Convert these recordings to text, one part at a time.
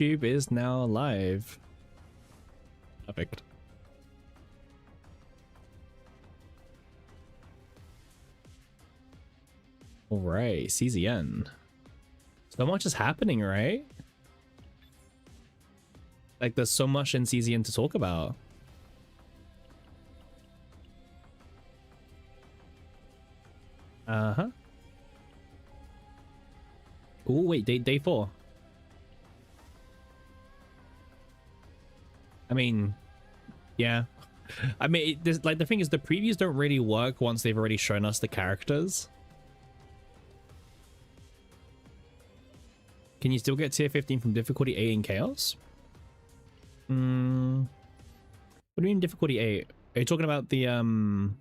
YouTube is now live. Perfect. All right, CZN. So much is happening, right? Like, there's so much in CZN to talk about. Uh-huh. Oh, wait, day 4. I mean, yeah. I mean, like, the thing is, the previews don't really work once they've already shown us the characters. Can you still get tier 15 from difficulty 8 in chaos? What do you mean difficulty 8? Are you talking about the in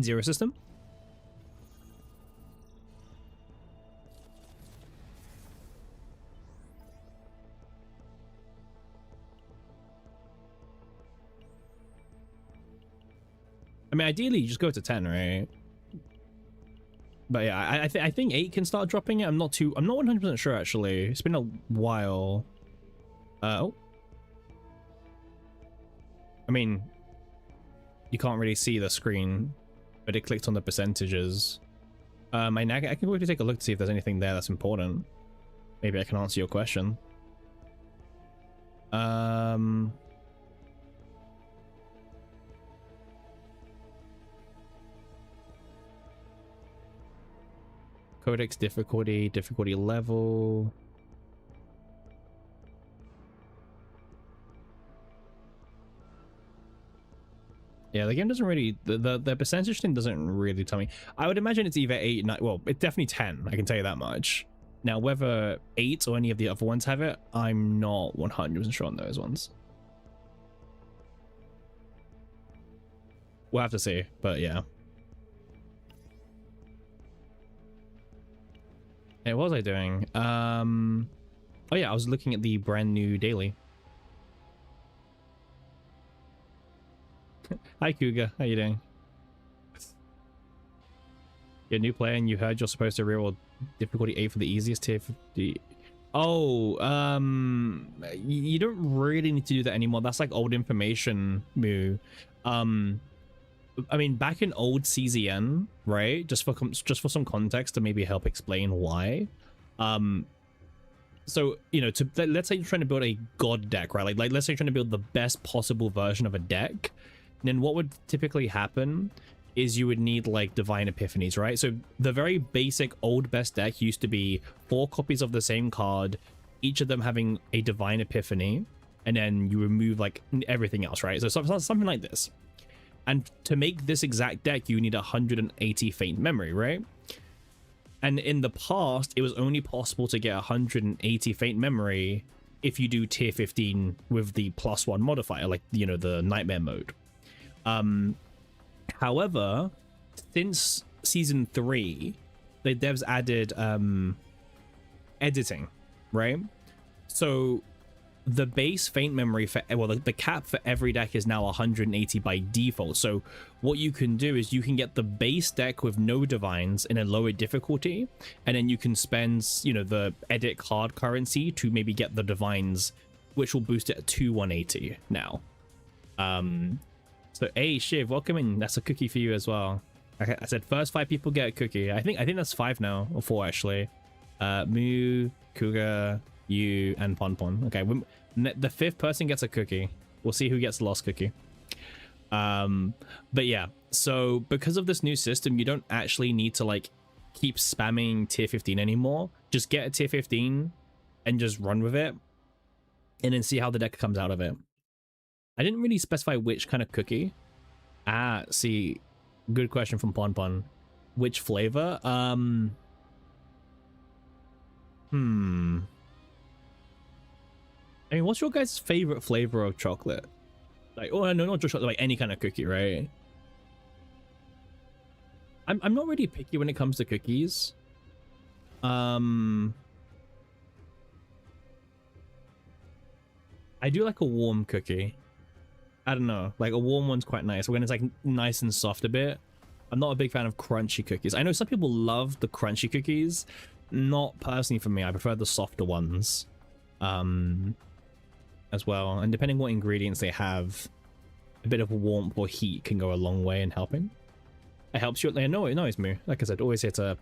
zero system? I mean, ideally you just go to 10, right? But yeah, I think 8 can start dropping it. I'm not 100% sure actually. It's been a while. Oh. I mean, you can't really see the screen, but it clicked on the percentages. I can quickly take a look to see if there's anything there that's important. Maybe I can answer your question. Codex difficulty level. Yeah, the game doesn't really, the percentage thing doesn't really tell me. I would imagine it's either 8, 9, well, it's definitely 10, I can tell you that much. Now, whether 8 or any of the other ones have it, I'm not 100% sure on those ones. We'll have to see, but yeah. Hey, what was I doing? Oh yeah, I was looking at the brand new daily. Hi Cougar, how you doing? You're a new player and you heard you're supposed to reroll difficulty 8 for the easiest tier 50. Oh, you don't really need to do that anymore. That's like old information, Moo. I mean, back in old CZN, right? Just for some context to maybe help explain why. So, you know, let's say you're trying to build a god deck, right? Like let's say you're trying to build the best possible version of a deck. Then what would typically happen is you would need like divine epiphanies, right? So the very basic old best deck used to be 4 copies of the same card, each of them having a divine epiphany, and then you remove like everything else, right? So something like this. And to make this exact deck, you need 180 faint memory, right? And in the past, it was only possible to get 180 faint memory if you do tier 15 with the +1 modifier, like, you know, the nightmare mode. However, since season 3, the devs added editing, right? So the base faint memory for, well, the cap for every deck is now 180 by default. So what you can do is you can get the base deck with no divines in a lower difficulty, and then you can spend, you know, the edit card currency to maybe get the divines, which will boost it to 180 now. So hey Shiv, welcome in. That's a cookie for you as well. I said first 5 people get a cookie. I think that's 5 now, or 4 actually. Moo, Cougar, you, and Ponpon. Okay, the 5th person gets a cookie. We'll see who gets the last cookie. But yeah, so because of this new system, you don't actually need to like keep spamming tier 15 anymore. Just get a tier 15 and just run with it, and then see how the deck comes out of it. I didn't really specify which kind of cookie. See, good question from Ponpon. Which flavor? I mean, what's your guys' favorite flavor of chocolate? Like, oh no, not just chocolate, like any kind of cookie, right? I'm not really picky when it comes to cookies. I do like a warm cookie. I don't know, like a warm one's quite nice when it's like nice and soft a bit. I'm not a big fan of crunchy cookies. I know some people love the crunchy cookies. Not personally for me. I prefer the softer ones. as well. And depending what ingredients they have, a bit of warmth or heat can go a long way in helping. It helps you. No, it annoys me. Like I said, always here to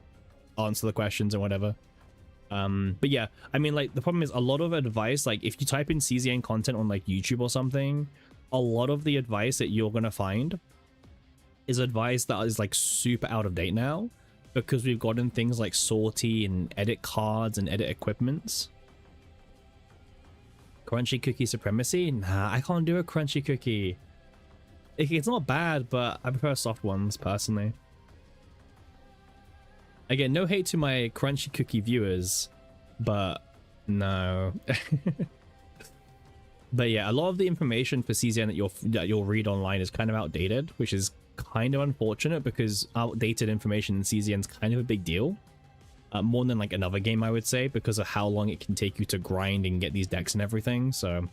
answer the questions and whatever. But yeah, I mean, like, the problem is a lot of advice, like if you type in CZN content on like YouTube or something, a lot of the advice that you're gonna find is advice that is like super out of date now, because we've gotten things like sortie and edit cards and edit equipments. Crunchy cookie supremacy? Nah, I can't do a crunchy cookie. It's not bad, but I prefer soft ones personally. Again, no hate to my crunchy cookie viewers, but no. But yeah, a lot of the information for CZN that you'll read online is kind of outdated, which is kind of unfortunate because outdated information in CZN is kind of a big deal. More than like another game, I would say, because of how long it can take you to grind and get these decks and everything. So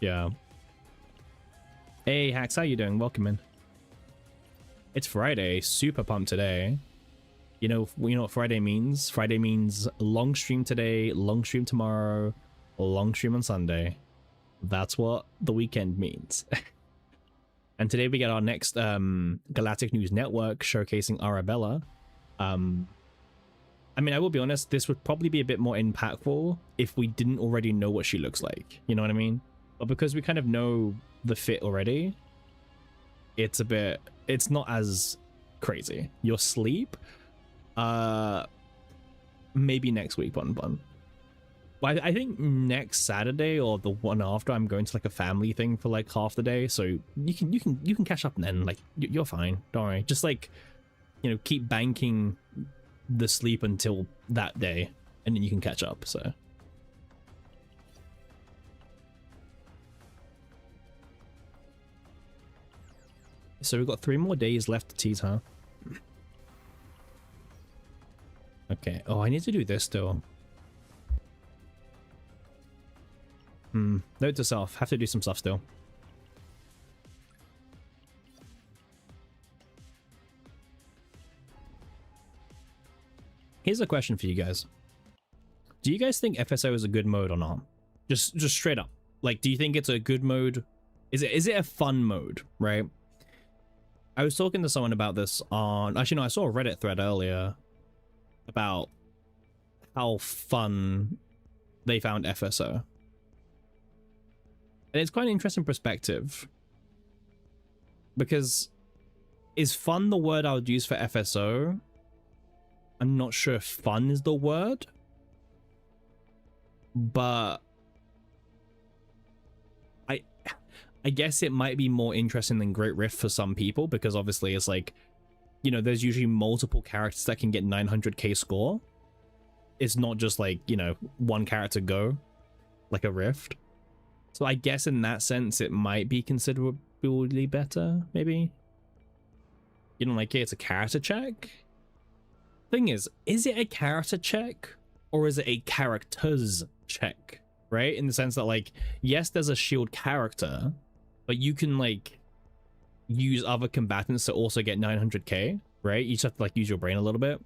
yeah. Hey Hacks, how you doing? Welcome in. It's Friday, super pumped today. You know what Friday means? Friday means long stream today, long stream tomorrow, long stream on Sunday. That's what the weekend means. And today we get our next Galactic News Network showcasing Arabella. I mean, I will be honest, this would probably be a bit more impactful if we didn't already know what she looks like. You know what I mean? But because we kind of know the fit already, it's not as crazy. Your sleep, maybe next week, Bun. But I think next Saturday or the one after, I'm going to like a family thing for like half the day, so you can catch up then. Like you're fine, don't worry. Just like, you know, keep banking the sleep until that day, and then you can catch up. So we've got 3 more days left to tease, huh? Okay. Oh, I need to do this still. Note to self, have to do some stuff still. Here's a question for you guys. Do you guys think FSO is a good mode or not? Just straight up. Like, do you think it's a good mode? Is it a fun mode, right? I was talking to someone about this on... Actually, no, I saw a Reddit thread earlier about how fun they found FSO. And it's quite an interesting perspective. Because is fun the word I would use for FSO? I'm not sure if fun is the word. But I guess it might be more interesting than Great Rift for some people, because obviously it's like, you know, there's usually multiple characters that can get 900k score. It's not just like, you know, one character go, like a Rift. So I guess in that sense, it might be considerably better, maybe. You don't like it, it's a character check? Thing is it a character check or is it a characters check, right? In the sense that, like, yes, there's a shield character, but you can like use other combatants to also get 900k, right? You just have to like use your brain a little bit.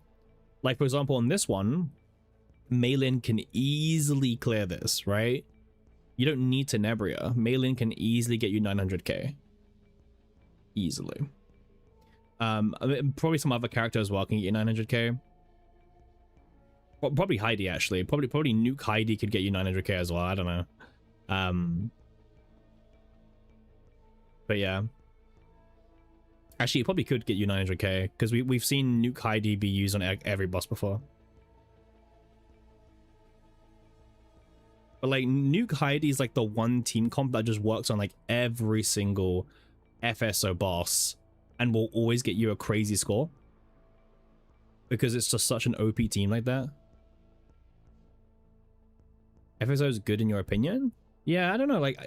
Like, for example, on this one, Maylin can easily clear this, right? You don't need Tenebria. Maylin can easily get you 900k. Easily. Probably some other character as well can get you 900k. Well, probably Heidi, actually. Probably Nuke Heidi could get you 900k as well. I don't know. But yeah. Actually, it probably could get you 900k because we've seen Nuke Heidi be used on every boss before. But like, Nuke Heidi is like the one team comp that just works on like every single FSO boss and will always get you a crazy score because it's just such an OP team like that. FSO is good in your opinion? Yeah, I don't know. Like,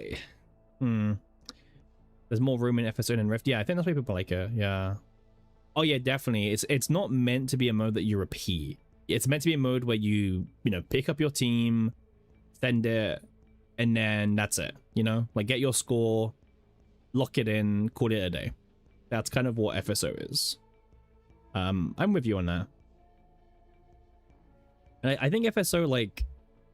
there's more room in FSO than Rift. Yeah, I think that's why people like it. Yeah. Oh yeah, definitely. It's not meant to be a mode that you repeat. It's meant to be a mode where you know, pick up your team, send it, and then that's it. You know, like, get your score, lock it in, call it a day. That's kind of what FSO is. I'm with you on that. And I think FSO, like,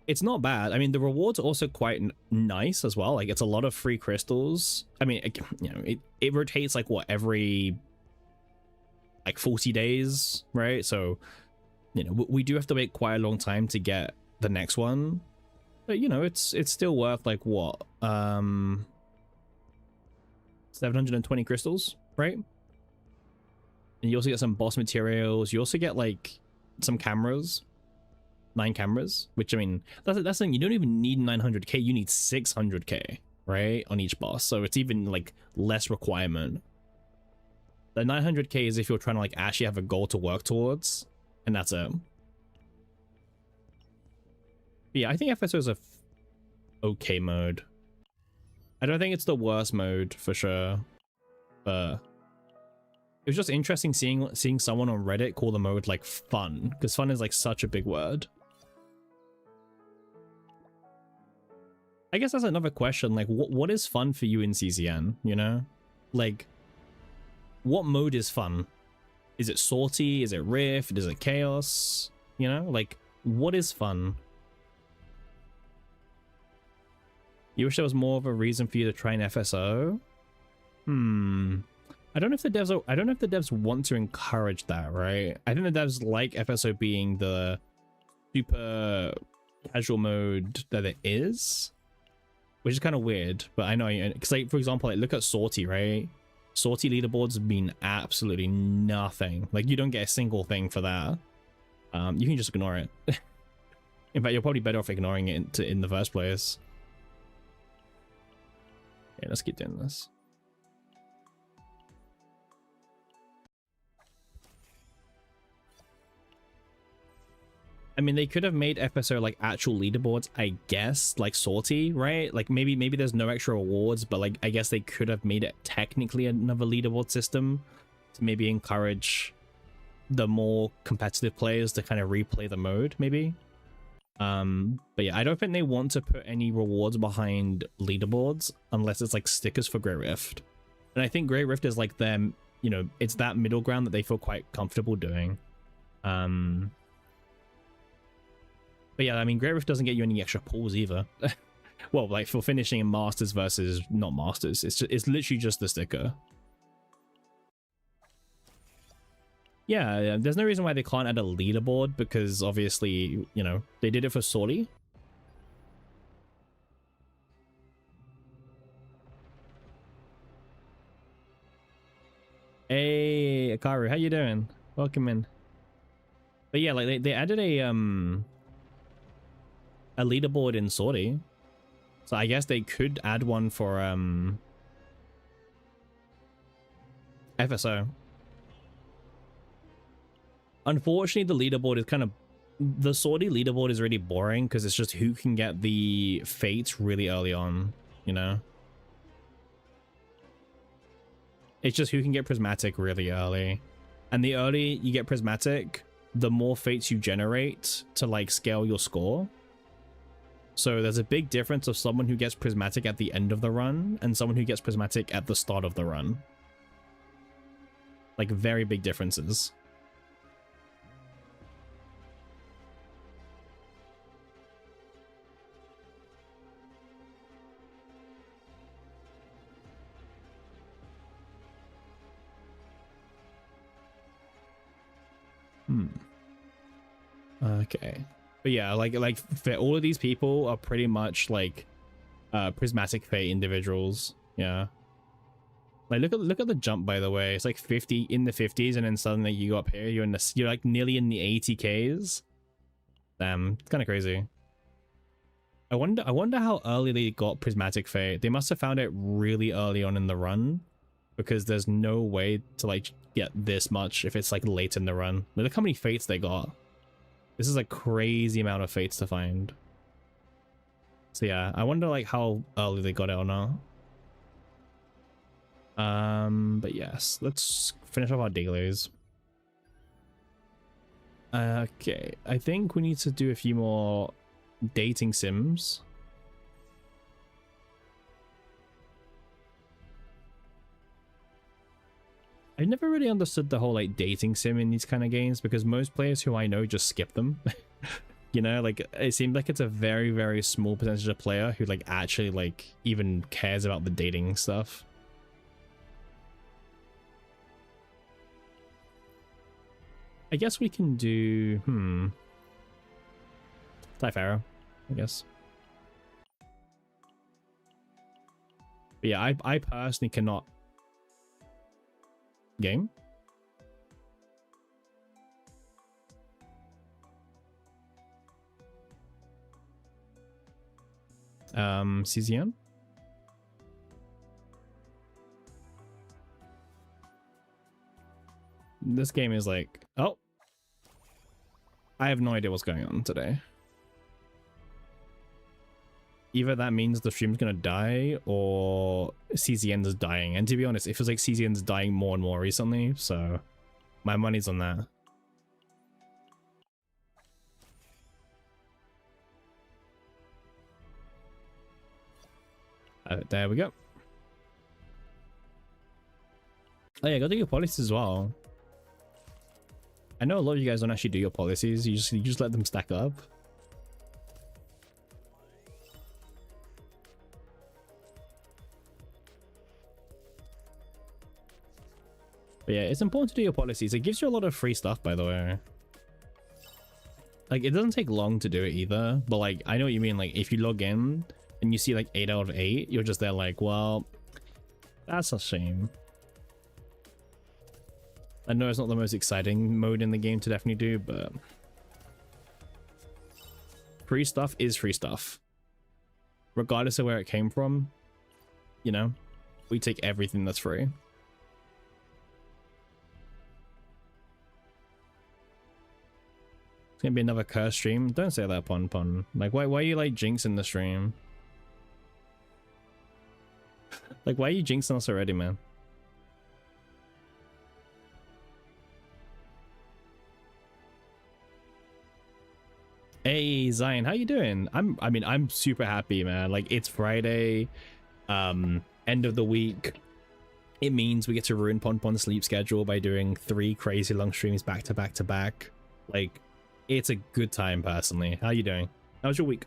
it's not bad. I mean, the rewards are also quite nice as well. Like, it's a lot of free crystals. I mean, you know, it rotates like what, every like 40 days, right? So, you know, we do have to wait quite a long time to get the next one, but you know, it's still worth like what, 720 crystals, right? And you also get some boss materials. You also get like some cameras, 9 cameras, which, I mean, that's the thing. You don't even need 900k, you need 600k, right, on each boss. So it's even like less requirement. The 900k is if you're trying to like actually have a goal to work towards, and that's it. But yeah, I think FSO is a okay mode. I don't think it's the worst mode for sure, but it was just interesting seeing someone on Reddit call the mode like fun, because fun is like such a big word. I guess that's another question, like what is fun for you in CZN, you know? Like, what mode is fun? Is it salty? Is it rift? Is it chaos? You know, like, what is fun? You wish there was more of a reason for you to try an FSO? I don't know if the devs want to encourage that, right? I think the devs like FSO being the super casual mode that it is, which is kind of weird, but I know, because like, for example, like, look at Sortie, right? Sortie leaderboards mean absolutely nothing. Like, you don't get a single thing for that. You can just ignore it. In fact, you're probably better off ignoring it in the first place. Yeah, let's keep doing this. I mean, they could have made FSO like actual leaderboards, I guess, like Sortie, right? Like maybe there's no extra rewards, but like I guess they could have made it technically another leaderboard system to maybe encourage the more competitive players to kind of replay the mode, maybe. But yeah, I don't think they want to put any rewards behind leaderboards unless it's like stickers for Great Rift. And I think Great Rift is like them, you know, it's that middle ground that they feel quite comfortable doing. But yeah, I mean, Great Rift doesn't get you any extra pulls either. Well, like for finishing in Masters versus not Masters, it's literally just the sticker. Yeah, there's no reason why they can't add a leaderboard, because obviously, you know, they did it for Sortie. Hey, Akaru, how you doing? Welcome in. But yeah, like they added a leaderboard in Sortie, so I guess they could add one for FSO. Unfortunately, the leaderboard is kind of, the Sortie leaderboard is really boring because it's just who can get the fates really early on, you know? It's just who can get prismatic really early, and the earlier you get prismatic, the more fates you generate to like scale your score. So there's a big difference of someone who gets prismatic at the end of the run and someone who gets prismatic at the start of the run. Like, very big differences. Okay. But yeah, like for all of these people are pretty much like prismatic fate individuals. Yeah. Like look at the jump, by the way. It's like 50 in the 50s, and then suddenly you go up here, you're like nearly in the 80Ks. Damn, it's kind of crazy. I wonder how early they got prismatic fate. They must have found it really early on in the run, because there's no way to like get this much if it's like late in the run. Look how many fates they got. This is a crazy amount of fates to find. So yeah, I wonder like how early they got it or not. But yes, let's finish off our dailies. Okay, I think we need to do a few more dating sims. I've never really understood the whole like dating sim in these kind of games, because most players who I know just skip them. You know, like it seems like it's a very, very small percentage of player who like actually like even cares about the dating stuff. I guess we can do Typhara, I guess. But yeah, I personally cannot game. CZN. This game is like, oh, I have no idea what's going on today. Either that means the stream's gonna die or CZN is dying. And to be honest, it feels like CZN's dying more and more recently, so my money's on that. There we go. Oh yeah, go do your policies as well. I know a lot of you guys don't actually do your policies. You just let them stack up. But yeah, it's important to do your policies. It gives you a lot of free stuff, by the way. Like, it doesn't take long to do it either. But like, I know what you mean. Like, if you log in and you see like 8 out of 8, you're just there like, well, that's a shame. I know it's not the most exciting mode in the game to definitely do, but free stuff is free stuff. Regardless of where it came from, you know, we take everything that's free. It's gonna be another curse stream. Don't say that, pun. Like, why are you like jinxing the stream? Like, why are you jinxing us already, man? Hey Zion, how you doing? I'm super happy, man. Like, it's Friday, end of the week. It means we get to ruin Pon's sleep schedule by doing 3 crazy long streams back to back to back. Like, it's a good time personally. How you doing? How was your week?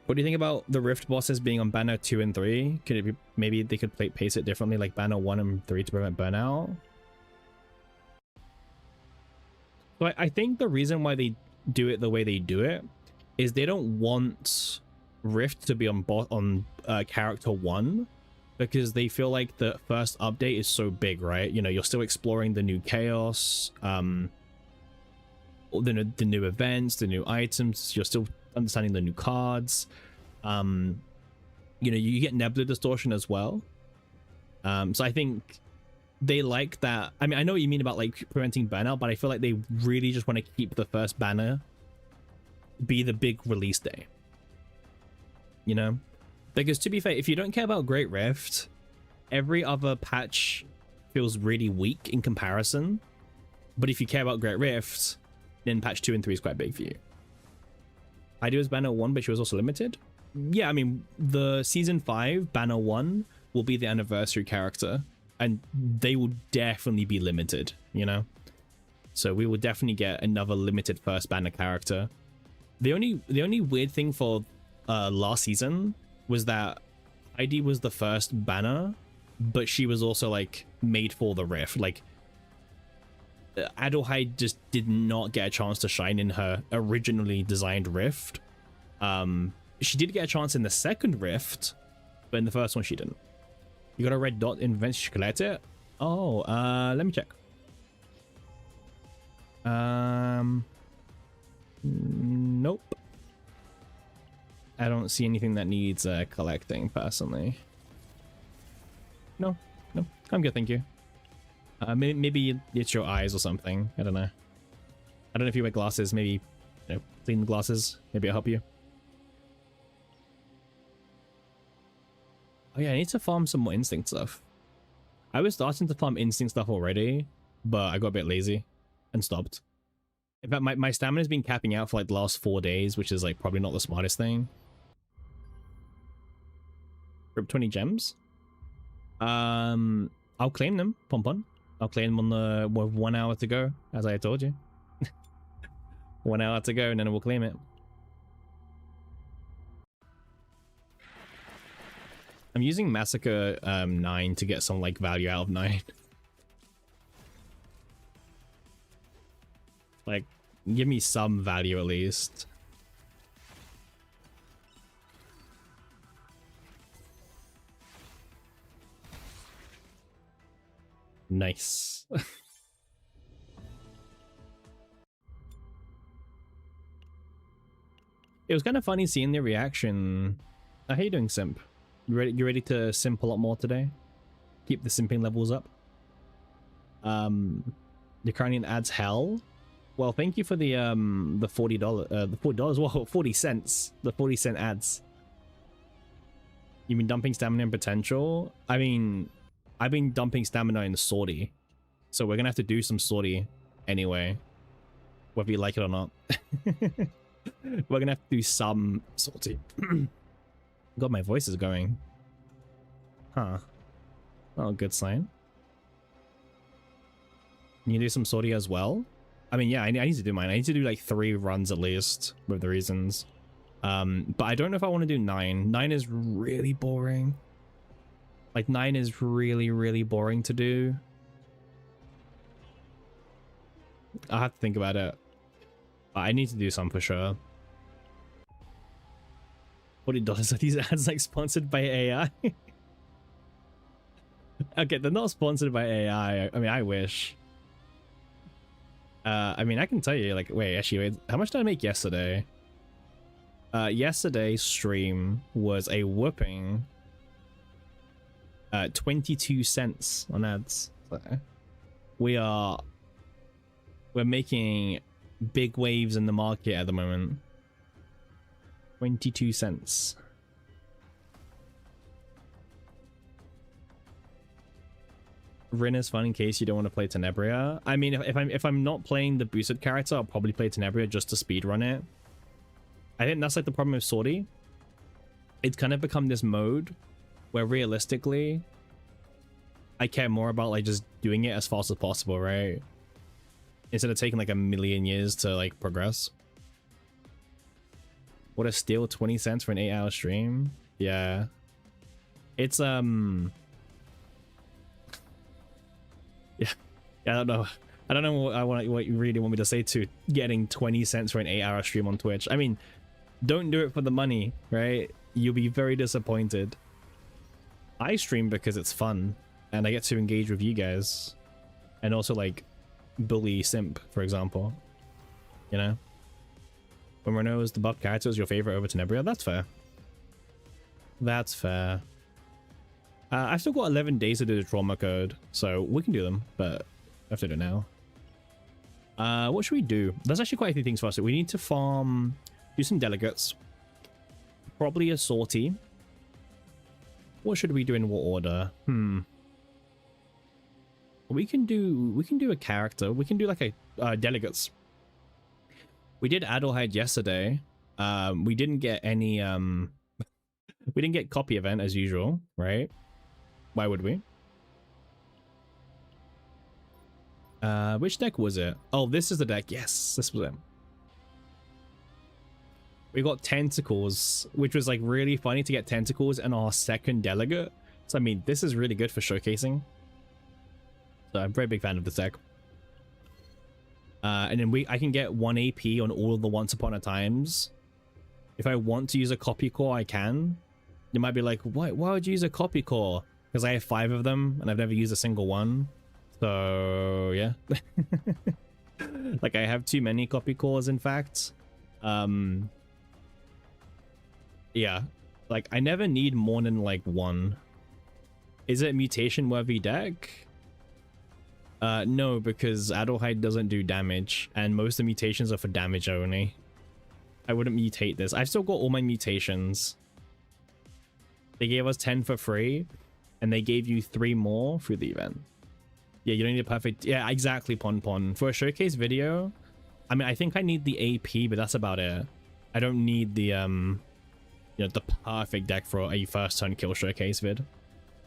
What do you think about the Rift bosses being on banner 2 and 3? Could it be, maybe they could pace it differently, like banner 1 and 3 to prevent burnout? So I think the reason why they do it the way they do it is they don't want Rift to be on character 1, because they feel like the first update is so big, right? You know, you're still exploring the new chaos, the new events, the new items. You're still understanding the new cards. You know, you get Nebula distortion as well. So I think they like that. I mean, I know what you mean about like preventing burnout, but I feel like they really just want to keep the first banner be the big release day, you know? Because to be fair, if you don't care about Great Rift, every other patch feels really weak in comparison. But if you care about Great Rift, then patch 2 and 3 is quite big for you. Idea was banner 1, but she was also limited. Yeah, I mean, the season 5 banner 1 will be the anniversary character, and they will definitely be limited, you know? So we will definitely get another limited first banner character. The only weird thing for last season was that Heidi was the first banner, but she was also like made for the Rift. Like, Adelheid just did not get a chance to shine in her originally designed Rift. She did get a chance in the second Rift, but in the first one she didn't. You got a red dot in events, you should collect it. Oh, let me check. Nope. I don't see anything that needs collecting personally. No, I'm good, thank you. Maybe it's your eyes or something. I don't know. I don't know if you wear glasses. Maybe, you know, clean the glasses. Maybe I'll help you. Oh yeah, I need to farm some more instinct stuff. I was starting to farm instinct stuff already, but I got a bit lazy and stopped. In fact, my stamina's been capping out for like the last 4 days, which is like probably not the smartest thing. Rip 20 gems. I'll claim them, Pompon. I'll claim them on the with 1 hour to go, as I told you. 1 hour to go, and then we'll claim it. I'm using Massacre 9 to get some like value out of 9. Like, give me some value at least. Nice. It was kind of funny seeing the reaction. How you doing, Simp? You ready to simp a lot more today? Keep the simping levels up. You're currently in ads hell. Well, thank you for the $40, well, 40 cents, the 40-cent ads. You've been dumping stamina and potential. I mean, I've been dumping stamina in sortie, so we're gonna have to do some sortie anyway, whether you like it or not. We're gonna have to do some sortie. God, my voice is going. Huh. Oh, good sign. You do some sortie as well? I mean, yeah, I need to do mine. I need to do like 3 runs at least with the reasons. But I don't know if I want to do 9. 9 is really boring. Like 9 is really, really boring to do. I'll have to think about it. I need to do some for sure. $40 are these ads like sponsored by AI? Okay, they're not sponsored by AI. I mean, I wish. I mean, I can tell you, like, wait, how much did I make yesterday? Yesterday's stream was a whooping 22 cents on ads. So we're making big waves in the market at the moment. 22 cents. Rin is fun in case you don't want to play Tenebria. I mean, if I'm not playing the boosted character, I'll probably play Tenebria just to speedrun it. I think that's like the problem with sortie. It's kind of become this mode where realistically I care more about like just doing it as fast as possible, right? Instead of taking like a million years to like progress. What a steal, 20 cents for an 8-hour stream. Yeah. It's yeah, I don't know. I don't know what you really want me to say to getting 20 cents for an 8-hour stream on Twitch. I mean, don't do it for the money, right? You'll be very disappointed. I stream because it's fun and I get to engage with you guys and also like bully Simp, for example. You know? When Renault's the buff character is your favorite over Tenebria, that's fair. That's fair. I've still got 11 days to do the trauma code, so we can do them, but I have to do it now. What should we do? There's actually quite a few things for us. We need to farm, do some delegates, probably a sortie. What should we do in what order? We can do a character. We can do like a delegates. We did Adelheid yesterday. We didn't get any we didn't get copy event as usual, right? Why would we? Which deck was it? Oh, this is the deck. Yes, this was it. We got Tentacles, which was like really funny to get Tentacles in our second delegate. So I mean, this is really good for showcasing. So I'm a very big fan of this deck. And then I can get 1 AP on all of the Once Upon a Times. If I want to use a copy core, I can. You might be like, why would you use a copy core? Because I have 5 of them and I've never used a single one. So yeah. Like I have too many copy cores, in fact. Yeah, like I never need more than like 1. Is it a mutation worthy deck? No, because Adelheid doesn't do damage and most of the mutations are for damage only. I wouldn't mutate this. I've still got all my mutations. They gave us 10 for free and they gave you 3 more through the event. Yeah, you don't need a perfect... Yeah, exactly, Pon. For a showcase video, I mean, I think I need the AP, but that's about it. I don't need the, you know, the perfect deck for a first turn kill showcase vid.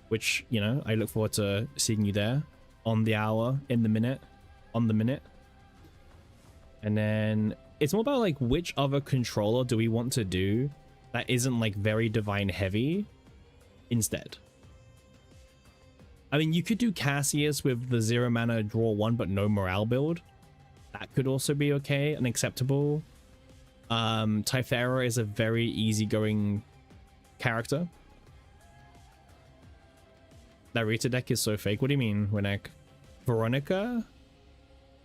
Which, you know, I look forward to seeing you there. On the hour, in the minute, on the minute. And then it's more about like which other controller do we want to do that isn't like very divine heavy instead. I mean, you could do Cassius with the 0 mana draw 1 but no morale build. That could also be okay and acceptable. Typhera is a very easygoing character. That Rita deck is so fake. What do you mean, Winnick? Veronica?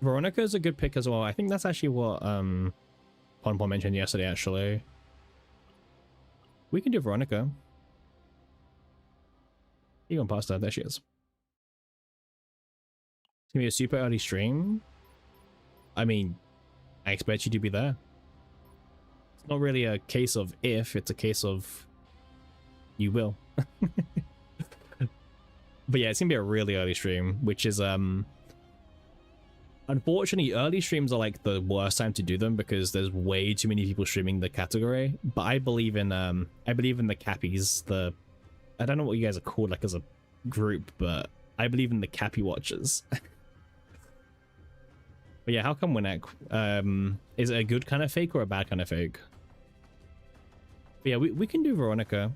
Veronica is a good pick as well. I think that's actually what Pon mentioned yesterday, actually. We can do Veronica. Even past her. There she is. It's gonna be a super early stream. I mean, I expect you to be there. It's not really a case of if, it's a case of you will. But yeah, it's gonna be a really early stream, which is unfortunately early streams are like the worst time to do them because there's way too many people streaming the category. But I believe in the cappies, I don't know what you guys are called like as a group, but I believe in the cappy watchers. But yeah, how come Winnick? Is it a good kind of fake or a bad kind of fake? But yeah, we can do Veronica.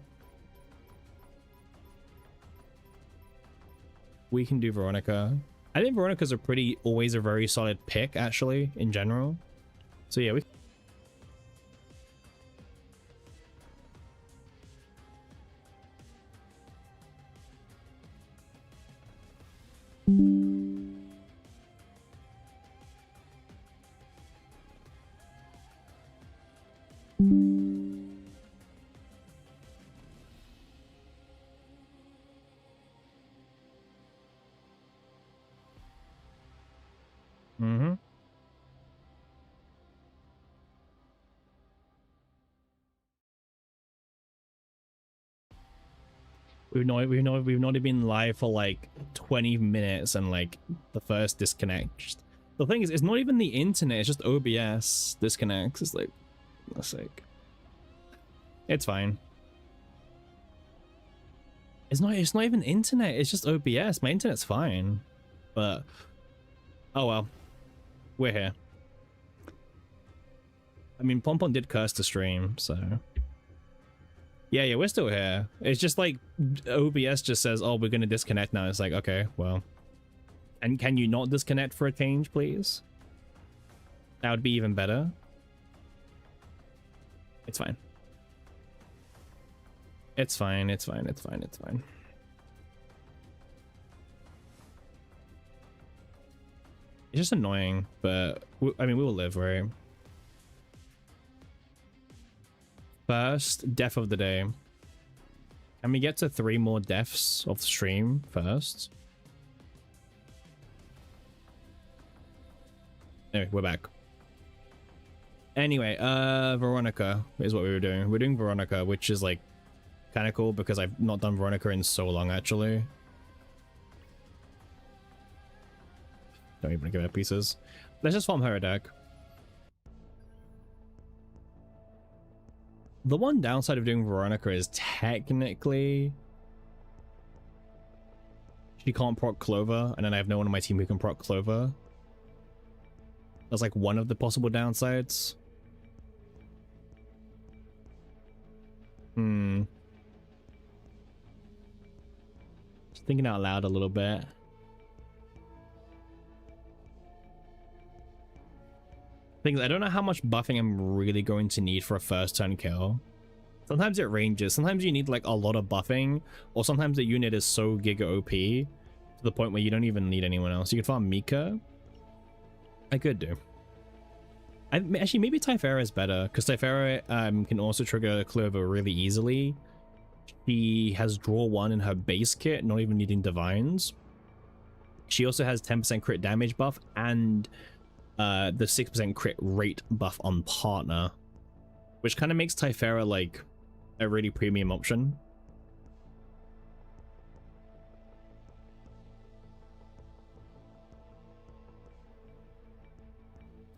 We can do Veronica. I think Veronica's always a very solid pick, actually, in general. So yeah, we... Mm-hmm. We've not been live for like 20 minutes and like the first disconnect. The thing is, it's not even the internet, it's just OBS disconnects. It's like, for God's sake. It's fine. It's not even internet, it's just OBS. My internet's fine. But oh well. We're here. I mean, Pompon did curse the stream, so... Yeah, we're still here. It's just like, OBS just says, oh, we're gonna disconnect now. It's like, okay, well... And can you not disconnect for a change, please? That would be even better. It's fine. It's fine, it's fine, it's fine, it's fine. It's just annoying, but I mean, we will live, right? First death of the day. Can we get to 3 more deaths of the stream first? Anyway, we're back. Anyway, Veronica is what we were doing. We're doing Veronica, which is like kind of cool because I've not done Veronica in so long, actually. Don't even give her pieces. Let's just farm her a deck. The one downside of doing Veronica is technically she can't proc Clover, and then I have no one on my team who can proc Clover. That's like one of the possible downsides. Just thinking out loud a little bit. Things, I don't know how much buffing I'm really going to need for a first turn kill. Sometimes it ranges. Sometimes you need like a lot of buffing, or sometimes the unit is so giga OP to the point where you don't even need anyone else. You could farm Mika. I could do. Actually, maybe Typhera is better because Typhera can also trigger Clover really easily. She has draw 1 in her base kit, not even needing divines. She also has 10% crit damage buff and the 6% crit rate buff on partner, which kind of makes Typhera like a really premium option.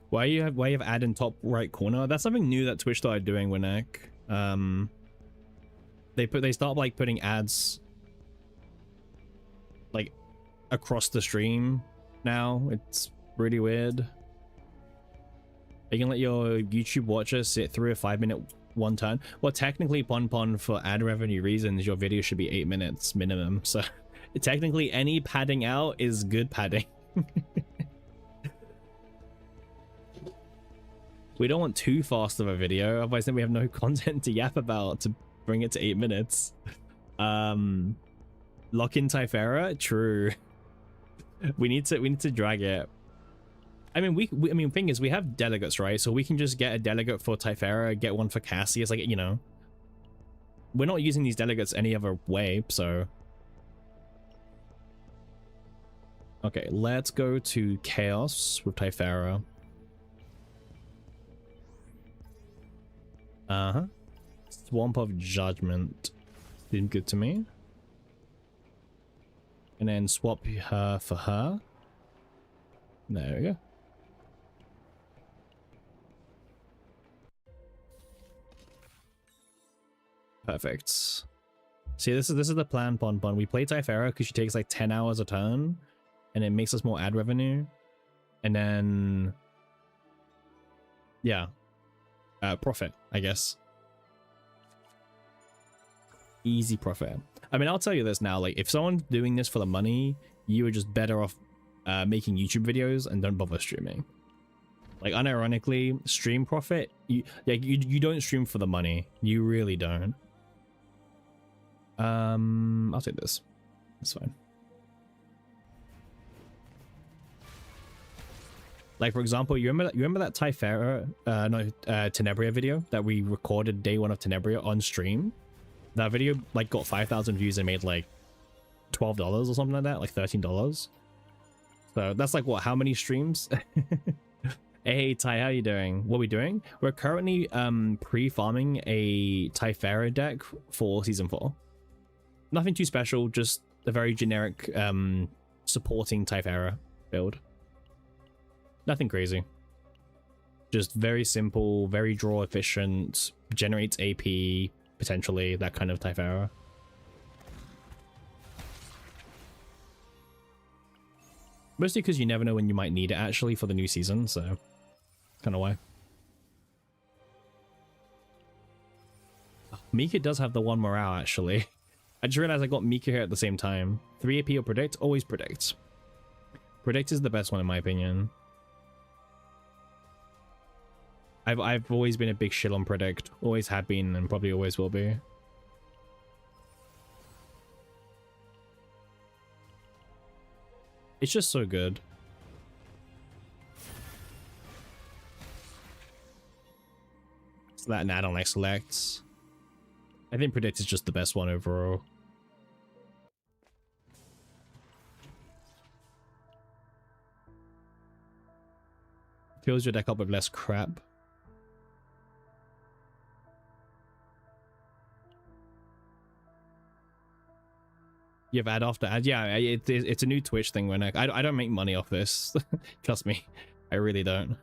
Why you have ad in top right corner? That's something new that Twitch started doing, Winnick. They start like putting ads like across the stream now. It's really weird. You can let your YouTube watcher sit through a 5-minute one turn. Well, technically, Pon, for ad revenue reasons, your video should be 8 minutes minimum. So technically, any padding out is good padding. We don't want too fast of a video, otherwise then we have no content to yap about to bring it to 8 minutes. Lock in Typhera? True. we need to drag it. I mean, thing is, we have delegates, right? So we can just get a delegate for Typhera, get one for Cassie. It's like, you know, we're not using these delegates any other way, so. Okay, let's go to Chaos with Typhera. Swamp of Judgment seemed good to me. And then swap her for her. There we go. Perfect. See, this is the plan, Pon. We play Typhera because she takes like 10 hours a turn, and it makes us more ad revenue. And then, yeah, profit, I guess. Easy profit. I mean, I'll tell you this now, like, if someone's doing this for the money, you are just better off making YouTube videos and don't bother streaming. Like, unironically, stream profit, you don't stream for the money. You really don't. I'll take this. It's fine. Like, for example, you remember that Typhera, Tenebria video that we recorded day 1 of Tenebria on stream? That video like got 5,000 views and made like $12 or something like that, like $13. So that's like what? How many streams? Hey Ty, how you doing? What are we doing? We're currently pre-farming a Typhera deck for season 4. Nothing too special, just a very generic supporting Typhera build. Nothing crazy. Just very simple, very draw efficient, generates AP, potentially, that kind of Typhera. Mostly because you never know when you might need it actually for the new season, so kind of why. Mika does have the 1 morale actually. I just realized I got Mika here at the same time. 3 AP or predict? Always predict. Predict is the best one in my opinion. I've always been a big shill on predict. Always have been and probably always will be. It's just so good. So that and add-on like selects. I think predict is just the best one overall. Fills your deck up with less crap. You have ad after ad. Yeah, it's a new Twitch thing. When I don't make money off this. Trust me, I really don't.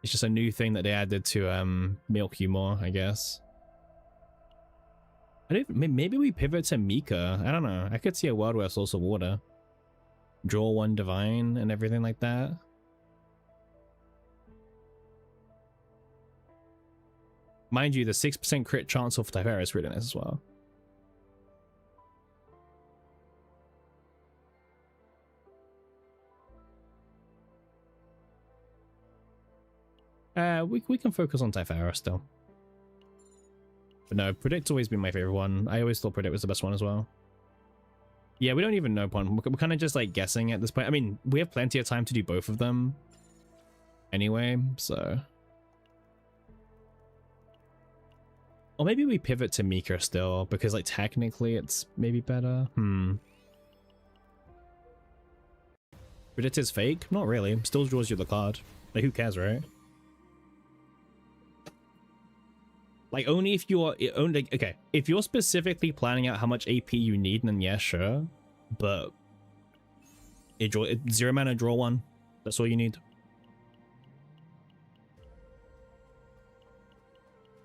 It's just a new thing that they added to milk you more, I guess. Maybe we pivot to Mika. I don't know. I could see a world where Source of Water, draw 1 divine and everything like that. Mind you, the 6% crit chance of Typhera is really nice as well. We can focus on Typhera still. But no, Predict's always been my favorite one. I always thought Predict was the best one as well. Yeah, we don't even know, Pon. We're kind of just like guessing at this point. I mean, we have plenty of time to do both of them anyway, so... Or maybe we pivot to Mika still, because like technically it's maybe better. Predict is fake? Not really. Still draws you the card. Like, who cares, right? Like, only if you're... Okay, if you're specifically planning out how much AP you need, then yeah, sure. But... 0 mana, draw 1. That's all you need.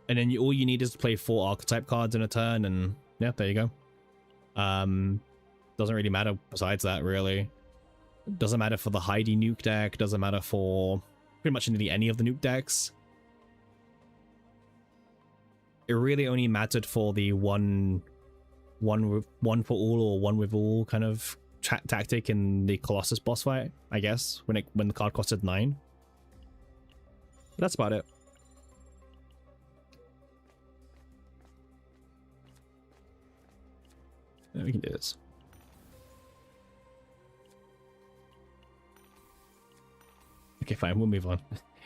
And then all you need is to play 4 archetype cards in a turn, and yeah, there you go. Doesn't really matter besides that, really. Doesn't matter for the Heidi nuke deck. Doesn't matter for pretty much nearly any of the nuke decks. It really only mattered for the one for all or one with all kind of tactic in the Colossus boss fight, I guess, when the card costed 9. But that's about it. Yeah, we can do this. Okay, fine, we'll move on.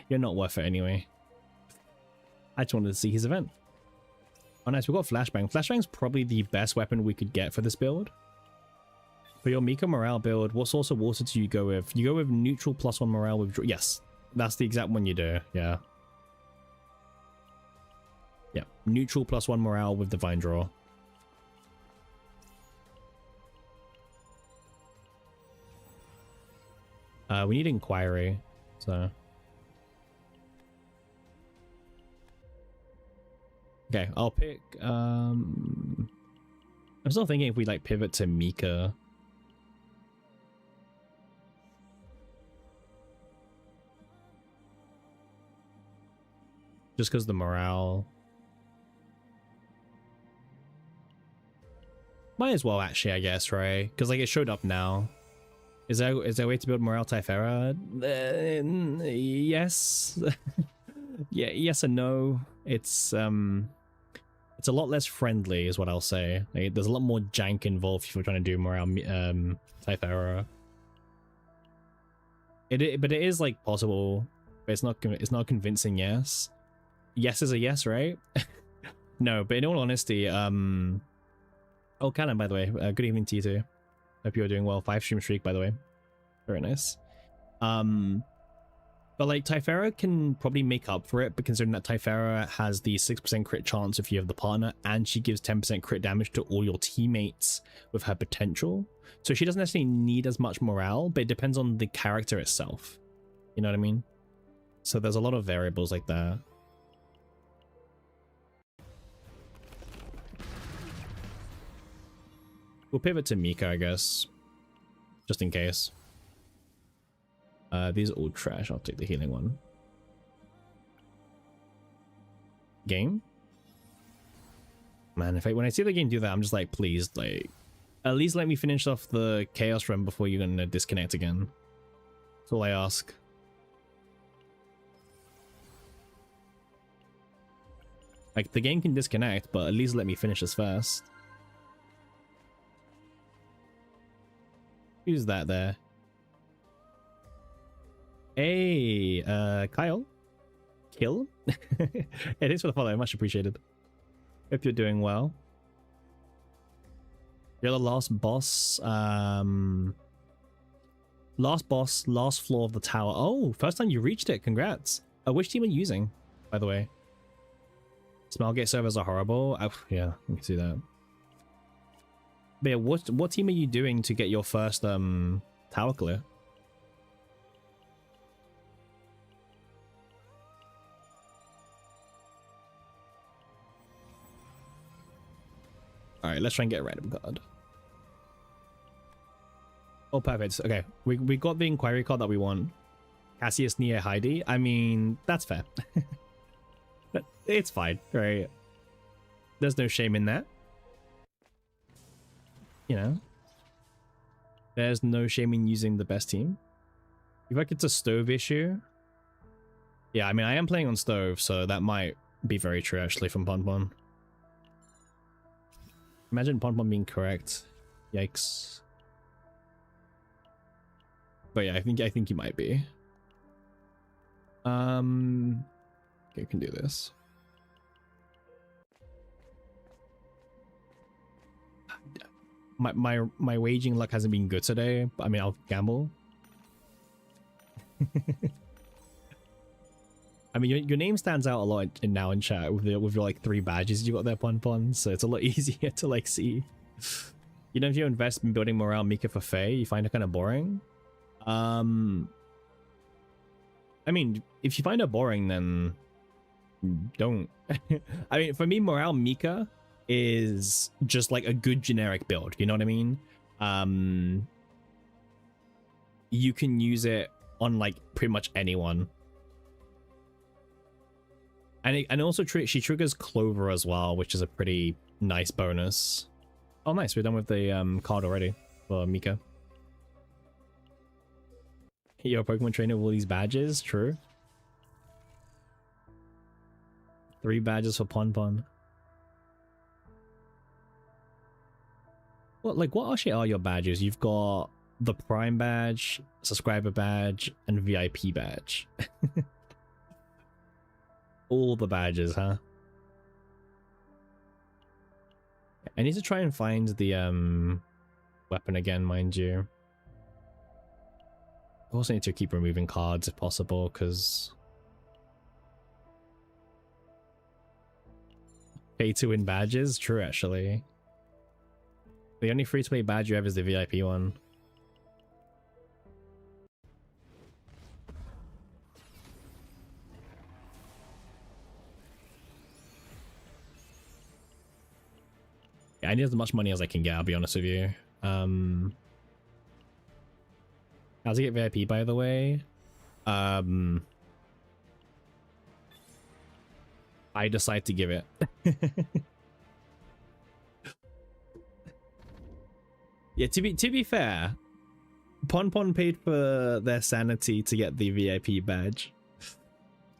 You're not worth it anyway. I just wanted to see his event. Oh nice, we've got Flashbang. Flashbang's probably the best weapon we could get for this build. For your Mika morale build, what source of water do you go with? You go with neutral +1 morale with... Yes, that's the exact one you do, yeah. Yeah, neutral +1 morale with Divine Draw. We need Inquiry, so... Okay, I'll pick, I'm still thinking if we, like, pivot to Mika. Just because the morale... Might as well, actually, I guess, right? Because, like, it showed up now. Is there a way to build morale Typhera? Yes. Yeah, yes and no. It's a lot less friendly, is what I'll say. Like, there's a lot more jank involved if you're trying to do morale Typhera. But it is like possible, but it's not convincing. Yes, yes is a yes, right? No, but in all honesty, oh, Cannon, by the way, good evening to you too. Hope you're doing well. 5 stream streak, by the way. Very nice. But like Typhera can probably make up for it, but considering that Typhera has the 6% crit chance if you have the partner, and she gives 10% crit damage to all your teammates with her potential. So she doesn't necessarily need as much morale, but it depends on the character itself. You know what I mean? So there's a lot of variables like that. We'll pivot to Mika, I guess. Just in case. These are all trash. I'll take the healing one. Game? Man, when I see the game do that, I'm just like, please, like, at least let me finish off the Chaos Run before you're gonna disconnect again. That's all I ask. Like, the game can disconnect, but at least let me finish this first. Who's that there? Hey, Kyle? Kill? Hey, thanks for the follow, much appreciated. Hope you're doing well. You're the last boss, last boss, last floor of the tower. Oh, first time you reached it, congrats. Which team are you using, by the way? Smilegate servers are horrible. Oh, yeah, I can see that. But yeah, what team are you doing to get your first tower clear? Alright, let's try and get a random card. Oh, perfect. Okay, we got the Inquiry card that we want. Cassius Nia Heidi. I mean, that's fair. It's fine, right? There's no shame in that. You know? There's no shame in using the best team. If like it's a stove issue... Yeah, I mean, I am playing on stove, so that might be very true, actually, from Ponpon. Imagine Ponpon being correct. Yikes. But yeah, I think you might be. Okay, can do this. My waging luck hasn't been good today, but I mean, I'll gamble. I mean, your name stands out a lot now in chat with your like 3 badges you got there, Ponpon, so it's a lot easier to like see. You know, if you invest in building morale Mika for Faye, you find it kind of boring. I mean, if you find it boring, then don't. I mean, for me, morale Mika is just like a good generic build. You know what I mean? you can use it on like pretty much anyone. And also she triggers Clover as well, which is a pretty nice bonus. Oh nice, we're done with the card already for Mika. You're a Pokemon trainer with all these badges, true. 3 badges for Pon. Well, like what actually are your badges? You've got the Prime badge, subscriber badge, and VIP badge. All the badges, huh? I need to try and find the weapon again, mind you. I also need to keep removing cards if possible, because pay to win badges? True, actually. The only free-to-play badge you have is the VIP one. Yeah, I need as much money as I can get, I'll be honest with you. How to get VIP, by the way? I decide to give it. Yeah, to be fair, Pon paid for their sanity to get the VIP badge.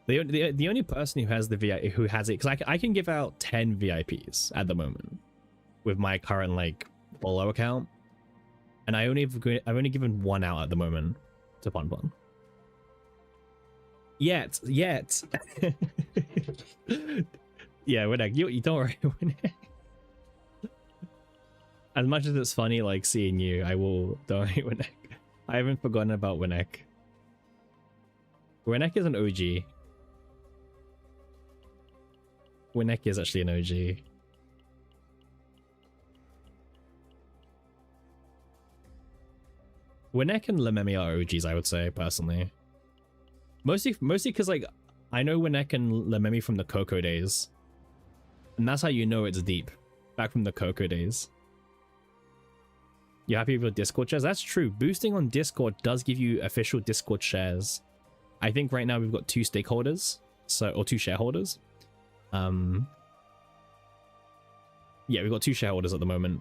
The only person who has the VIP who has it, because I can give out 10 VIPs at the moment with my current like follow account, and I've only given 1 out at the moment to Pon. Yet. Yeah, Winek, you don't worry, Winek. As much as it's funny, like, seeing you, I will donate Winek. I haven't forgotten about Winek. Winek is an OG. Winek is actually an OG. Winek and Lememi are OGs, I would say, personally. Mostly because, like, I know Winek and Lememi from the Coco days. And that's how you know it's deep. Back from the Coco days. You happy with your Discord shares? That's true. Boosting on Discord does give you official Discord shares. I think right now we've got 2 stakeholders, or 2 shareholders. Yeah, we've got 2 shareholders at the moment.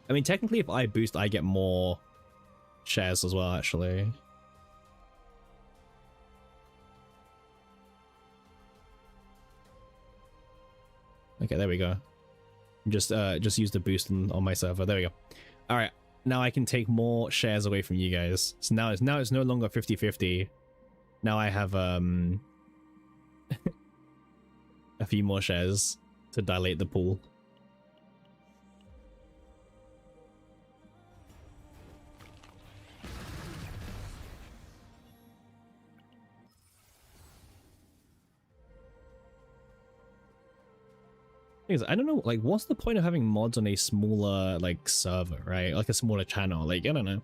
I mean, technically, if I boost, I get more shares as well, actually. Okay, there we go. Just use the boost on my server. There we go. All right, now I can take more shares away from you guys. So now it's no longer 50-50. Now I have a few more shares to dilate the pool. I don't know, like, what's the point of having mods on a smaller, like, server, right? Like a smaller channel, like, I don't know.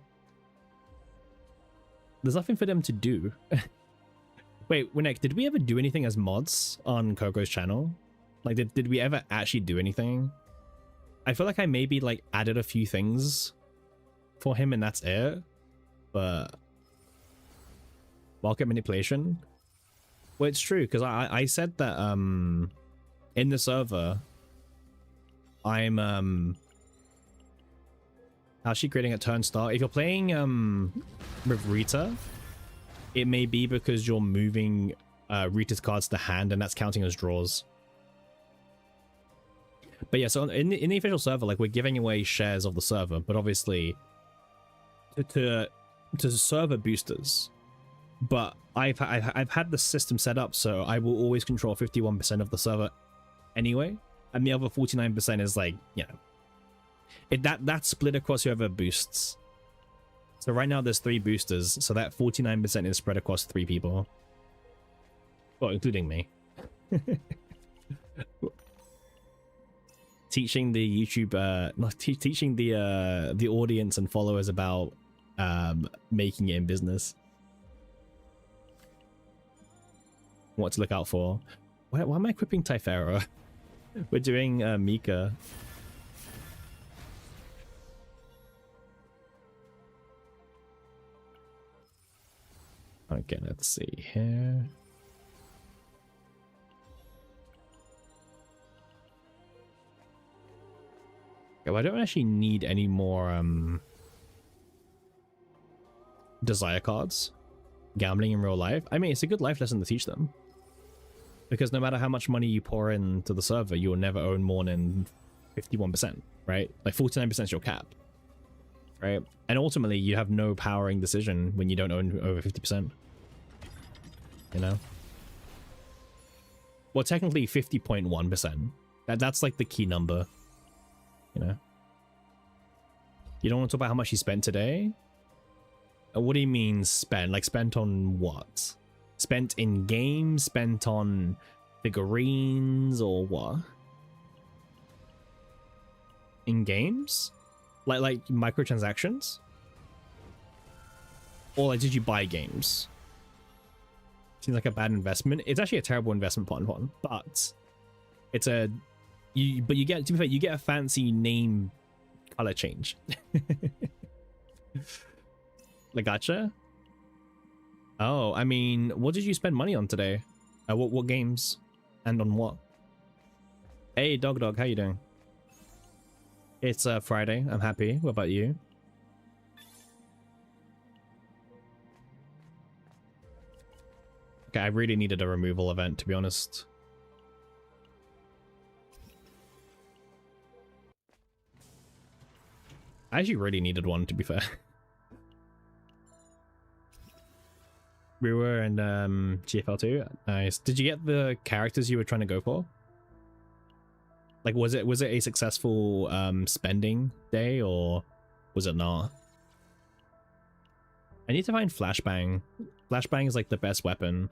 There's nothing for them to do. Wait, Winek, did we ever do anything as mods on Coco's channel? Like, did we ever actually do anything? I feel like I maybe, like, added a few things for him and that's it. But market manipulation? Well, it's true, because I said that, in the server, I'm actually creating a turn start. If you're playing with Rita, it may be because you're moving Rita's cards to hand, and that's counting as draws. But yeah, so in the official server, like, we're giving away shares of the server, but obviously to server boosters. But I've had the system set up so I will always control 51% of the server anyway, and the other 49% is, like, you know, that's split across whoever boosts. So right now there's 3 boosters, so that 49% is spread across 3 people, well, including me. Teaching the YouTube teaching the audience and followers about making it in business, what to look out for. Why am I equipping Typhera? We're doing Mika. Okay, let's see here. Okay, well, I don't actually need any more desire cards. Gambling in real life. I mean, it's a good life lesson to teach them. Because no matter how much money you pour into the server, you will never own more than 51%, right? Like 49% is your cap, right? And ultimately, you have no powering decision when you don't own over 50%. You know? Well, technically 50.1%. That's like the key number. You know? You don't want to talk about how much you spent today? What do you mean spent? Like spent on what? Spent in games? Spent on figurines or what? In games? Like microtransactions? Or like did you buy games? Seems like a bad investment. It's actually a terrible investment, Pon, but it's a you get, to be fair, you get a fancy name color change. Like gotcha. Oh, I mean, what did you spend money on today? What games and on what? Hey dog, how you doing? It's Friday. I'm happy. What about you? Okay, I really needed a removal event, to be honest. I actually really needed one, to be fair. We were in GFL2. Nice. Did you get the characters you were trying to go for? Like, was it a successful spending day, or was it not? I need to find Flashbang. Flashbang is like the best weapon.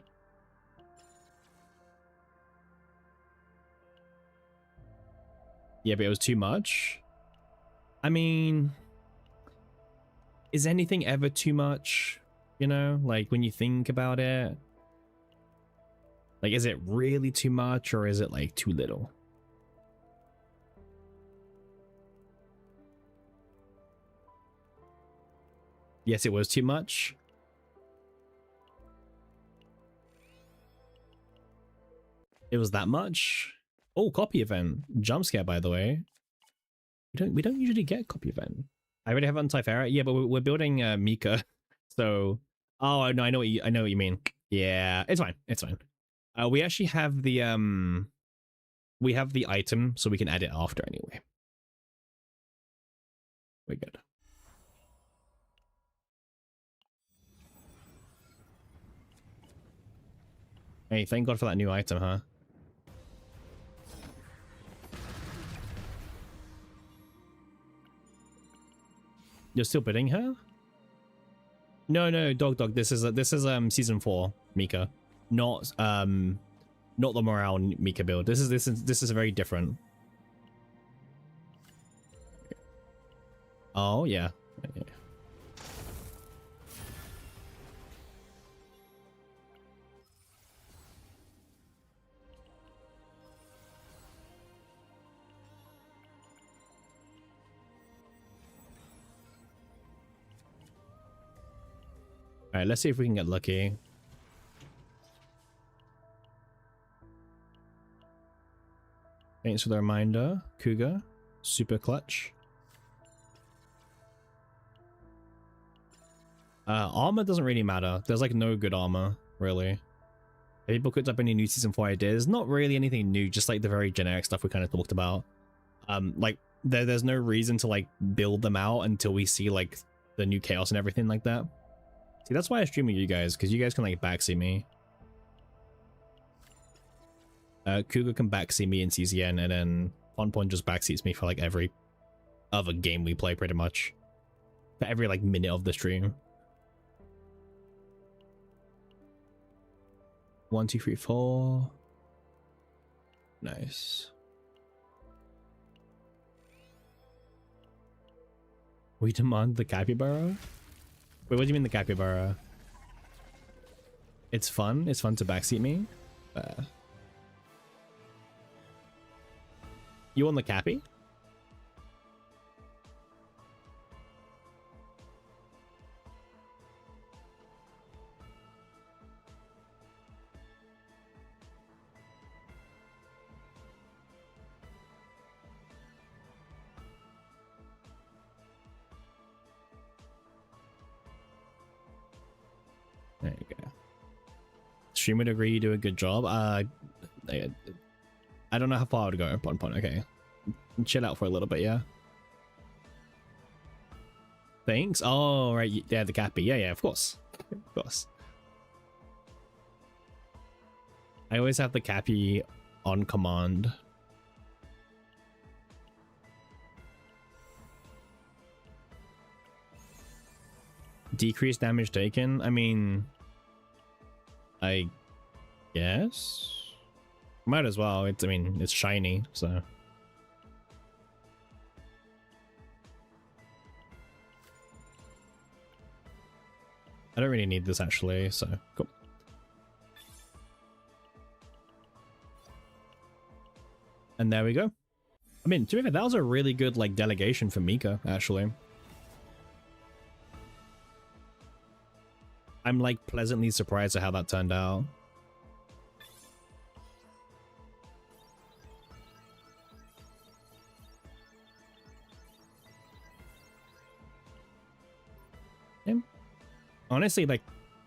Yeah, but it was too much. I mean, is anything ever too much? You know, like when you think about it, like, is it really too much or is it like too little? Yes, it was too much. It was that much. Oh, copy event. Jump scare, by the way. We don't usually get copy event. I already have Anti-Ferret. Yeah, but we're building Mika. So, oh no, I know what you mean. Yeah, it's fine. It's fine. We actually have the item, so we can add it after anyway. We're good. Hey, thank God for that new item, huh? You're still bidding her? No, dog. This is season 4 Mika, not the morale Mika build. This is very different. Oh yeah. Okay. All right, let's see if we can get lucky. Thanks for the reminder, Cougar. Super clutch. Armor doesn't really matter. There's like no good armor, really. Have people cooked up any new season 4 ideas? Not really anything new, just like the very generic stuff we kind of talked about. Like there's no reason to like build them out until we see like the new chaos and everything like that. See, that's why I stream with you guys, because you guys can like backseat me. Cougar can backseat me in CZN, and then Pon just backseats me for like every other game we play, pretty much. For every like minute of the stream. 1, 2, 3, 4. Nice. We demand the capybara? Wait, what do you mean the capybara? It's fun? It's fun to backseat me? You want the cappy? stream would agree you do a good job. I don't know how far I would go at one point. Okay, chill out for a little bit, yeah. Thanks. Oh, right, yeah, the Cappy. Yeah, of course, of course. I always have the Cappy on command. Decrease damage taken. I mean, I guess. Might as well. I mean, it's shiny, so. I don't really need this actually, so cool. And there we go. I mean, to be fair, that was a really good like delegation for Mika, actually. I'm like pleasantly surprised at how that turned out. Honestly, like,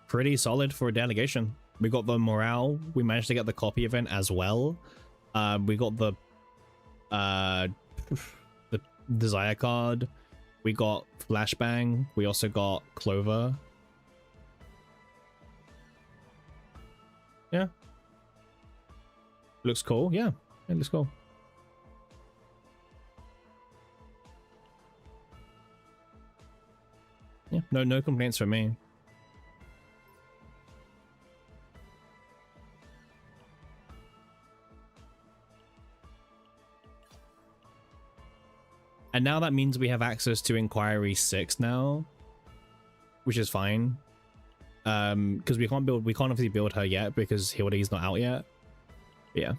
pretty solid for a delegation. We got the morale. We managed to get the copy event as well. We got the desire card. We got flashbang. We also got Clover. Yeah. Looks cool. Yeah, it looks cool. Yeah, no complaints from me. And now that means we have access to Inquiry 6 now, which is fine. Because we can't obviously build her yet because Hilde is not out yet. But yeah.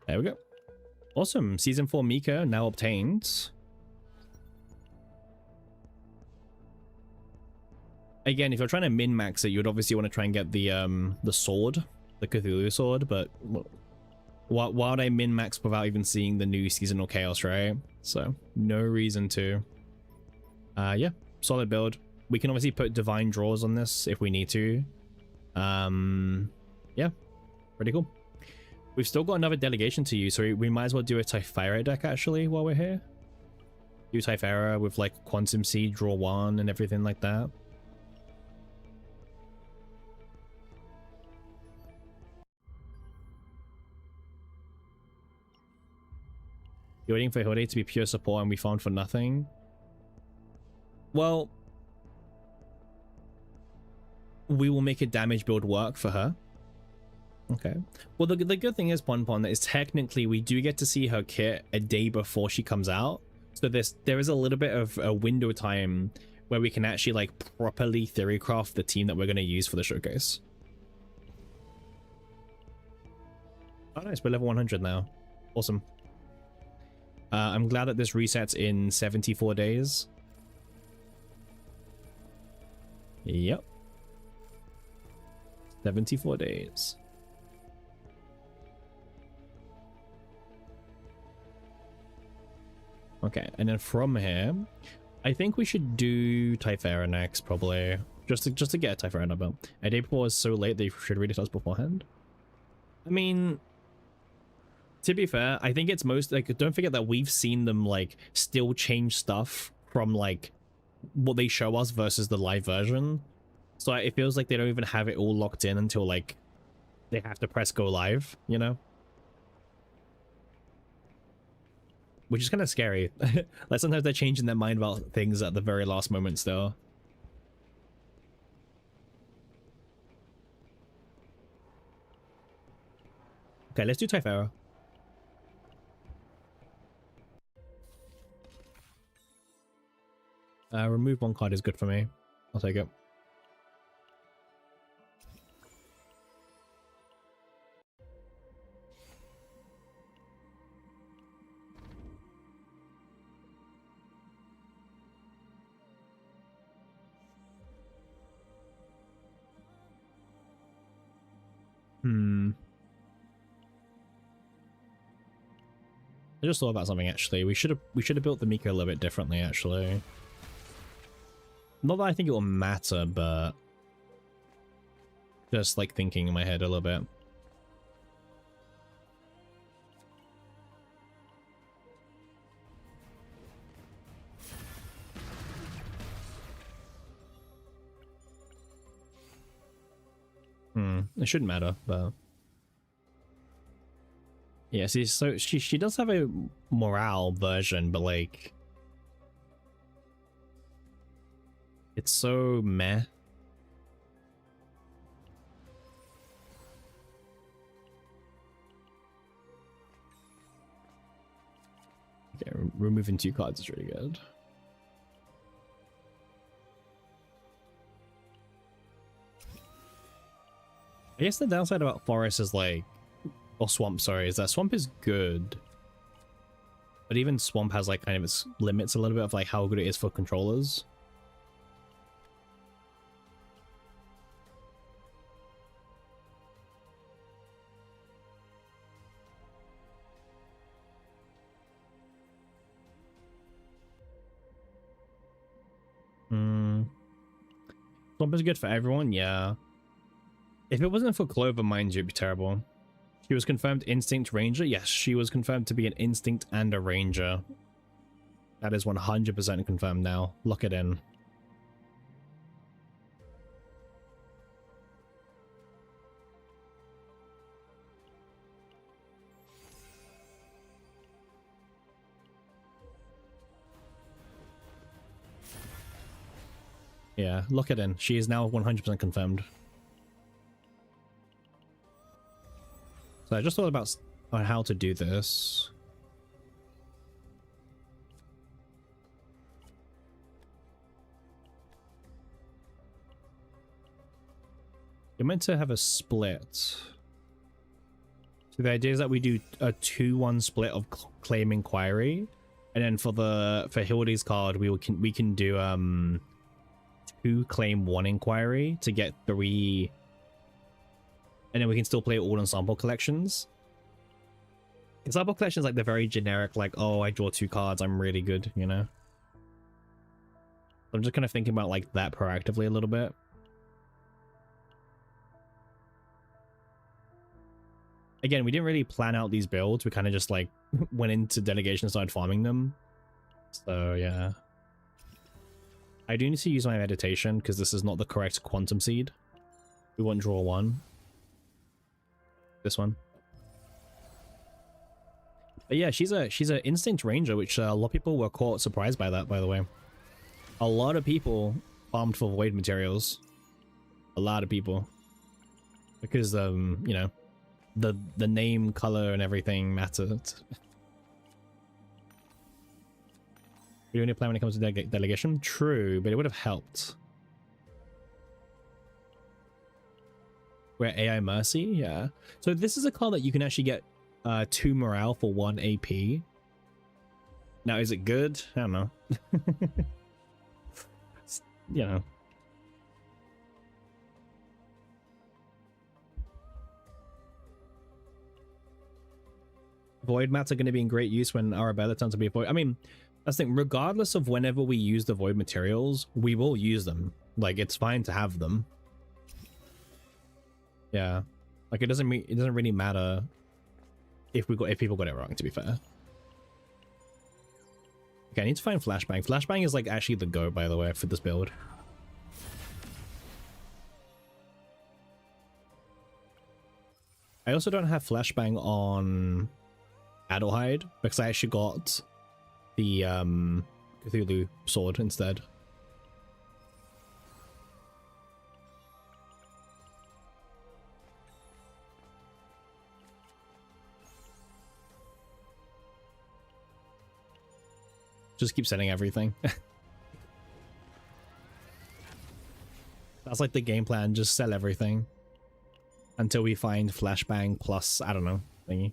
There we go. Awesome. Season 4 Mika now obtained. Again, if you're trying to min-max it, you'd obviously want to try and get the sword, the Cthulhu sword, but why would I min-max without even seeing the new seasonal chaos, right? So no reason to. Yeah, solid build. We can obviously put divine draws on this if we need to. Yeah, pretty cool. We've still got another delegation to use, so we might as well do a Typhara deck actually while we're here. Do Typhara with like Quantum Seed, draw 1 and everything like that. You're waiting for Hilde to be pure support and we farmed for nothing. Well, we will make a damage build work for her. Okay. Well, the good thing is, Ponpon, is technically we do get to see her kit a day before she comes out. So there is a little bit of a window time where we can actually like properly theorycraft the team that we're going to use for the showcase. Oh nice, we're level 100 now. Awesome. I'm glad that this resets in 74 days. Yep. 74 days. Okay, and then from here, I think we should do Typhara next, probably. Just to get a Typhara number. A day before is so late they should read it to us beforehand. I mean, to be fair, I think it's most like, don't forget that we've seen them like still change stuff from like what they show us versus the live version. So it feels like they don't even have it all locked in until like they have to press go live, you know? Which is kind of scary. Like sometimes they're changing their mind about things at the very last moment still. Okay, let's do Typhara. Remove one card is good for me. I'll take it. I just thought about something actually. We should have built the Miko a little bit differently actually. Not that I think it will matter, but just like thinking in my head a little bit. It shouldn't matter, but yeah, see, so she does have a morale version, but like it's so meh. Okay, removing 2 cards is really good. I guess the downside about forest is like, or swamp, sorry, is that swamp is good, but even swamp has like kind of its limits a little bit of like how good it is for controllers. Swamp is good for everyone, yeah. If it wasn't for Clover, mind you, it'd be terrible. She was confirmed Instinct Ranger. Yes, she was confirmed to be an Instinct and a Ranger. That is 100% confirmed now. Lock it in. Yeah, lock it in. She is now 100% confirmed. So I just thought about how to do this. You're meant to have a split. So the idea is that we do a 2-1 split of claim inquiry, and then for Hilde's card we can do 2 claim 1 inquiry to get 3. And then we can still play all ensemble collections. Ensemble collections, like, they're very generic, like, oh, I draw 2 cards, I'm really good, you know? I'm just kind of thinking about, like, that proactively a little bit. Again, we didn't really plan out these builds. We kind of just, like, went into delegation and started farming them. So, yeah. I do need to use my meditation, because this is not the correct quantum seed. We want draw 1. This one. But yeah, she's a Instinct Ranger, which a lot of people were caught surprised by that, by the way. A lot of people farmed for void materials. A lot of people. Because you know, the name, color, and everything mattered. We only play when it comes to delegation? True, but it would have helped. We're AI Mercy, yeah. So this is a card that you can actually get 2 morale for 1 AP. Now, is it good? I don't know. You know. Void mats are going to be in great use when Arabella turns to be a void. I mean, that's the thing. Regardless of whenever we use the void materials, we will use them. Like, it's fine to have them. Yeah, like it doesn't really matter if people got it wrong, to be fair. Okay, I need to find Flashbang. Flashbang is like actually the go, by the way, for this build. I also don't have Flashbang on Adelheid because I actually got the Cthulhu sword instead. Just keep setting everything. That's like the game plan, just sell everything until we find Flashbang plus, I don't know, thingy.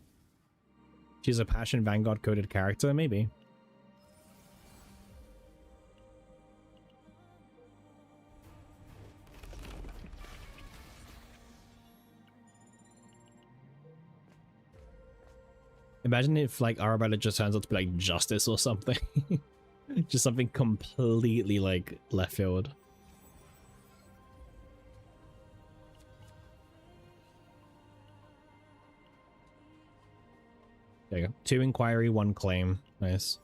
She's a Passion Vanguard coded character, maybe. Imagine if like Arabella just turns out to be like Justice or something. Just something completely like left field. There you go. 2 inquiry, 1 claim. Nice.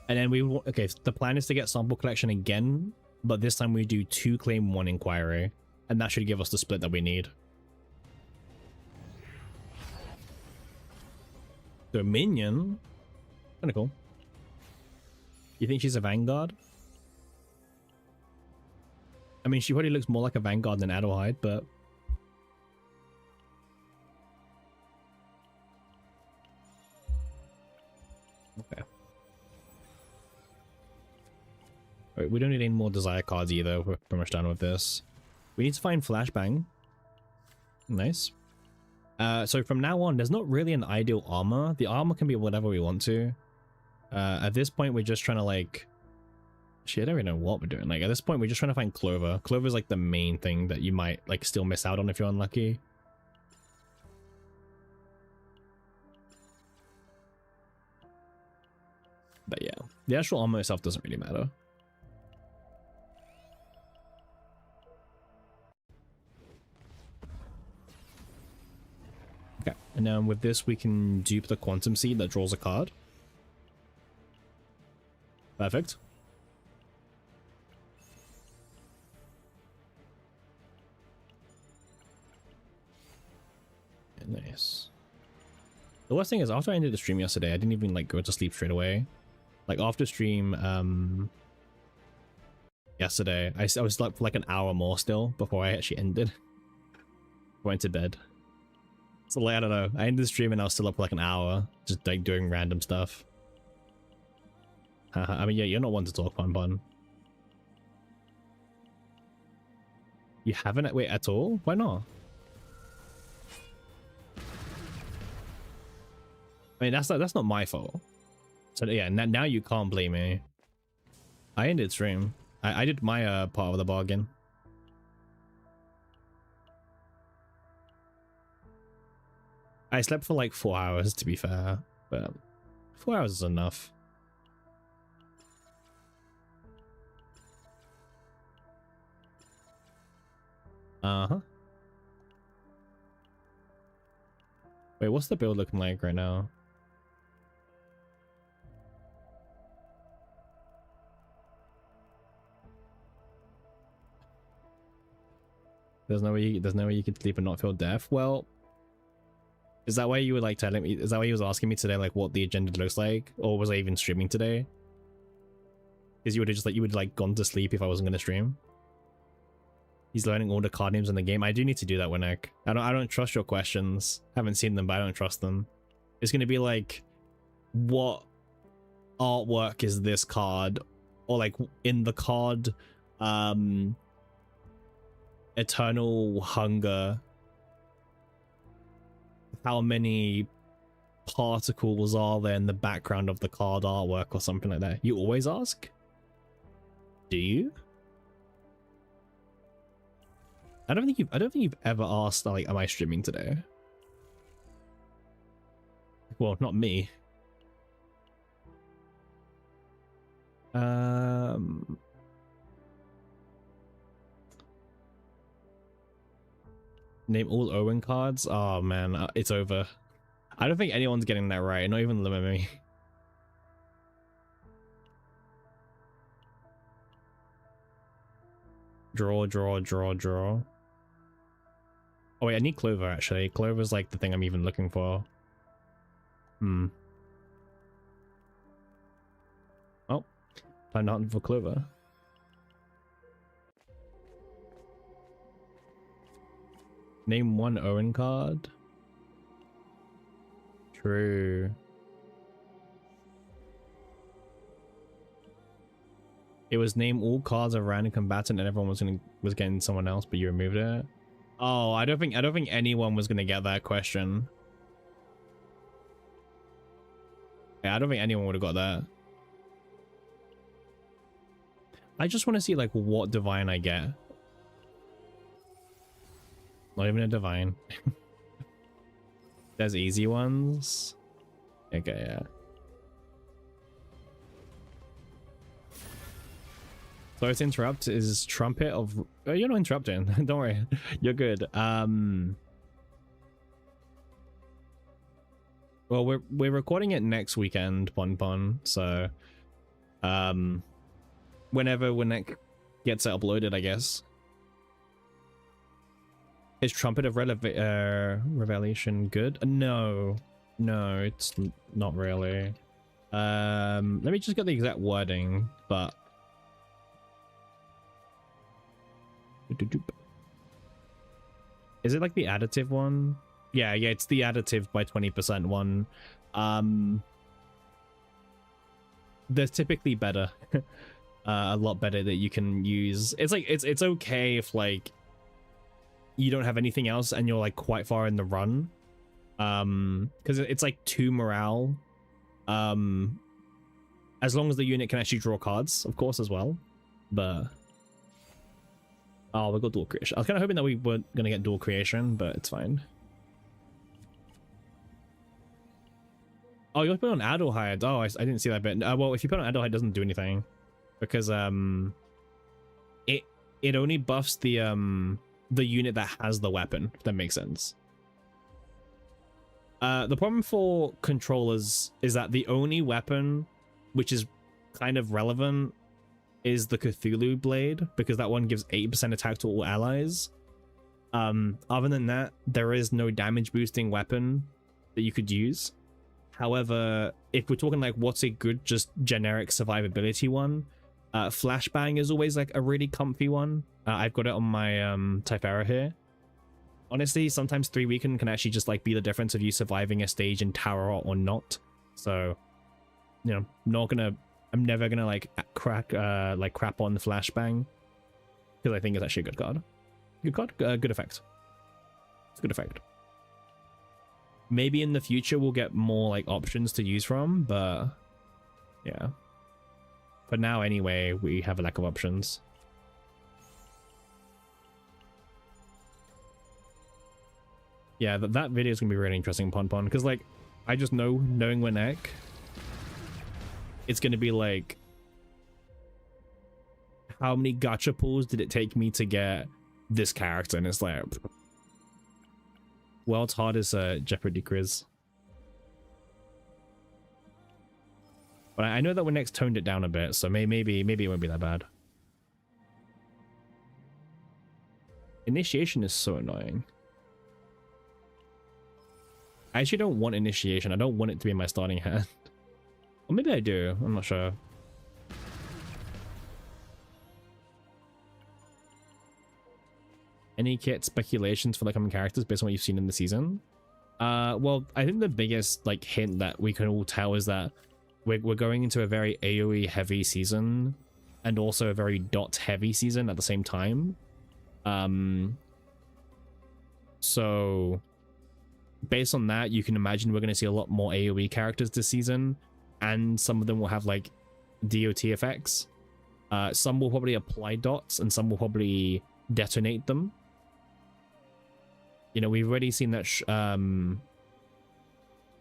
And then okay, the plan is to get sample collection again, but this time we do 2 claim, 1 inquiry. And that should give us the split that we need. Dominion? Kinda cool. You think she's a Vanguard? I mean, she probably looks more like a Vanguard than Adelheid, but... Okay. Alright, we don't need any more desire cards either. We're pretty much done with this. We need to find Flashbang. Nice. So from now on, there's not really an ideal armor. The armor can be whatever we want to. At this point, we're just trying to like... Shit, I don't even know what we're doing. Like, at this point, we're just trying to find Clover. Clover's like the main thing that you might like still miss out on if you're unlucky. But yeah, the actual armor itself doesn't really matter. Okay, and then with this, we can dupe the Quantum Seed that draws a card. Perfect. Nice. The worst thing is, after I ended the stream yesterday, I didn't even like go to sleep straight away. Like after stream yesterday, I was up for like an hour more still before I actually ended. Went to bed. So like, I don't know, I ended the stream and I was still up for like an hour just like doing random stuff. I mean, yeah, you're not one to talk, Pun. You haven't wait at all? Why not? I mean, that's not my fault. So yeah, now you can't blame me. I ended stream. I did my part of the bargain. I slept for like 4 hours to be fair, but 4 hours is enough. Uh-huh. Wait, what's the build looking like right now? There's no way you could sleep and not feel death. Well, is that why you were like telling me? Is that why you was asking me today, like what the agenda looks like, or was I even streaming today? Because you would have just like gone to sleep if I wasn't gonna stream. He's learning all the card names in the game. I do need to do that, Winnick. I don't trust your questions. Haven't seen them, but I don't trust them. It's gonna be like, what artwork is this card, or like in the card, Eternal Hunger, how many particles are there in the background of the card artwork or something like that? You always ask? Do you? I don't think you've ever asked like, am I streaming today? Well, not me. Name all Owen cards? Oh man, it's over. I don't think anyone's getting that right, not even limit me. Draw. Oh wait, I need Clover actually. Clover's like the thing I'm even looking for. Oh, I'm hunting for Clover. Name one Owen card. True. It was name all cards of random combatant and everyone was getting someone else, but you removed it. Oh, I don't think anyone was gonna get that question. Yeah, I don't think anyone would have got that. I just want to see like what divine I get. Not even a divine. There's easy ones. Okay, yeah. Sorry to interrupt. Is trumpet of... Oh, you're not interrupting. Don't worry. You're good. Well, we're recording it next weekend, Pon, so whenever when it gets uploaded, I guess. Is Trumpet of Revelation good? No, it's not really. Let me just get the exact wording, but is it like the additive one? Yeah, it's the additive by 20% one. They're typically better. A lot better that you can use. It's like it's okay if like you don't have anything else and you're like quite far in the run. Because it's like 2 morale. As long as the unit can actually draw cards, of course, as well. But oh, we got dual creation. I was kind of hoping that we weren't gonna get dual creation, but it's fine. Oh, you're putting on Adelheid. Oh, I didn't see that bit. Well, if you put on Adelheid, it doesn't do anything because it only buffs the unit that has the weapon. If that makes sense. The problem for controllers is that the only weapon which is kind of relevant is the Cthulhu blade, because that one gives 8% attack to all allies. Other than that, there is no damage boosting weapon that you could use. However, if we're talking like what's a good just generic survivability one, Flashbang is always like a really comfy one. I've got it on my Typhara here. Honestly, sometimes 3 weekend can actually just like be the difference of you surviving a stage in tower or not. So, you know, I'm never gonna like crap on the Flashbang, because I think it's actually a good card. Good effect. It's a good effect. Maybe in the future we'll get more like options to use from, but yeah. For now anyway, we have a lack of options. Yeah, that video is gonna be really interesting, Pon, because like I just knowing Winnek, it's gonna be like, how many gacha pulls did it take me to get this character? And it's like, world's hardest Jeopardy quiz. But I know that Winnek's toned it down a bit, so maybe it won't be that bad. Initiation is so annoying. I actually don't want initiation. I don't want it to be in my starting hand. Or maybe I do. I'm not sure. Any kit speculations for the coming characters based on what you've seen in the season? Well, I think the biggest like hint that we can all tell is that we're going into a very AoE heavy season and also a very dot heavy season at the same time. So based on that, you can imagine we're going to see a lot more AoE characters this season, and some of them will have like DOT effects. Some will probably apply dots and some will probably detonate them. You know, we've already seen that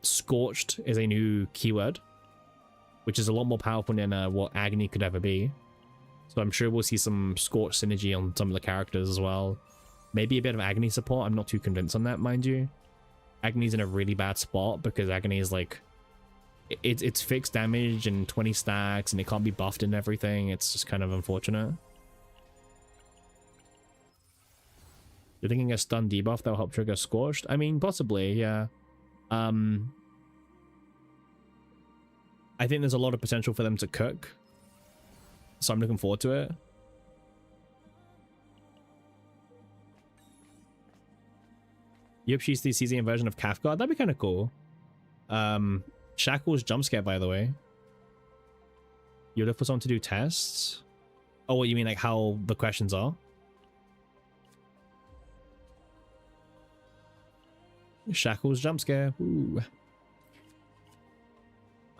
Scorched is a new keyword, which is a lot more powerful than what Agony could ever be. So I'm sure we'll see some Scorched synergy on some of the characters as well. Maybe a bit of Agony support. I'm not too convinced on that, mind you. Agony's in a really bad spot because Agony is like, it's fixed damage and 20 stacks and it can't be buffed and everything. It's just kind of unfortunate. You're thinking a stun debuff that'll help trigger Scorched? I mean, possibly, yeah. I think there's a lot of potential for them to cook, so I'm looking forward to it. Yep, she's the CZN version of Kafka. That'd be kind of cool. Shackle's jump scare, by the way. You're looking for someone to do tests? Oh, what you mean, like how the questions are? Shackle's jump scare. Ooh.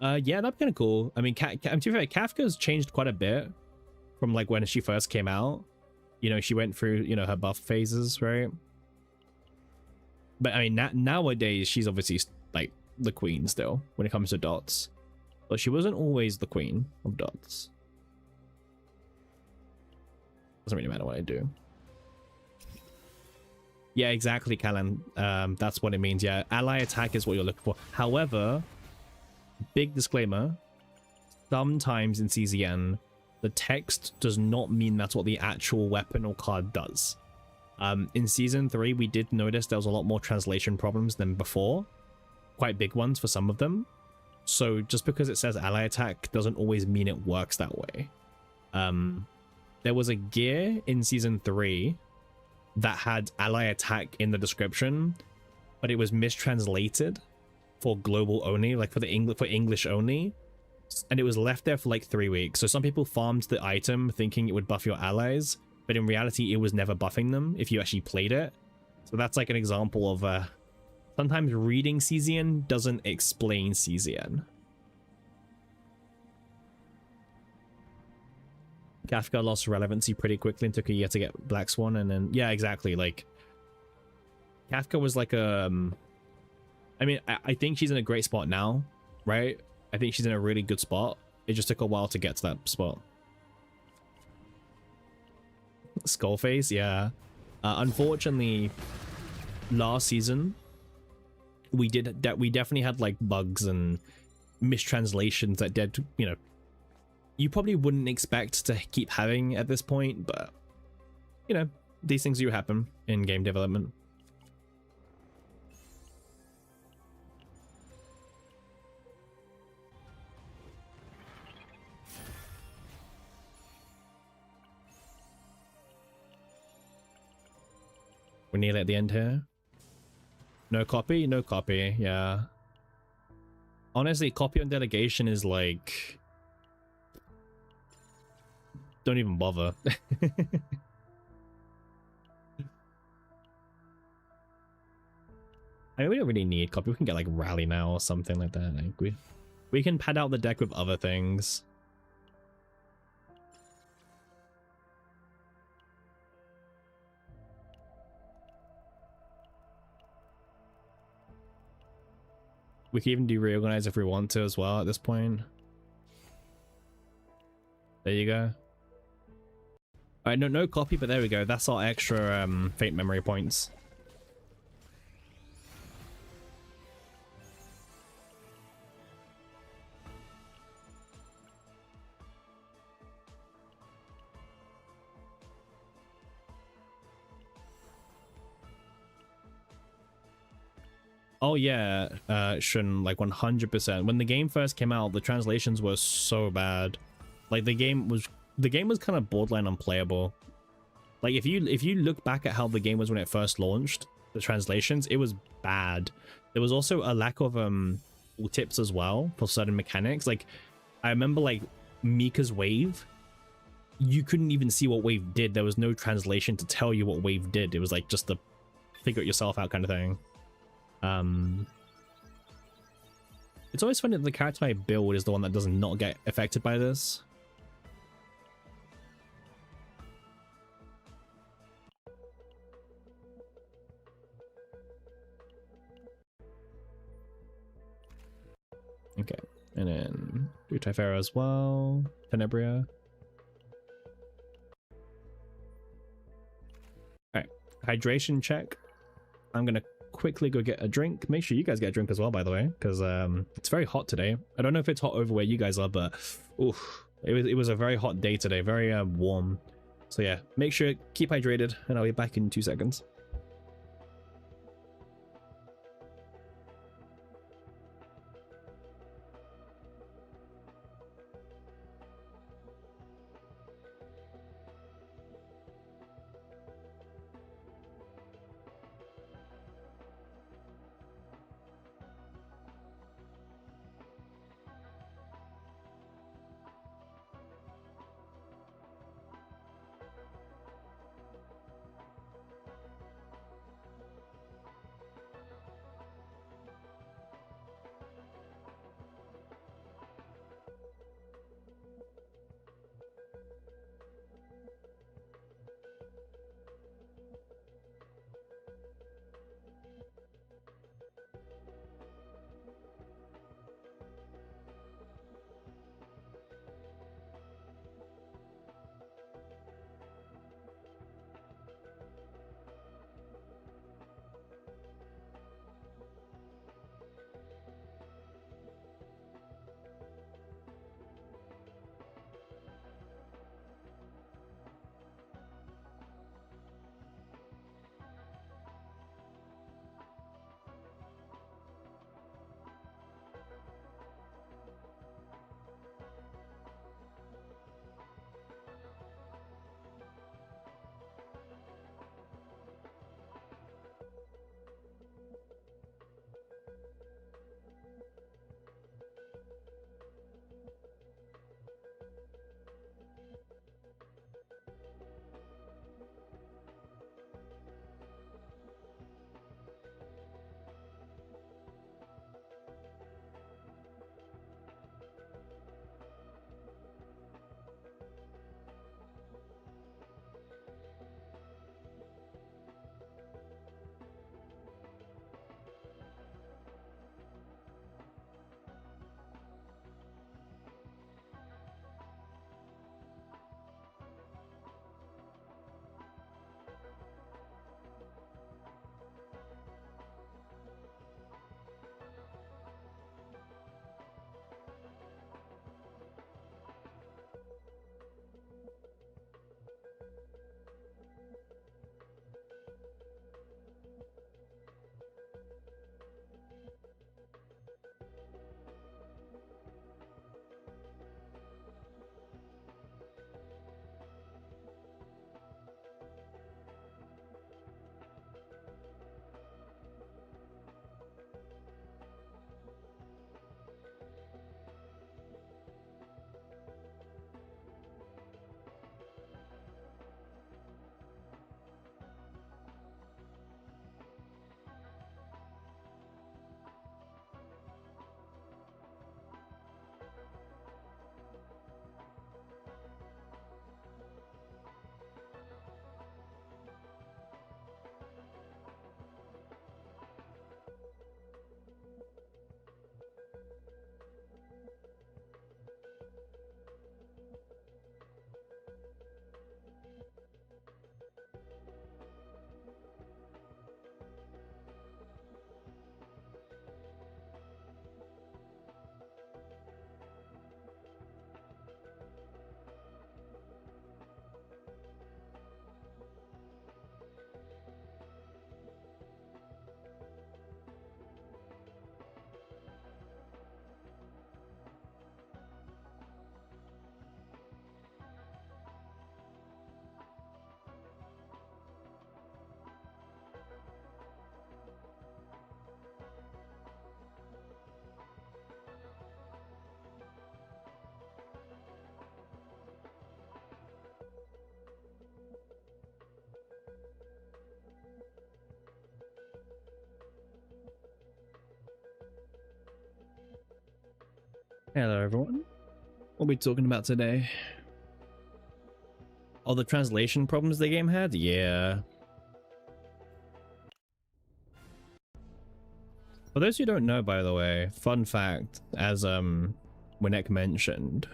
Yeah, that'd be kind of cool. I mean, to be fair, Kafka's changed quite a bit from like when she first came out. You know, she went through, you know, her buff phases, right? But I mean, nowadays she's obviously like the queen still when it comes to dots, but she wasn't always the queen of dots. Doesn't really matter what I do. Yeah, exactly, Callan. That's what it means. Yeah, ally attack is what you're looking for. However, big disclaimer, sometimes in CZN, the text does not mean that's what the actual weapon or card does. In Season 3, we did notice there was a lot more translation problems than before. Quite big ones for some of them. So just because it says ally attack doesn't always mean it works that way. There was a gear in Season 3 that had ally attack in the description, but it was mistranslated for global only, like for English only, and it was left there for like 3 weeks. So some people farmed the item thinking it would buff your allies, but in reality it was never buffing them if you actually played it. So that's like an example of sometimes reading CZN doesn't explain CZN. Kafka lost relevancy pretty quickly and took a year to get Black Swan, and then yeah, exactly, like Kafka was like I mean, I think she's in a great spot now, right? I think she's in a really good spot. It just took a while to get to that spot. Skullface, yeah. Unfortunately, last season we definitely had like bugs and mistranslations that did, you know, you probably wouldn't expect to keep having at this point, but you know, these things do happen in game development. We're nearly at the end here. No copy, no copy. Yeah, honestly, copy on delegation is like, don't even bother. I mean, we don't really need copy. We can get like rally now or something like that. Like we can pad out the deck with other things. We can even do reorganize if we want to as well at this point. There you go. All right, no copy, but there we go. That's our extra fate memory points. Oh yeah, Shun, like 100%. When the game first came out, the translations were so bad. Like the game was kind of borderline unplayable. Like if you look back at how the game was when it first launched, the translations, it was bad. There was also a lack of tips as well for certain mechanics. Like I remember like Mika's wave, you couldn't even see what wave did. There was no translation to tell you what wave did. It was like just the figure it yourself out kind of thing. It's always funny that the character I build is the one that does not get affected by this. Okay, and then do Typhara as well. Tenebria. Alright, hydration check. I'm gonna quickly go get a drink. Make sure you guys get a drink as well, by the way, because it's very hot today. I don't know if it's hot over where you guys are, but oof, it was a very hot day today, very warm. So yeah, make sure keep hydrated, and I'll be back in 2 seconds. Hello everyone. What are we talking about today? All the translation problems the game had? Yeah. For those who don't know, by the way, fun fact, as Winnick mentioned,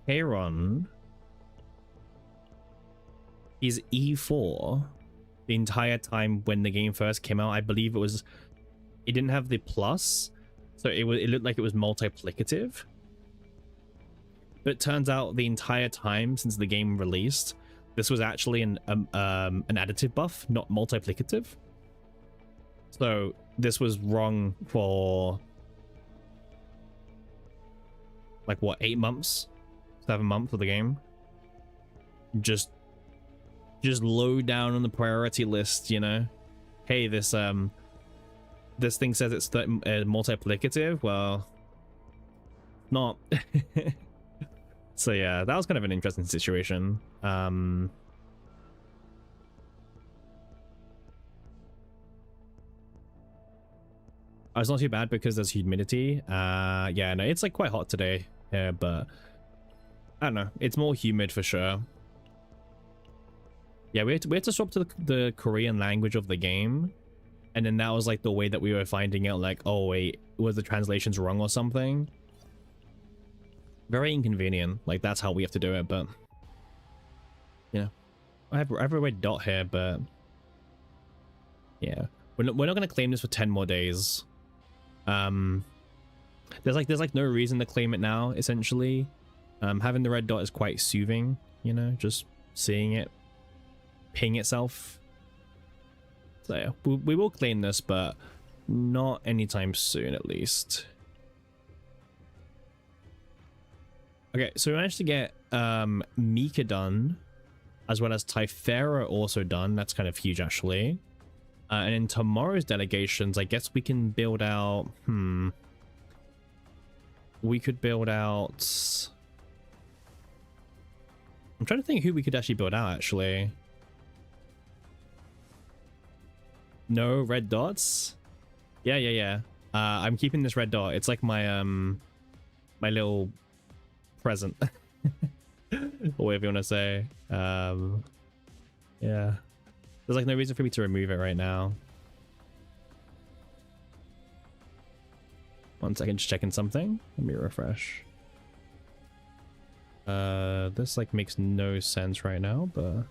Kayron, he's E4 the entire time when the game first came out. I believe it didn't have the plus, so it looked like it was multiplicative. But it turns out the entire time since the game released, this was actually an additive buff, not multiplicative. So this was wrong for like what, 8 months, 7 months of the game. Just low down on the priority list, you know. Hey, this thing says it's multiplicative. Well, not. So yeah, that was kind of an interesting situation. It's not too bad because there's humidity. Yeah, no, it's like quite hot today here, but I don't know. It's more humid for sure. Yeah, we had to swap to the Korean language of the game, and then that was like the way that we were finding out, like, oh wait, was the translations wrong or something? Very inconvenient. Like, that's how we have to do it, but you know, I have a red dot here, but yeah, we're not gonna claim this for 10 more days. There's like no reason to claim it now, essentially. Having the red dot is quite soothing, you know, just seeing it ping itself. So yeah, we will claim this, but not anytime soon, at least. Okay, so we managed to get Mika done, as well as Typhera also done. That's kind of huge, actually. And in tomorrow's delegations, I guess we can build out... We could build out... I'm trying to think who we could actually build out, actually. No red dots? Yeah. I'm keeping this red dot. It's like my my little present. Or whatever you want to say. Yeah. There's like no reason for me to remove it right now. One second, just checking something. Let me refresh. This like makes no sense right now, but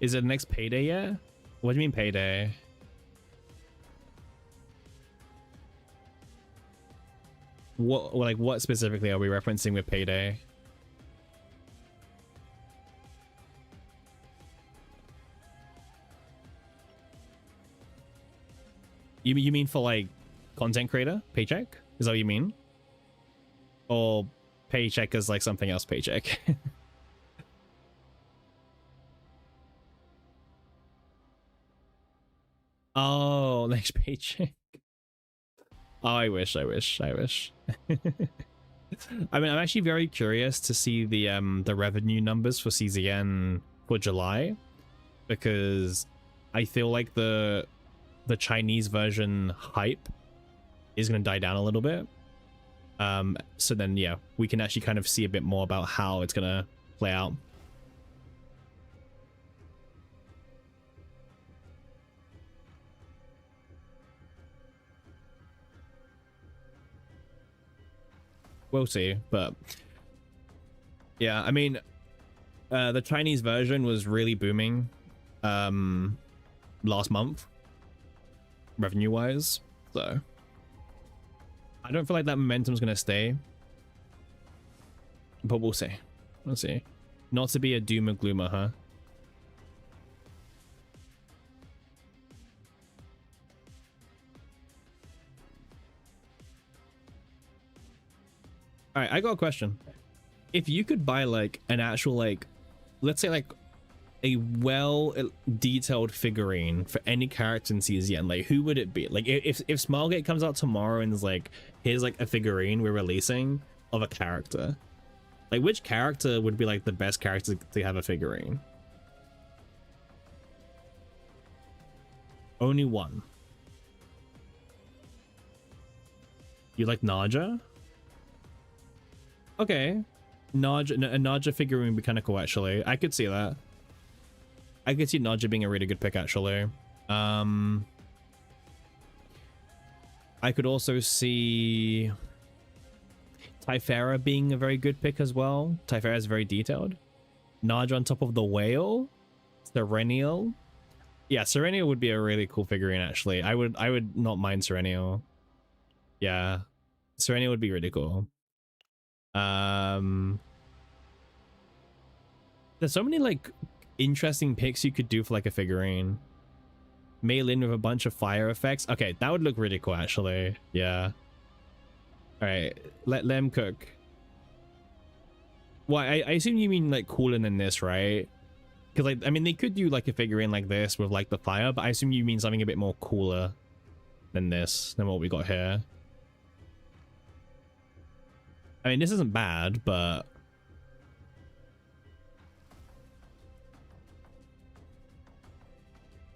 is it next payday yet? What do you mean payday? What specifically are we referencing with payday? You mean for like content creator paycheck? Is that what you mean? Or paycheck is like something else paycheck? Oh, next paycheck. Oh, I wish. I mean, I'm actually very curious to see the revenue numbers for CZN for July, because I feel like the Chinese version hype is going to die down a little bit. So then, yeah, we can actually kind of see a bit more about how it's going to play out. We'll see, but yeah, I mean, the Chinese version was really booming last month, revenue wise, so I don't feel like that momentum's gonna stay, but we'll see. Not to be a doom and gloomer, huh? All right, I got a question. If you could buy like an actual, like, let's say like a well detailed figurine for any character in CZN, like who would it be? Like if Smilegate comes out tomorrow and is like, here's like a figurine we're releasing of a character, Like, which character would be like the best character to have a figurine? Only one. You like Naja? Okay. Naja, a Naja figurine would be kind of cool, actually. I could see that. I could see Naja being a really good pick, actually. I could also see Typhera being a very good pick as well. Typhera is very detailed. Naja on top of the whale. Serenial. Yeah, Serenial would be a really cool figurine, actually. I would not mind Serenial. Yeah. Serenial would be really cool. There's so many like interesting picks you could do for like a figurine. Maylin with a bunch of fire effects. Okay, that would look really cool, actually. Yeah. All right, let them cook. Well, I assume you mean like cooler than this, right? Because like, I mean, they could do like a figurine like this with like the fire, but I assume you mean something a bit more cooler than this, than what we got here. I mean, this isn't bad, but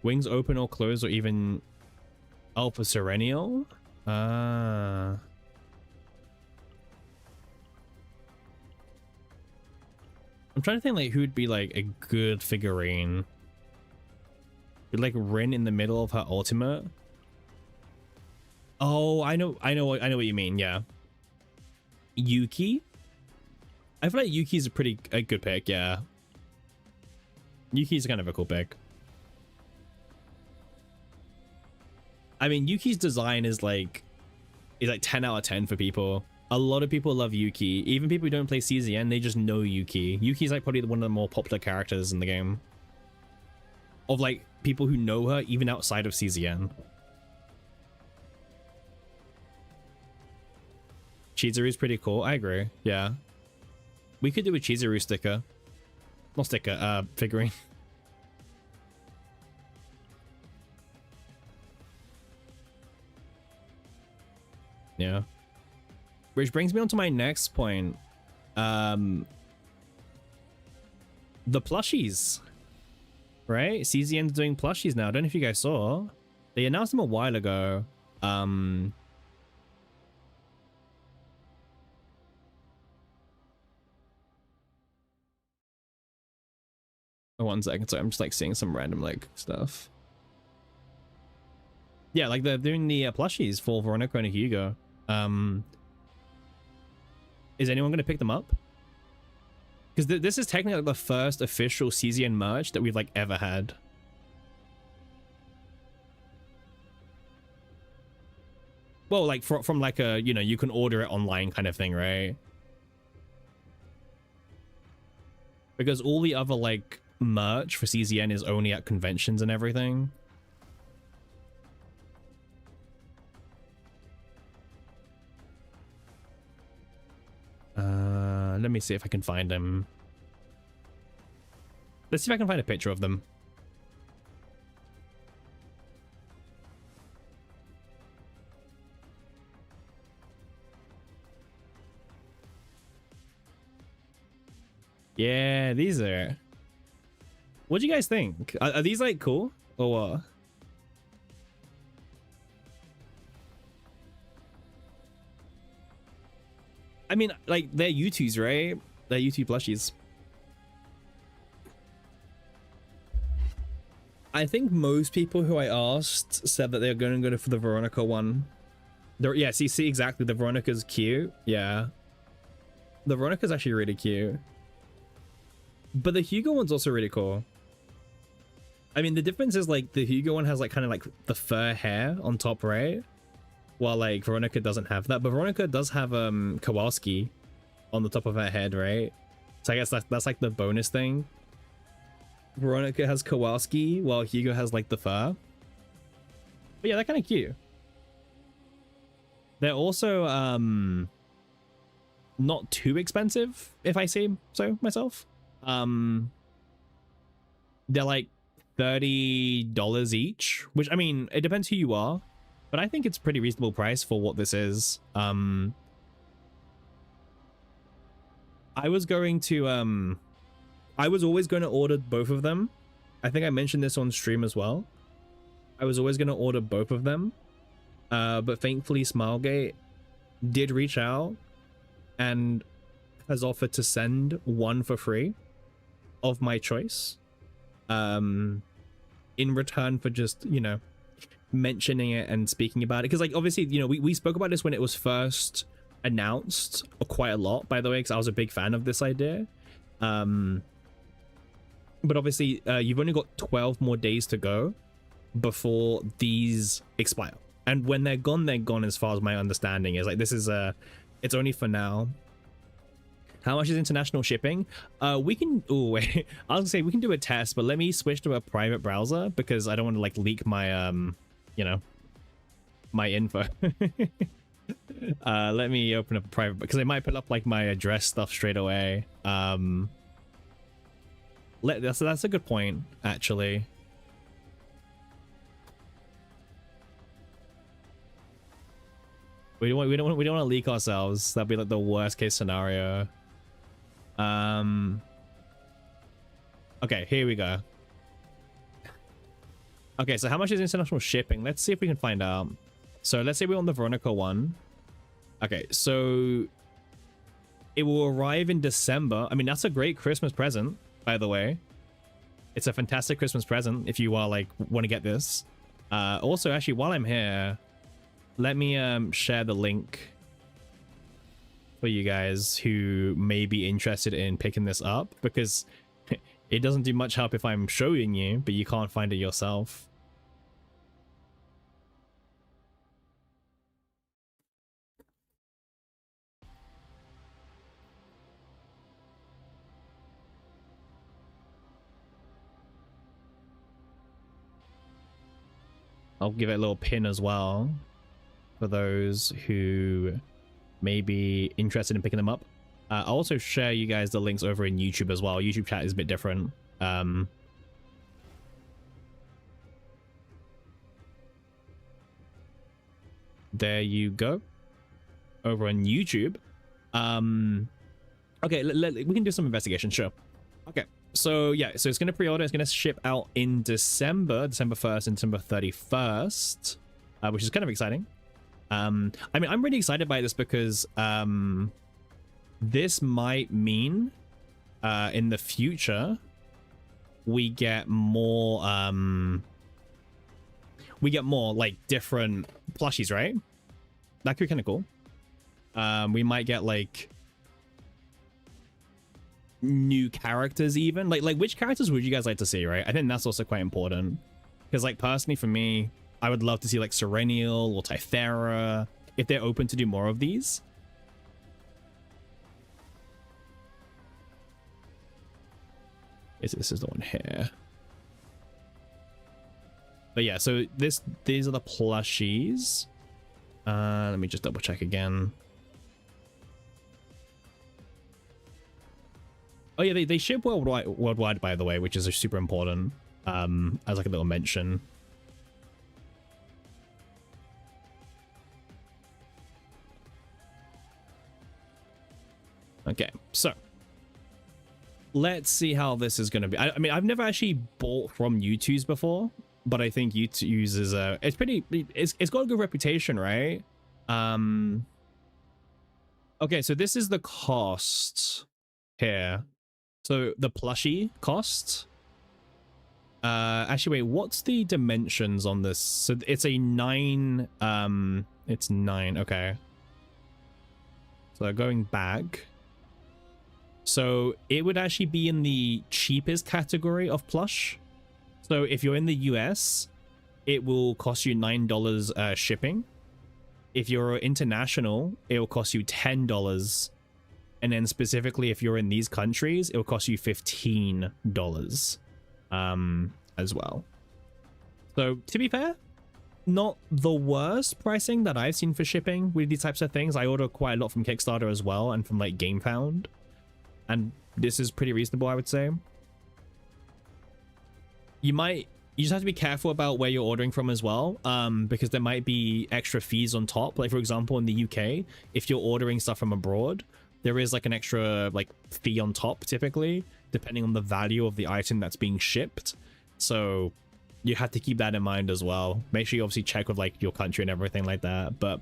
wings open or close, or even Alpha Serenial. I'm trying to think like who would be like a good figurine. With like Rin in the middle of her ultimate. Oh, I know what you mean. Yeah. Yuki. I feel like Yuki's a good pick. Yeah. Yuki's kind of a cool pick. I mean, Yuki's design is like 10 out of 10 for people. A lot of people love Yuki. Even people who don't play CZN, they just know Yuki. Yuki's like probably one of the more popular characters in the game. Of like people who know her even outside of CZN. Chizuru's pretty cool. I agree. Yeah. We could do a Chizuru sticker. Not sticker, figurine. Yeah. Which brings me on to my next point. The plushies. Right? CZN's doing plushies now. I don't know if you guys saw. They announced them a while ago. Oh, 1 second. So I'm just like seeing some random like stuff. Yeah, like they're doing the plushies for Veronica and Hugo. Is anyone going to pick them up? Because this is technically like the first official CZN merch that we've like ever had. Well, like from like a, you know, you can order it online kind of thing, right? Because all the other like merch for CZN is only at conventions and everything. Let me see if I can find them. Let's see if I can find a picture of them. Yeah, these are. What do you guys think? Are these like cool or what? I mean, like, they're U2s, right? They're U2 plushies. I think most people who I asked said that they're going to go for the Veronica one. Yeah, see exactly. The Veronica's cute. Yeah. The Veronica's actually really cute. But the Hugo one's also really cool. I mean, the difference is, like, the Hugo one has, like, kind of, like, the fur hair on top, right? While, like, Veronica doesn't have that. But Veronica does have, Kowalski on the top of her head, right? So I guess that's like, the bonus thing. Veronica has Kowalski, while Hugo has, like, the fur. But yeah, they're kind of cute. They're also, not too expensive, if I say so myself. They're, like, $30 each, which, I mean, it depends who you are. But I think it's a pretty reasonable price for what this is. I was going to I was always going to order both of them. I think I mentioned this on stream as well. I was always going to order both of them, but thankfully Smilegate did reach out and has offered to send one for free of my choice, in return for just, you know, mentioning it and speaking about it. Because like obviously, you know, we spoke about this when it was first announced quite a lot, by the way, because I was a big fan of this idea. But obviously you've only got 12 more days to go before these expire, and when they're gone as far as my understanding is. Like, this is it's only for now. How much is international shipping? We can, oh wait, I was gonna say we can do a test, but let me switch to a private browser because I don't want to like leak my you know, my info. Let me open up a private, because I might put up like my address stuff straight away. That's a good point, actually. We don't want to leak ourselves. That'd be like the worst case scenario. Okay, here we go. Okay, so how much is international shipping? Let's see if we can find out. So let's say we're on the Veronica one. Okay, so it will arrive in December. I mean, that's a great Christmas present, by the way. It's a fantastic Christmas present if you are like want to get this. Also, actually, while I'm here, let me share the link for you guys who may be interested in picking this up, because it doesn't do much help if I'm showing you, but you can't find it yourself. I'll give it a little pin as well for those who may be interested in picking them up. I'll also share you guys the links over in YouTube as well. YouTube chat is a bit different. There you go. Over on YouTube. Okay, we can do some investigation, sure. Okay, so yeah, so it's going to pre-order. It's going to ship out in December 1st and December 31st, which is kind of exciting. I mean, I'm really excited by this because this might mean in the future we get more like different plushies, right? That could be kind of cool. We might get like new characters, even like which characters would you guys like to see, right? I think that's also quite important, because like personally for me, I would love to see like Serenial or Typhera if they're open to do more of these. This is the one here. But yeah, so these are the plushies. Let me just double check again. Oh yeah, they ship worldwide, by the way, which is super important. As like a little mention. Okay, so let's see how this is going to be. I mean, I've never actually bought from U2s before, but I think U2s is it's got a good reputation, right? Okay, so this is the cost here. So the plushie cost. Actually, wait, what's the dimensions on this? So it's a 9. It's 9. Okay. So going back. So it would actually be in the cheapest category of plush. So if you're in the US, it will cost you $9 shipping. If you're international, it will cost you $10. And then specifically if you're in these countries, it will cost you $15 as well. So to be fair, not the worst pricing that I've seen for shipping with these types of things. I order quite a lot from Kickstarter as well, and from like GameFound, and this is pretty reasonable, I would say. You just have to be careful about where you're ordering from as well, because there might be extra fees on top. Like for example, in the UK, if you're ordering stuff from abroad, there is like an extra like fee on top typically, depending on the value of the item that's being shipped. So you have to keep that in mind as well. Make sure you obviously check with like your country and everything like that. But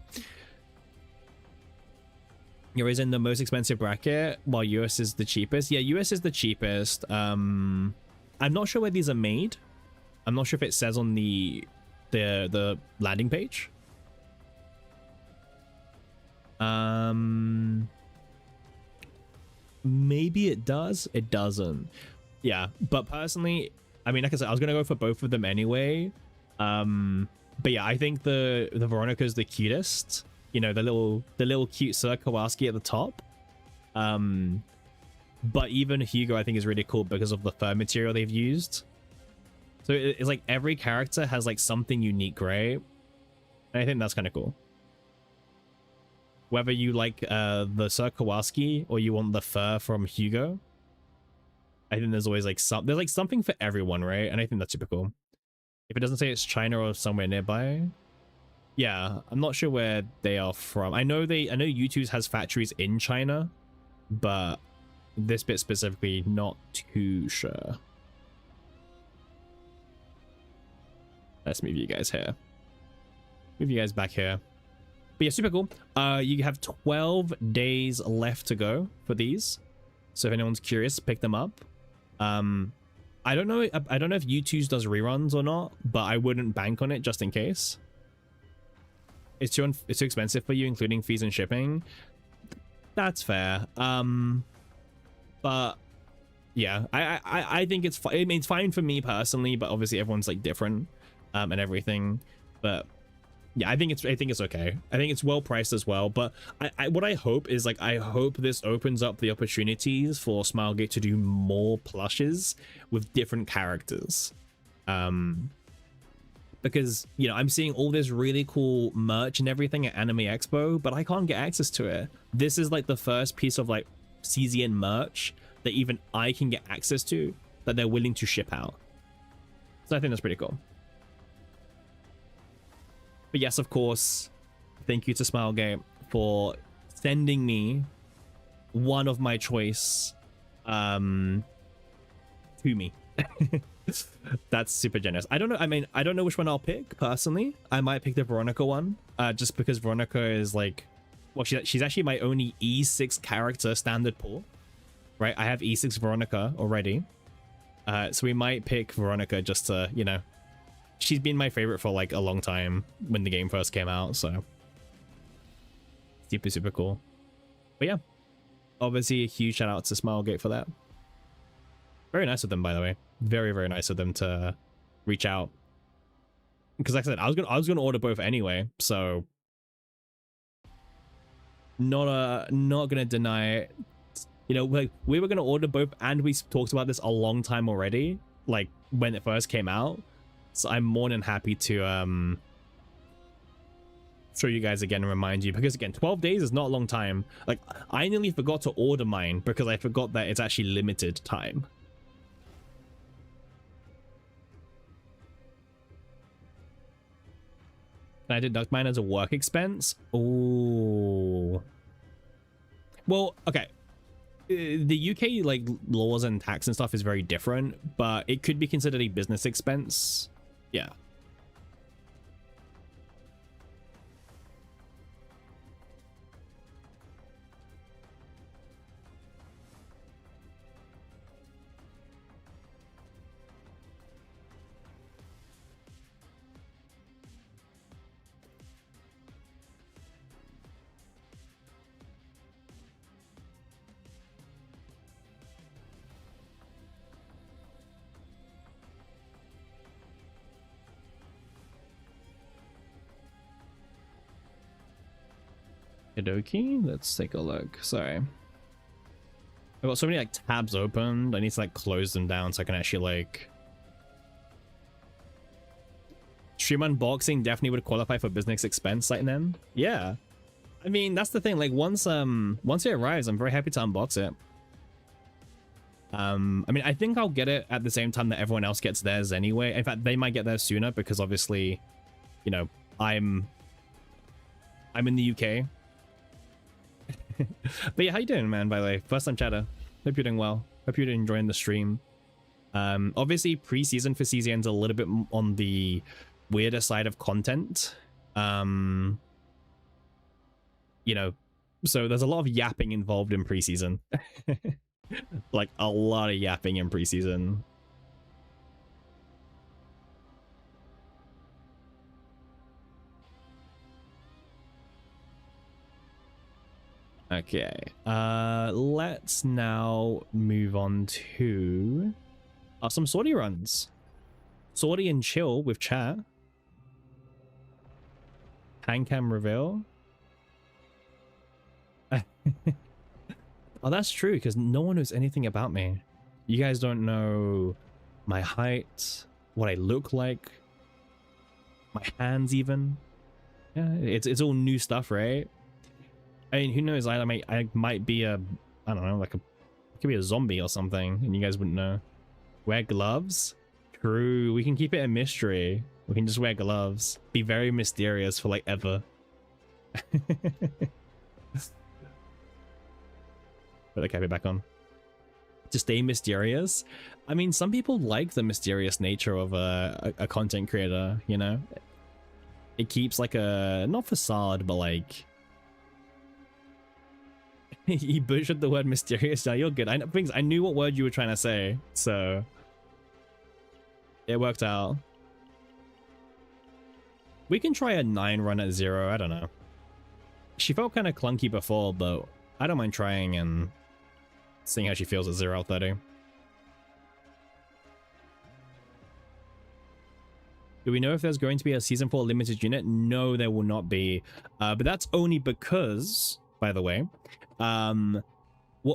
you're in the most expensive bracket while US is the cheapest. Yeah, US is the cheapest. I'm not sure where these are made. I'm not sure if it says on the landing page. Maybe it does, it doesn't. Yeah, but personally, I mean, like I said, I was gonna go for both of them anyway. But yeah, I think the Veronica is the cutest. You know, the little cute Sir Kowalski at the top. But even Hugo I think is really cool because of the fur material they've used. So it's like every character has like something unique, right? And I think that's kind of cool. Whether you like the Sir Kowalski or you want the fur from Hugo, I think there's always like something for everyone, right? And I think that's super cool. If it doesn't say it's China or somewhere nearby, yeah, I'm not sure where they are from. I know U2's has factories in China, but this bit specifically, not too sure. Let's move you guys here. Move you guys back here. But yeah, super cool. You have 12 days left to go for these. So if anyone's curious, pick them up. I don't know if U2's does reruns or not, but I wouldn't bank on it just in case. It's too expensive for you, including fees and shipping. That's fair. But yeah, I think it's fine. I mean, it's fine for me personally, but obviously everyone's like different and everything. But yeah, I think it's okay. I think it's well priced as well. But what I hope is like, I hope this opens up the opportunities for Smilegate to do more plushes with different characters. Because, you know, I'm seeing all this really cool merch and everything at Anime Expo, but I can't get access to it. This is like the first piece of like CZN merch that even I can get access to, that they're willing to ship out. So I think that's pretty cool. But yes, of course, thank you to Smilegate for sending me one of my choice to me. That's super generous. I don't know. I mean, I don't know which one I'll pick personally. I might pick the Veronica one, just because Veronica is like, well, she's actually my only E6 character standard pool, right? I have E6 Veronica already, so we might pick Veronica just to, you know, she's been my favorite for like a long time when the game first came out, so super cool. But yeah, obviously a huge shout out to Smilegate for that. Very nice of them, by the way. Very nice of them to reach out, because like I said, I was gonna order both anyway, so not gonna deny it. You know, like we were gonna order both, and we talked about this a long time already, like when it first came out. So I'm more than happy to show you guys again and remind you, because again, 12 days is not a long time. Like I nearly forgot to order mine because I forgot that it's actually limited time. Can I deduct mine as a work expense? Oh, well, okay. The UK like laws and tax and stuff is very different, but it could be considered a business expense. Yeah. Okie, let's take a look. Sorry, I've got so many like tabs opened. I need to like close them down so I can actually like stream unboxing. Definitely would qualify for business expense like then. Yeah, I mean that's the thing, like once it arrives, I'm very happy to unbox it. I mean, I think I'll get it at the same time that everyone else gets theirs anyway. In fact, they might get theirs sooner because obviously, you know, I'm in the UK. But yeah, how you doing, man? By the way, first time chatter. Hope you're doing well. Hope you're enjoying the stream. Obviously preseason for CZN's a little bit on the weirder side of content. You know, so there's a lot of yapping involved in preseason. Like a lot of yapping in preseason. Okay, let's now move on to some sortie runs. Sortie and chill with chat. Hand cam reveal. Oh, that's true, because no one knows anything about me. You guys don't know my height, what I look like, my hands even. Yeah, it's all new stuff, right? I mean, who knows? I might be a, I don't know, like it could be a zombie or something, and you guys wouldn't know. Wear gloves? True. We can keep it a mystery. We can just wear gloves. Be very mysterious for like ever. Put the cap back on. To stay mysterious? I mean, some people like the mysterious nature of a content creator, you know? It keeps like a, not facade, but like... He butchered the word mysterious. No, you're good. I knew what word you were trying to say, so... It worked out. We can try a 9 run at 0, I don't know. She felt kind of clunky before, but I don't mind trying and seeing how she feels at 0 out 30. Do we know if there's going to be a Season 4 limited unit? No, there will not be. But that's only because, by the way, well,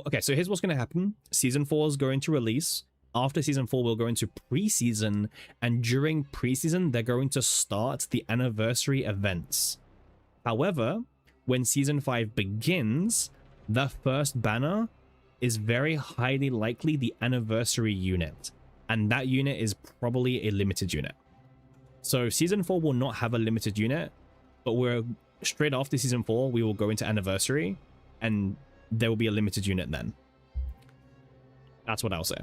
okay, so here's what's going to happen. Season 4 is going to release. After Season 4, we'll go into preseason, and during preseason, they're going to start the anniversary events. However, when Season 5 begins, the first banner is very highly likely the anniversary unit, and that unit is probably a limited unit. So Season 4 will not have a limited unit, but we're straight after Season 4, we will go into anniversary, and there will be a limited unit then. That's what I'll say.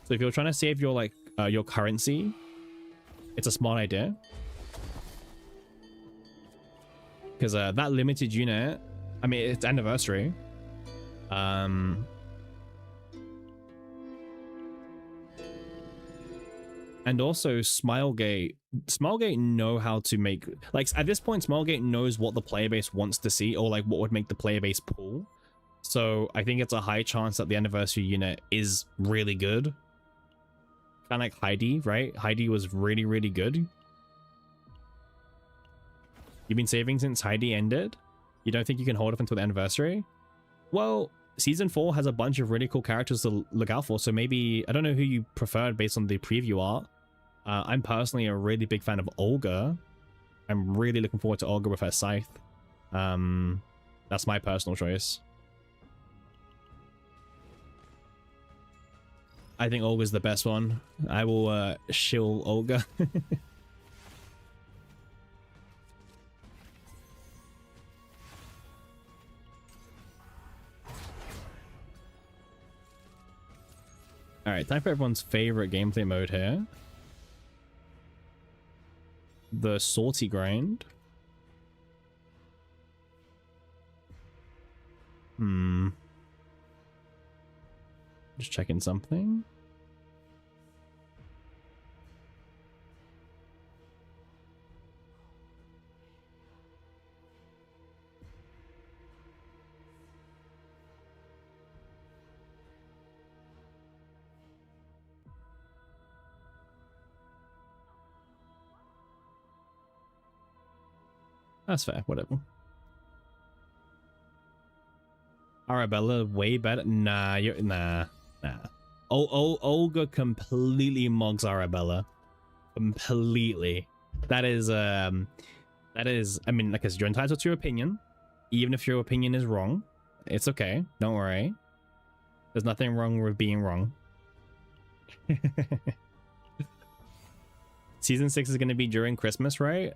So if you're trying to save your like your currency, it's a smart idea, because that limited unit, I mean, it's anniversary. And also Smilegate know how to make, like, at this point Smilegate knows what the player base wants to see, or like what would make the player base pull. So I think it's a high chance that the anniversary unit is really good. Kind of like Heidi, right? Heidi was really, really good. You've been saving since Heidi ended? You don't think you can hold up until the anniversary? Well, Season 4 has a bunch of really cool characters to look out for, so maybe, I don't know who you preferred based on the preview art. I'm personally a really big fan of Olga. I'm really looking forward to Olga with her scythe. That's my personal choice. I think Olga's the best one. I will shill Olga. Alright, time for everyone's favorite gameplay mode here. The sortie grind. Just checking something. That's fair, whatever. Arabella way better. Nah, nah. Olga completely mugs Arabella. Completely. That is I mean, like I said, you're entitled to your opinion. Even if your opinion is wrong. It's okay. Don't worry. There's nothing wrong with being wrong. Season 6 is going to be during Christmas, right?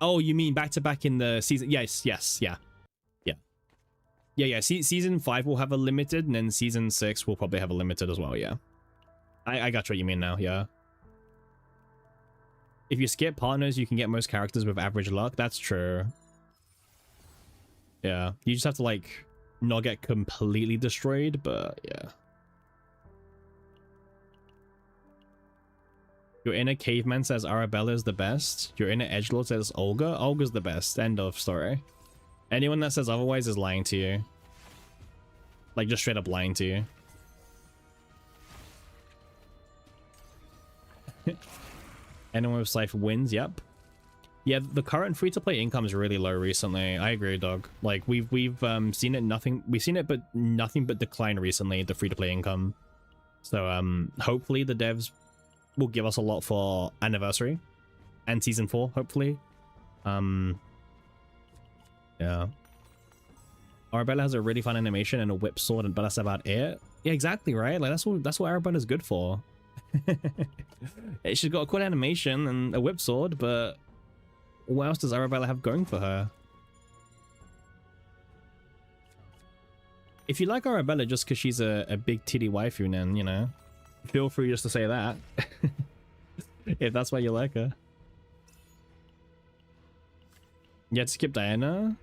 Oh, you mean back to back in the season? Yes, yes, yeah. Yeah. Season 5 will have a limited, and then season 6 will probably have a limited as well, yeah. I got what you mean now, yeah. If you skip partners, you can get most characters with average luck. That's true. Yeah, you just have to, like, not get completely destroyed, but yeah. Your inner caveman says Arabella's the best. Your inner edgelord says Olga. Olga's the best. End of story. Anyone that says otherwise is lying to you. Like, just straight up lying to you. Anyone with Scythe wins, yep. Yeah, the current free-to-play income is really low recently. I agree, dog. Like, we've seen it but nothing but decline recently, the free-to-play income. So hopefully the devs will give us a lot for Anniversary and Season 4, hopefully. Yeah. Arabella has a really fun animation and a whip sword, but that's about it. Yeah, exactly, right? Like, that's what Arabella's good for. She's got a cool animation and a whip sword, but what else does Arabella have going for her? If you like Arabella just because she's a big titty waifu, then, you know, feel free just to say that. If that's why you like her. You had to skip Diana?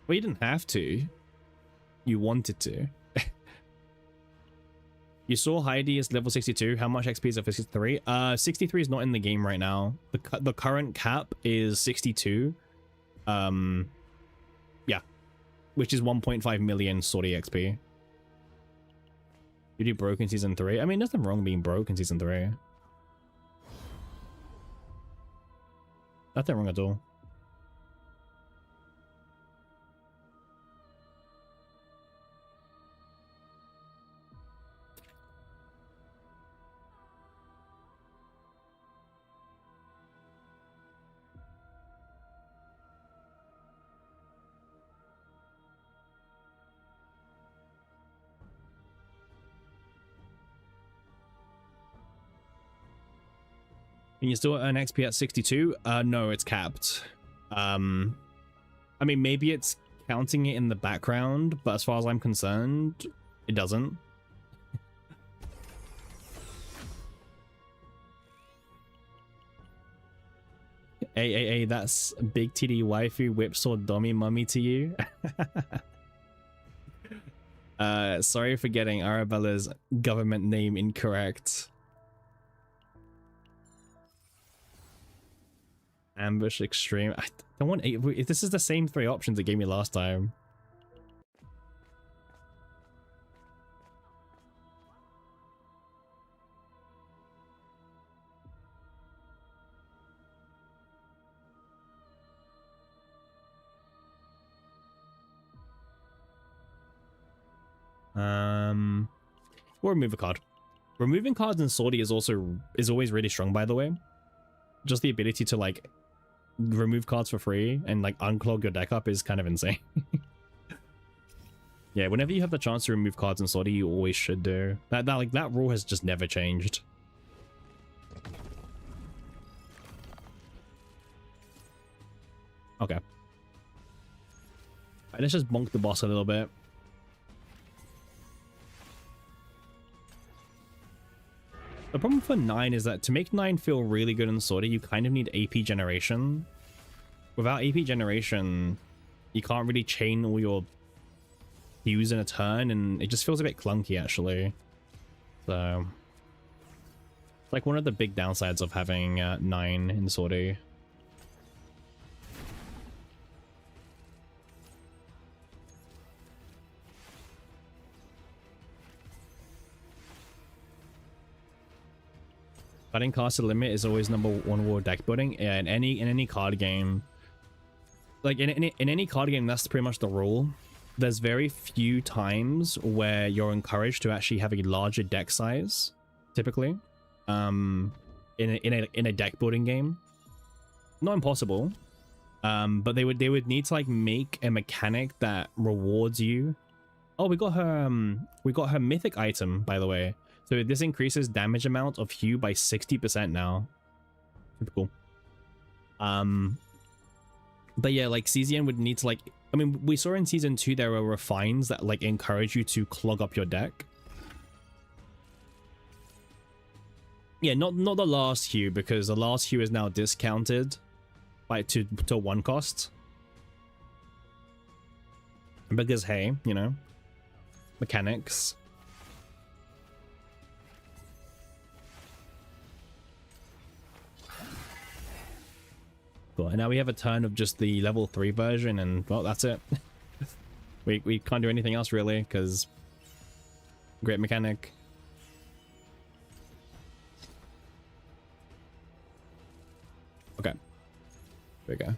Well, you didn't have to. You wanted to. You saw Heidi is level 62. How much XP is it for 63? 63 is not in the game right now. The current cap is 62. Yeah. Which is 1.5 million sortie XP. You do broke in season 3. I mean, nothing wrong being broke in season 3. Nothing wrong at all. Can you still earn XP at 62? No, it's capped. I mean, maybe it's counting it in the background, but as far as I'm concerned, it doesn't. Hey, that's big titty waifu whip sword dummy mummy to you. Sorry for getting Arabella's government name incorrect. Ambush extreme. I don't want if this is the same 3 options it gave me last time. We'll remove a card. Removing cards in sortie is always really strong, by the way. Just the ability to, like, remove cards for free and, like, unclog your deck up is kind of insane. Yeah, whenever you have the chance to remove cards in sortie, you always should do. That rule has just never changed. Okay. Alright, let's just bonk the boss a little bit. The problem for 9 is that to make 9 feel really good in sortie, you kind of need AP generation. Without AP generation, you can't really chain all your Qs in a turn, and it just feels a bit clunky, actually. So, it's like one of the big downsides of having 9 in sortie. Cutting cost to limit is always #1 rule deck building. Yeah, in any card game, like in any card game, that's pretty much the rule. There's very few times where you're encouraged to actually have a larger deck size, typically, in a deck building game. Not impossible, but they would need to, like, make a mechanic that rewards you Oh, we got her mythic item, by the way. So this increases damage amount of Hue by 60% now. Super cool. But yeah, like CZN would need to like, I mean, we saw in season 2 there were refines that like encourage you to clog up your deck. Yeah, not the last Hue, because the last Hue is now discounted by to 1 cost. Because hey, you know, mechanics. Cool. And now we have a turn of just the level 3 version, and well, that's it. we can't do anything else really, because great mechanic. Okay, there we go.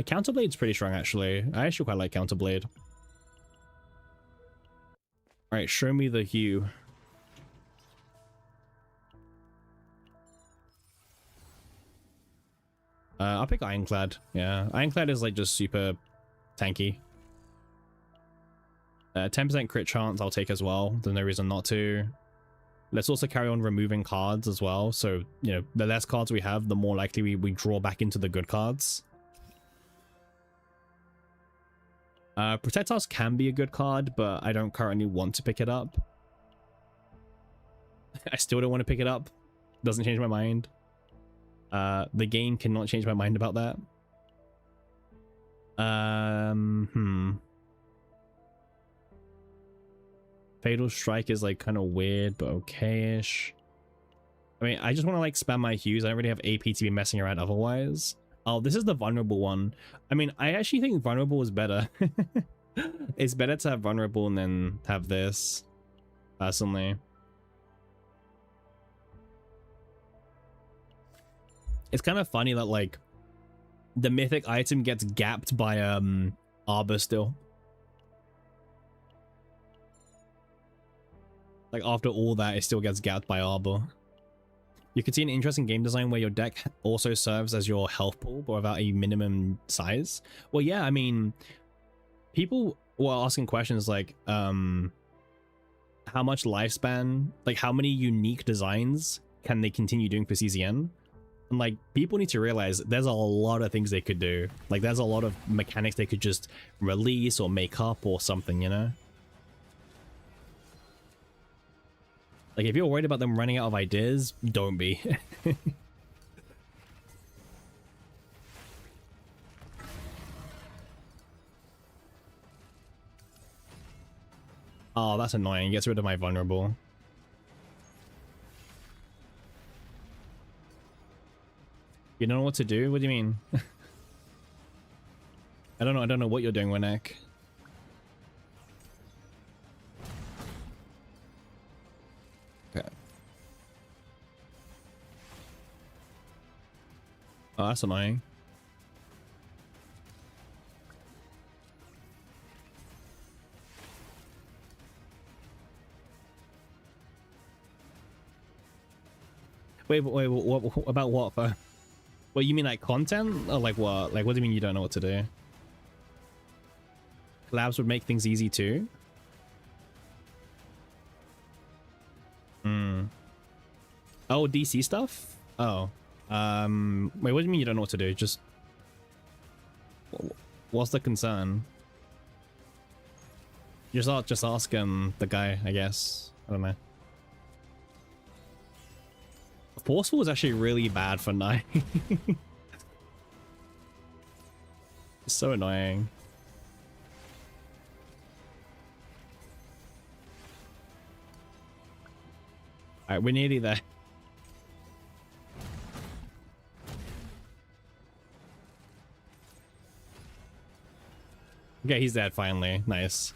Counterblade's pretty strong actually. I actually quite like Counterblade. Alright, show me the Hue. I'll pick Ironclad. Yeah, Ironclad is like just super tanky. 10% crit chance I'll take as well. There's no reason not to. Let's also carry on removing cards as well. So, you know, the less cards we have, the more likely we draw back into the good cards. Protect Us can be a good card, but I don't currently want to pick it up. I still don't want to pick it up. Doesn't change my mind. The game cannot change my mind about that. Fatal Strike is like kind of weird, but okay-ish. I mean, I just want to like spam my Hues. I don't really have AP to be messing around otherwise. Oh, this is the vulnerable one. I mean, I actually think vulnerable is better. It's better to have vulnerable than have this, personally. It's kind of funny that like the mythic item gets gapped by Arbor still. Like after all that, it still gets gapped by Arbor. You could see an interesting game design where your deck also serves as your health pool, but without a minimum size. Well, yeah, I mean, people were asking questions like, how much lifespan, like how many unique designs can they continue doing for CZN? And like, people need to realize there's a lot of things they could do. Like, there's a lot of mechanics they could just release or make up or something, you know? Like, if you're worried about them running out of ideas, don't be. Oh, that's annoying. Gets rid of my vulnerable. You don't know what to do? What do you mean? I don't know what you're doing, Winek. Okay. Oh, that's annoying. Wait, what about what? What, you mean like content? Or like what? Like, what do you mean you don't know what to do? Collabs would make things easy too? Hmm. Oh, DC stuff? Oh. Wait, what do you mean you don't know what to do? Just... What's the concern? Just ask the guy, I guess. I don't know. Forceful is actually really bad for Knight. It's so annoying. Alright, we're nearly there. Okay, he's dead finally. Nice.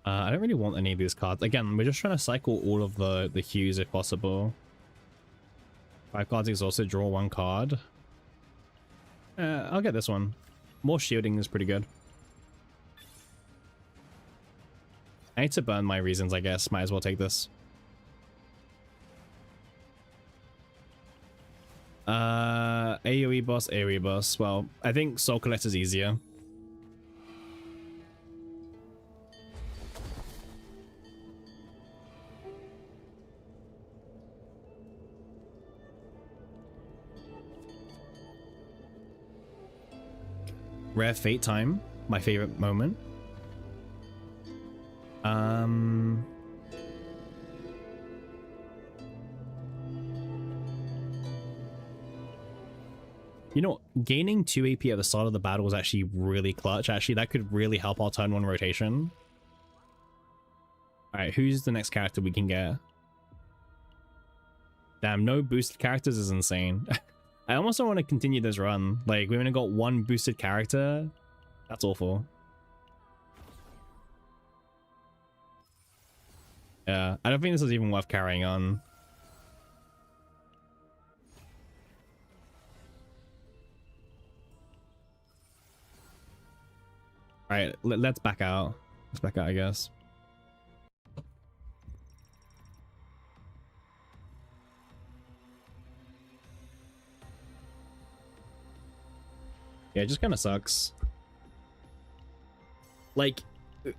I don't really want any of these cards. Again, we're just trying to cycle all of the hues if possible. 5 cards exhausted, draw 1 card. I'll get this one. More shielding is pretty good. I need to burn my reasons, I guess. Might as well take this. AoE boss, AoE boss. Well, I think Soul Collector's easier. Rare Fate time, my favorite moment. You know, gaining 2 AP at the start of the battle was actually really clutch. Actually, that could really help our turn 1 rotation. Alright, who's the next character we can get? Damn, no boosted characters is insane. I almost don't want to continue this run. Like, we only got 1 boosted character. That's awful. Yeah, I don't think this is even worth carrying on. Alright, let's back out. Let's back out, I guess. Yeah, it just kind of sucks. Like,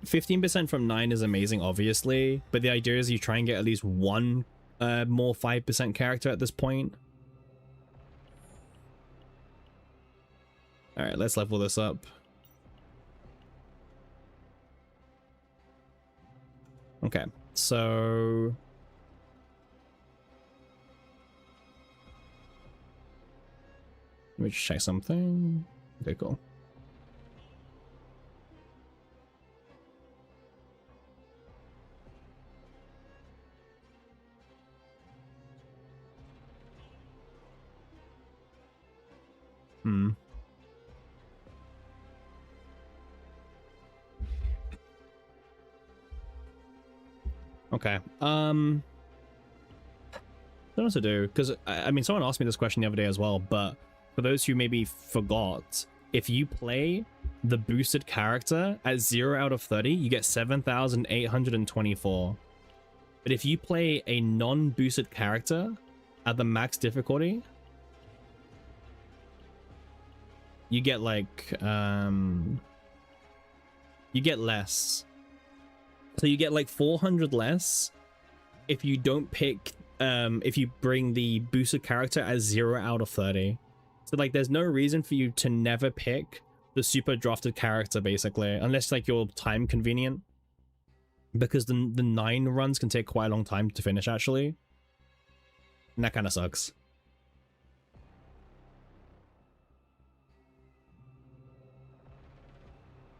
15% from 9 is amazing, obviously, but the idea is you try and get at least 1 more 5% character at this point. Alright, let's level this up. Okay, so... let me just check something. Okay, cool. Okay. Don't know what to do, because I mean, someone asked me this question the other day as well, but for those who maybe forgot, if you play the boosted character at 0 out of 30, you get 7,824. But if you play a non-boosted character at the max difficulty, you get like you get less. So you get like 400 less if you don't pick if you bring the boosted character at 0 out of 30. So like there's no reason for you to never pick the super drafted character, basically, unless like you're time convenient, because the 9 runs can take quite a long time to finish, actually, and that kind of sucks.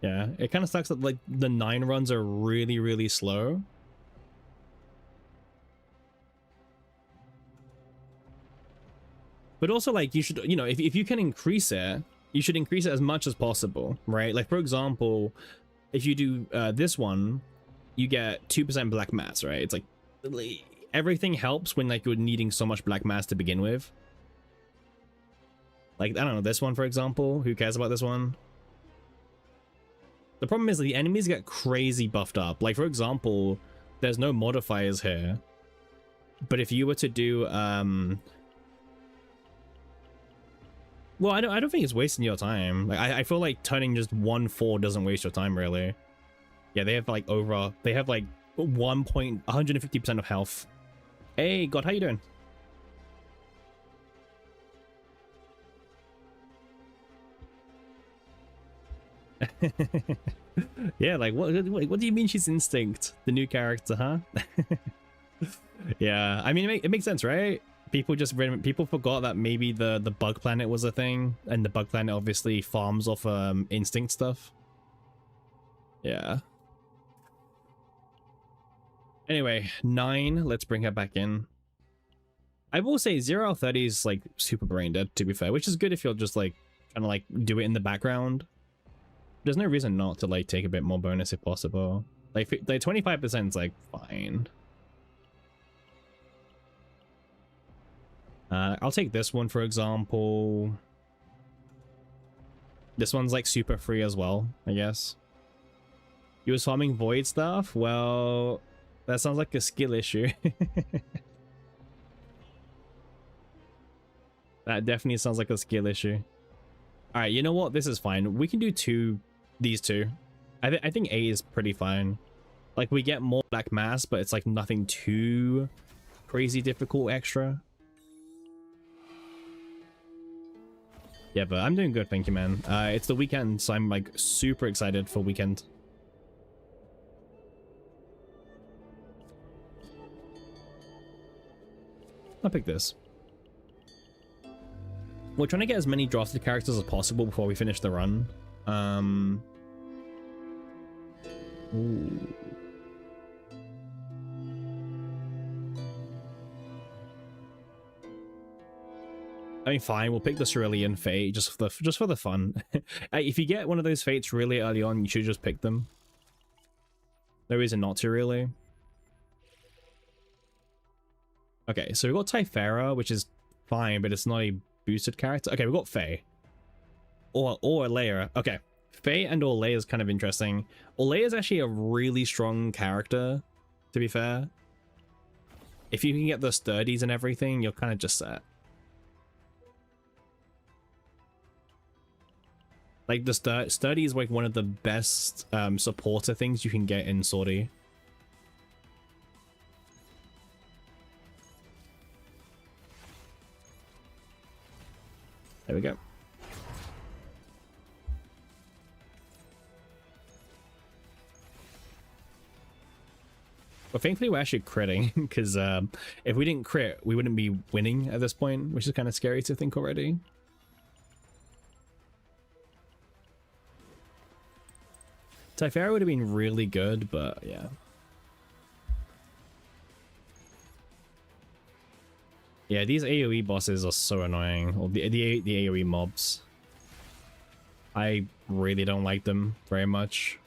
Yeah, it kind of sucks that like the 9 runs are really slow. But also, like, you should, you know, if you can increase it, you should increase it as much as possible, right? Like, for example, if you do this one, you get 2% black mass, right? It's like everything helps when like you're needing so much black mass to begin with. Like, I don't know, this one, for example, who cares about this one? The problem is that the enemies get crazy buffed up. Like, for example, there's no modifiers here, but if you were to do well, I don't think it's wasting your time. Like, I feel like turning just 1/4 doesn't waste your time, really. Yeah, they have like they have like 150% of health. Hey, God, how you doing? Yeah, like what do you mean she's Instinct, the new character, huh? Yeah, I mean it makes sense, right? People forgot that maybe the bug planet was a thing, and the bug planet obviously farms off instinct stuff. Yeah. Anyway, 9, let's bring her back in. I will say 0 out of 30 is like super brain dead, to be fair, which is good if you're just like trying to like do it in the background. There's no reason not to like take a bit more bonus if possible. Like 25% is like fine. I'll take this one, for example. This one's like super free as well, I guess. You was farming void stuff? Well, that sounds like a skill issue. That definitely sounds like a skill issue. All right, you know what? This is fine. We can do these two. I think A is pretty fine. Like, we get more black mass, but it's like nothing too crazy difficult extra. Yeah, but I'm doing good, thank you, man. It's the weekend, so I'm like super excited for weekend. I'll pick this. We're trying to get as many drafted characters as possible before we finish the run. Ooh. I mean, fine, we'll pick the Cerulean Fate just for the fun. If you get one of those fates really early on, you should just pick them. No reason not to, really. Okay, so we've got Typhara, which is fine, but it's not a boosted character. Okay, we've got Faye. Or Alea. Okay, Faye and Alea is kind of interesting. Alea is actually a really strong character, to be fair. If you can get the sturdies and everything, you're kind of just set. Like, the sturdy is like one of the best supporter things you can get in Swordy. There we go. But thankfully we're actually critting, because if we didn't crit, we wouldn't be winning at this point, which is kind of scary to think already. Typhara would have been really good, but yeah. Yeah, these AoE bosses are so annoying. Or the AoE mobs. I really don't like them very much.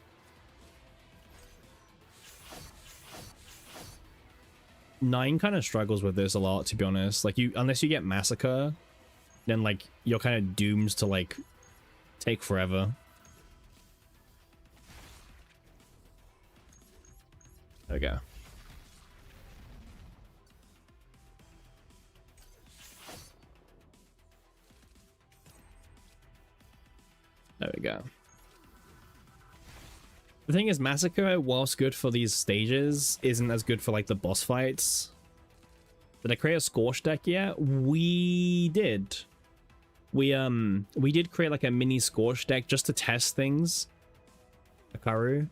Nine kind of struggles with this a lot, to be honest. Like, unless you get Massacre, then like you're kind of doomed to like take forever. There we go. There we go. The thing is, Massacre, whilst good for these stages, isn't as good for like the boss fights. Did I create a Scorch deck yet? We did. We did create like a mini Scorch deck just to test things. Akaru.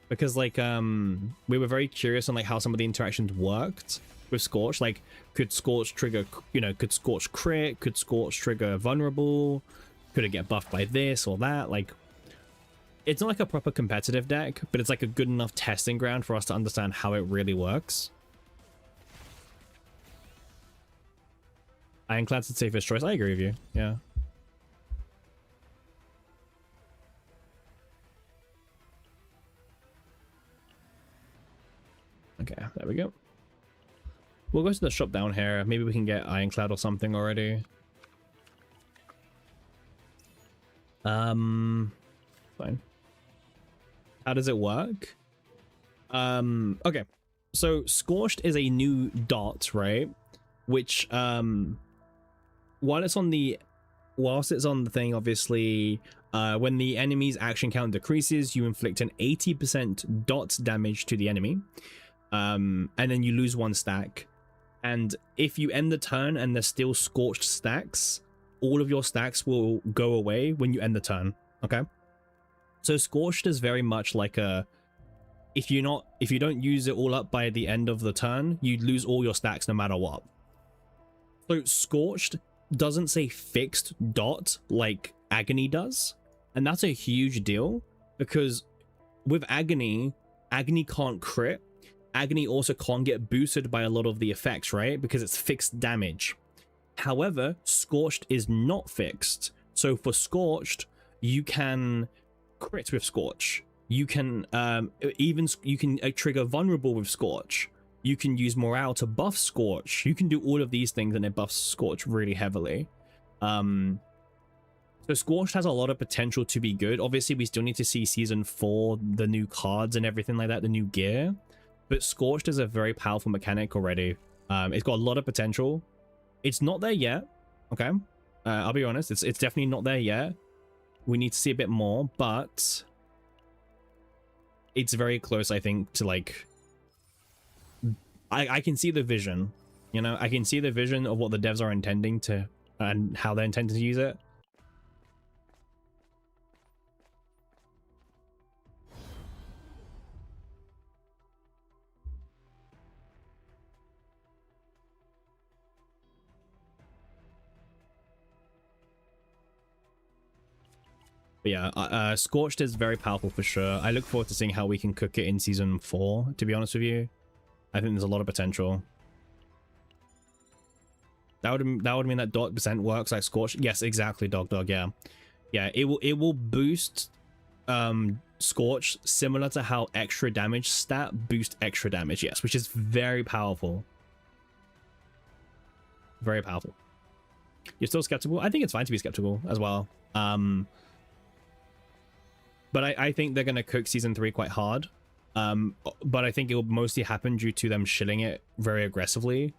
Because like we were very curious on like how some of the interactions worked with Scorch. Like, could Scorch trigger, you know, could Scorch crit, could Scorch trigger vulnerable, could it get buffed by this or that? Like, it's not like a proper competitive deck, but it's like a good enough testing ground for us to understand how it really works. Ironclad's the safest choice. I agree with you. Yeah. Okay, there we go. We'll go to the shop down here. Maybe we can get Ironclad or something already. Fine. How does it work? Okay. So Scorched is a new dot, right? Which whilst it's on the thing, obviously, when the enemy's action count decreases, you inflict an 80% dot damage to the enemy. And then you lose one stack. And if you end the turn and there's still Scorched stacks, all of your stacks will go away when you end the turn. Okay? So Scorched is very much like a, if you don't use it all up by the end of the turn, you lose all your stacks no matter what. So Scorched doesn't say fixed dot like Agony does. And that's a huge deal, because with Agony can't crit. Agony also can't get boosted by a lot of the effects, right? Because it's fixed damage. However, Scorched is not fixed. So for Scorched, you can crit with Scorch. You can trigger vulnerable with Scorch. You can use morale to buff Scorch. You can do all of these things and it buffs Scorch really heavily. So Scorched has a lot of potential to be good. Obviously, we still need to see Season 4, the new cards and everything like that, the new gear. But Scorched is a very powerful mechanic already. It's got a lot of potential. It's not there yet, okay? I'll be honest, it's definitely not there yet. We need to see a bit more, but it's very close, I think, to like... I can see the vision, you know? I can see the vision of what the devs are intending to, and how they're intending to use it. But yeah, Scorched is very powerful for sure. I look forward to seeing how we can cook it in Season 4, to be honest with you. I think there's a lot of potential. That would mean that dot percent works like Scorched. Yes, exactly, Dog, yeah. Yeah, it will boost Scorch similar to how extra damage stat boost extra damage, yes, which is very powerful. Very powerful. You're still skeptical? I think it's fine to be skeptical as well. But I think they're going to cook Season 3 quite hard. But I think it will mostly happen due to them shilling it very aggressively.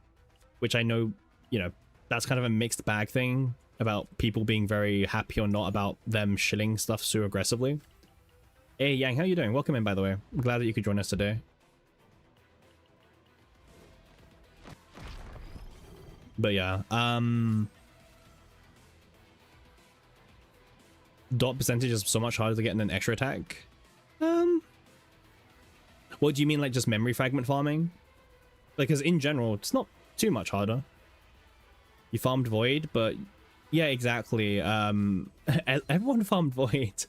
Which I know, you know, that's kind of a mixed bag thing about people being very happy or not about them shilling stuff so aggressively. Hey, Yang, how you doing? Welcome in, by the way. I'm glad that you could join us today. But yeah, dot percentage is so much harder to get in an extra attack. What do you mean, like just memory fragment farming? Like, because in general, it's not too much harder. You farmed Void, but yeah, exactly. Everyone farmed Void.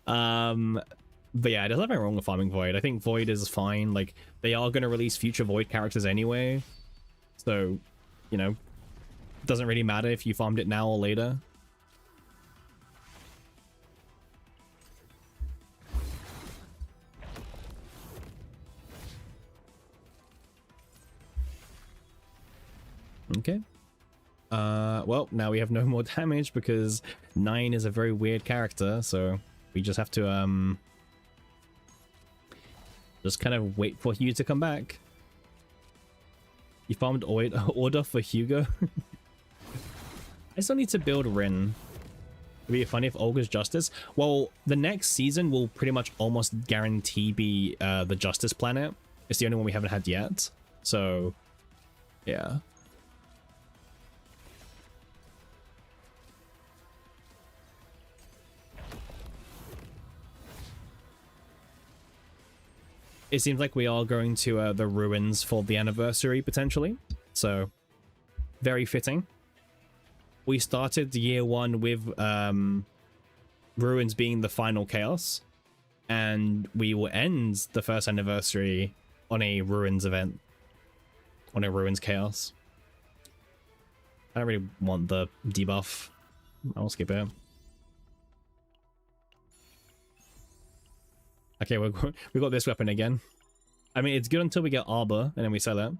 But yeah, there's nothing wrong with farming Void. I think Void is fine. Like, they are going to release future Void characters anyway. So, you know, doesn't really matter if you farmed it now or later. Okay. Well, now we have no more damage because 9 is a very weird character, so we just have to, just kind of wait for Hugh to come back. You farmed order for Hugo? I still need to build Rin. It'd be funny if Olga's Justice. Well, the next season will pretty much almost guarantee be the Justice planet. It's the only one we haven't had yet. So, yeah. It seems like we are going to the ruins for the anniversary, potentially. So, very fitting. We started year 1 with ruins being the final chaos. And we will end the first anniversary on a ruins event. On a ruins chaos. I don't really want the debuff. I'll skip it. Okay, we got this weapon again. I mean, it's good until we get Arbor, and then we sell it.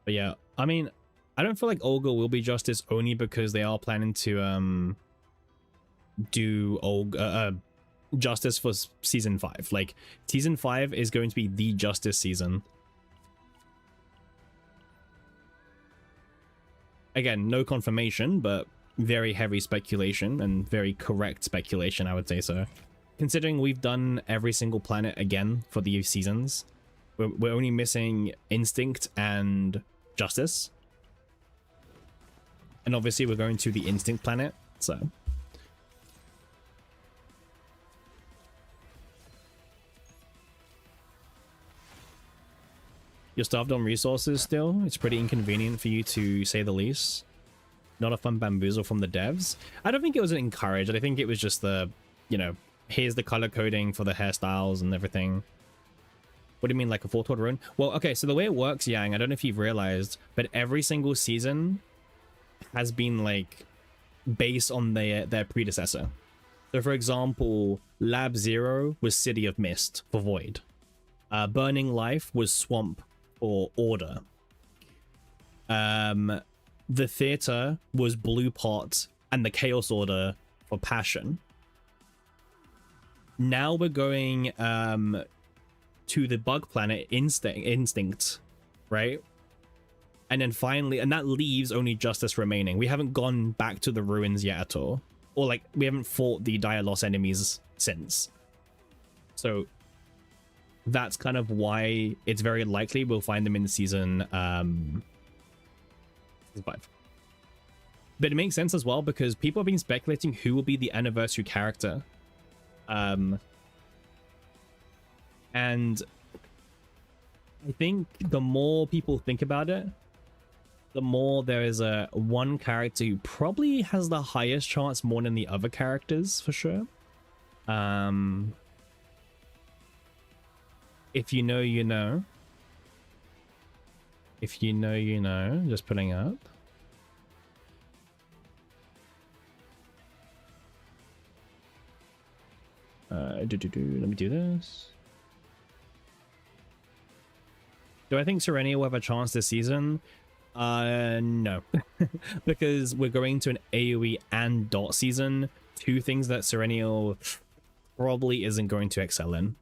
But yeah, I mean, I don't feel like Olga will be Justice only because they are planning to do Olga Justice for Season 5. Like, Season 5 is going to be the Justice season. Again, no confirmation, but very heavy speculation and very correct speculation, I would say so. Considering we've done every single planet again for these seasons, we're only missing Instinct and Justice. And obviously we're going to the Instinct planet, so... You're starved on resources still? It's pretty inconvenient for you, to say the least. Not a fun bamboozle from the devs. I don't think it was encouraged. I think it was just the, you know, here's the color coding for the hairstyles and everything. What do you mean, like a foretold rune? Well, okay, so the way it works, Yang, I don't know if you've realized, but every single season has been, like, based on their predecessor. So for example, Lab Zero was City of Mist for Void. Burning Life was Swamp for Order. The Theater was Blue Pot and the Chaos Order for Passion. Now we're going to the bug planet Instinct, right? And then finally, and that leaves only Justice remaining. We haven't gone back to the ruins yet at all. Or like, we haven't fought the Dailie's enemies since. So that's kind of why it's very likely we'll find them in season 5. But it makes sense as well because people have been speculating who will be the anniversary character. And I think the more people think about it, the more there is one character who probably has the highest chance more than the other characters, for sure. If you know, you know. If you know, you know. Just putting up. Let me do this. Do I think Serenia will have a chance this season? No. Because we're going to an AoE and dot season. Two things that Serenia probably isn't going to excel in.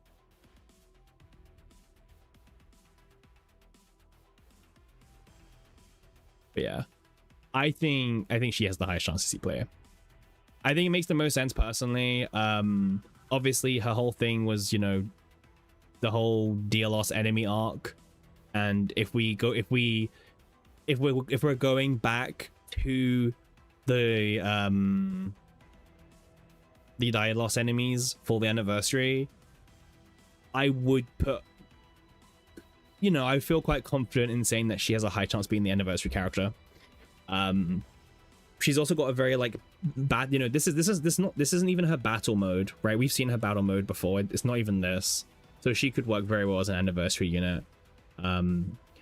But yeah. I think she has the highest chance to see player. I think it makes the most sense personally. Obviously her whole thing was, you know, the whole Dailie's enemy arc. And if we're going back to the Dailie's enemies for the anniversary, I would put, you know, I feel quite confident in saying that she has a high chance being the anniversary character. She's also got a very like bad, you know, this isn't even her battle mode, right? We've seen her battle mode before. It's not even this, so she could work very well as an anniversary unit.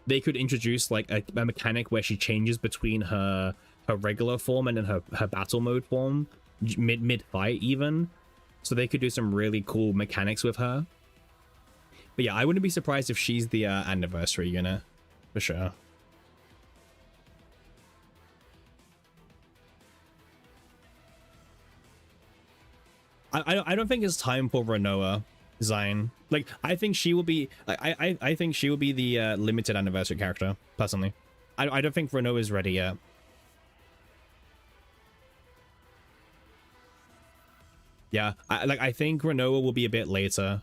They could introduce like a mechanic where she changes between her regular form and then her battle mode form mid fight even, so they could do some really cool mechanics with her. But yeah, I wouldn't be surprised if she's the anniversary unit for sure. I don't think it's time for Renoa Zine. Like, I think she will be, I think she will be the limited anniversary character personally. I don't think Renoa is ready yet. Yeah, I think Renoa will be a bit later.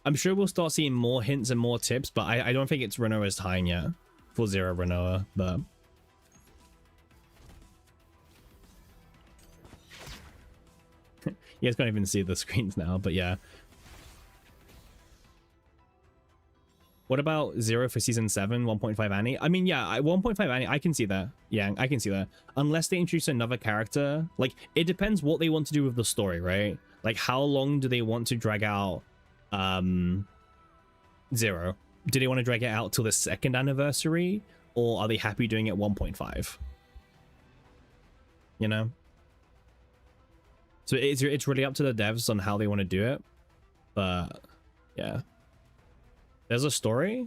I'm sure we'll start seeing more hints and more tips, but I don't think it's Renoa's time yet. Full zero Renoa, but you guys can't even see the screens now, but yeah. What about 0 for season 7, 1.5 Annie? I mean, yeah, 1.5 Annie, I can see that. Yeah, I can see that. Unless they introduce another character. Like, it depends what they want to do with the story, right? Like, how long do they want to drag out 0? Do they want to drag it out till the 2nd anniversary? Or are they happy doing it 1.5? You know? So it's really up to the devs on how they want to do it. But, yeah. There's a story?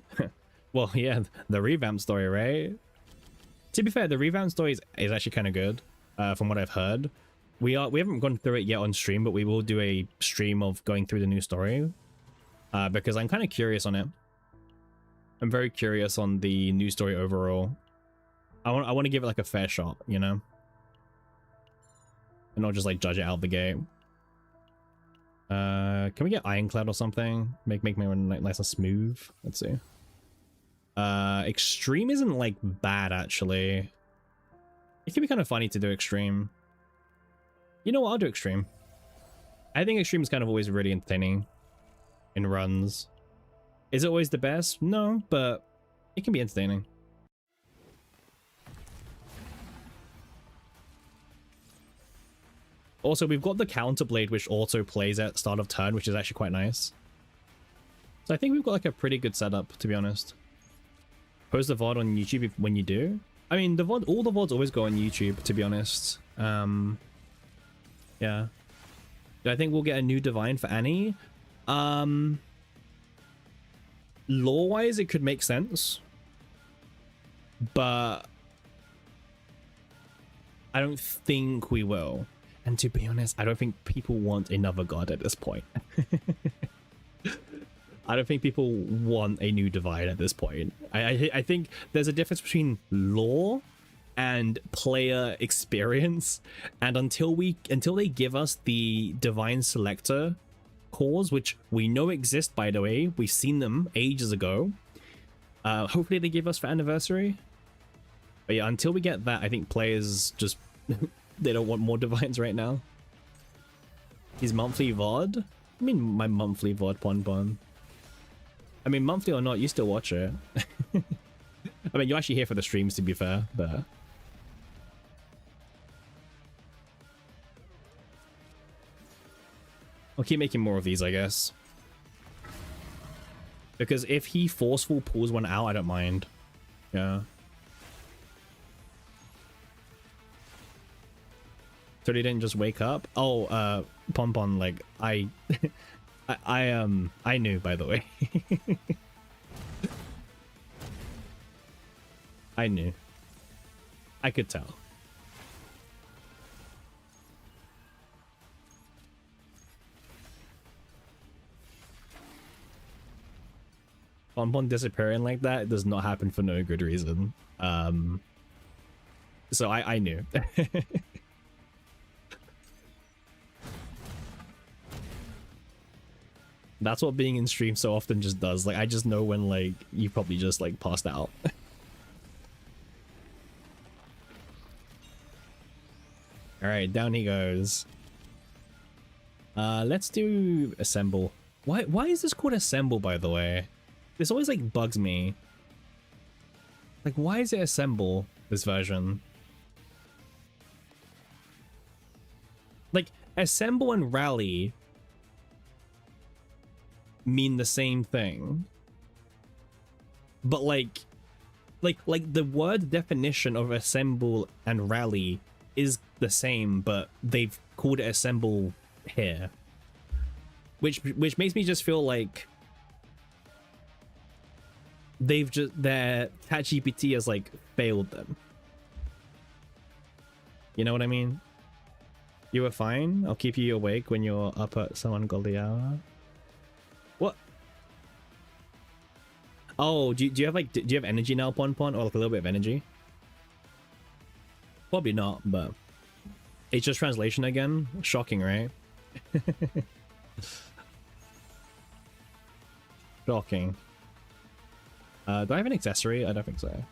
Well, yeah, the revamp story, right? To be fair, the revamp story is actually kind of good, from what I've heard. We haven't gone through it yet on stream, but we will do a stream of going through the new story. Because I'm kind of curious on it. I'm very curious on the new story overall. I want to give it like a fair shot, you know? And not just like judge it out the gate. Can we get Ironclad or something? Make my run nice and smooth. Let's see. Extreme isn't like bad actually. It can be kind of funny to do extreme. You know what? I'll do extreme. I think extreme is kind of always really entertaining in runs. Is it always the best? No, but it can be entertaining. Also, we've got the counterblade, which auto plays at start of turn, which is actually quite nice. So I think we've got like a pretty good setup, to be honest. Post the VOD on YouTube when you do. I mean, the VOD, all the VODs always go on YouTube, to be honest. Yeah. Do I think we'll get a new divine for Annie? Lore-wise, it could make sense. But I don't think we will. And to be honest, I don't think people want another god at this point. I don't think people want a new divine at this point. I think there's a difference between lore and player experience, and until they give us the divine selector cores, which we know exist, by the way, we've seen them ages ago. Hopefully they give us for anniversary. But yeah, until we get that, I think players just they don't want more divines right now. His monthly VOD? I mean, my monthly VOD, Pon. I mean, monthly or not, you still watch it. I mean, you're actually here for the streams, to be fair, but I'll keep making more of these, I guess. Because if he forceful pulls one out, I don't mind. Yeah. So he didn't just wake up? Oh, Pon, like, I knew, by the way. I knew. I could tell. Pon disappearing like that does not happen for no good reason. So I knew. That's what being in stream so often just does. Like, I just know when, like, you probably just, like, passed out. Alright, down he goes. Let's do assemble. Why is this called assemble, by the way? This always, like, bugs me. Like, why is it assemble, this version? Like, assemble and rally mean the same thing, but like the word definition of assemble and rally is the same, but they've called it assemble here, which makes me just feel like they've just, their ChatGPT has like failed them. You know what I mean? You were fine. I'll keep you awake when you're up at some ungodly hour. What? Oh, do you have like, do you have energy now, Pon, or like a little bit of energy? Probably not, but it's just translation again. Shocking, right? Shocking. Do I have an accessory? I don't think so.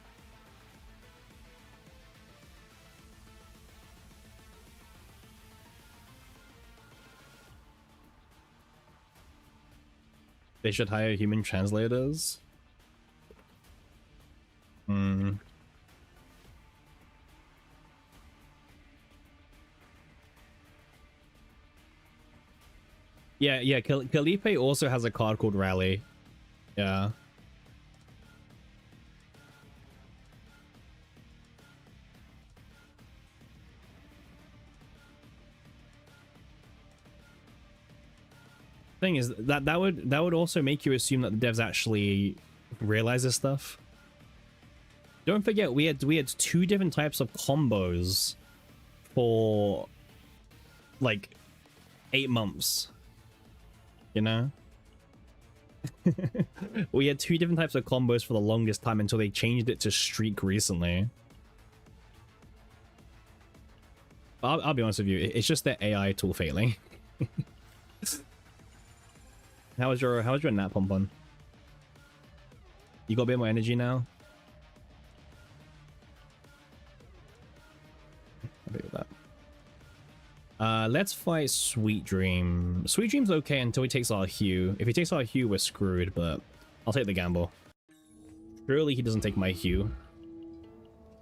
They should hire human translators. Yeah, Calipe also has a card called Rally. Yeah. Thing is that would also make you assume that the devs actually realize this stuff. Don't forget we had 2 different types of combos for like 8 months. You know? We had 2 different types of combos for the longest time until they changed it to streak recently. I'll be honest with you, it's just their AI tool failing. How was your nap, Pon? You got a bit more energy now? Happy with that. Let's fight Sweet Dream. Sweet Dream's okay until he takes our Hue. If he takes our Hue, we're screwed, but I'll take the gamble. Surely he doesn't take my Hue.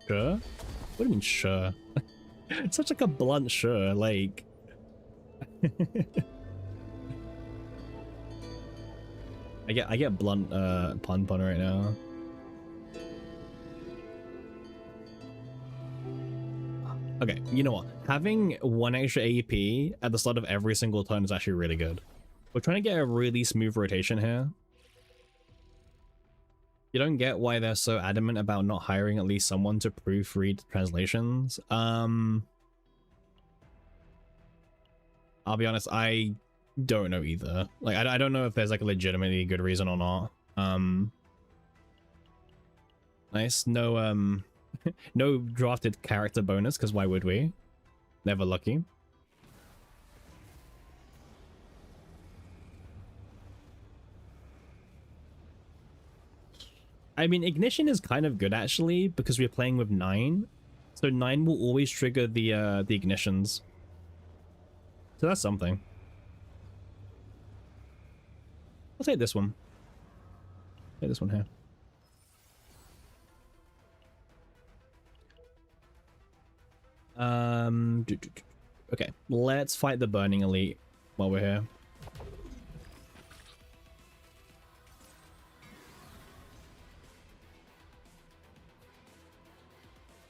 Sure? What do you mean, sure? It's such like a blunt sure, like... I get blunt Pon right now. Okay, you know what? Having one extra AEP at the start of every single turn is actually really good. We're trying to get a really smooth rotation here. You don't get why they're so adamant about not hiring at least someone to proofread translations. I'll be honest, I don't know either. Like, I don't know if there's like a legitimately good reason or not. Nice. No, no drafted character bonus, because why would we? Never lucky. I mean, Ignition is kind of good actually, because we're playing with 9. So 9 will always trigger the ignitions. So that's something. I'll take this one. Take this one here. Okay, let's fight the Burning Elite while we're here.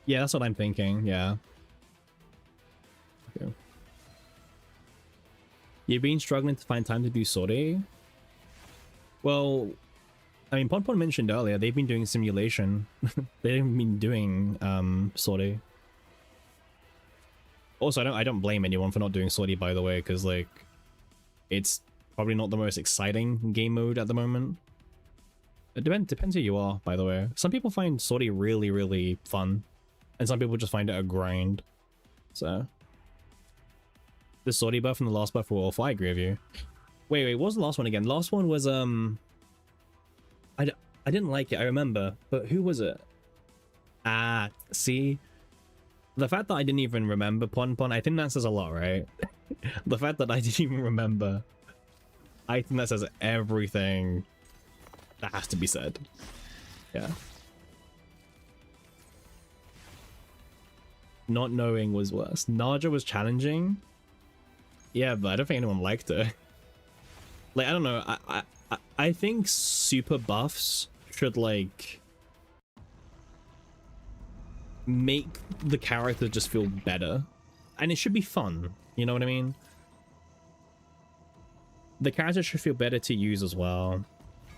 Yeah, that's what I'm thinking, yeah. Okay. You've been struggling to find time to do sortie? Well, I mean, Ponpon mentioned earlier, they've been doing simulation. They haven't been doing sortie. Also, I don't blame anyone for not doing sortie, by the way, because like it's probably not the most exciting game mode at the moment. It depends who you are, by the way. Some people find sortie really, really fun, and some people just find it a grind. So the sortie buff and the last buff were awful. I agree with you. Wait, what was the last one again? Last one was I didn't like it, I remember, but who was it? Ah, see, the fact that I didn't even remember Ponpon, I think that says a lot, right? The fact that I didn't even remember, I think that says everything that has to be said. Yeah. Not knowing was worse. Naja was challenging. Yeah, but I don't think anyone liked it. Like, I don't know. I think super buffs should like make the character just feel better, and it should be fun. You know what I mean? The character should feel better to use as well.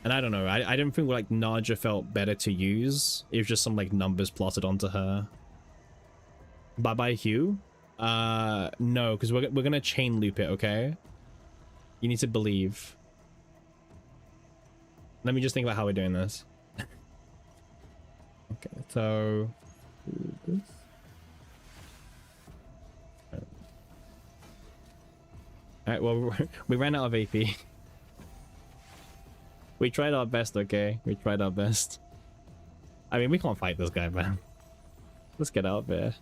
And I don't know. I don't think like Naja felt better to use. It was just some like numbers plotted onto her. Bye bye Hugh. No, because we're gonna chain loop it. Okay. You need to believe. Let me just think about how we're doing this. Okay, so this. Alright, well, we ran out of AP. We tried our best, okay? We tried our best. I mean, we can't fight this guy, man. Let's get out there.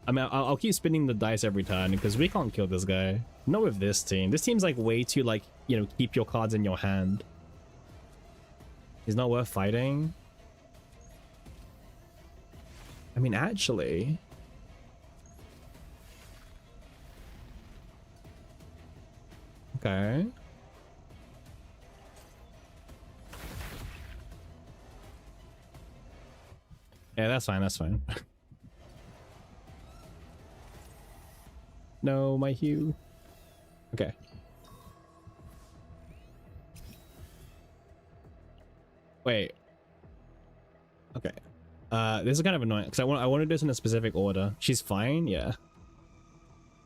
I mean, I'll keep spinning the dice every turn because we can't kill this guy. Not with this team. This team's like way too, like, you know, keep your cards in your hand. He's not worth fighting. I mean, actually... Okay. Yeah, that's fine, that's fine. No, my Hugh. Okay. Wait. Okay. This is kind of annoying because I want to do this in a specific order. She's fine, yeah.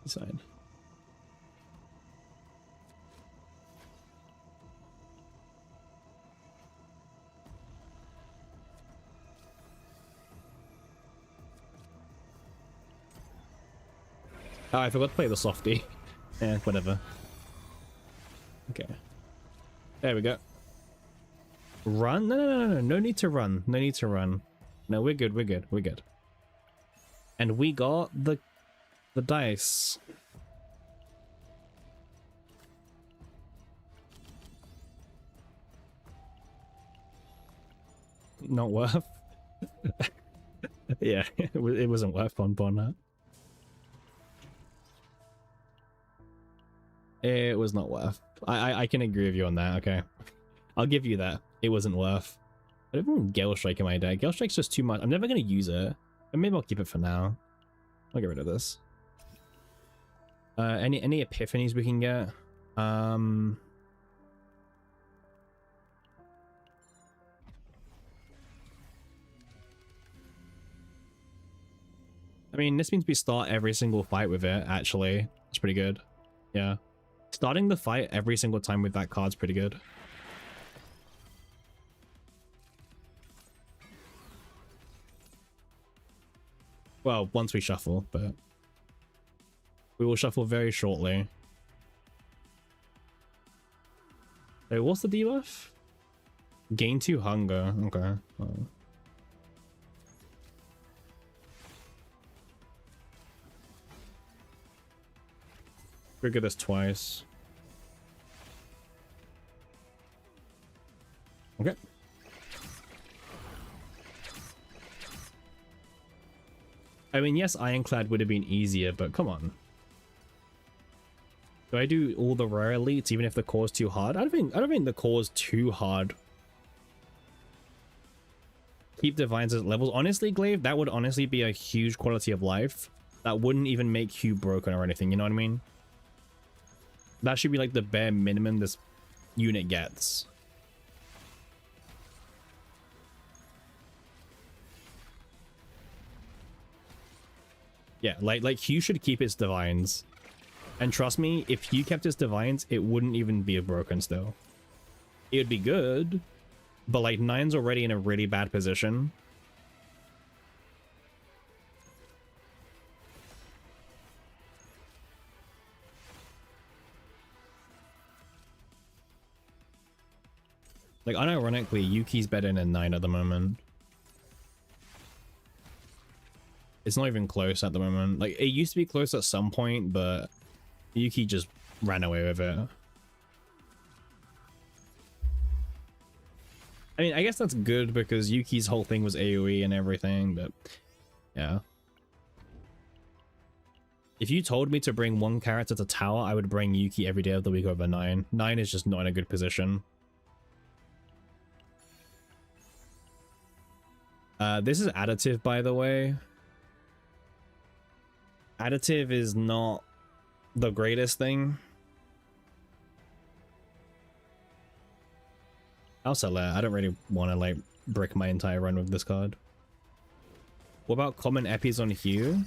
She's fine. Oh, I forgot to play the softie. Yeah, whatever. Okay. There we go. Run? No. No need to run. No need to run. No, we're good. We're good. We're good. And we got the dice. Not worth. Yeah, it wasn't worth Ponpon, huh? It was not worth. I can agree with you on that, okay. I'll give you that. It wasn't worth. I don't even Gale Strike in my deck. Gale Strike's just too much. I'm never going to use it. But maybe I'll keep it for now. I'll get rid of this. Any epiphanies we can get? I mean, this means we start every single fight with it, actually. It's pretty good. Yeah. Starting the fight every single time with that card's pretty good. Well, once we shuffle, but we will shuffle very shortly. Wait, what's the debuff? Gain 2 hunger. Okay. Oh. Trigger this twice. Okay. I mean, yes, Ironclad would have been easier, but come on. Do I do all the rare elites even if the core's too hard? I don't think the core's too hard. Keep divines at levels. Honestly, Glaive, that would honestly be a huge quality of life. That wouldn't even make Hugh broken or anything, you know what I mean? That should be like the bare minimum this unit gets. Yeah, like Hugh should keep its divines. And trust me, if Hugh kept its divines, it wouldn't even be a broken still. It would be good, but like 9's already in a really bad position. Like, unironically, Yuki's better than 9 at the moment. It's not even close at the moment. Like, it used to be close at some point, but Yuki just ran away with it. I mean, I guess that's good because Yuki's whole thing was AoE and everything, but yeah. If you told me to bring one character to tower, I would bring Yuki every day of the week over 9. 9 is just not in a good position. This is additive, by the way. Additive is not the greatest thing. I'll sell it. I don't really want to like brick my entire run with this card. What about common epis on Hugh?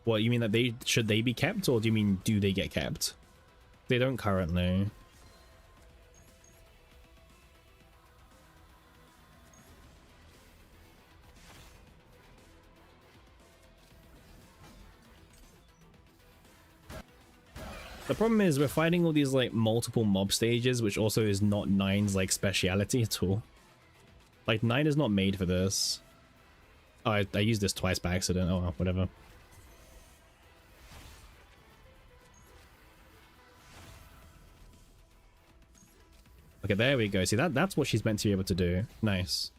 What, you mean that should they be kept, or do you mean do they get kept? They don't currently. The problem is we're fighting all these like multiple mob stages, which also is not 9's like speciality at all. Like 9 is not made for this. Oh, I used this twice by accident. Oh well, whatever. Okay, there we go. See, that's what she's meant to be able to do. Nice.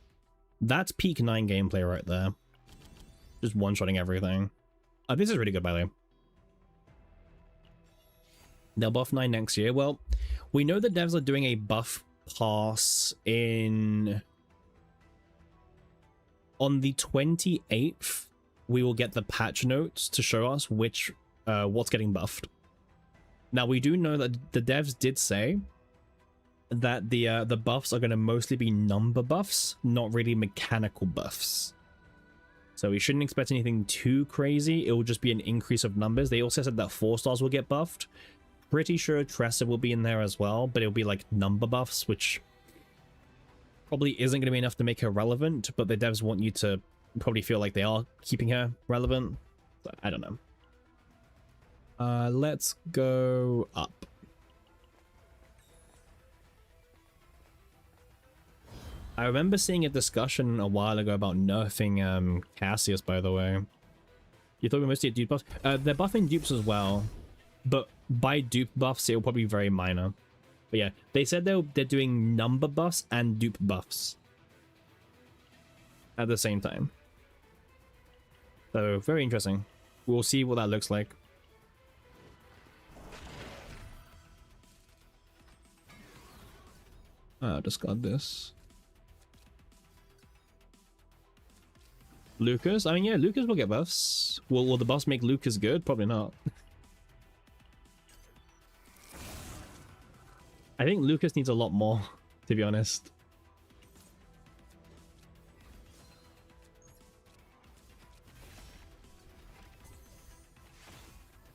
That's peak 9 gameplay right there. Just one-shotting everything. This is really good, by the way. They'll buff 9 next year. Well, we know the devs are doing a buff pass on the 28th. We will get the patch notes to show us what's getting buffed. Now, we do know that the devs did say that the buffs are going to mostly be number buffs, not really mechanical buffs. So we shouldn't expect anything too crazy. It will just be an increase of numbers. They also said that 4 stars will get buffed. Pretty sure Tressa will be in there as well, but it'll be like number buffs, which probably isn't going to be enough to make her relevant, but the devs want you to probably feel like they are keeping her relevant. So, I don't know. Let's go up. I remember seeing a discussion a while ago about nerfing Cassius, by the way. You thought we were mostly at dupe buffs? They're buffing dupes as well, but by dupe buffs, it'll probably be very minor. But yeah, they said they're doing number buffs and dupe buffs at the same time. So, very interesting. We'll see what that looks like. Discard this. Lucas? I mean, yeah, Lucas will get buffs. Will the buffs make Lucas good? Probably not. I think Lucas needs a lot more, to be honest.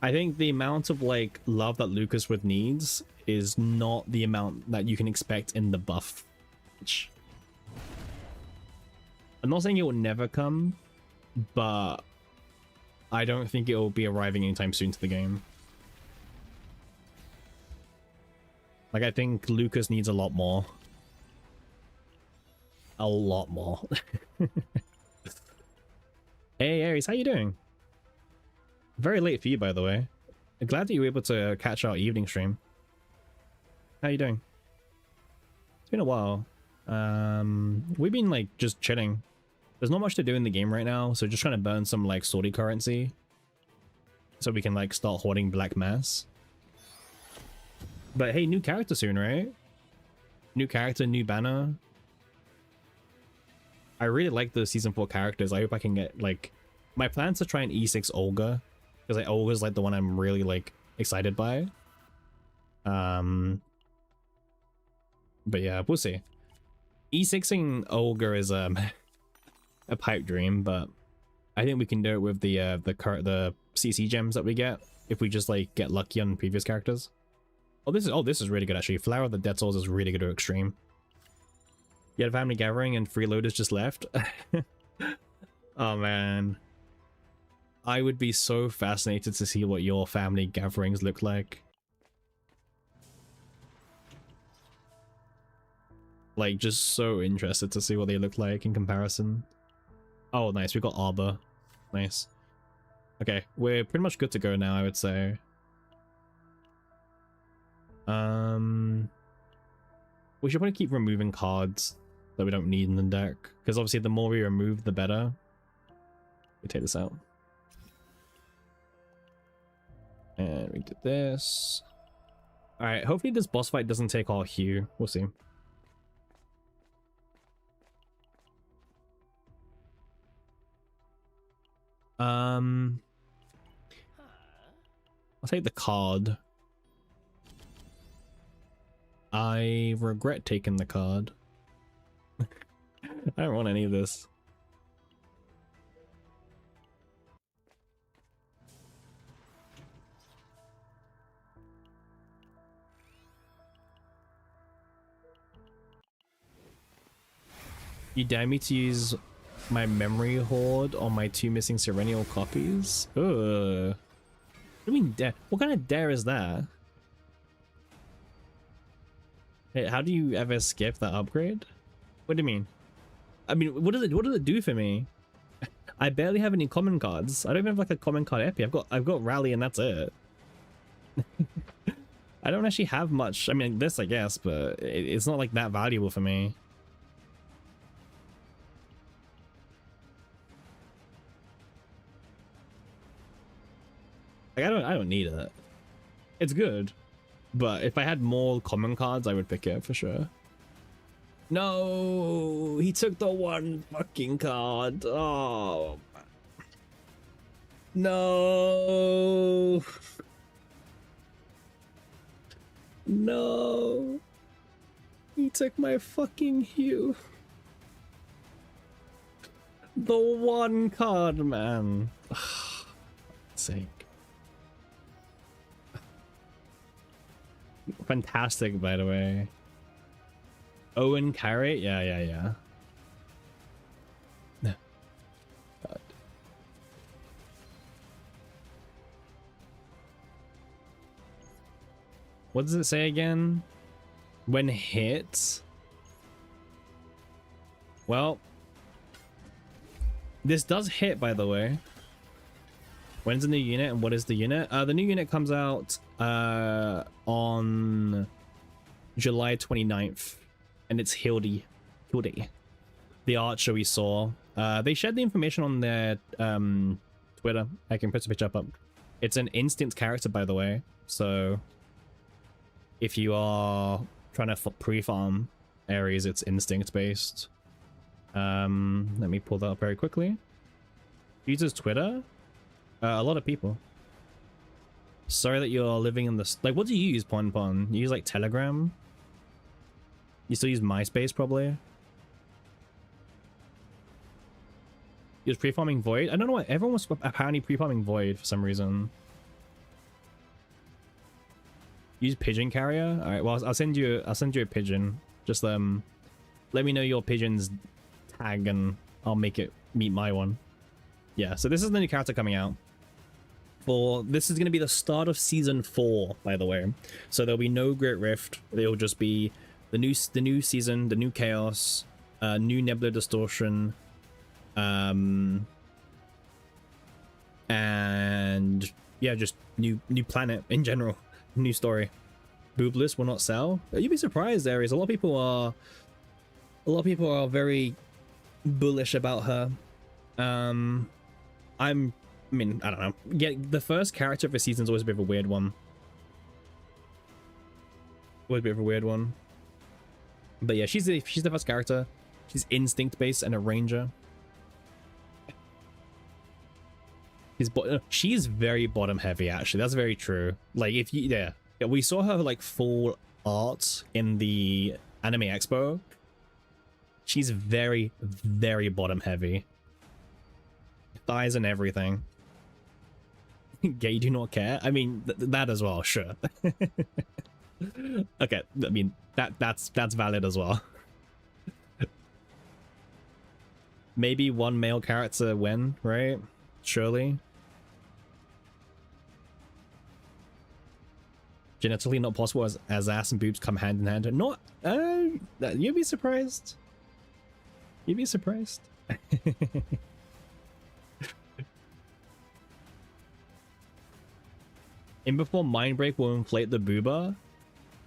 I think the amount of like love that Lucas would needs is not the amount that you can expect in the buff. Which I'm not saying it will never come, but I don't think it will be arriving anytime soon to the game. Like, I think Lucas needs a lot more. A lot more. Hey Aries, how you doing? Very late for you, by the way. I'm glad that you were able to catch our evening stream. How you doing? It's been a while. We've been like just chilling. There's not much to do in the game right now, so just trying to burn some like Saudi currency so we can like start hoarding black mass. But hey, new character soon, right? New character, new banner. I really like the season 4 characters. I hope I can get like, my plan's to try and E6 Olga, because like Olga's like the one I'm really like excited by. But yeah, we'll see. E6ing Olga is a pipe dream, but I think we can do it with the CC gems that we get if we just like get lucky on previous characters. This is really good actually. Flower of the Dead Souls is really good to extreme. You had a family gathering and freeloaders just left. Oh man, I would be so fascinated to see what your family gatherings look like. Like, just so interested to see what they look like in comparison. Oh, nice. We got Arbor. Nice. Okay, we're pretty much good to go now, I would say. We should probably keep removing cards that we don't need in the deck, because obviously the more we remove, the better. We take this out. And we did this. Alright, hopefully this boss fight doesn't take our hue. We'll see. I'll take the card. I regret taking the card. I don't want any of this. You dare me to use my memory hoard on my 2 missing Serenial copies? Ugh. What do you mean dare? What kind of dare is that? Hey, how do you ever skip that upgrade? What do you mean? I mean, what does it do for me? I barely have any common cards. I don't even have like a common card epi. I've got Rally and that's it. I don't actually have much. I mean, this I guess, but it's not like that valuable for me. Like, I don't need it. It's good. But if I had more common cards, I would pick it for sure. No, he took the one fucking card. Oh. No. No. He took my fucking hue. The one card, man. Sake. Fantastic, by the way. Owen Carrot? Yeah. God. What does it say again? When hit? Well, this does hit, by the way. When's the new unit and what is the unit? The new unit comes out on July 29th, and it's Hilde, the archer we saw. They shared the information on their Twitter. I can put the picture up. It's an instinct character, by the way, so if you are trying to pre-farm Ares, it's instinct based. Let me pull that up very quickly. Uses Twitter? A lot of people. Sorry that you're living in this. Like, what do you use, Pon Pon? You use like Telegram? You still use MySpace, probably? You was pre-farming Void? I don't know why everyone was apparently pre-farming Void for some reason. Use Pigeon Carrier? Alright, well I'll send you a pigeon. Just let me know your pigeon's tag and I'll make it meet my one. Yeah, so this is the new character coming out. This is gonna be the start of season 4, by the way. So there'll be no Great Rift. It'll just be the new season, the new Chaos, new Nebula Distortion, and yeah, just new planet in general. New story. Boobless will not sell. You'd be surprised, Aries. A lot of people are very bullish about her. I mean, I don't know. Yeah, the first character of a season is always a bit of a weird one. But yeah, she's the first character. She's instinct based and a ranger. She's very bottom heavy, actually. That's very true. Like, if you yeah, we saw her like full art in the Anime Expo. She's very, very bottom heavy. Thighs and everything. Gay do not care. I mean, that as well, sure. Okay, I mean that's valid as well. Maybe one male character when, right? Surely. Genetically not possible as ass and boobs come hand in hand. Not you'd be surprised. You'd be surprised. In before Mindbreak will inflate the booba.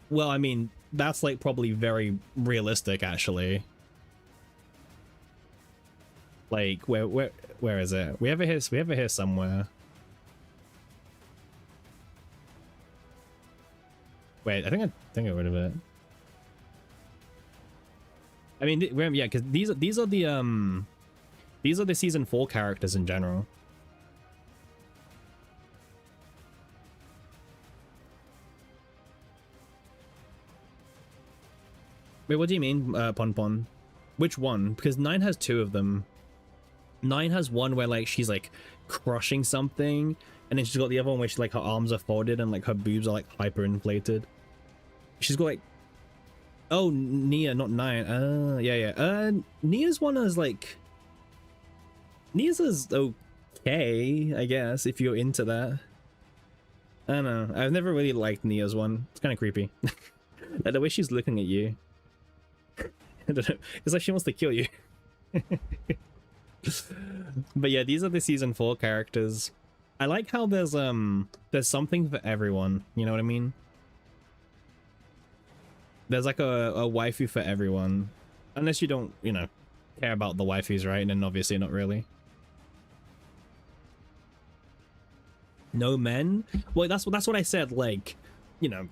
Well, I mean, that's like probably very realistic, actually. Like, where is it? We have it here somewhere. Wait, I think I got rid of it. I mean, yeah, because these are the season 4 characters in general. Wait, what do you mean, Pon Pon? Which one? Because 9 has 2 of them. 9 has one where like she's like crushing something, and then she's got the other one where she's like her arms are folded and like her boobs are like hyper inflated. She's got like, oh, Nia, not 9. Yeah. Nia's one is like, Nia's is okay, I guess, if you're into that. I don't know. I've never really liked Nia's one. It's kind of creepy. Like the way she's looking at you. I don't know. It's like she wants to kill you. But yeah, these are the season 4 characters. I like how there's something for everyone. You know what I mean? There's like a waifu for everyone. Unless you don't, you know, care about the waifus, right? And then obviously not really. No men? Well, that's what I said, like, you know,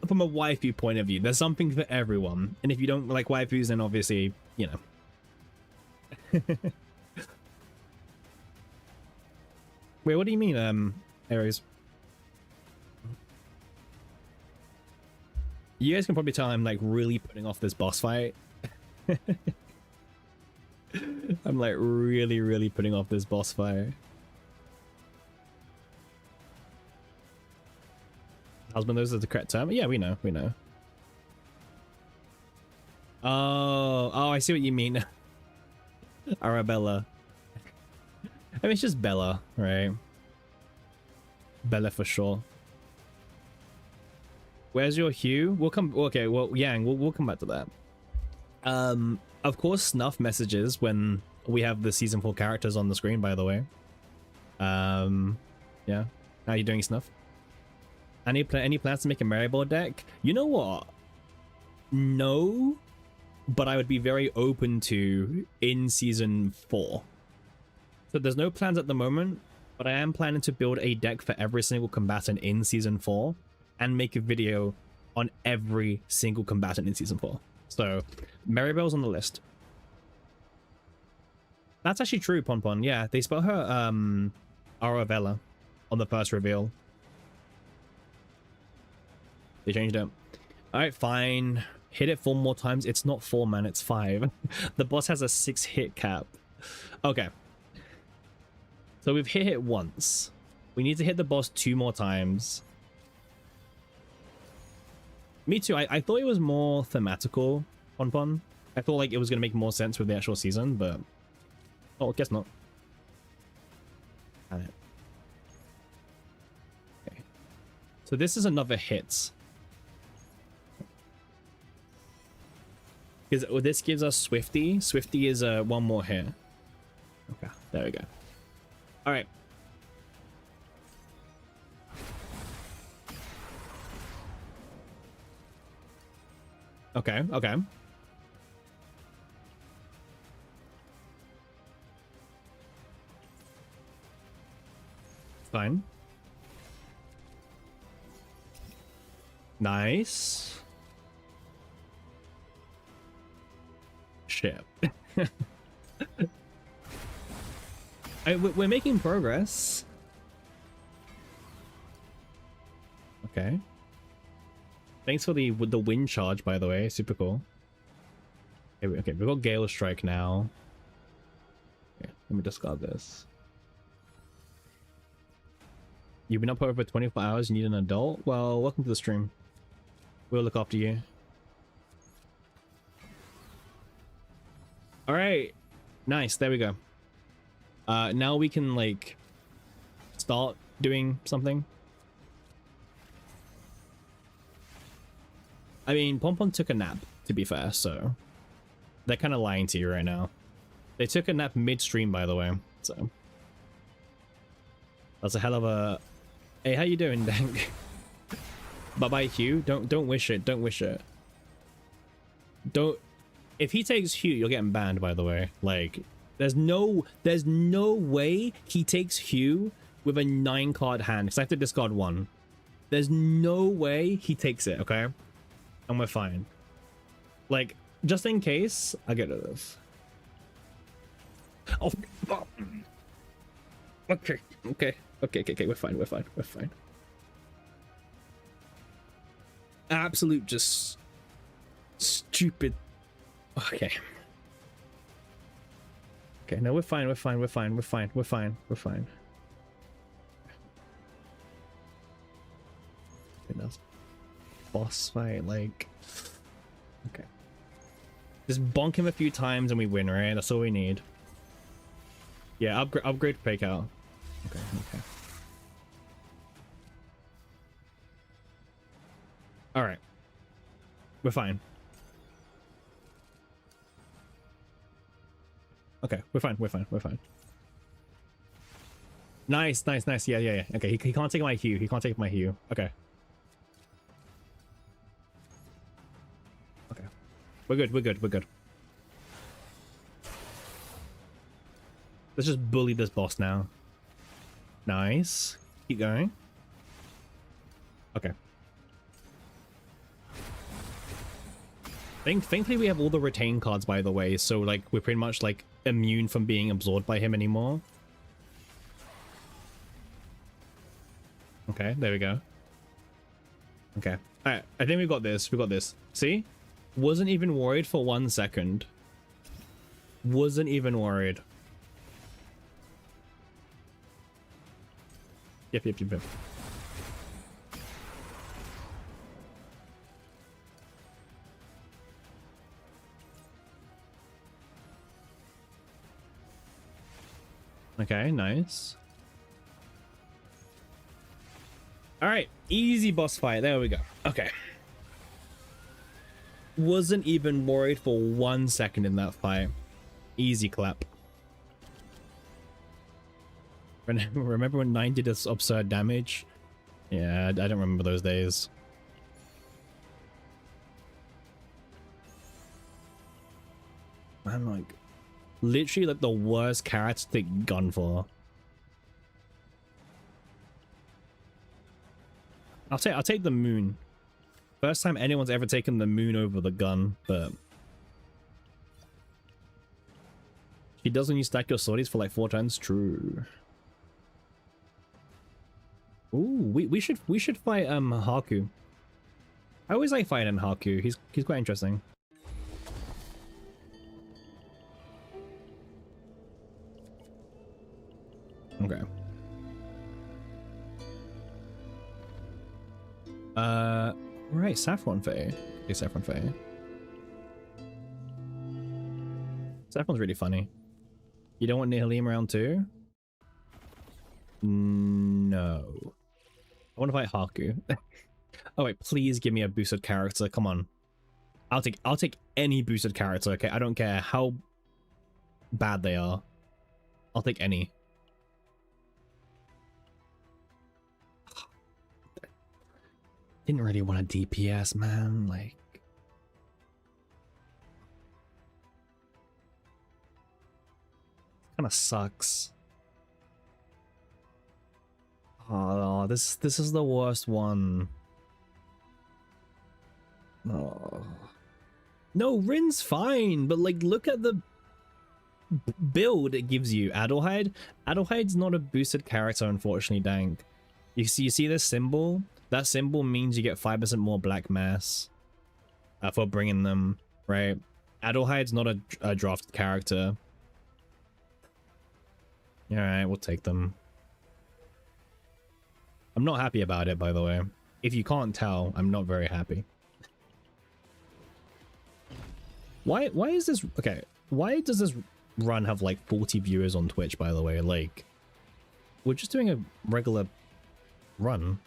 from a waifu point of view, there's something for everyone. And if you don't like waifus, then obviously, you know. Wait, what do you mean, Aries? You guys can probably tell I'm like really putting off this boss fight. I'm like really putting off this boss fight. Husband, those are the correct term. Yeah, we know. Oh, I see what you mean. Arabella. I mean, it's just Bella, right? Bella for sure. Where's your hue? We'll come. Okay, well, Yang, we'll come back to that. Of course, Snuff messages when we have the season 4 characters on the screen. By the way, yeah. How are you doing, Snuff? Any plans to make a Maribor deck? You know what? No, but I would be very open to in season 4. So there's no plans at the moment, but I am planning to build a deck for every single combatant in season 4 and make a video on every single combatant in season 4. So Maribel's on the list. That's actually true, Pon. Yeah, they spell her Aravella on the first reveal. They changed it. All right, fine. Hit it 4 more times. It's not 4, man. It's 5. The boss has a 6 hit cap. Okay. So we've hit it once. We need to hit the boss 2 more times. Me too. I thought it was more thematical, Pon. I thought like it was going to make more sense with the actual season, but... Oh, I guess not. Damn it. Okay. So this is another hit. Because this gives us Swifty. Swifty is 1 more hit. Okay, there we go. All right. Okay, okay. Fine. Nice. Shit. We're making progress. Okay. Thanks for the wind charge, by the way. Super cool. Okay, we've got Gale Strike now. Okay, let me discard this. You've been up over 24 hours, you need an adult? Well, welcome to the stream. We'll look after you. Alright. Nice, there we go. Now we can, like, start doing something. I mean, Pon took a nap, to be fair, so... They're kind of lying to you right now. They took a nap mid-stream, by the way, so... That's a hell of a... Hey, how you doing, Dank? Bye-bye, Hugh. Don't wish it, don't wish it. Don't... If he takes Hugh, you're getting banned, by the way. Like, there's no way he takes Hugh with a 9-card hand, because I have to discard 1. There's no way he takes it, okay? And we're fine. Like, just in case, I get rid of this. Oh, oh. Okay, we're fine. Absolute just stupid. Okay, no, we're fine. Enough. Boss fight, like... Okay. Just bonk him a few times and we win, right? That's all we need. Yeah, upgrade fake out. Okay. Alright. We're fine. Okay, we're fine. Nice. Yeah. Okay, he can't take my Hue. Okay. We're good. Let's just bully this boss now. Nice. Keep going. Okay. Thankfully we have all the retain cards, by the way, so like we're pretty much like immune from being absorbed by him anymore. Okay, there we go. Okay. Alright, I think we got this. See? Wasn't even worried for 1 second. Wasn't even worried. Yep. Okay, nice. Alright, easy boss fight. There we go. Okay. Wasn't even worried for 1 second in that fight. Easy clap. Remember when 9 did this absurd damage? Yeah, I don't remember those days. Man, like, literally like the worst character to take gun for. I'll take the moon. First time anyone's ever taken the moon over the gun, but She does when you stack your sorties for like 4 turns. True. Ooh, we should fight Haku. I always like fighting Haku. He's quite interesting. Okay. Right, Saffron Fae. Okay, Saffron Fae. Saffron's really funny. You don't want Nihilim round 2? No. I want to fight Haku. Oh wait, please give me a boosted character. Come on. I'll take any boosted character, okay? I don't care how bad they are. I'll take any. Didn't really want a DPS, man. Like, kind of sucks. Oh, this is the worst one. Oh. No, Rin's fine, but like, look at the build it gives you. Adelheid. Adelheid's not a boosted character, unfortunately, Dank. You see this symbol? That symbol means you get 5% more black mass for bringing them, right? Adelheid's not a drafted character. Alright, we'll take them. I'm not happy about it, by the way. If you can't tell, I'm not very happy. Why is this... Okay, why does this run have like 40 viewers on Twitch, by the way? Like, we're just doing a regular run.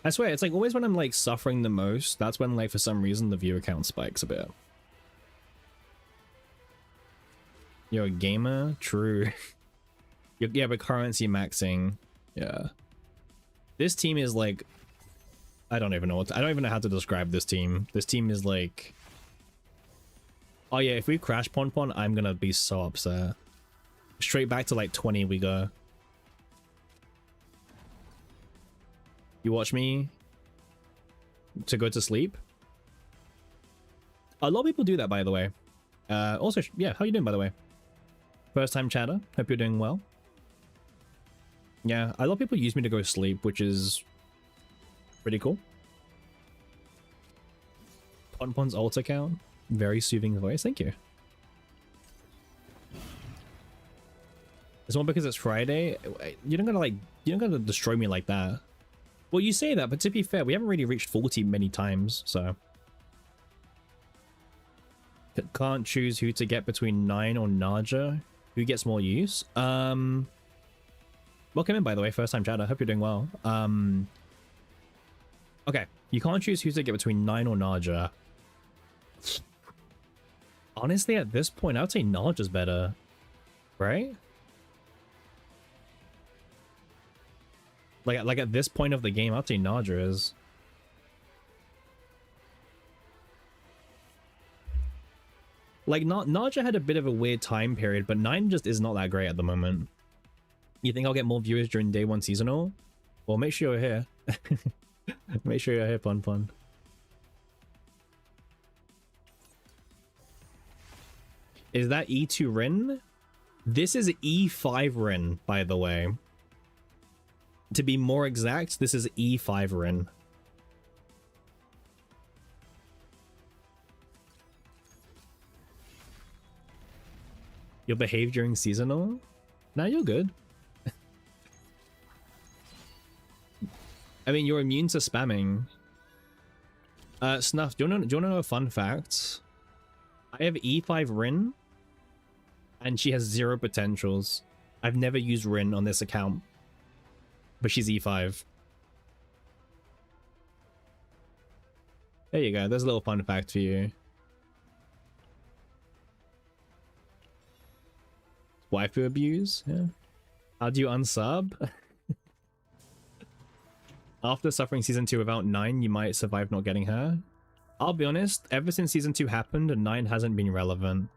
I swear, it's like always when I'm like suffering the most, that's when like for some reason the viewer count spikes a bit. You're a gamer? True. Yeah, but currency maxing. Yeah. This team is like... I don't even know how to describe this team. This team is like... Oh yeah, if we crash Pon, I'm gonna be so upset. Straight back to like 20 we go. You watch me to go to sleep? A lot of people do that, by the way. Also, yeah, how you doing, by the way? First time chatter. Hope you're doing well. Yeah, a lot of people use me to go to sleep, which is pretty cool. Pon's alt account. Very soothing voice. Thank you. It's not because it's Friday. You don't gotta destroy me like that. Well, you say that, but to be fair, we haven't really reached 40 many times, so... Can't choose who to get between 9 or Naja. Who gets more use? Welcome in, by the way, first time chatter. Hope you're doing well. Okay, you can't choose who to get between 9 or Naja. Honestly, at this point, I would say Naja's better. Right? Like at this point of the game, I'd say Naja is. Like, Naja had a bit of a weird time period, but 9 just is not that great at the moment. You think I'll get more viewers during day 1 seasonal? Well, make sure you're here. Make sure you're here, Pon. Is that E2 Rin? This is E5 Rin, by the way. To be more exact, this is E5 Rin. You'll behave during seasonal? Nah, you're good. I mean, you're immune to spamming. Snuff, do you want to know a fun fact? I have E5 Rin, and she has 0 potentials. I've never used Rin on this account, but she's E5. There you go. There's a little fun fact for you. Waifu abuse? Yeah. How do you unsub? After suffering season 2 without 9, you might survive not getting her. I'll be honest, ever since season 2 happened, 9 hasn't been relevant.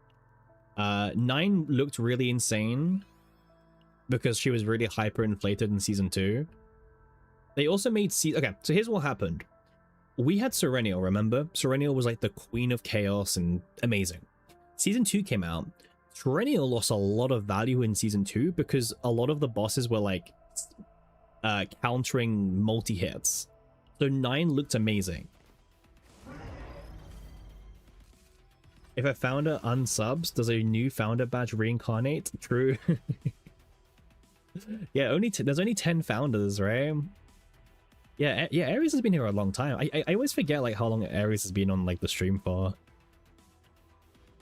9 looked really insane because she was really hyperinflated in season 2. They also made okay, so here's what happened. We had Serenial, remember? Serenial was like the queen of chaos and amazing. Season 2 came out. Perennial lost a lot of value in season 2 because a lot of the bosses were like countering multi-hits. So 9 looked amazing. If a founder unsubs, does a new founder badge reincarnate? True. Yeah, there's only 10 founders, right? Yeah, Aries has been here a long time. I always forget like how long Aries has been on like the stream for.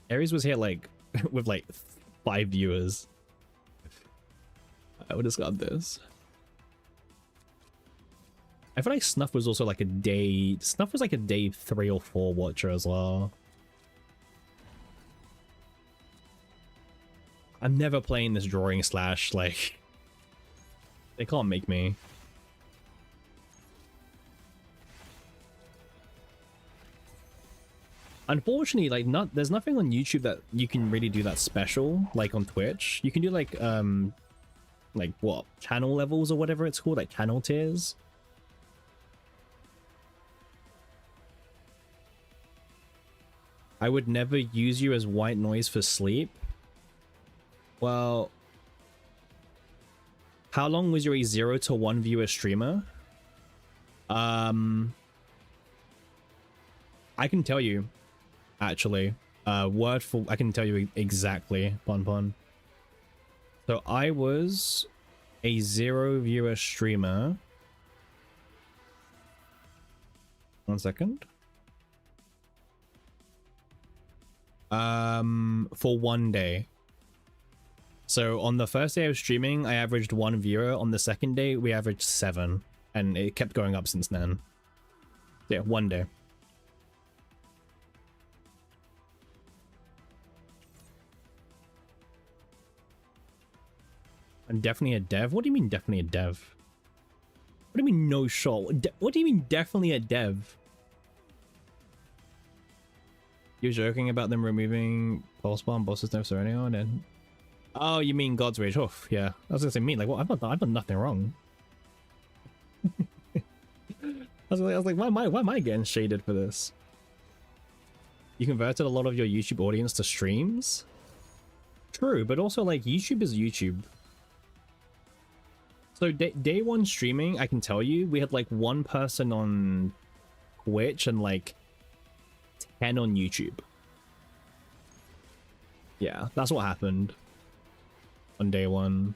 Aries was here like with like 5 viewers. I would discard this. I feel like Snuff was also like a day 3 or 4 watcher as well. I'm never playing this drawing slash, like, they can't make me. Unfortunately, like, there's nothing on YouTube that you can really do that special, like on Twitch. You can do like what, channel levels or whatever it's called, like channel tiers. I would never use you as white noise for sleep. Well, how long was you a 0 to 1 viewer streamer? I can tell you, actually, I can tell you exactly, Pon. So I was a 0 viewer streamer. 1 second. For 1 day. So on the first day of streaming, I averaged 1 viewer. On the second day, we averaged 7. And it kept going up since then. Yeah, 1 day. I'm definitely a dev? What do you mean definitely a dev? What do you mean no shot? What do you mean definitely a dev? You're joking about them removing pulse bomb bosses no Serenio and then... Oh, you mean God's Rage? Oh, yeah. I was gonna say me. Like, what? I've done nothing wrong. I was like, why am I getting shaded for this? You converted a lot of your YouTube audience to streams? True, but also like YouTube is YouTube. So day 1 streaming, I can tell you, we had like 1 person on Twitch and like 10 on YouTube. Yeah, that's what happened on day 1.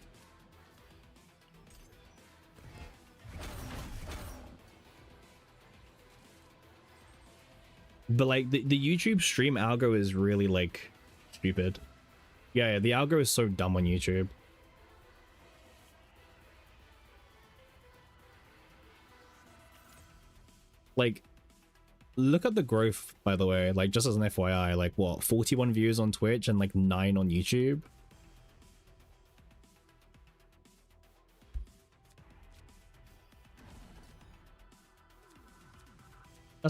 But like the YouTube stream algo is really like stupid. Yeah, the algo is so dumb on YouTube. Like, look at the growth, by the way, like just as an FYI, like what, 41 views on Twitch and like 9 on YouTube.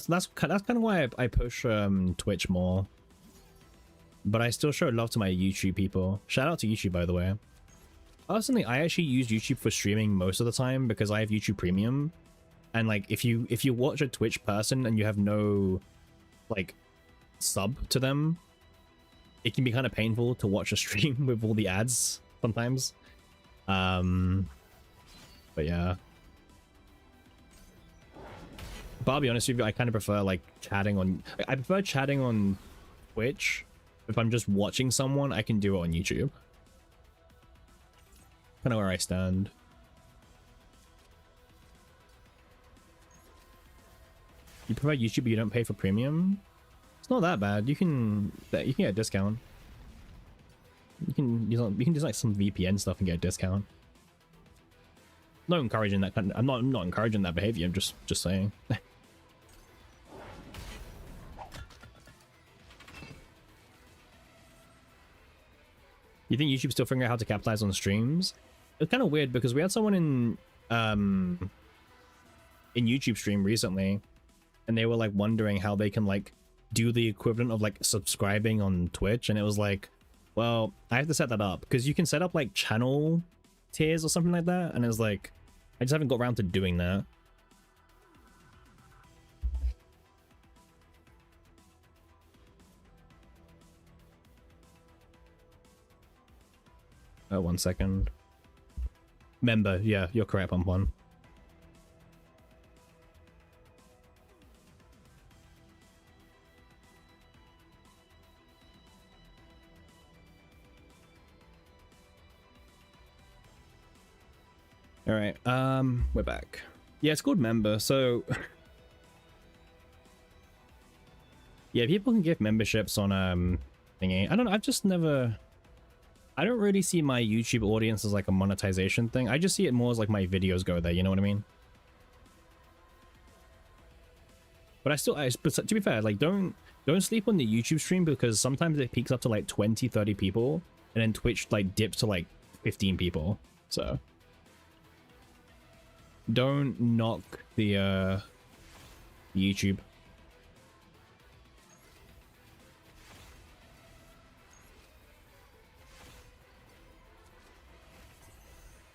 That's kind of why I push Twitch more. But I still show love to my YouTube people. Shout out to YouTube, by the way. Personally, I actually use YouTube for streaming most of the time because I have YouTube Premium. And like if you watch a Twitch person and you have no like sub to them, it can be kind of painful to watch a stream with all the ads sometimes. But yeah. But I'll be honest with you, I kind of prefer like chatting on... I prefer chatting on Twitch. If I'm just watching someone, I can do it on YouTube. Kind of where I stand. You prefer YouTube but you don't pay for premium? It's not that bad. You can get a discount. You can do like some VPN stuff and get a discount. Not encouraging that kind of, I'm not encouraging that behavior, I'm just saying. You think YouTube's still figuring out how to capitalize on streams? It's kind of weird because we had someone in YouTube stream recently, and they were like wondering how they can like do the equivalent of like subscribing on Twitch, and it was like, well, I have to set that up because you can set up like channel tiers or something like that, and it was like, I just haven't got around to doing that. 1 second. Member, yeah, you're correct, Pump One. All right, we're back. Yeah, it's called member. So yeah, people can give memberships on thingy. I don't know. I've just never. I don't really see my YouTube audience as like a monetization thing. I just see it more as like my videos go there. You know what I mean? But but to be fair, like don't sleep on the YouTube stream, because sometimes it peaks up to like 20, 30 people, and then Twitch like dips to like 15 people. So don't knock the YouTube.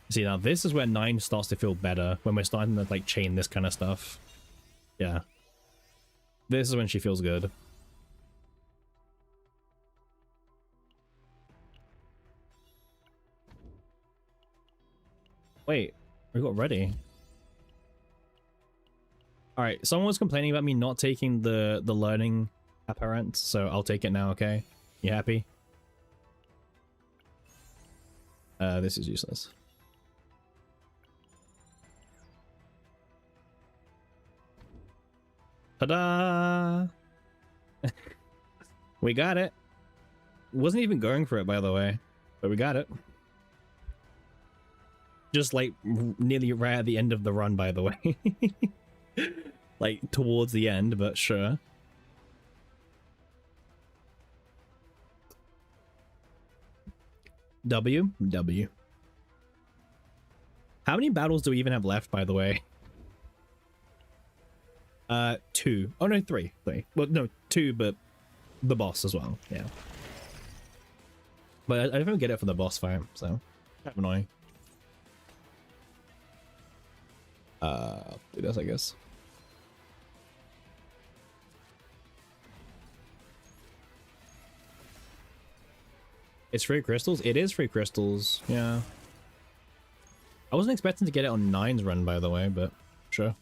See, now this is where 9 starts to feel better, when we're starting to like chain this kind of stuff. Yeah. This is when she feels good. Wait, we got ready. All right, someone was complaining about me not taking the learning apparent, so I'll take it now. Okay, you happy? This is useless. Ta-da! We got it. Wasn't even going for it, by the way, but we got it. Just like nearly right at the end of the run, by the way. Like towards the end, but sure. W. How many battles do we even have left, by the way? 2. Oh no, 3. Well, no, 2, but the boss as well. Yeah. But I don't get it for the boss fight, so kind of annoying. Do this, I guess. It's free crystals? It is free crystals, yeah. I wasn't expecting to get it on 9's run, by the way, but sure.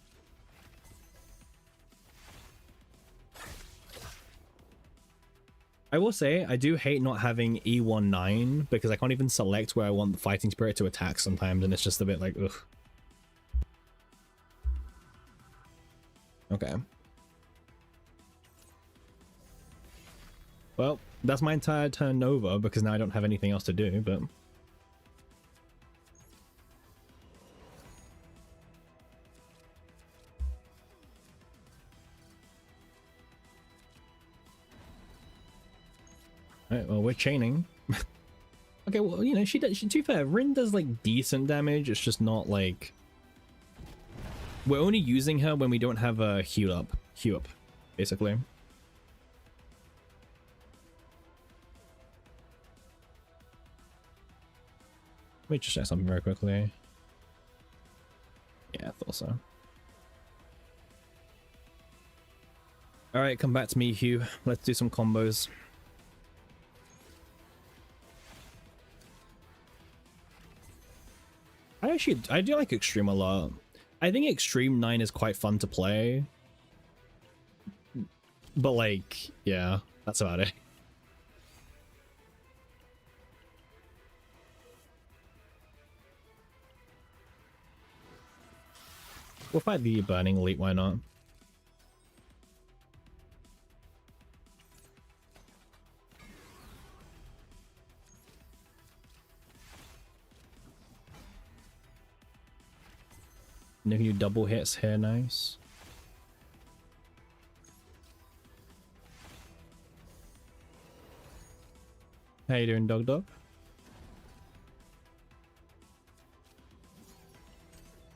I will say, I do hate not having E19, because I can't even select where I want the fighting spirit to attack sometimes, and it's just a bit like, ugh. Okay. Well, that's my entire turn over, because now I don't have anything else to do, but... Alright, well, we're chaining. Okay, well, you know, to be fair, Rin does, like, decent damage, it's just not, like... We're only using her when we don't have a heal up, basically. Let me just check something very quickly. Yeah, I thought so. Alright, come back to me, Hugh. Let's do some combos. I do like Extreme a lot. I think Extreme 9 is quite fun to play. But like, yeah, that's about it. We'll fight the Burning Elite, why not? And if you double hits here, nice. How you doing, Dog?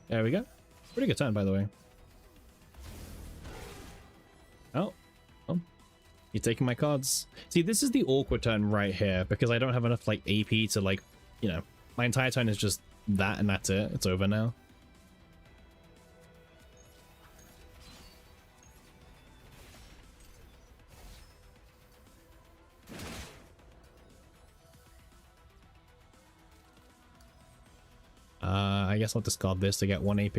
There we go. Pretty good turn, by the way. Oh. You're taking my cards. See, this is the awkward turn right here, because I don't have enough, like, AP to, like, you know, my entire turn is just that, and that's it. It's over now. I guess I'll discard this to get 1 AP.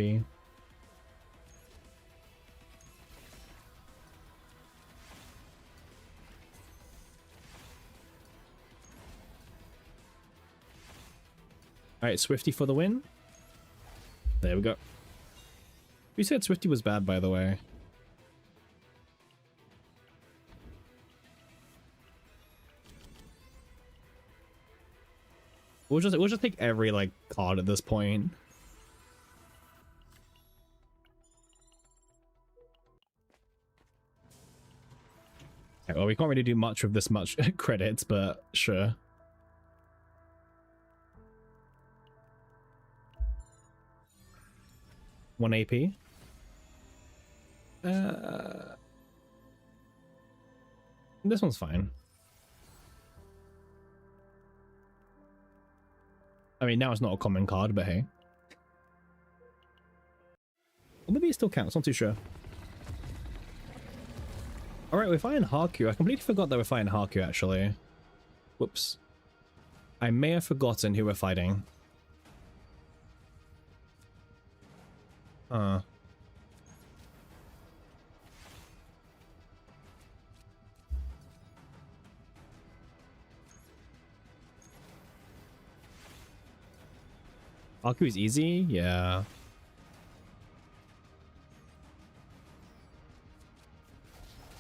Alright, Swifty for the win. There we go. Who said Swifty was bad, by the way? We'll just take every like card at this point. Okay, well, we can't really do much with this much credits, but sure. One AP. This one's fine. I mean, now it's not a common card, but hey. Or maybe it still counts, not too sure. Alright, we're fighting Haku. I completely forgot that we're fighting Haku, actually. Whoops. I may have forgotten who we're fighting. Huh. Haku's easy? Yeah.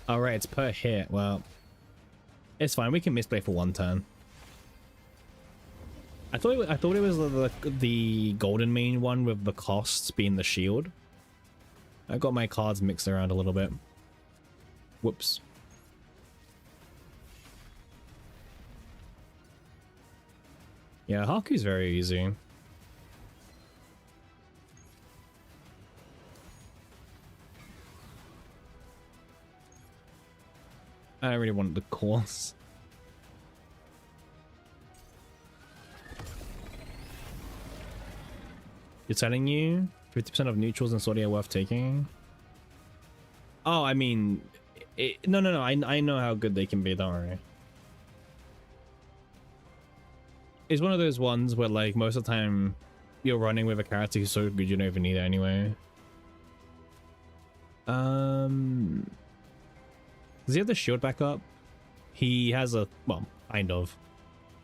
Alright, it's per hit. Well, it's fine. We can misplay for 1 turn. I thought it was the golden main one with the costs being the shield. I got my cards mixed around a little bit. Whoops. Yeah, Haku's very easy. I don't really want the course. You're telling you 50% of neutrals in Saudi are worth taking? Oh, I mean, no. I know how good they can be. Don't worry. It's one of those ones where, like, most of the time you're running with a character who's so good you don't even need it anyway. Does he have the shield back up? He has a, well, kind of.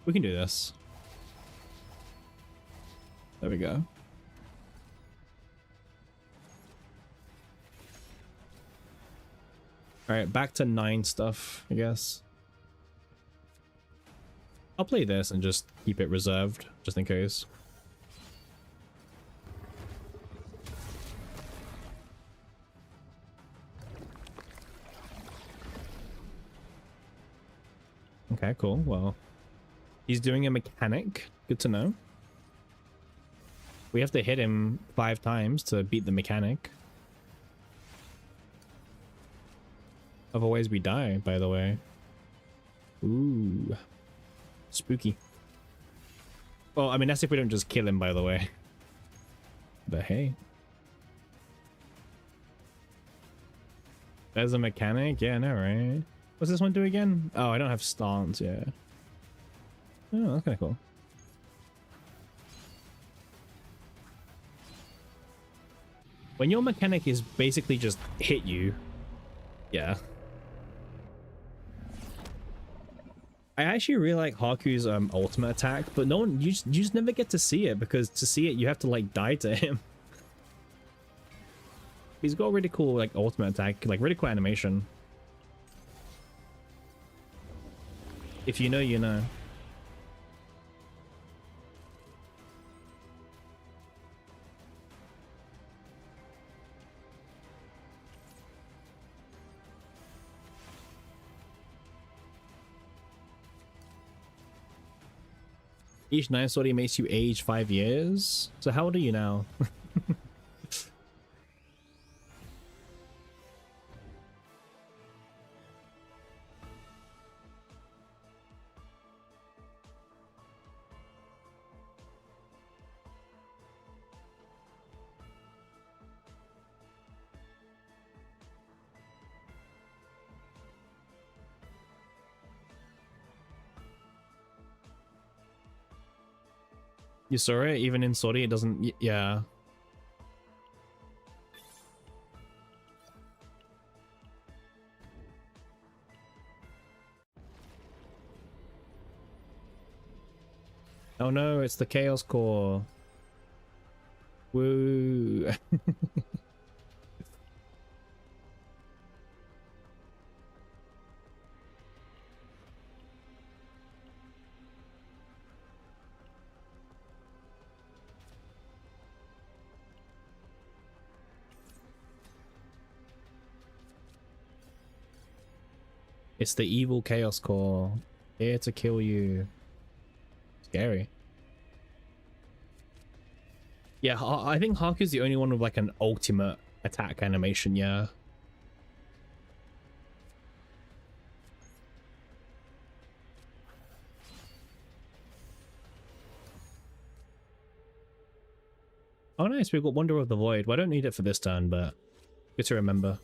We can do this. There we go. Alright, back to 9 stuff, I guess. I'll play this and just keep it reserved, just in case. Okay, cool. Well, he's doing a mechanic. Good to know. We have to hit him 5 times to beat the mechanic. Otherwise we die, by the way. Ooh. Spooky. Well, I mean, that's if we don't just kill him, by the way. But hey. There's a mechanic? Yeah, I know, right? What's this one do again? Oh, I don't have stance, yeah. Oh, that's kind of cool. When your mechanic is basically just hit you, yeah. I actually really like Haku's ultimate attack, but no one, you just never get to see it, because to see it you have to like die to him. He's got a really cool like ultimate attack, like really cool animation. If you know, you know. Each 9 sortie makes you age 5 years. So how old are you now? You saw it? Even in Saudi, it doesn't... Yeah. Oh no, it's the Chaos Core. Woo. It's the evil Chaos Core. Here to kill you. Scary. Yeah, I think Haku's the only one with like an ultimate attack animation, yeah. Oh nice, we've got Wonder of the Void. Well, I don't need it for this turn, but good to remember.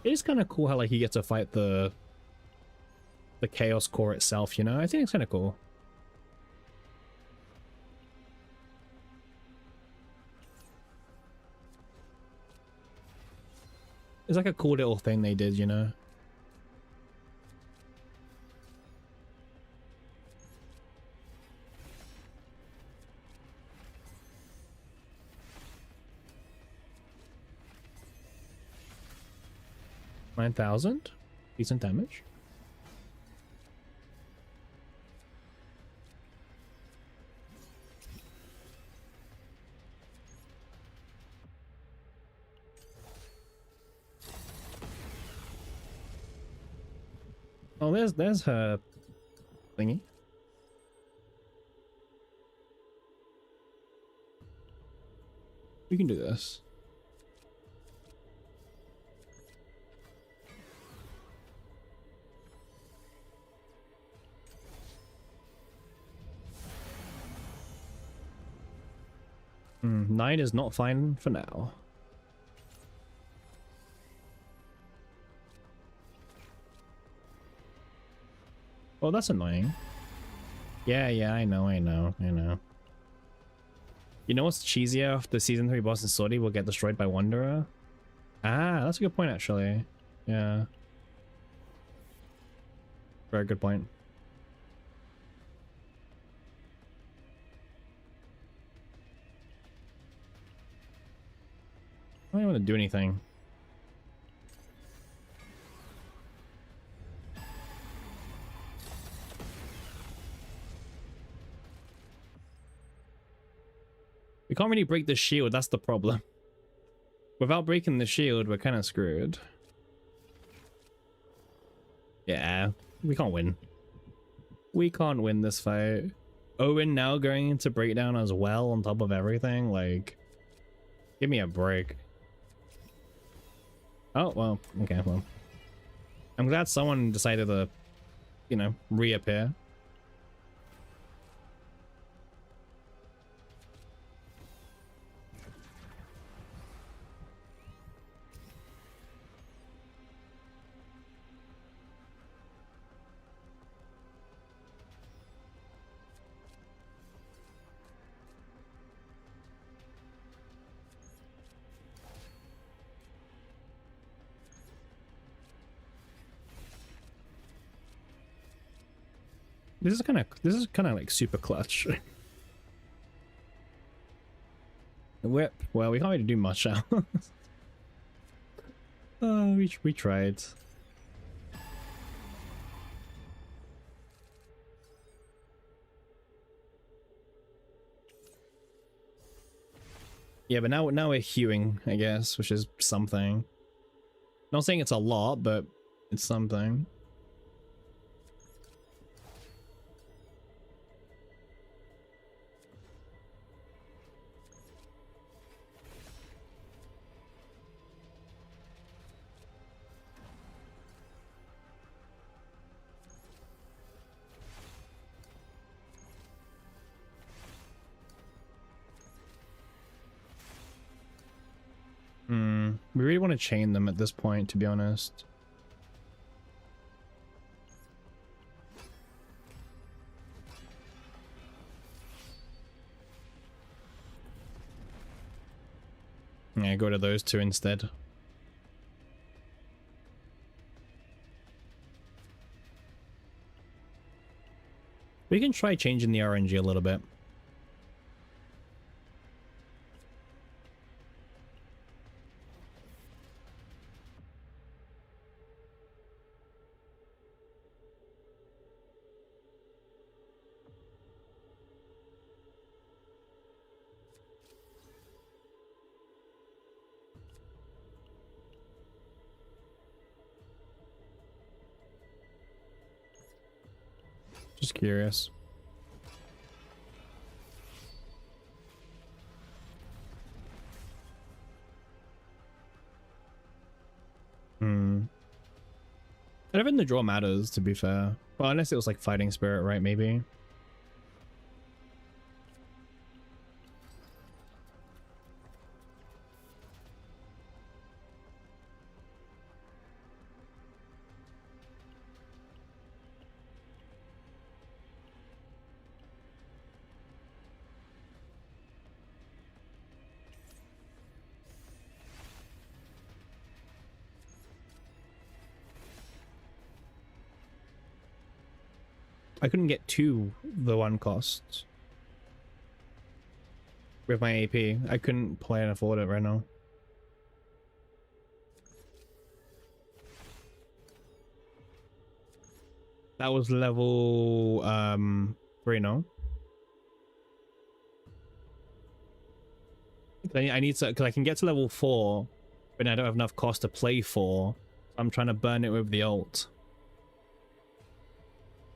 It is kind of cool how like you get to fight the Chaos Core itself, you know? I think it's kind of cool. It's like a cool little thing they did, you know? $9,000? Decent damage. Oh, there's her thingy. We can do this. Nine is not fine for now. Oh, that's annoying. Yeah, I know. You know what's cheesier? If the season 3 boss in Saudi will get destroyed by Wanderer? Ah, that's a good point actually. Yeah. Very good point. I don't want to do anything. We can't really break the shield, that's the problem. Without breaking the shield, we're kind of screwed. Yeah, we can't win. We can't win this fight. Owen now going into breakdown as well on top of everything, like... Give me a break. Oh, well, okay, well. I'm glad someone decided to, you know, reappear. This is kind of like super clutch. The whip. Well, we can't really do much now. Oh, we tried. Yeah, but now we're hewing, I guess, which is something. Not saying it's a lot, but it's something. We really want to chain them at this point, to be honest. Yeah, go to those two instead. We can try changing the RNG a little bit. Just curious. I don't think the draw matters, to be fair. Well, unless it was like Fighting Spirit, right? Maybe. I couldn't get to the one cost with my AP. I couldn't play and afford it right now. That was level 3, no? I need to, because I can get to level 4, but I don't have enough cost to play 4. So I'm trying to burn it with the ult.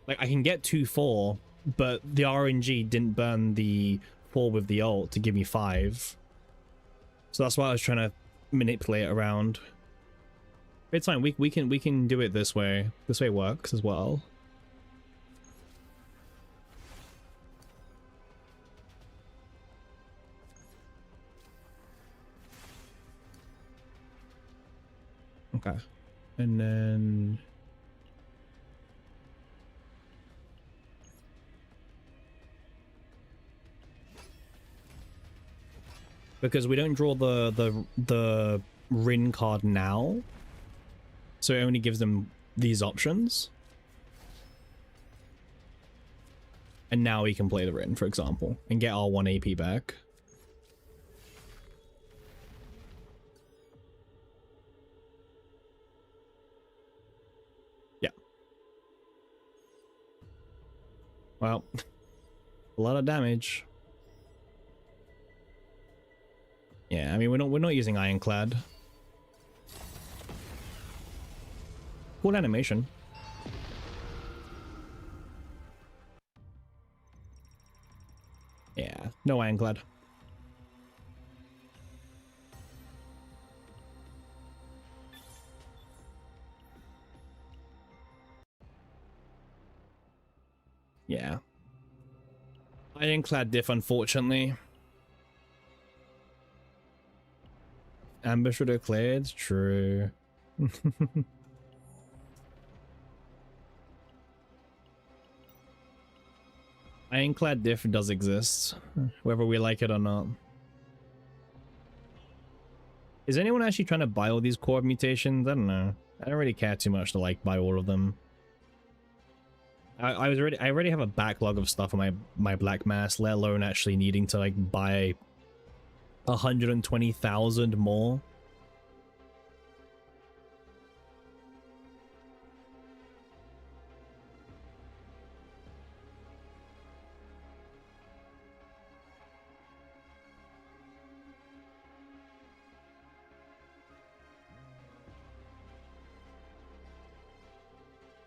Like, I can get to 4, but the RNG didn't burn the 4 with the ult to give me 5. So that's why I was trying to manipulate it around. But it's fine. We can do it this way. This way works as well. Okay. And then because we don't draw the Rin card now, so it only gives them these options. And now we can play the Rin, for example, and get our 1 AP back. Yeah. Well, a lot of damage. Yeah, I mean we're not using Ironclad. Cool animation. Yeah, no Ironclad. Yeah. Ironclad diff, unfortunately. Ambusher declared? True. Ironclad diff does exist, whether we like it or not. Is anyone actually trying to buy all these core mutations? I don't know. I don't really care too much to like buy all of them. I already have a backlog of stuff on my black mass, let alone actually needing to like buy 120,000 more.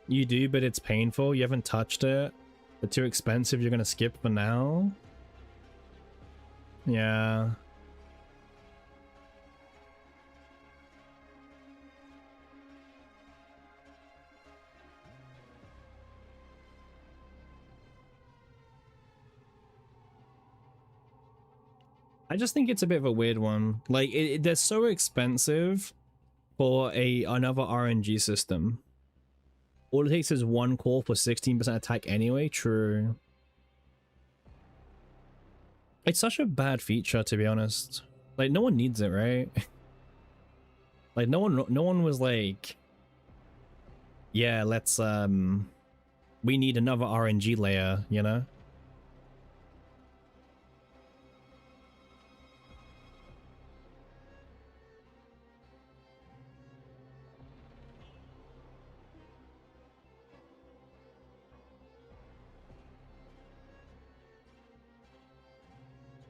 You do, but it's painful. You haven't touched it. They're too expensive. You're gonna skip for now. Yeah. I just think it's a bit of a weird one. Like they're so expensive for another RNG system. All it takes is one core for 16% attack anyway. True. It's such a bad feature, to be honest. Like no one needs it, right? Like no one was like, yeah, let's we need another RNG layer, you know?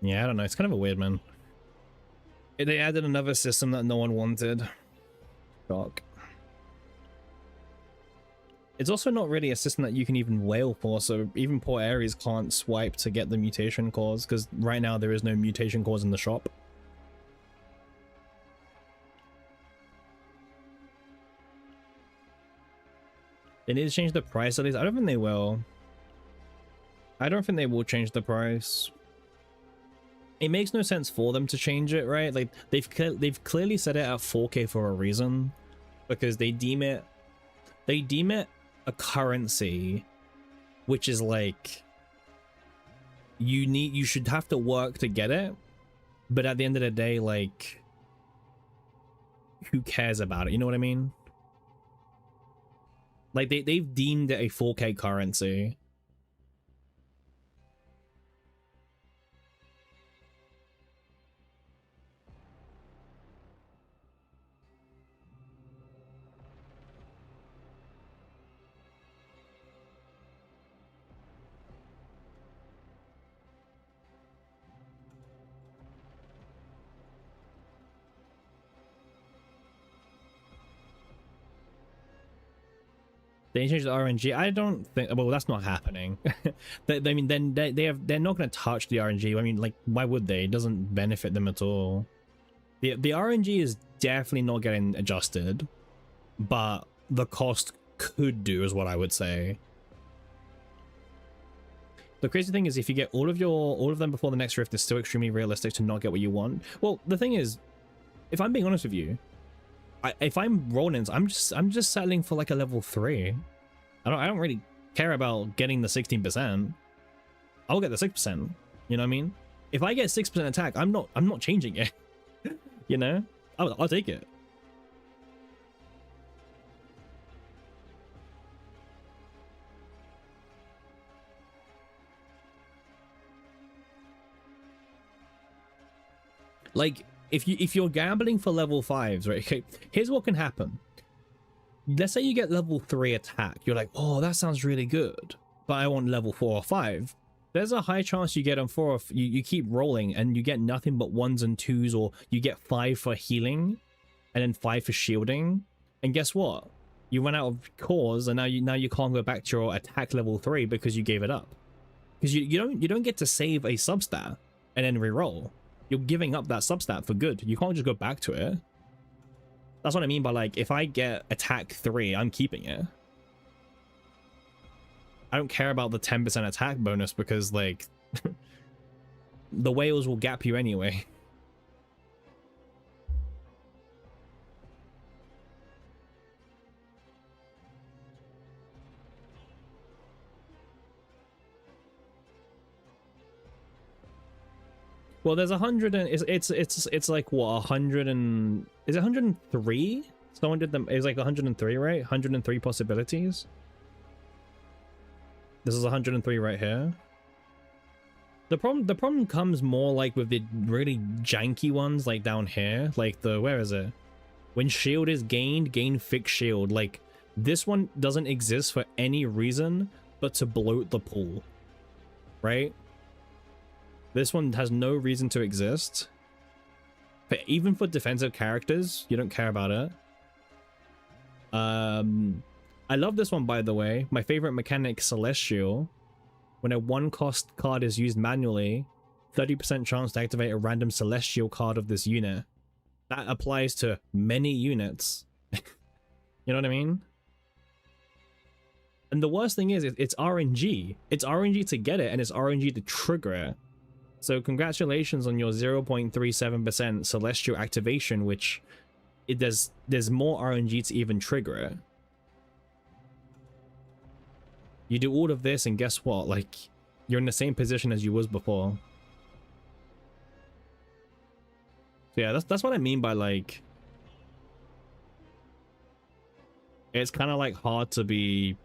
Yeah, I don't know. It's kind of a weird one. They added another system that no one wanted. Shock. It's also not really a system that you can even whale for, so even poor Ares can't swipe to get the mutation cores, because right now there is no mutation cores in the shop. They need to change the price at least. I don't think they will. I don't think they will change the price. It makes no sense for them to change it, right? Like they've clearly set it at 4K for a reason, because they deem it a currency, which is like you should have to work to get it, but at the end of the day, like who cares about it? You know what I mean? Like they've deemed it a 4K currency. They changed the RNG. I don't think. Well, that's not happening. I mean, then they're not going to touch the RNG. I mean, like, why would they? It doesn't benefit them at all. The RNG is definitely not getting adjusted, but the cost could do, is what I would say. The crazy thing is, if you get all of them before the next rift, it's still extremely realistic to not get what you want. Well, the thing is, if I'm being honest with you, if I'm Ronins, I'm just settling for like a level 3. I don't really care about getting the 16%. I'll get the 6%. You know what I mean? If I get 6% attack, I'm not changing it. You know? I'll take it. Like if you're gambling for level 5s, right? Okay, here's what can happen. Let's say you get level 3 attack. You're like, oh, that sounds really good, but I want level 4 or 5. There's a high chance you get on 4 or you keep rolling and you get nothing but 1s and 2s, or you get 5 for healing and then 5 for shielding. And guess what? You run out of cores, and now you can't go back to your attack level 3 because you gave it up. Because you don't get to save a substat and then reroll. You're giving up that substat for good. You can't just go back to it. That's what I mean by, like, if I get attack 3, I'm keeping it. I don't care about the 10% attack bonus because, like, the whales will gap you anyway. Well, there's 100 and it's like what, 100 and is it 103? Someone did them. It was like 103, right? 103 possibilities. This is 103 right here. The problem comes more like with the really janky ones, like down here, like the, where is it? When shield is gained, gain fixed shield. Like this one doesn't exist for any reason but to bloat the pool, right? This one has no reason to exist. But even for defensive characters, you don't care about it. I love this one, by the way. My favorite mechanic, Celestial. When a 1-cost card is used manually, 30% chance to activate a random Celestial card of this unit. That applies to many units. You know what I mean? And the worst thing is, it's RNG. It's RNG to get it, and it's RNG to trigger it. So congratulations on your 0.37% celestial activation, which there's more RNG to even trigger it. You do all of this and guess what? Like, you're in the same position as you was before. So yeah, that's what I mean by like, it's kind of like hard to be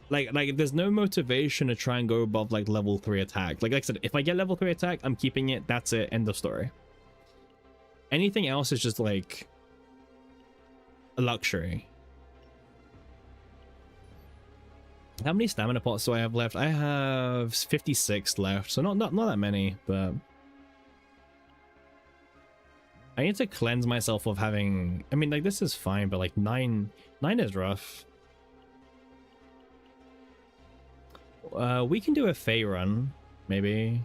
like there's no motivation to try and go above like level 3 attack. Like I said, if I get level 3 attack, I'm keeping it. That's it. End of story. Anything else is just like a luxury. How many stamina pots do I have left? I have 56 left, so not that many, but I need to cleanse myself of having, I mean, like this is fine, but like 9 is rough. We can do a Fae run, maybe.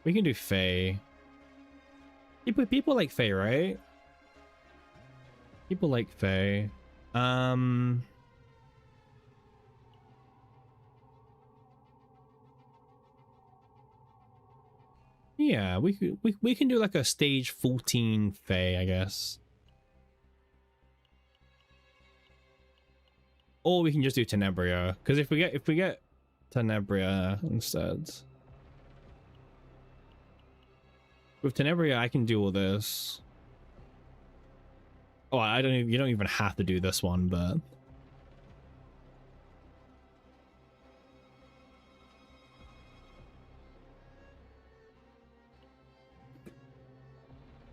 We can do Fae. People like Fae, right? People like Fae. Yeah, we can do like a stage 14 Fae, I guess. Or we can just do Tenebria, because if we get Tenebria instead. With Tenebria, I can do all this. Oh, you don't even have to do this one, but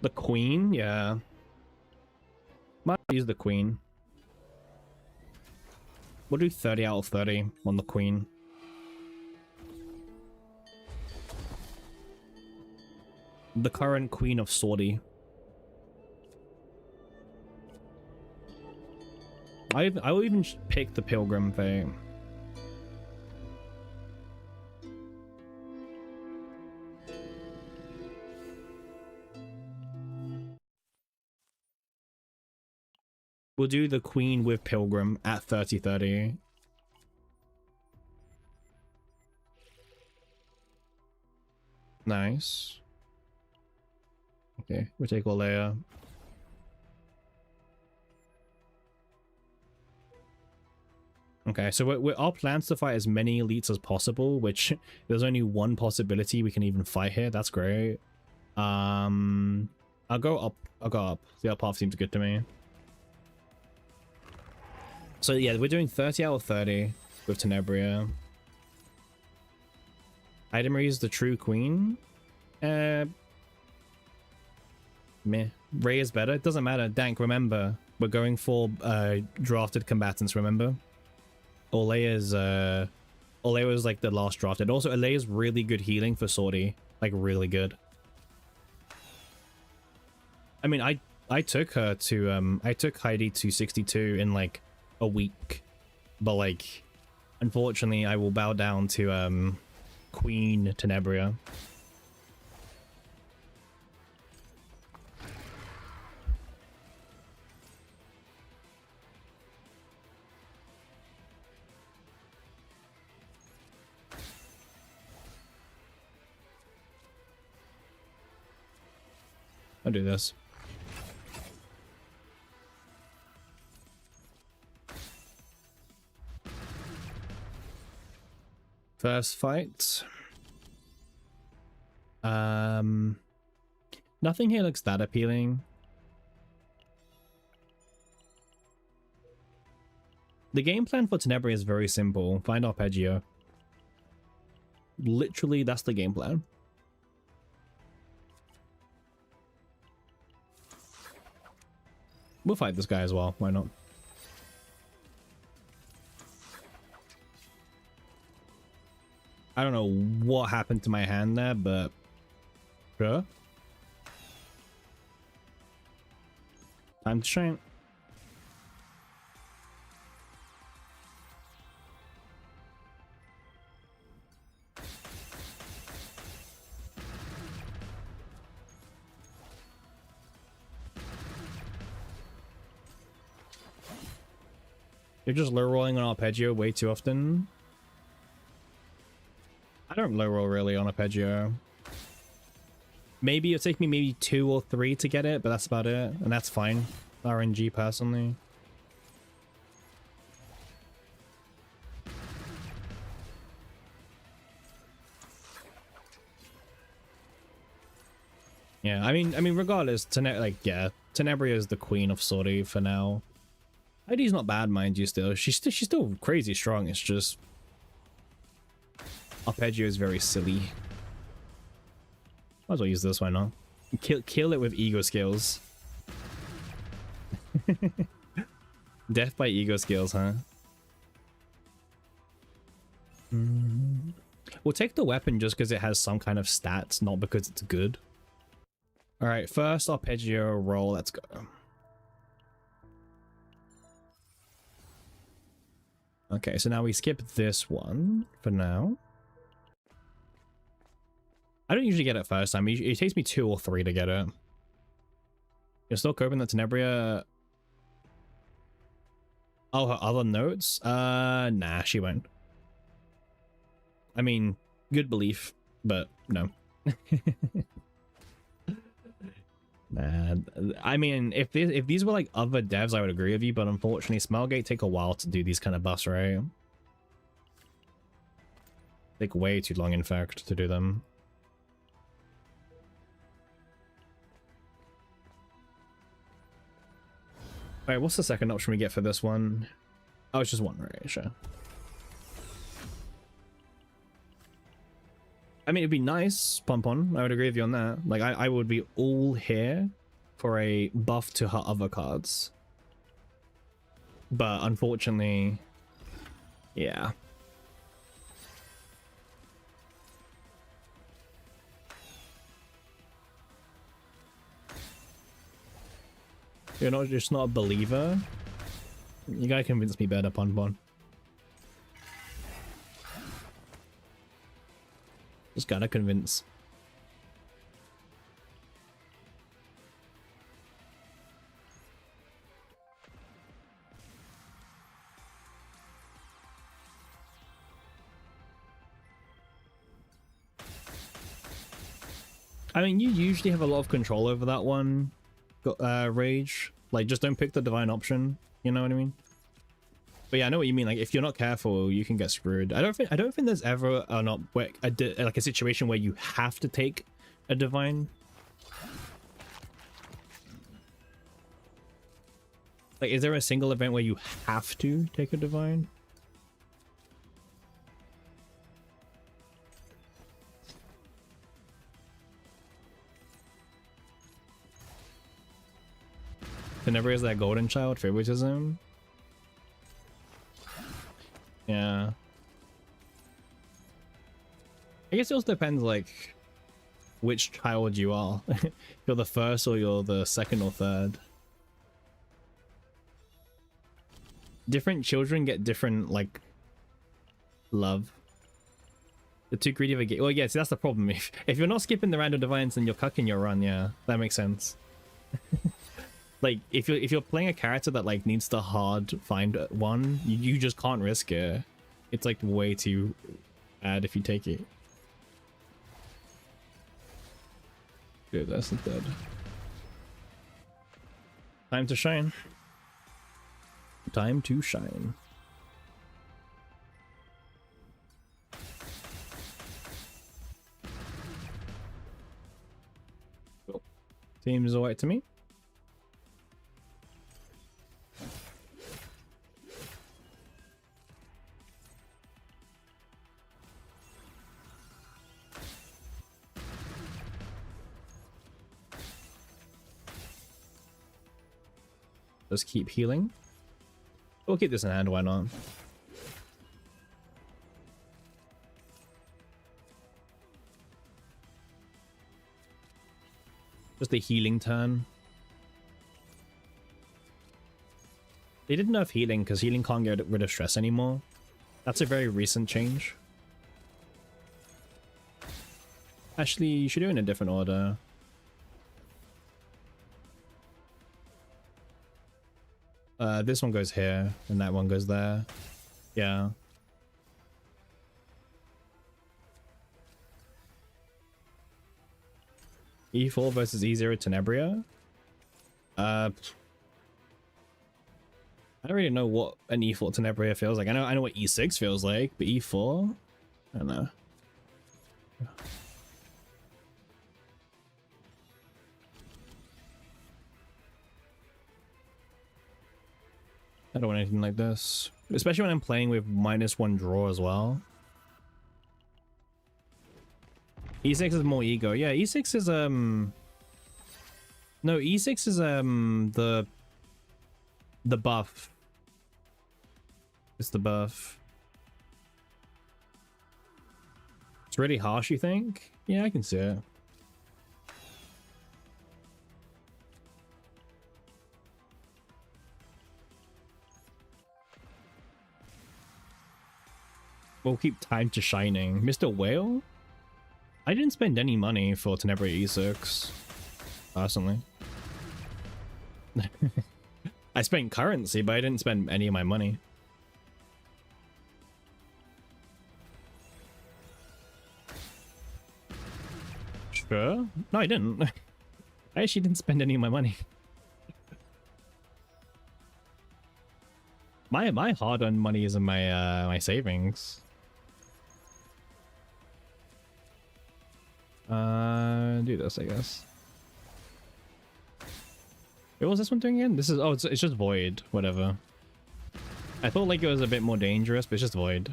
the Queen, yeah. Might use the Queen. We'll do 30 out of 30 on the Queen. The current Queen of Swordy. I will even pick the Pilgrim thing. We'll do the Queen with Pilgrim at 30-30. Nice. Okay, we'll take Olea. Okay, so our plan's to fight as many elites as possible, which there's only one possibility we can even fight here. That's great. I'll go up. The up path seems good to me. So yeah, we're doing 30 out of 30 with Tenebria. Item is the true queen. Meh. Ray is better. It doesn't matter. Dank, remember, we're going for drafted combatants, remember? Olea was like the last drafted. Also, Olea is really good healing for Swordy. Like really good. I mean, I took her to I took Heidi to 62 in like a week, but like unfortunately I will bow down to Queen Tenebria. I'll do this. First fight. Nothing here looks that appealing. The game plan for Tenebria is very simple. Find Arpeggio. Literally, that's the game plan. We'll fight this guy as well. Why not? I don't know what happened to my hand there, but sure. Time to shine. You're just low rolling on arpeggio way too often. I don't low roll really on arpeggio. Maybe it'll take me maybe 2 or 3 to get it, but that's about it, and that's fine. RNG personally. Yeah, I mean, regardless, Tenebria is the queen of Sorry for now. ID's not bad, mind you. She's still crazy strong. It's just arpeggio is very silly. Might as well use this, why not? Kill it with ego skills. Death by ego skills, huh? We'll take the weapon just because it has some kind of stats, not because it's good. All right, first arpeggio roll. Let's go. Okay, so now we skip this one for now. I don't usually get it first time. It takes me 2 or 3 to get it. You're still coping that Tenebria. Oh, her other notes? Nah, she won't. I mean, good belief, but no. Nah, I mean, if these were like other devs, I would agree with you, but unfortunately, Smilegate take a while to do these kind of buffs, right? Take way too long, in fact, to do them. Alright, what's the second option we get for this one? Oh, it's just one, right? Sure. I mean, it'd be nice, Pompon. I would agree with you on that. Like, I would be all here for a buff to her other cards. But unfortunately, yeah. You're not just not a believer. You gotta convince me better, Pompon. Just gotta convince. I mean, you usually have a lot of control over that one, Rage. Like, just don't pick the divine option. You know what I mean? But yeah, I know what you mean. Like, if you're not careful, you can get screwed. I don't think there's ever like a situation where you have to take a divine. Like, is there a single event where you have to take a divine? Whenever is that golden child favoritism? Yeah. I guess it also depends, like, which child you are. You're the first or you're the second or third. Different children get different, like, love. You're too greedy of a game. Well, yeah, see, that's the problem. If you're not skipping the random divines, then you're cucking your run, yeah. That makes sense. Like, if you're playing a character that like needs the hard find one, you just can't risk it. It's like way too bad if you take it. Dude, that's dead. Time to shine. Time to shine. Cool. Seems alright to me. Just keep healing. We'll keep this in hand, why not? Just a healing turn. They did nerf healing because healing can't get rid of stress anymore. That's a very recent change. Actually, you should do it in a different order. This one goes here, and that one goes there. Yeah. E4 versus E0 Tenebria. I don't really know what an E4 Tenebria feels like. I know what E6 feels like, but E4, I don't know. I don't want anything like this, especially when I'm playing with -1 draw as well. E6 is more ego. Yeah, E6 is no, E6 is the buff. It's the buff. It's really harsh, you think? Yeah, I can see it. We'll keep time to shining. Mr. Whale? I didn't spend any money for Tenebria E6, personally. I spent currency, but I didn't spend any of my money. Sure? No, I didn't. I actually didn't spend any of my money. My hard-earned money is in my my savings. Do this, I guess. What was this one doing again? This is, oh, it's just void, whatever. I thought like it was a bit more dangerous, but it's just void.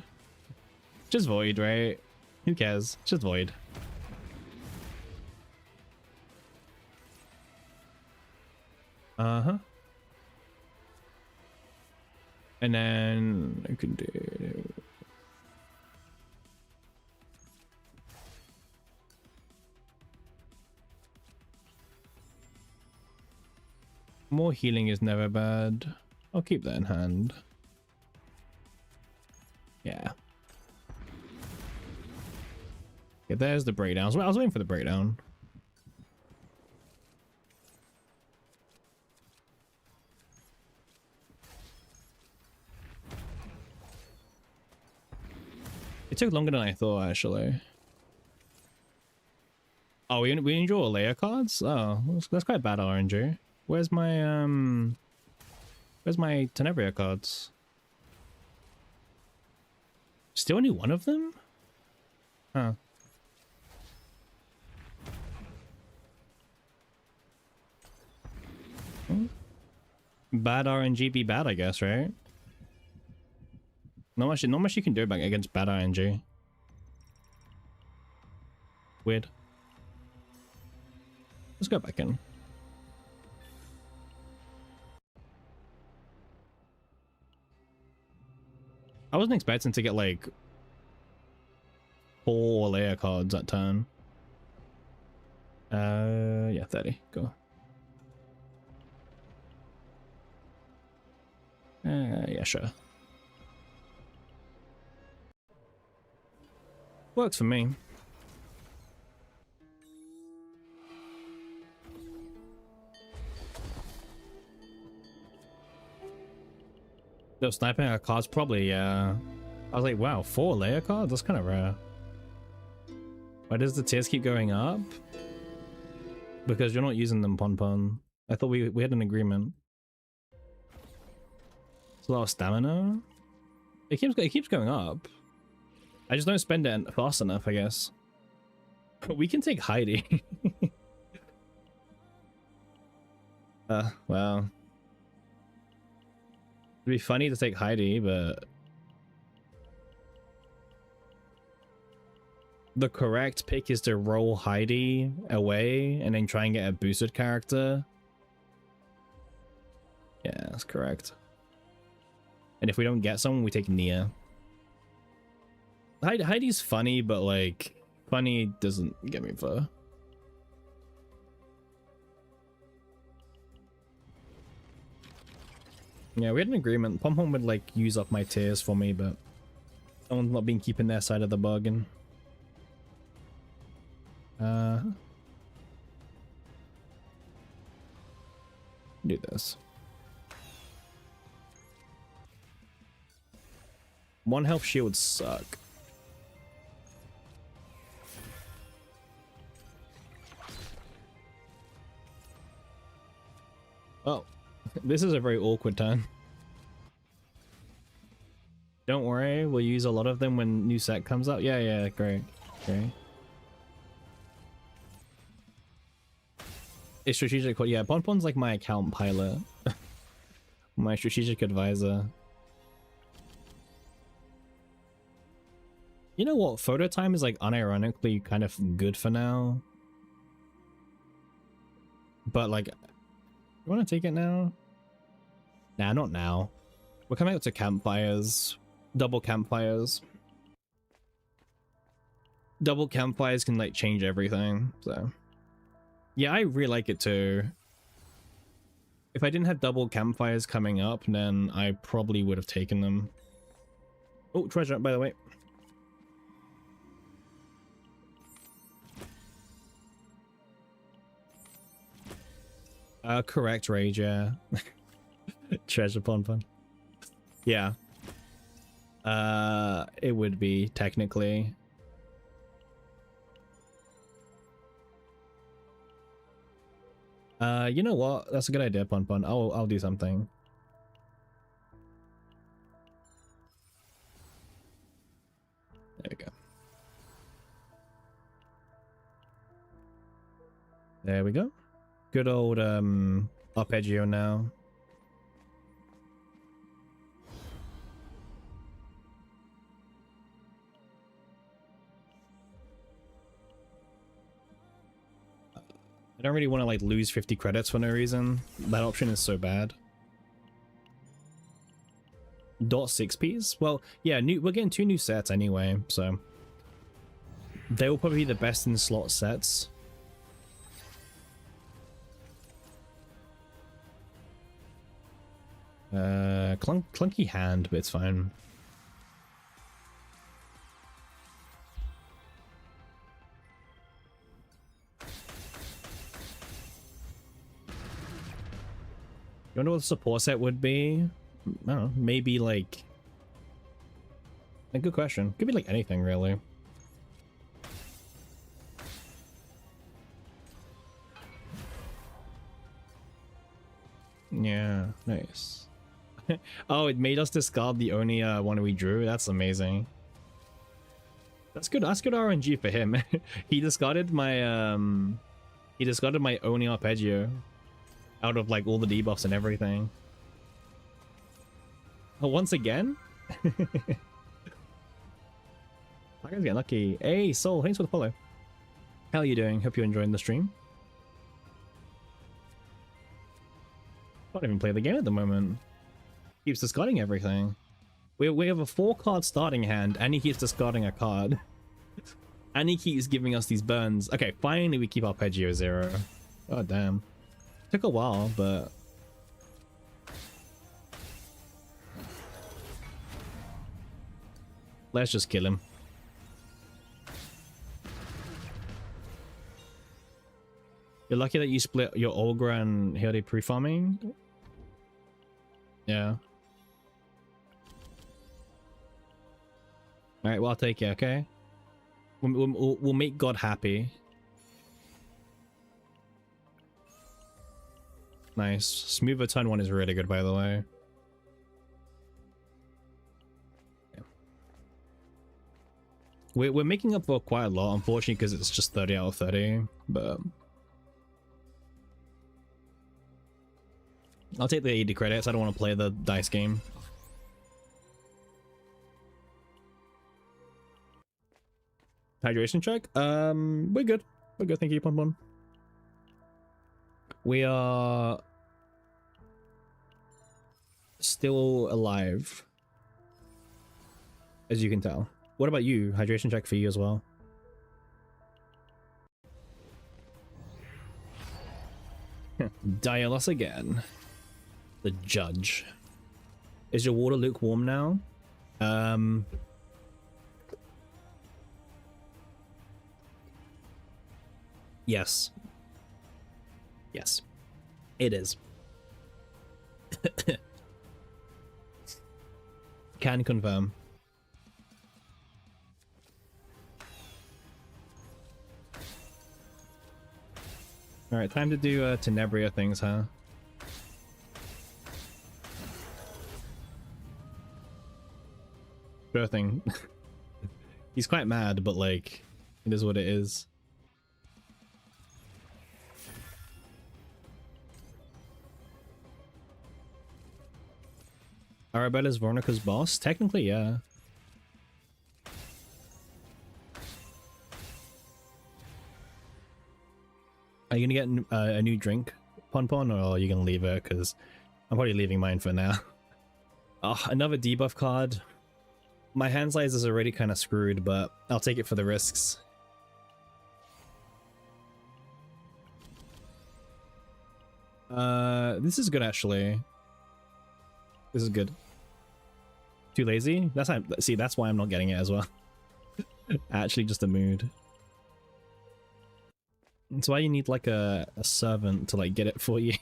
Just void, right? Who cares? Just void. Uh-huh. And then I could do more healing is never bad. I'll keep that in hand. Yeah. Yeah, there's the breakdowns. Well, I was waiting for the breakdown. It took longer than I thought, actually. Oh, we didn't draw layer cards? Oh, that's quite bad RNG. Where's my Tenebria cards? Still only one of them? Huh. Bad RNG be bad, I guess, right? Not much you can do against bad RNG. Weird. Let's go back in. I wasn't expecting to get like 4 layer cards that turn. Yeah, 30. Go. Yeah, sure. Works for me. No, sniping our cards probably, yeah. I was like, wow, 4 layer cards? That's kind of rare. Why does the tiers keep going up? Because you're not using them, Pon Pon. I thought we had an agreement. It's a lot of stamina. It keeps going up. I just don't spend it fast enough, I guess. We can take Heidi. Well. It'd be funny to take Heidi, but the correct pick is to roll Heidi away and then try and get a boosted character. Yeah, that's correct. And if we don't get someone, we take Nia. Heidi's funny, but like, funny doesn't get me far. Yeah, we had an agreement. Pom Pom would like use up my tiers for me, but someone's not been keeping their side of the bargain. Do this. 1 health shields suck. Oh, this is a very awkward turn. Don't worry, we'll use a lot of them when new set comes out. Yeah, yeah, great. Okay. It's strategic. Yeah, Ponpon's like my account pilot. My strategic advisor. You know what? Photo time is like unironically kind of good for now. But like, you want to take it now? Nah, not now. We're coming out to campfires. Double campfires. Double campfires can like change everything, so. Yeah, I really like it too. If I didn't have double campfires coming up, then I probably would have taken them. Oh, treasure, by the way. Correct, Rage, yeah. Treasure Ponpon. Yeah. It would be, technically. You know what? That's a good idea, Ponpon. I'll do something. There we go. There we go. Good old arpeggio now. I don't really want to like lose 50 credits for no reason. That option is so bad. .6ps? Well, yeah, we're getting 2 new sets anyway, so they will probably be the best in slot sets. Clunky hand, but it's fine. You wonder what the support set would be? I don't know, maybe like... A good question. Could be like anything, really. Yeah, nice. Oh, it made us discard the only one we drew? That's amazing. That's good RNG for him. He discarded my only arpeggio out of like all the debuffs and everything. Oh, once again? I guys get lucky. Hey, Soul, thanks for the follow. How are you doing? Hope you're enjoying the stream. Can't even play the game at the moment. Keeps discarding everything. We have a 4-card starting hand, and he keeps discarding a card. And he keeps giving us these burns. Okay, finally we keep arpeggio 0. God damn. Took a while, but... Let's just kill him. You're lucky that you split your Olga and Hilde pre-farming. Yeah. Alright, well, I'll take it, okay? We'll make God happy. Nice. Smoother turn 1 is really good, by the way. Yeah. We're making up for quite a lot, unfortunately, because it's just 30 out of 30, but... I'll take the 80 credits. I don't want to play the dice game. Hydration check? We're good. We're good, thank you, Pon. We are still alive, as you can tell. What about you? Hydration check for you as well. Dial us again. The judge. Is your water lukewarm now? Yes. Yes. It is. Can confirm. Alright, time to do Tenebria things, huh? Sure thing. He's quite mad, but like, it is what it is. Arabella's Veronica's boss? Technically, yeah. Are you gonna get a new drink, Pon Pon, or are you gonna leave it? Because I'm probably leaving mine for now. Oh, another debuff card. My hand size is already kind of screwed, but I'll take it for the risks. This is good actually. This is good. Too lazy? That's how, see, that's why I'm not getting it as well. Actually, just a mood. That's why you need like a servant to like get it for you.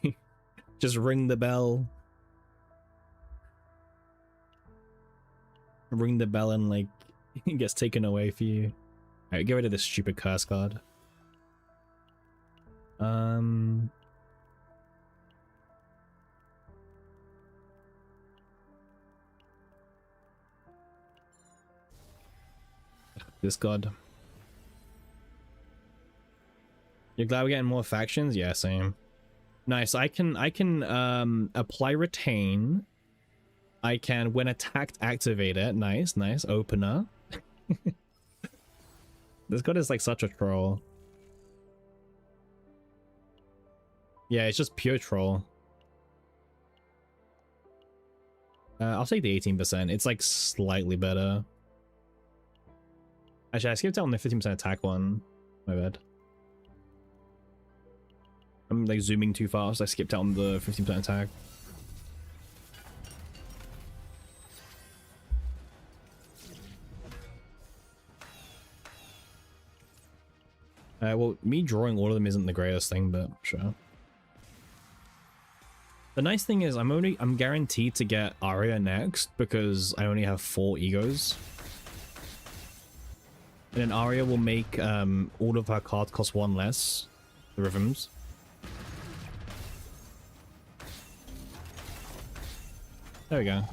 Just ring the bell. Ring the bell and like it gets taken away for you. Alright, get rid of this stupid curse card. This god. You're glad we're getting more factions? Yeah, same. Nice. I can apply retain. I can, when attacked, activate it. Nice, nice. Opener. This god is like such a troll. Yeah, it's just pure troll. I'll take the 18%. It's like slightly better. Actually, I skipped out on the 15% attack one. My bad. I'm like zooming too fast. I skipped out on the 15% attack. Well, me drawing all of them isn't the greatest thing, but sure. The nice thing is I'm guaranteed to get Arya next because I only have 4 egos. And then Arya will make all of her cards cost 1 less. The rhythms. There we go.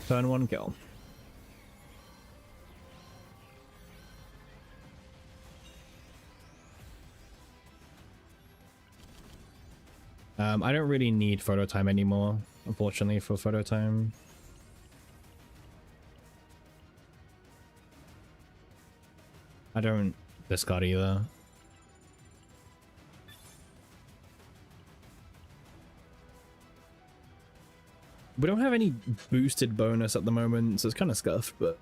Turn 1 kill. I don't really need photo time anymore, unfortunately, for photo time. I don't discard either. We don't have any boosted bonus at the moment, so it's kind of scuffed, but...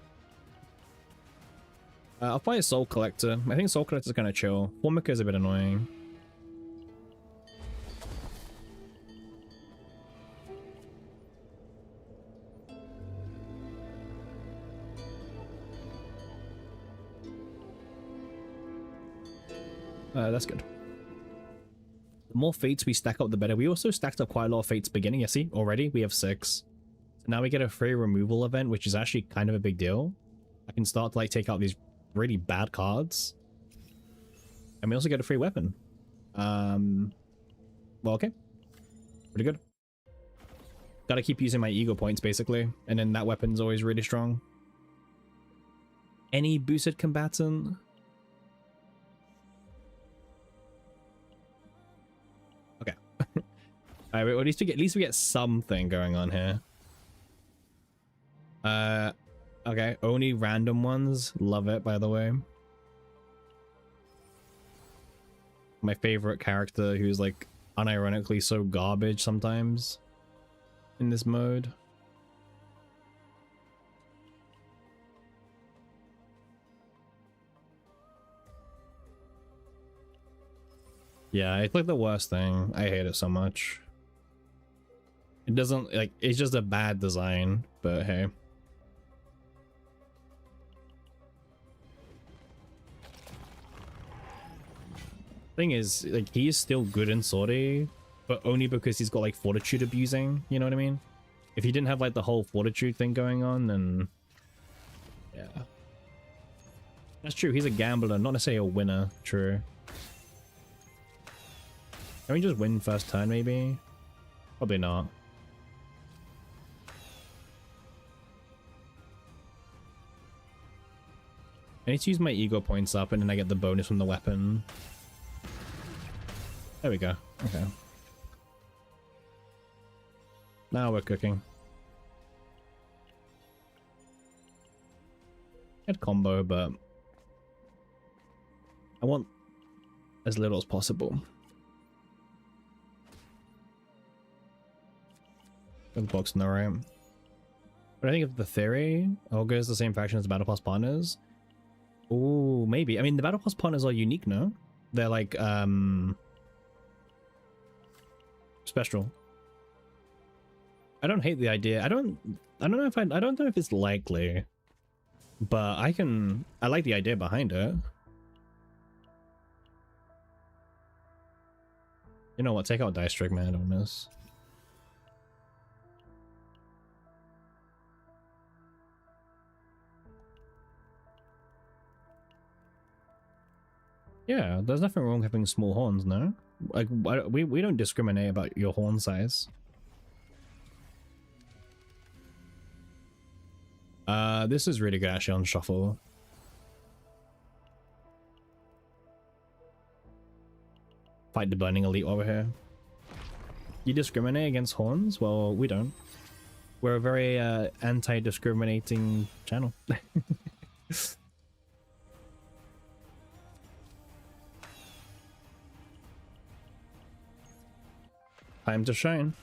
I'll play a Soul Collector. I think Soul Collector's kind of chill. Formica is a bit annoying. That's good. The more fates we stack up, the better. We also stacked up quite a lot of fates beginning. You see, already we have 6. So now we get a free removal event, which is actually kind of a big deal. I can start to like take out these really bad cards. And we also get a free weapon. Well, okay. Pretty good. Gotta keep using my ego points, basically. And then that weapon's always really strong. Any boosted combatant? Okay. Alright, well, at least we get something going on here. Okay, only random ones. Love it, by the way. My favorite character who's like unironically so garbage sometimes in this mode. Yeah, it's like the worst thing. I hate it so much. It doesn't like, it's just a bad design, but hey. Thing is, like, he is still good in Sortie, but only because he's got like fortitude abusing, you know what I mean? If he didn't have like the whole fortitude thing going on, then yeah. That's true, he's a gambler, not necessarily a winner. True. Can we just win first turn, maybe? Probably not. I need to use my ego points up and then I get the bonus from the weapon. There we go. Okay. Now we're cooking. Good combo, but I want as little as possible. Good box in the right. But I think of the theory, Ogre is the same faction as the Battle Pass partners. Oh, maybe. I mean, the Battle Pass partners are unique, no? They're like, special. I don't hate the idea. I don't know if it's likely, but I like the idea behind it. You know what? Take out Dice Trick, man. I don't miss. Yeah, there's nothing wrong with having small horns, no? Like, we don't discriminate about your horn size. This is really good actually on shuffle. Fight the Burning Elite over here. You discriminate against horns? Well, we don't. We're a very anti-discriminating channel. Time to shine.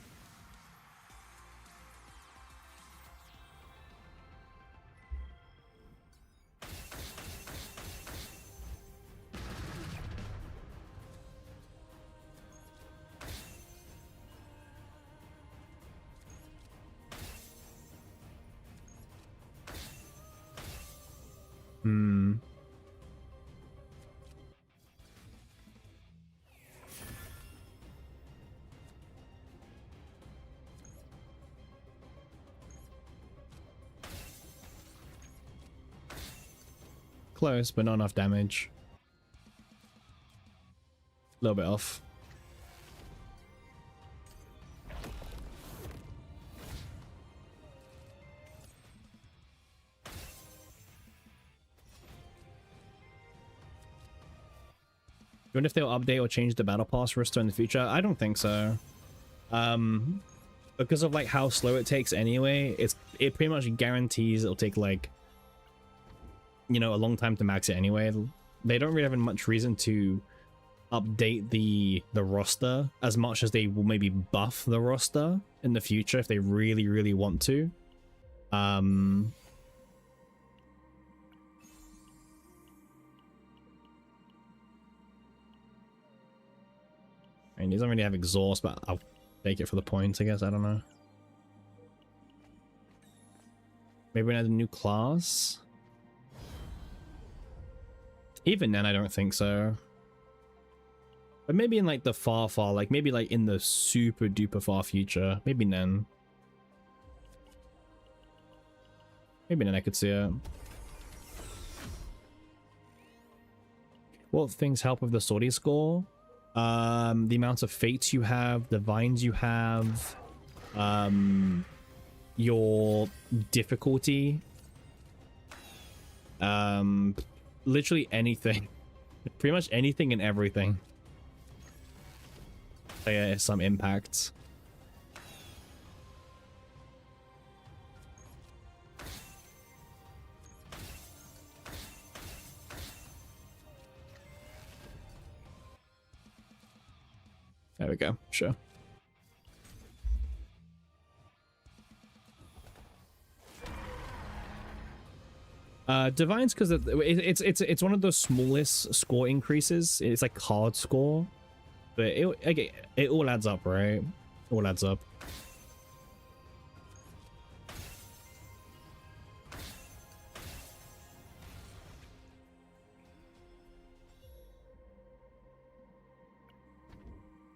Close, but not enough damage. A little bit off. I wonder if they'll update or change the battle pass roster in the future. I don't think so. Because of like how slow it takes anyway, it pretty much guarantees it'll take like, you know, a long time to max it anyway. They don't really have much reason to update the roster as much as they will maybe buff the roster in the future if they really want to. I mean, he doesn't really have exhaust, but I'll take it for the points, I guess. I don't know. Maybe we add a new class. Even then, I don't think so. But maybe in like the far, like maybe like in the super duper far future. Maybe then. Maybe then I could see it. What things help with the sortie score? The amount of fates you have, the vines you have, your difficulty, literally anything. Pretty much anything and everything. Some impacts. There we go. Sure. Divines, because it's one of those smallest score increases. It's like card score, but it all adds up, right? It all adds up.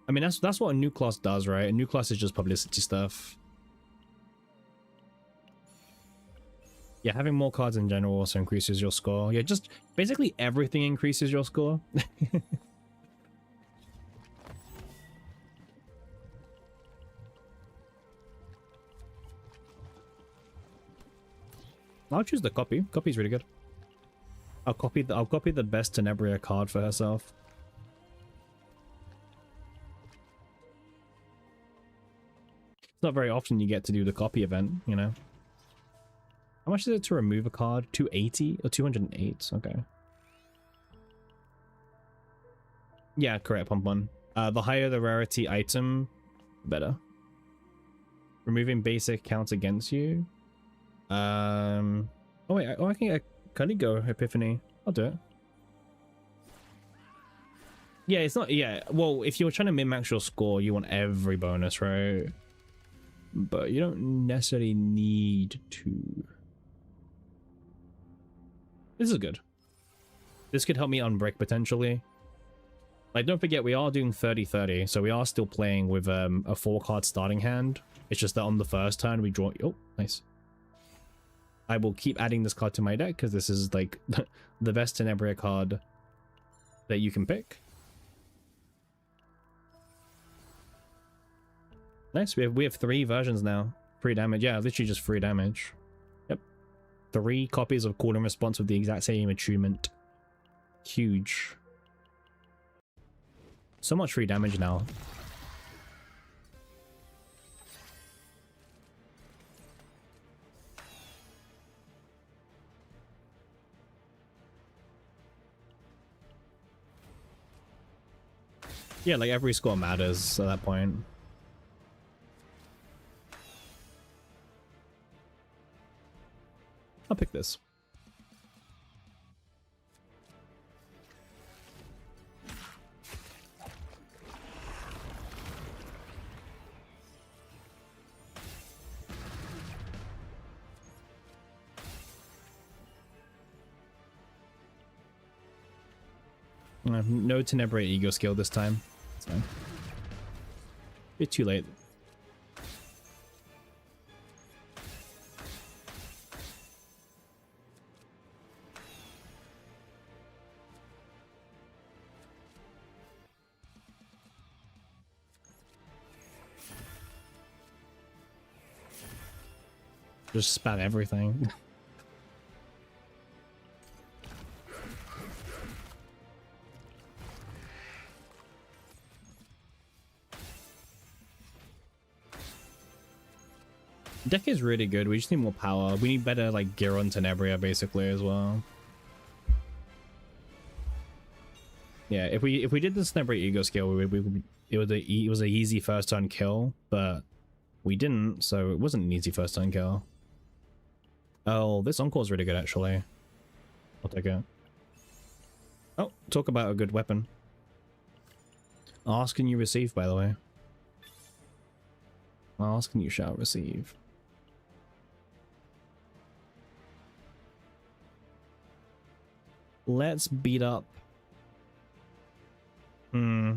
I mean, that's what a new class does, right? A new class is just publicity stuff. Yeah, having more cards in general also increases your score. Yeah, just basically everything increases your score. I'll choose the copy. Copy's really good. I'll copy the best Tenebria card for herself. It's not very often you get to do the copy event, you know. How much is it to remove a card? 280 or 208? Okay. Yeah, correct, Pompon. The higher the rarity item, better. Removing basic counts against you. Oh wait, I can get a Caligo Epiphany. I'll do it. Yeah, it's not, yeah, well, if you're trying to min-max your score, you want every bonus, right? But you don't necessarily need to. This is good. This could help me unbreak potentially. Like, don't forget, we are doing 30-30, so we are still playing with a 4-card starting hand. It's just that on the first turn we draw. Oh, nice. I will keep adding this card to my deck because this is like the best Tenebria card that you can pick. Nice. We have 3 versions now. 3 damage. Yeah, literally just 3 damage. Yep. 3 copies of Call and Response with the exact same attunement. Huge. So much free damage now. Yeah, like every score matters at that point. I'll pick this. No Tenebria Ego skill this time. It's fine. Bit too late. Just spam everything. Deck is really good. We just need more power. We need better like gear on Tenebria basically as well. Yeah, if we did the Tenebria Ego skill, it was an easy first turn kill, but we didn't, so it wasn't an easy first turn kill. Oh, this Encore is really good actually. I'll take it. Oh, talk about a good weapon. Ask and you receive, by the way. Ask and you shall receive. Let's beat up. I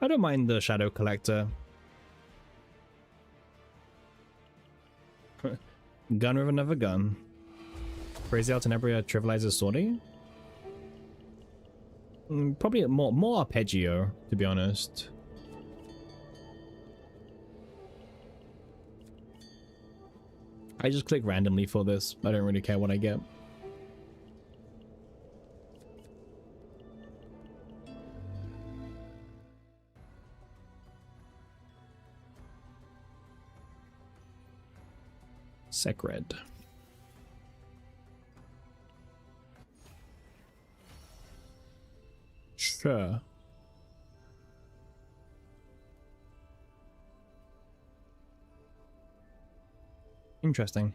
don't mind the Shadow Collector. Gun with another gun. Crazy how Tenebria trivializes sorting. Probably more arpeggio, to be honest. I just click randomly for this. I don't really care what I get. Secred. Sure. Interesting.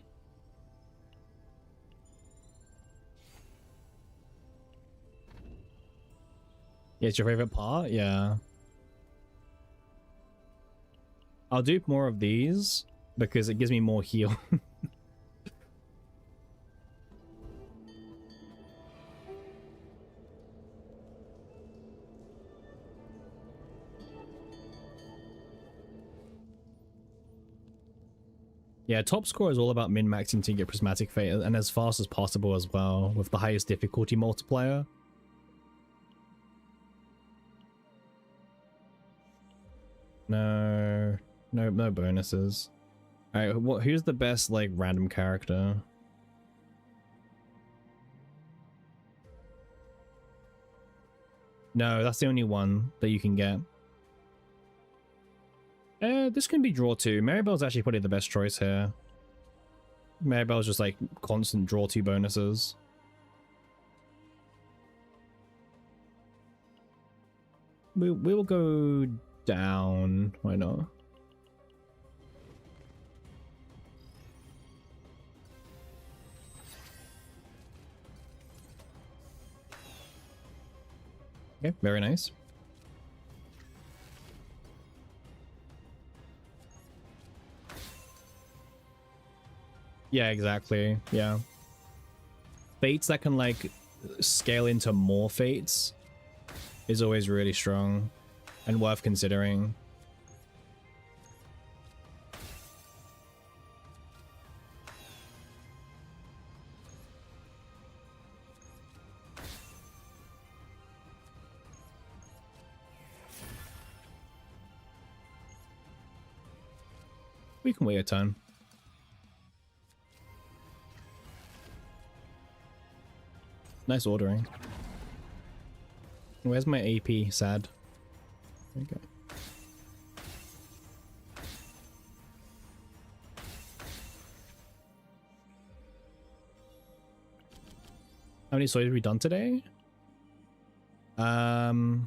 Yeah, it's your favorite part? Yeah. I'll do more of these because it gives me more heal. Yeah, top score is all about min-maxing to get Prismatic Fate and as fast as possible as well, with the highest difficulty multiplier. No bonuses. All right, who's the best like random character? No, that's the only one that you can get. This can be draw 2. Maribel's actually probably the best choice here. Maribel's just like constant draw 2 bonuses. We will go down. Why not? Okay, very nice. Yeah, exactly. Yeah. Fates that can like scale into more fates is always really strong and worth considering. We can wait a turn. Nice ordering. Where's my AP? Sad. Okay. How many stories have we done today? Like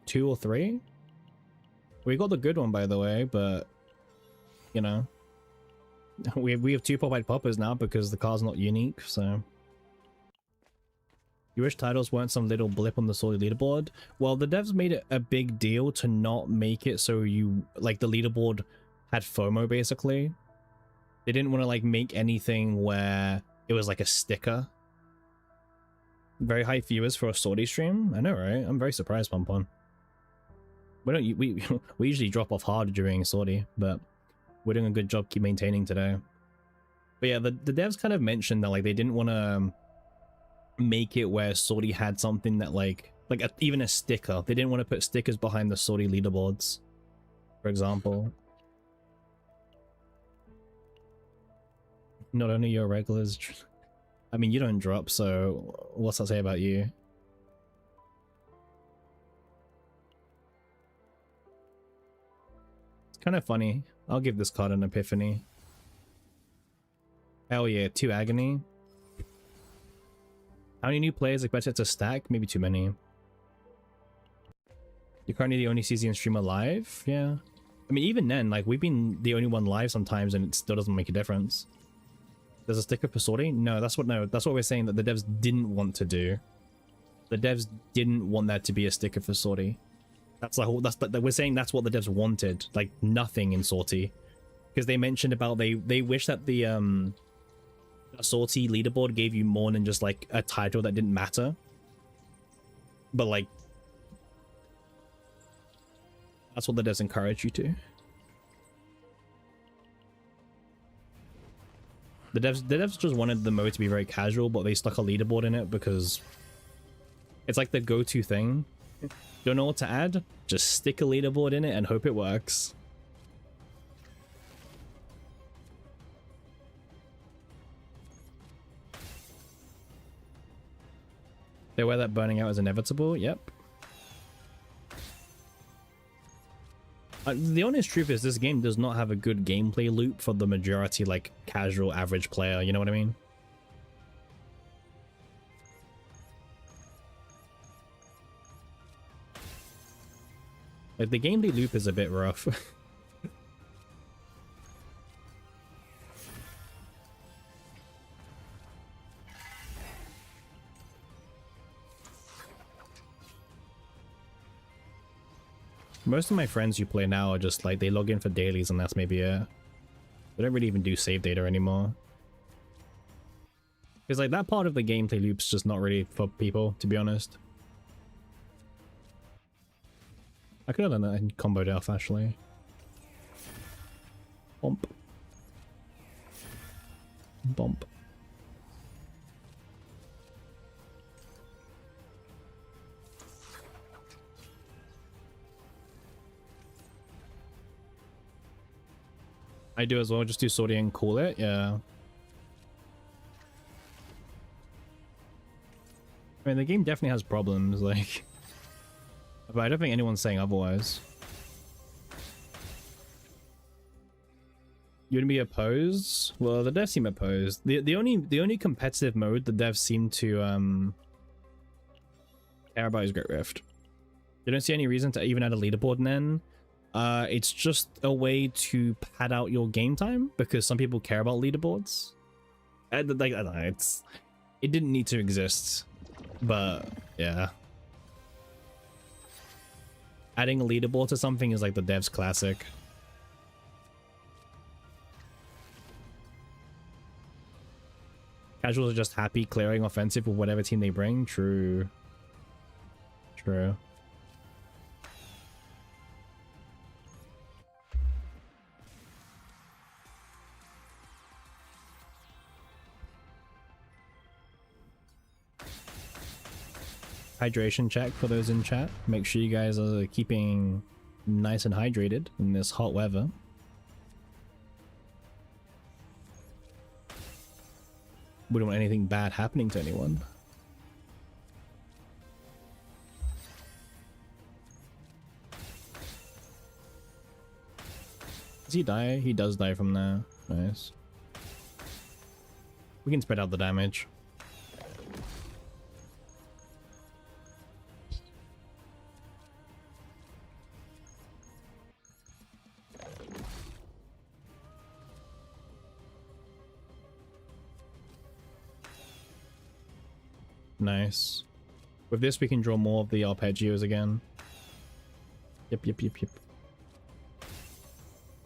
2 or 3. We got the good one, by the way, but you know, we have 2 pop-eyed poppers now because the car's not unique. So you wish titles weren't some little blip on the Sorty leaderboard? Well, the devs made it a big deal to not make it so you like the leaderboard had FOMO basically. They didn't want to like make anything where it was like a sticker. Very high viewers for a Sorty stream. I know, right? I'm very surprised, Pompon. We usually drop off hard during Sorty, but we're doing a good job keep maintaining today. But yeah, the devs kind of mentioned that like they didn't want to make it where Sorty had something that like even a sticker. They didn't want to put stickers behind the Sorty leaderboards, for example. Not only your regulars, I mean, you don't drop, so what's that say about you? It's kind of funny. I'll give this card an epiphany. Hell yeah, 2 agony. How many new players expected to stack? Maybe too many. You're currently the only CZN streamer live? Yeah. I mean, even then, like, we've been the only one live sometimes and it still doesn't make a difference. There's a sticker for Sorty? No, that's what we're saying that the devs didn't want to do. The devs didn't want that to be a sticker for Sorty. That's the whole, we're saying that's what the devs wanted. Like, nothing in Sorty. Because they mentioned about, they wish that the, Sorty leaderboard gave you more than just, like, a title that didn't matter. But, like, that's what the devs encourage you to. The devs just wanted the mode to be very casual, but they stuck a leaderboard in it because it's like the go-to thing. Don't know what to add? Just stick a leaderboard in it and hope it works. They aware that burning out is inevitable? Yep. The honest truth is this game does not have a good gameplay loop for the majority, like, casual average player, you know what I mean? Like, the gameplay loop is a bit rough. Most of my friends who play now are just like, they log in for dailies and that's maybe it. They don't really even do save data anymore. Because like that part of the gameplay loop's just not really for people, to be honest. I could have done that in combo delf actually. Bump. Bump. I do as well. Just do sortie and call it. Yeah. I mean, the game definitely has problems, like, but I don't think anyone's saying otherwise. You wouldn't be opposed? Well, the devs seem opposed. The only competitive mode the devs seem to care about is Great Rift. They don't see any reason to even add a leaderboard in N. It's just a way to pad out your game time because some people care about leaderboards. Like, I don't know, it didn't need to exist. But yeah, adding a leaderboard to something is like the devs classic. Casuals are just happy clearing offensive with whatever team they bring. True. True. Hydration check for those in chat. Make sure you guys are keeping nice and hydrated in this hot weather. Wouldn't want anything bad happening to anyone. Does he die? He does die from there. Nice. We can spread out the damage. Nice. With this, we can draw more of the arpeggios again. Yep.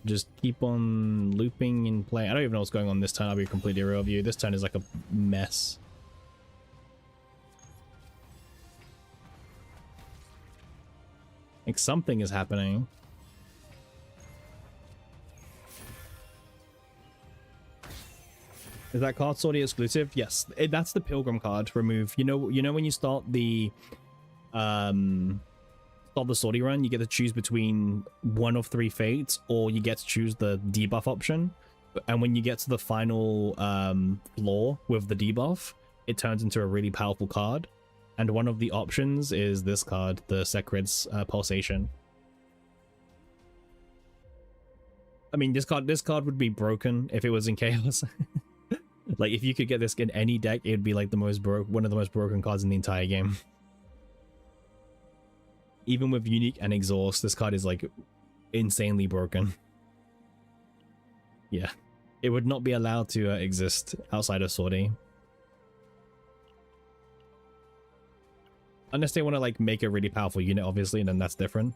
Just keep on looping and playing. I don't even know what's going on this turn. I'll be completely real with you. This turn is like a mess. Like something is happening. Is that card sortie exclusive? Yes, that's the Pilgrim card. Remove. You know when you start the sortie run, you get to choose between one of 3 fates, or you get to choose the debuff option. And when you get to the final floor with the debuff, it turns into a really powerful card. And one of the options is this card, the Sekred's Pulsation. I mean, this card would be broken if it was in Chaos. Like, if you could get this in any deck, it would be like one of the most broken cards in the entire game. Even with Unique and Exhaust, this card is like insanely broken. Yeah, it would not be allowed to exist outside of sortie. Unless they want to like make a really powerful unit, obviously, and then that's different.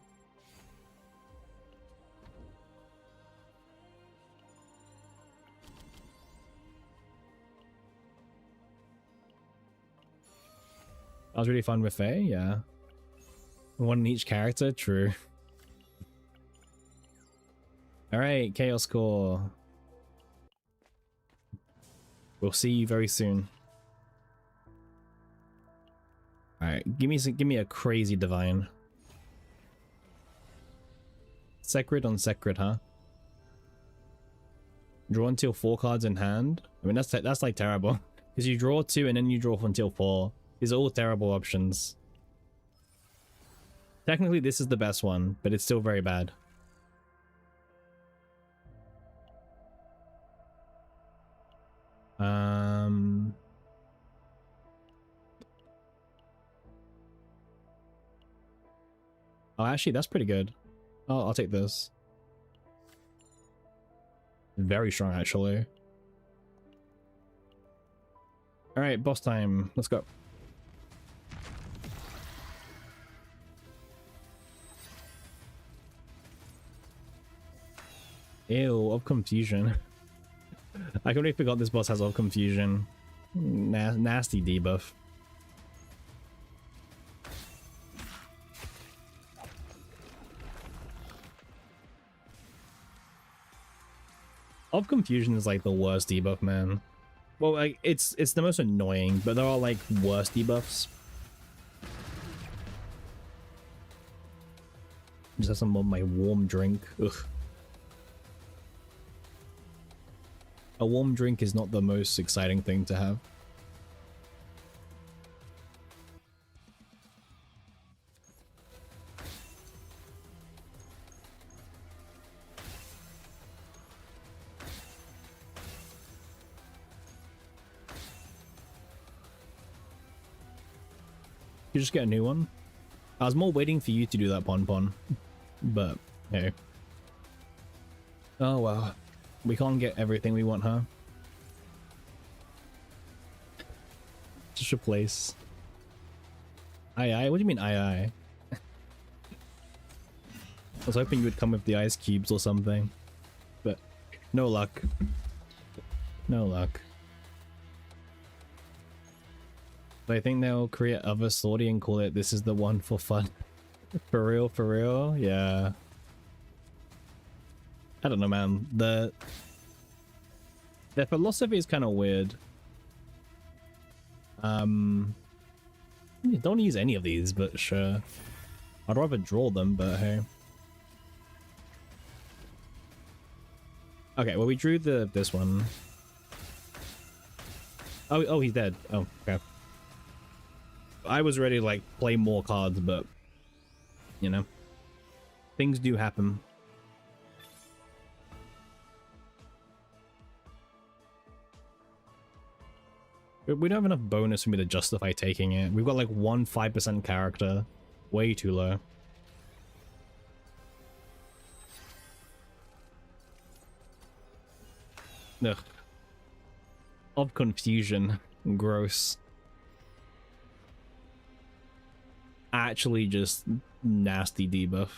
That was really fun with Faye, yeah. One in each character, true. Alright, Chaos Core. We'll see you very soon. Alright, give me a crazy divine. Sekred on Sekred, huh? Draw until 4 cards in hand. I mean, that's like terrible. Because you draw 2 and then you draw until 4. These are all terrible options. Technically, this is the best one, but it's still very bad. Oh, actually, that's pretty good. Oh, I'll take this. Very strong, actually. All right, boss time. Let's go. Ew, of confusion. I completely forgot this boss has of confusion. Nasty debuff. Of confusion is like the worst debuff, man. Well, like it's the most annoying, but there are like worse debuffs. Just have some of my warm drink. Ugh. A warm drink is not the most exciting thing to have. You just get a new one. I was more waiting for you to do that, Pon Pon, but hey. Oh well, we can't get everything we want, huh? Just replace. Aye. What do you mean aye? I was hoping you would come with the ice cubes or something, but no luck. No luck. I think they'll create other sortie and call it "This is the one for fun." For real, yeah. I don't know, man. Their philosophy is kind of weird. Don't use any of these, but sure. I'd rather draw them, but hey. Okay, well we drew this one. Oh, he's dead. Oh, okay. I was ready to like play more cards, but you know, things do happen. We don't have enough bonus for me to justify taking it. We've got like 5% character, way too low. Ugh. Of confusion, gross. Actually just nasty debuff.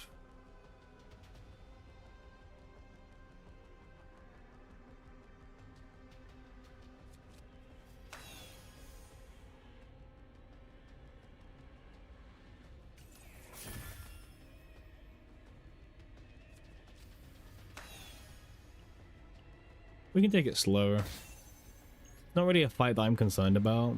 We can take it slower. Not really a fight that I'm concerned about.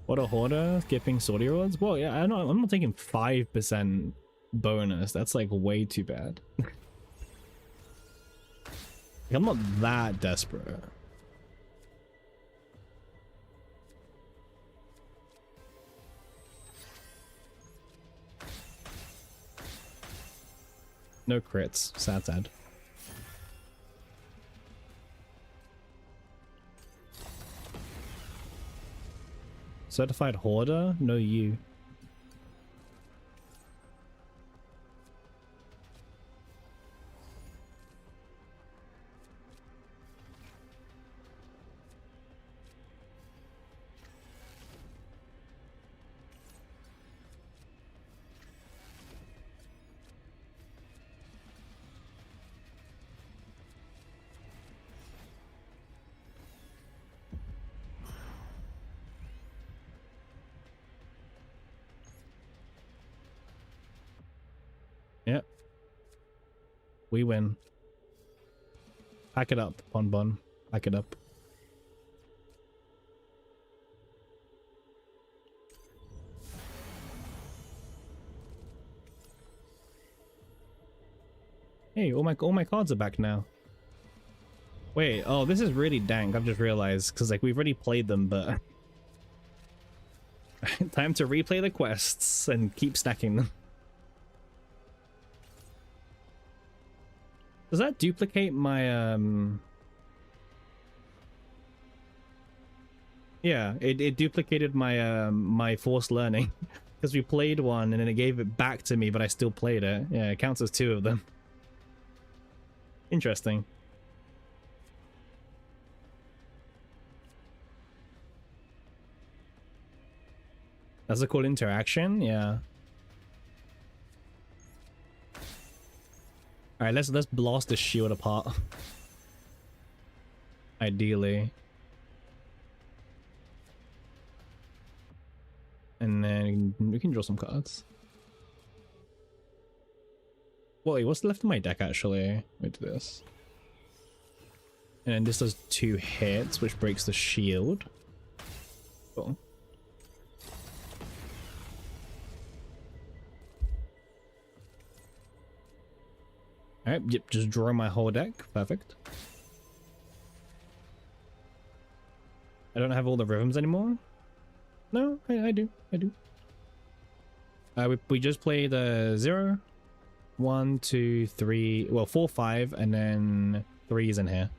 What a hoarder, skipping sortie rewards? Well, yeah, I'm not taking 5% bonus. That's like way too bad. I'm not that desperate. No crits. Sad. Certified hoarder? No, you. Yep. We win. Pack it up, Bon. Pack it up. Hey, all my cards are back now. Wait, oh, this is really dank. I've just realized because like we've already played them, but time to replay the quests and keep stacking them. Does that duplicate my yeah, it duplicated my my forced learning because we played one and then it gave it back to me, but I still played it. Yeah, it counts as 2 of them. Interesting. That's a cool interaction, yeah. Alright, let's blast this shield apart. Ideally. And then we can draw some cards. Wait, what's left of my deck actually? Wait to this. And then this does 2 hits, which breaks the shield. Cool. All right, yep, just draw my whole deck. Perfect. I don't have all the rhythms anymore. No, I do. We just played 0, 1, 2, 3, well 4, 5, and then 3 is in here.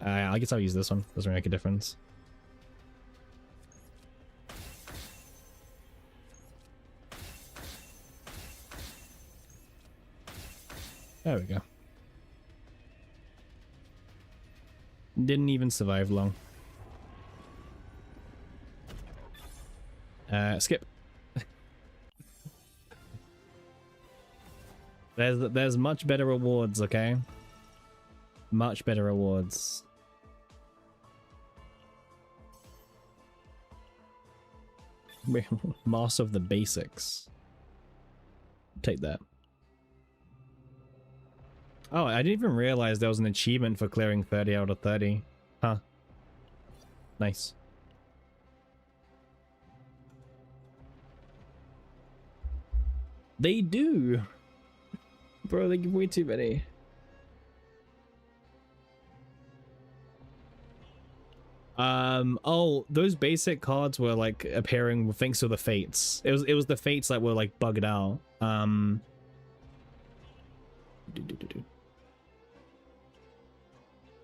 I guess I'll use this one. Doesn't make a difference. There we go. Didn't even survive long. Skip. There's much better rewards, okay? Much better rewards. Master of the basics. Take that. Oh, I didn't even realize there was an achievement for clearing 30 out of 30. Huh. Nice. They do. Bro, they give way too many. Oh, those basic cards were like appearing with thanks to the fates. It was the fates that were like bugged out.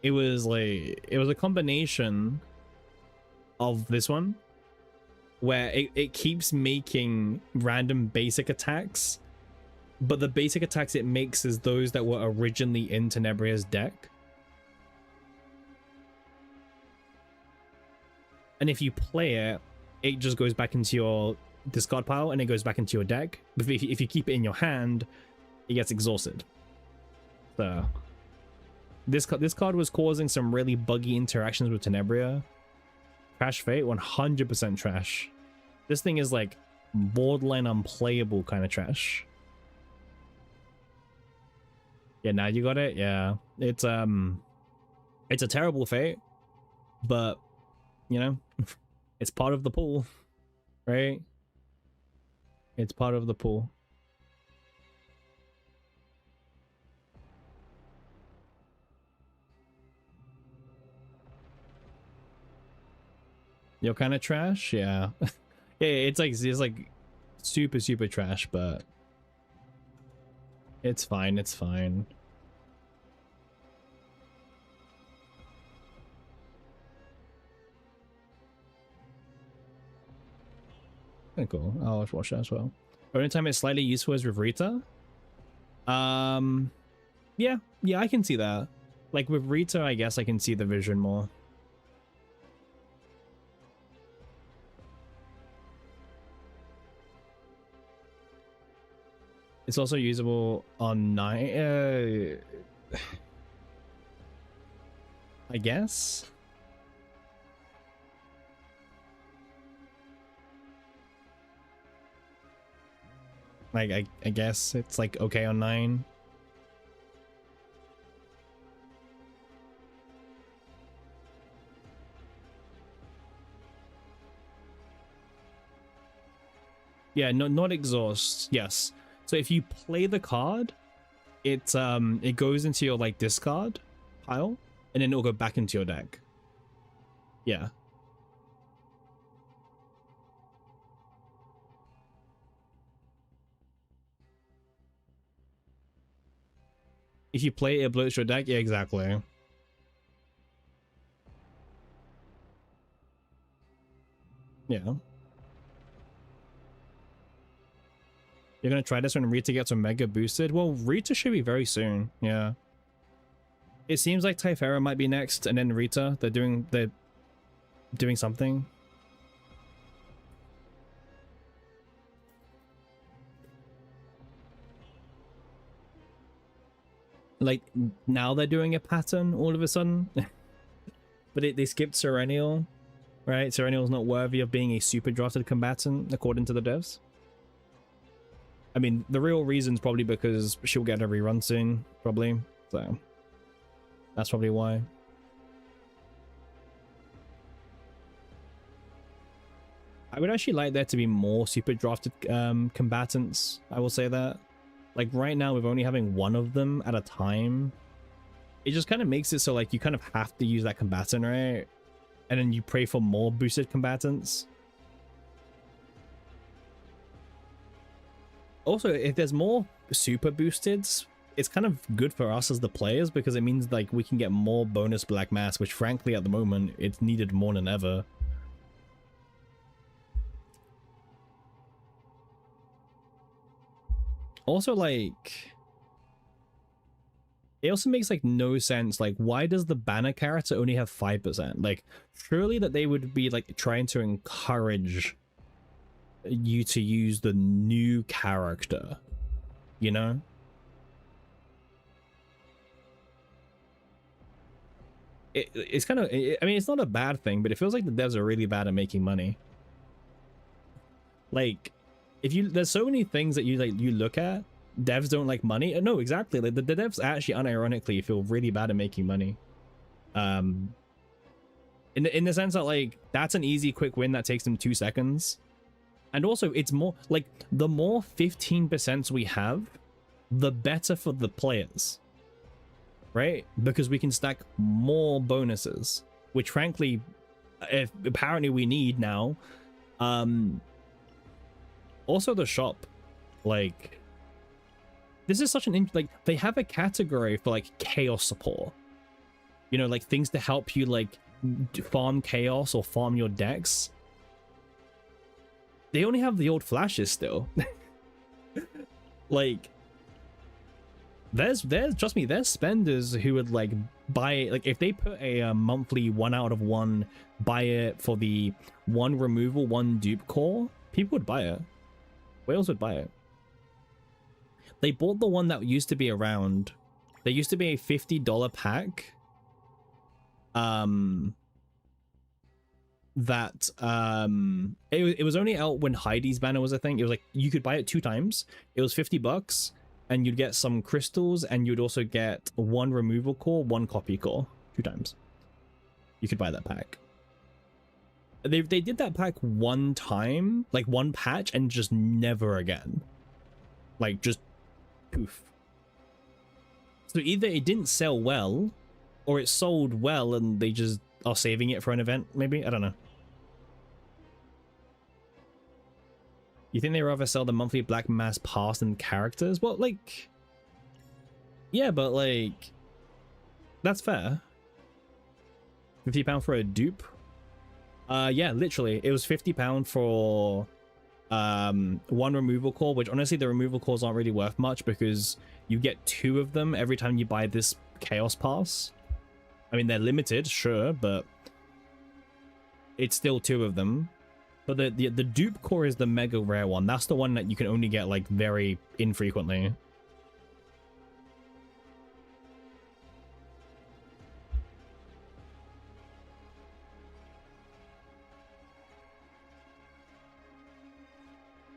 It was a combination of this one where it keeps making random basic attacks, but the basic attacks it makes is those that were originally in Tenebria's deck. And if you play it, it just goes back into your discard pile and it goes back into your deck. But if you keep it in your hand, it gets exhausted. So this card was causing some really buggy interactions with Tenebria. Trash Fate, 100% trash. This thing is like borderline unplayable kind of trash. Yeah, now you got it. Yeah, it's a terrible fate, but you know, it's part of the pool, right? It's part of the pool. You're kind of trash, yeah. Yeah, it's like super trash, but it's fine. It's fine. Okay, cool. I'll watch that as well. Only time it's slightly useful is with Rita. Yeah, I can see that. Like with Rita, I guess I can see the vision more. It's also usable on 9. I guess. Like I guess it's like okay on 9. Yeah, not exhaust. Yes. So if you play the card, it goes into your like discard pile and then it'll go back into your deck. Yeah. If you play it, bloats your deck. Yeah, exactly. Yeah. You're gonna try this when Rita gets Omega boosted? Well, Rita should be very soon. Yeah. It seems like Typhera might be next, and then Rita. They're doing something. Like now they're doing a pattern all of a sudden. But they skipped Serenial, right? Serenial's not worthy of being a super drafted combatant according to the devs. I mean, the real reason's probably because she'll get a rerun soon, probably. So That's probably why. I would actually like there to be more super drafted combatants. I will say that. Like right now, with only having one of them at a time, it just kind of makes it so like you kind of have to use that combatant, right? And then you pray for more boosted combatants. Also, if there's more super boosteds, it's kind of good for us as the players because it means like we can get more bonus black mass, which frankly at the moment it's needed more than ever. Also, like, it also makes like no sense. Like, why does the banner character only have 5%? Like, surely that they would be like trying to encourage you to use the new character, you know? It's kind of, I mean, it's not a bad thing, but it feels like the devs are really bad at making money. Like, if you, there's so many things that you like, you look at, devs don't like money. No, exactly. Like the devs actually unironically feel really bad at making money. In the sense that like, that's an easy, quick win that takes them 2 seconds. And also it's more like the more 15% we have, the better for the players, right? Because we can stack more bonuses, which frankly, if apparently we need now. Also the shop, like this is such an like they have a category for like chaos support, you know, like things to help you like farm chaos or farm your decks. They only have the old flashes still. Like there's trust me, there's spenders who would like buy, like if they put a monthly 1 out of 1 buy it for the 1 removal 1 dupe core, people would buy it. Whales would buy it. They bought the one that used to be around. There used to be a $50 pack that it was only out when Heidi's banner was a thing. It was like you could buy it 2 times. It was $50 and you'd get some crystals and you'd also get 1 removal core, 1 copy core 2 times. You could buy that pack. They did that pack 1 time, like 1 patch, and just never again. Like just poof. So either it didn't sell well or it sold well and they just are saving it for an event, maybe? I don't know. You think they'd rather sell the monthly black mass pass than characters? Well, like, yeah, but like, that's fair. £50 for a dupe? Yeah, literally. It was £50 for 1 removal core, which honestly the removal cores aren't really worth much because you get 2 of them every time you buy this chaos pass. I mean, they're limited, sure, but it's still 2 of them. But the dupe core is the mega rare one. That's the one that you can only get like very infrequently.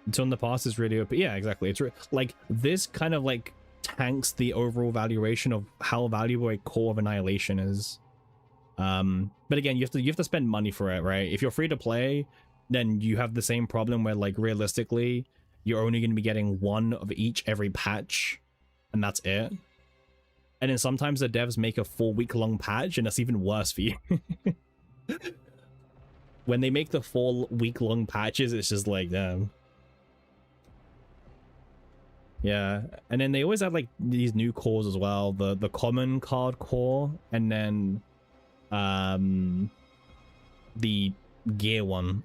Until in the past is really open. Yeah, exactly. It's like this kind of like tanks the overall valuation of how valuable a core of annihilation is. But again, you have to spend money for it, right? If you're free to play, then you have the same problem where like realistically you're only going to be getting 1 of each every patch and that's it. And then sometimes the devs make a 4-week-long patch and that's even worse for you. When they make the 4-week-long patches, it's just like, damn. Yeah, and then they always have like these new cores as well, the common card core and then the gear one,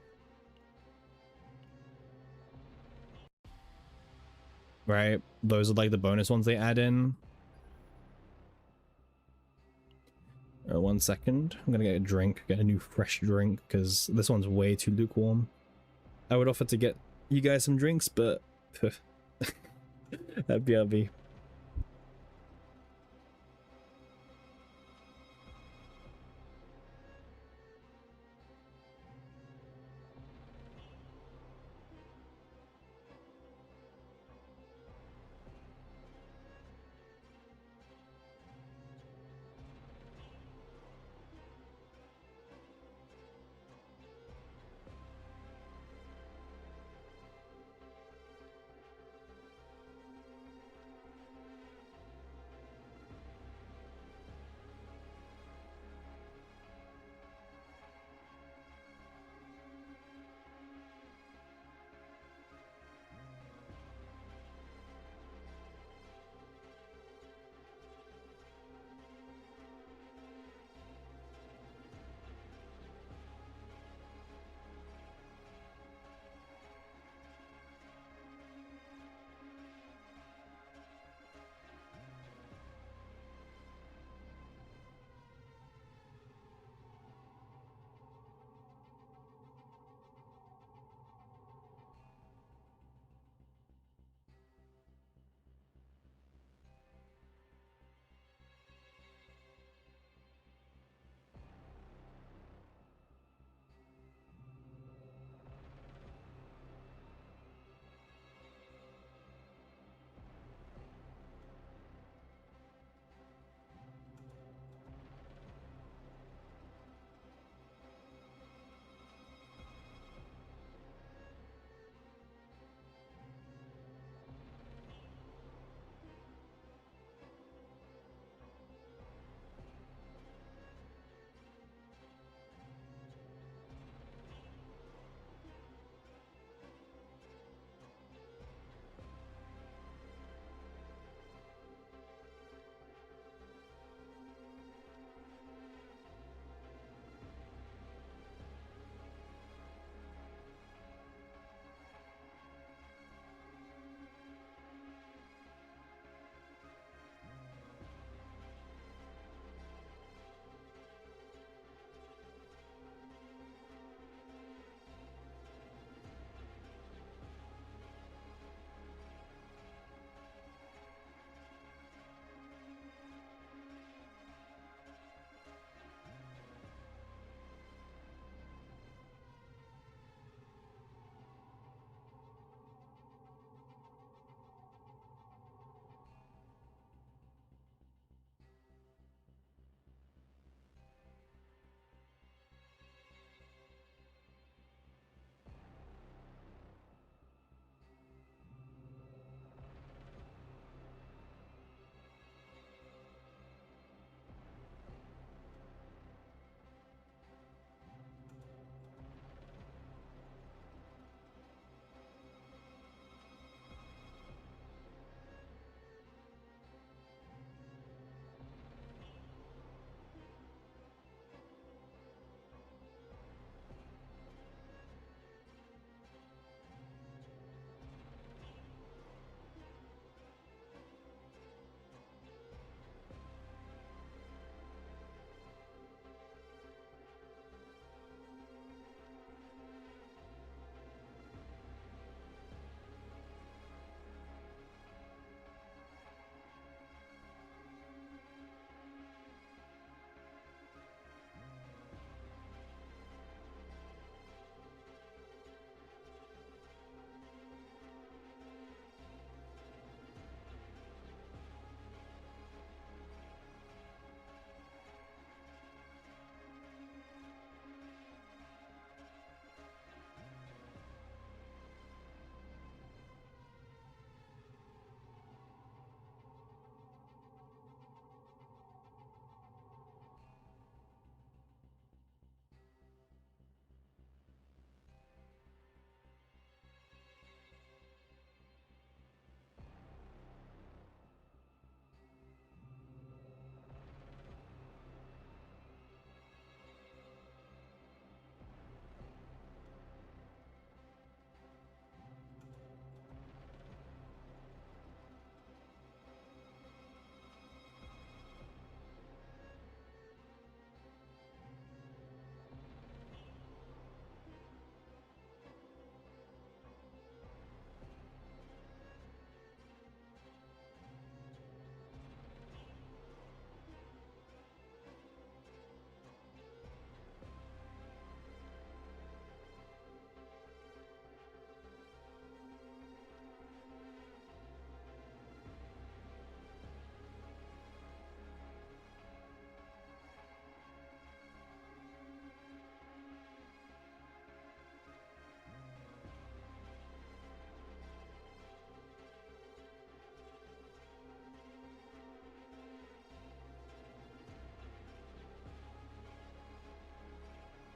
right? Those are like the bonus ones they add in. 1 second, I'm gonna get a drink, get a new fresh drink because this one's way too lukewarm. I would offer to get you guys some drinks, but BRB.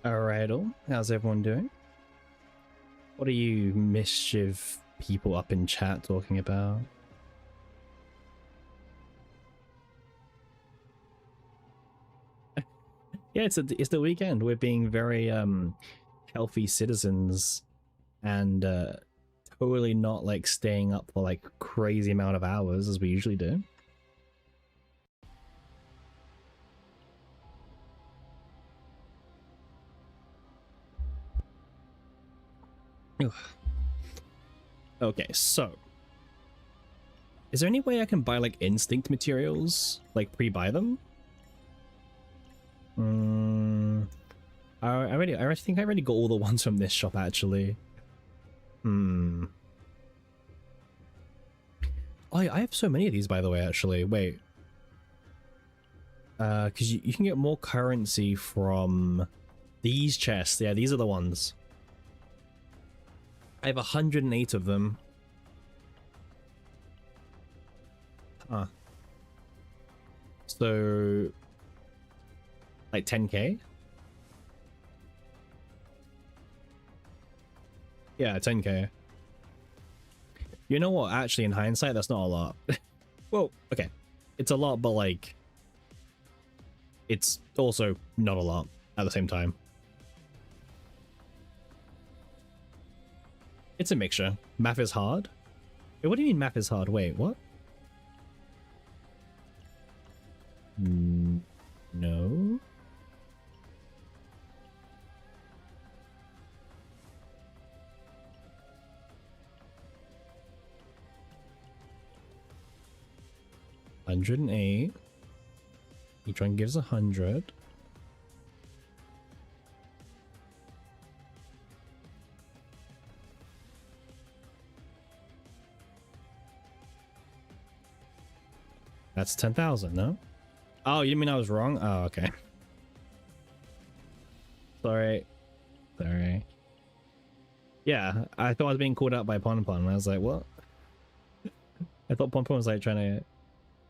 Alright, all. How's everyone doing? What are you mischief people up in chat talking about? Yeah, it's the weekend. We're being very healthy citizens and totally not like staying up for like crazy amount of hours as we usually do. Okay, so is there any way I can buy like instinct materials, like pre-buy them? I think I already got all the ones from this shop actually. Oh, I have so many of these by the way. Actually, wait. Because you can get more currency from these chests. Yeah, these are the ones. I have 108 of them. Huh. So, like 10k? Yeah, 10k. You know what? Actually, in hindsight, that's not a lot. Well, okay. It's a lot, but like, it's also not a lot at the same time. It's a mixture. Math is hard? Wait, what do you mean math is hard? Wait, what? No. $108. Each one gives 100. That's 10,000, no? Oh, you mean I was wrong? Oh, okay. Sorry. Sorry. Yeah, I thought I was being called out by Pon Pon. I was like, what? I thought Pon Pon was like trying to...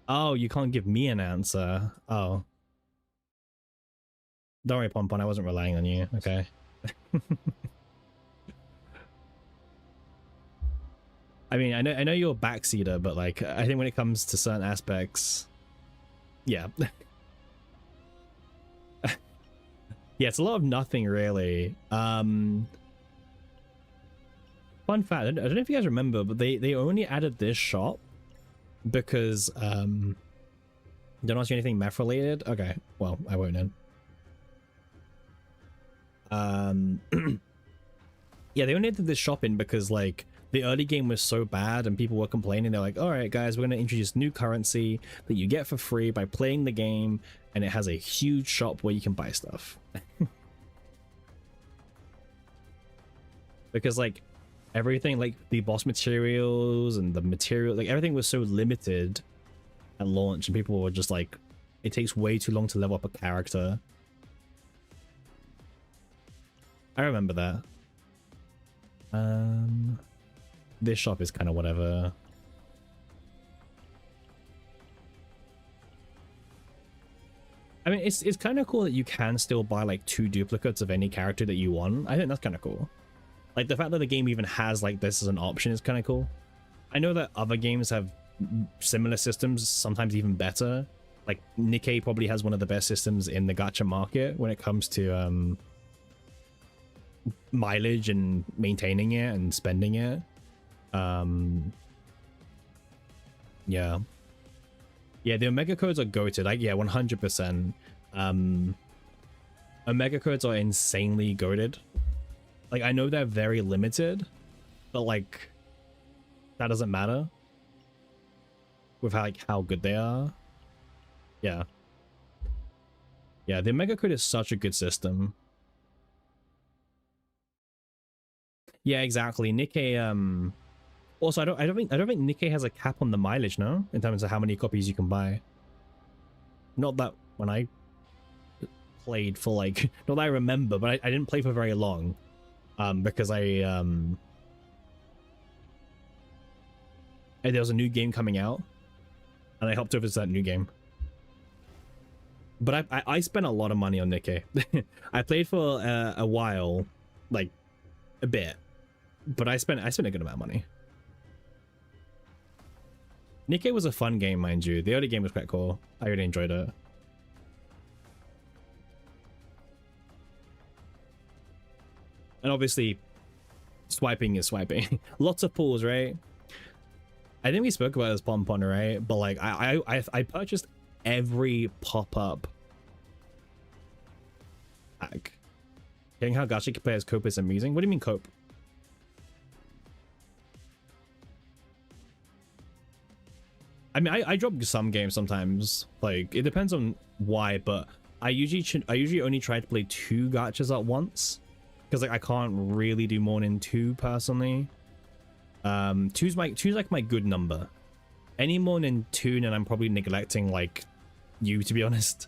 Oh, you can't give me an answer. Oh. Don't worry, Pon Pon. I wasn't relying on you. Okay. I mean, I know you're a backseater, but like, I think when it comes to certain aspects, yeah. Yeah, it's a lot of nothing really. Fun fact, I don't know if you guys remember, but they only added this shop because don't ask you anything meth related. Okay, well, I won't then. Yeah, they only did this shop in because like the early game was so bad and people were complaining. They're like, all right guys, we're going to introduce new currency that you get for free by playing the game, and it has a huge shop where you can buy stuff. Because like everything, like the boss materials and the material, like everything was so limited at launch, and people were just like, it takes way too long to level up a character. I remember that. This shop is kind of whatever. I mean, it's kind of cool that you can still buy like 2 duplicates of any character that you want. I think that's kind of cool. Like the fact that the game even has like this as an option is kind of cool. I know that other games have similar systems, sometimes even better. Like Nikkei probably has one of the best systems in the gacha market when it comes to mileage and maintaining it and spending it. Yeah, the omega codes are goated. Like, yeah, 100%. Omega codes are insanely goated. Like, I know they're very limited, but like that doesn't matter with how good they are. Yeah, the omega code is such a good system. Yeah, exactly. Nikkei, also I don't think Nikkei has a cap on the mileage, no? In terms of how many copies you can buy. Not that when I played for like, not that I remember, but I didn't play for very long. Because there was a new game coming out and I hopped over to that new game. But I spent a lot of money on Nikkei. I played for a while, like a bit, but I spent a good amount of money. Nikkei was a fun game, mind you. The early game was quite cool. I really enjoyed it. And obviously, swiping is swiping. Lots of pools, right? I think we spoke about this Pon, right? But like, I purchased every pop-up pack. Hearing how gacha players cope is amusing. What do you mean cope? I mean, I drop some games sometimes. Like, it depends on why, but I usually only try to play 2 gachas at once, because like I can't really do more than 2 personally. Two's like my good number. Any more than 2, then I'm probably neglecting like you, to be honest.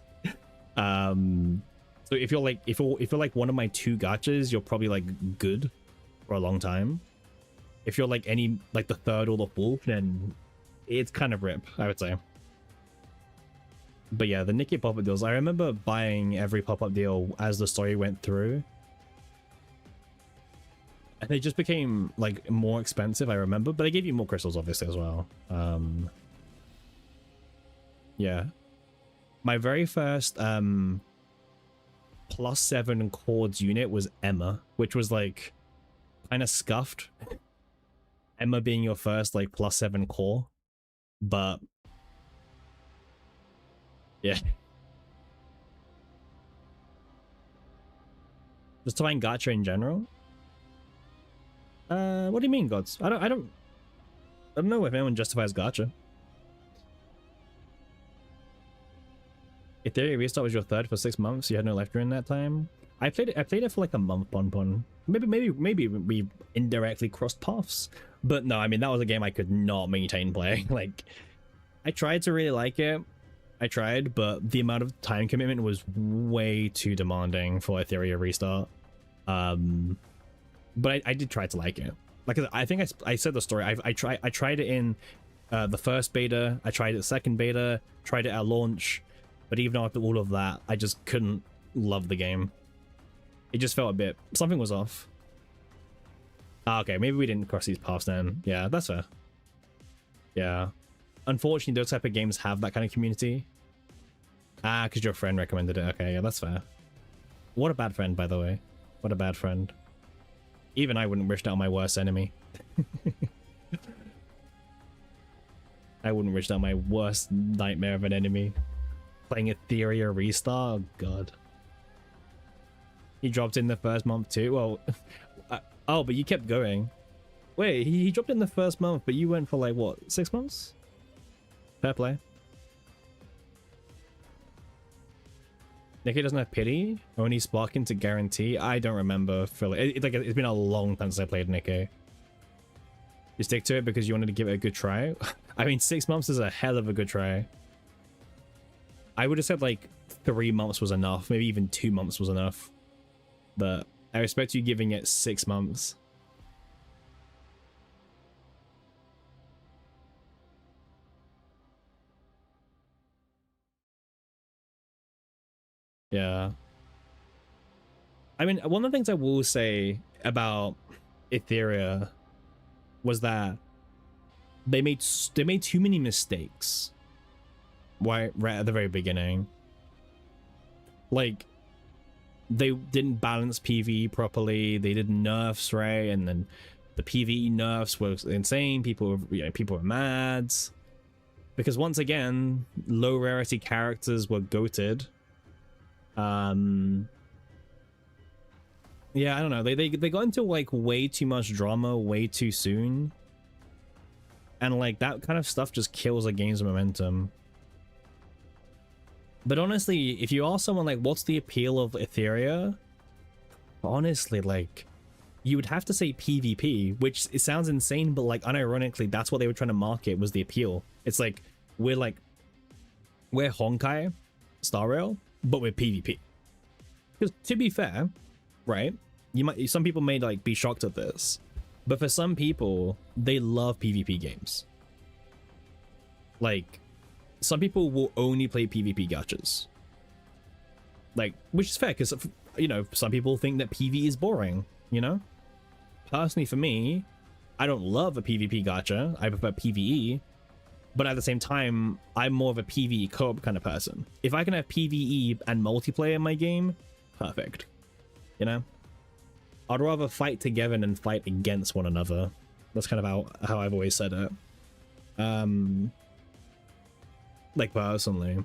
So if you're like one of my 2 gachas, you're probably like good for a long time. If you're like the 3rd or the 4th, then it's kind of rip, I would say. But yeah, the Nikkei pop-up deals, I remember buying every pop-up deal as the story went through. And they just became like more expensive, I remember, but they gave you more crystals obviously as well. Yeah. My very first +7 chords unit was Emma, which was like kind of scuffed. Emma being your first like +7 core. But yeah, just to find gacha in general. What do you mean, gods? I don't know if anyone justifies gacha. Ethereum restart was your 3rd for 6 months. You had no life during that time. I played it for like a month. Pon. Maybe we indirectly crossed paths. But no, I mean, that was a game I could not maintain playing. Like, I tried to really like it. I tried, but the amount of time commitment was way too demanding for Ethereum restart. But I did try to like it. Like, I think I said the story. I tried it in the first beta. I tried it second beta. Tried it at launch. But even after all of that, I just couldn't love the game. It just felt a bit... something was off. Ah, okay, maybe we didn't cross these paths then. Yeah, that's fair. Yeah. Unfortunately, those type of games have that kind of community. Ah, because your friend recommended it. Okay, yeah, that's fair. What a bad friend, by the way. What a bad friend. Even I wouldn't wish that on my worst enemy. I wouldn't wish that on my worst nightmare of an enemy. Playing Ethereum restart? Oh, God. He dropped in the first month too? Well, oh, but you kept going. Wait, he dropped in the first month, but you went for like, what, 6 months? Fair play. Nikkei doesn't have pity? Only sparking to guarantee? I don't remember. It's been a long time since I played Nikkei. You stick to it because you wanted to give it a good try? I mean, 6 months is a hell of a good try. I would have said like 3 months was enough. Maybe even 2 months was enough. But I respect you giving it 6 months. Yeah. I mean, one of the things I will say about Ethereum was that they made too many mistakes right at the very beginning. Like, they didn't balance PvE properly. They did nerfs, right? And then the PvE nerfs were insane. People were mad because, once again, low rarity characters were goated. Yeah, I don't know. They got into like way too much drama way too soon, and like that kind of stuff just kills a game's momentum. But honestly, if you ask someone like, what's the appeal of Ethereum? Honestly, like, you would have to say PvP, which it sounds insane, but like unironically, that's what they were trying to market was the appeal. It's like we're Honkai Star Rail, but we're PvP. Because to be fair, right? Some people may like be shocked at this, but for some people, they love PvP games. Like, some people will only play PvP gachas. Like, which is fair, because, you know, some people think that PvE is boring, you know? Personally, for me, I don't love a PvP gacha. I prefer PvE. But at the same time, I'm more of a PvE co-op kind of person. If I can have PvE and multiplayer in my game, perfect. You know? I'd rather fight together than fight against one another. That's kind of how I've always said it. Like, personally.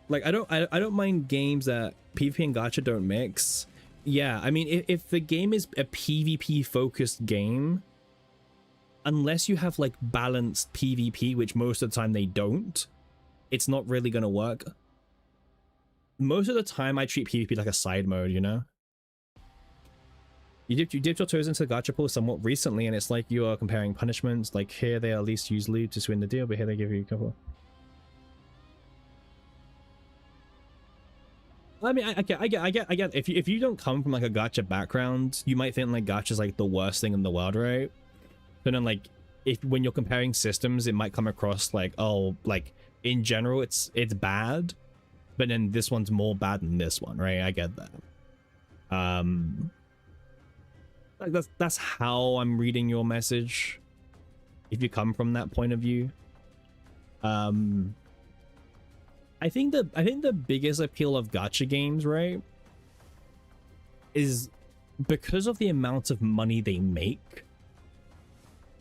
Like, I don't mind games that PvP and gacha don't mix. Yeah, I mean, if the game is a PvP focused game, unless you have like balanced PvP, which most of the time they don't, it's not really gonna work. Most of the time I treat PvP like a side mode, you know? You dipped your toes into the gacha pool somewhat recently, and it's like you are comparing punishments. Like, here they at least use loot to win the deal, but here they give you a couple. I mean, I get. If you don't come from like a gacha background, you might think like gacha is like the worst thing in the world, right? But then like, when you're comparing systems, it might come across like, oh, like in general, it's bad, but then this one's more bad than this one, right? I get that. Like that's how I'm reading your message. If you come from that point of view, I think the biggest appeal of gacha games, right, is because of the amount of money they make.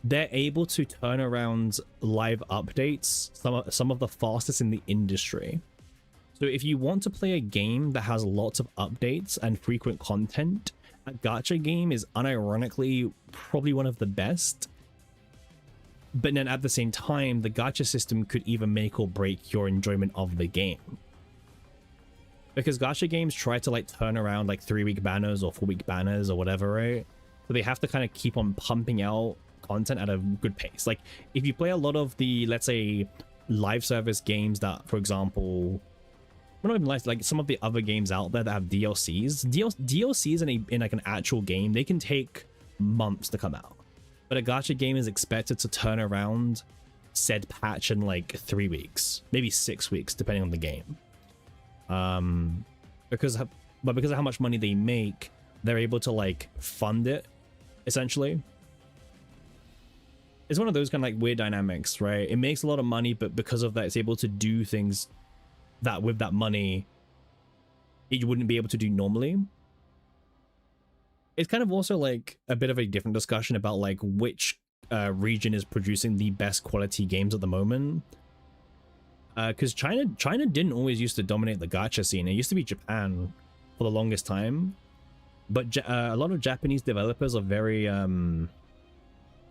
They're able to turn around live updates, some of the fastest in the industry. So if you want to play a game that has lots of updates and frequent content, a gacha game is unironically probably one of the best. But then at the same time, the gacha system could either make or break your enjoyment of the game. Because gacha games try to like turn around like 3-week banners or 4-week banners or whatever, right? So they have to kind of keep on pumping out content at a good pace. Like if you play a lot of the, let's say, live service games that, for example, well, not even like some of the other games out there that have DLCs. DLCs in like an actual game, they can take months to come out. But a gacha game is expected to turn around said patch in like 3 weeks, maybe 6 weeks, depending on the game. Because of how much money they make, they're able to like fund it, essentially. It's one of those kind of like weird dynamics, right? It makes a lot of money, but because of that, it's able to do things that with that money you wouldn't be able to do normally. It's kind of also like a bit of a different discussion about like which region is producing the best quality games at the moment. Because China didn't always used to dominate the gacha scene. It used to be Japan for the longest time. But a lot of Japanese developers are very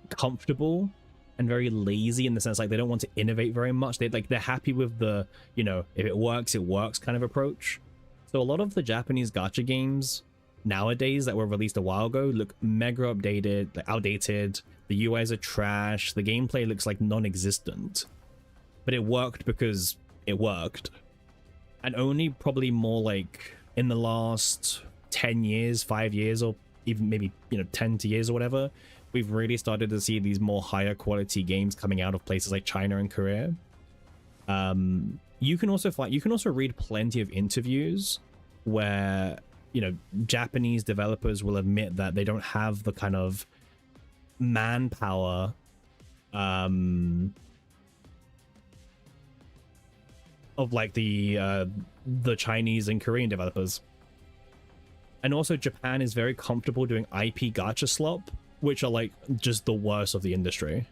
comfortable and very lazy in the sense like they don't want to innovate very much. They're happy with the, you know, if it works kind of approach. So a lot of the Japanese gacha games nowadays that were released a while ago look mega updated, like outdated. The UIs are trash. The gameplay looks like non-existent. But it worked because it worked. And only probably more like in the last 10 years, 5 years, or even maybe, you know, 10 years or whatever, we've really started to see these more higher quality games coming out of places like China and Korea. You can also read plenty of interviews where, you know, Japanese developers will admit that they don't have the kind of manpower of like the Chinese and Korean developers. And also Japan is very comfortable doing IP gacha slop, which are like just the worst of the industry.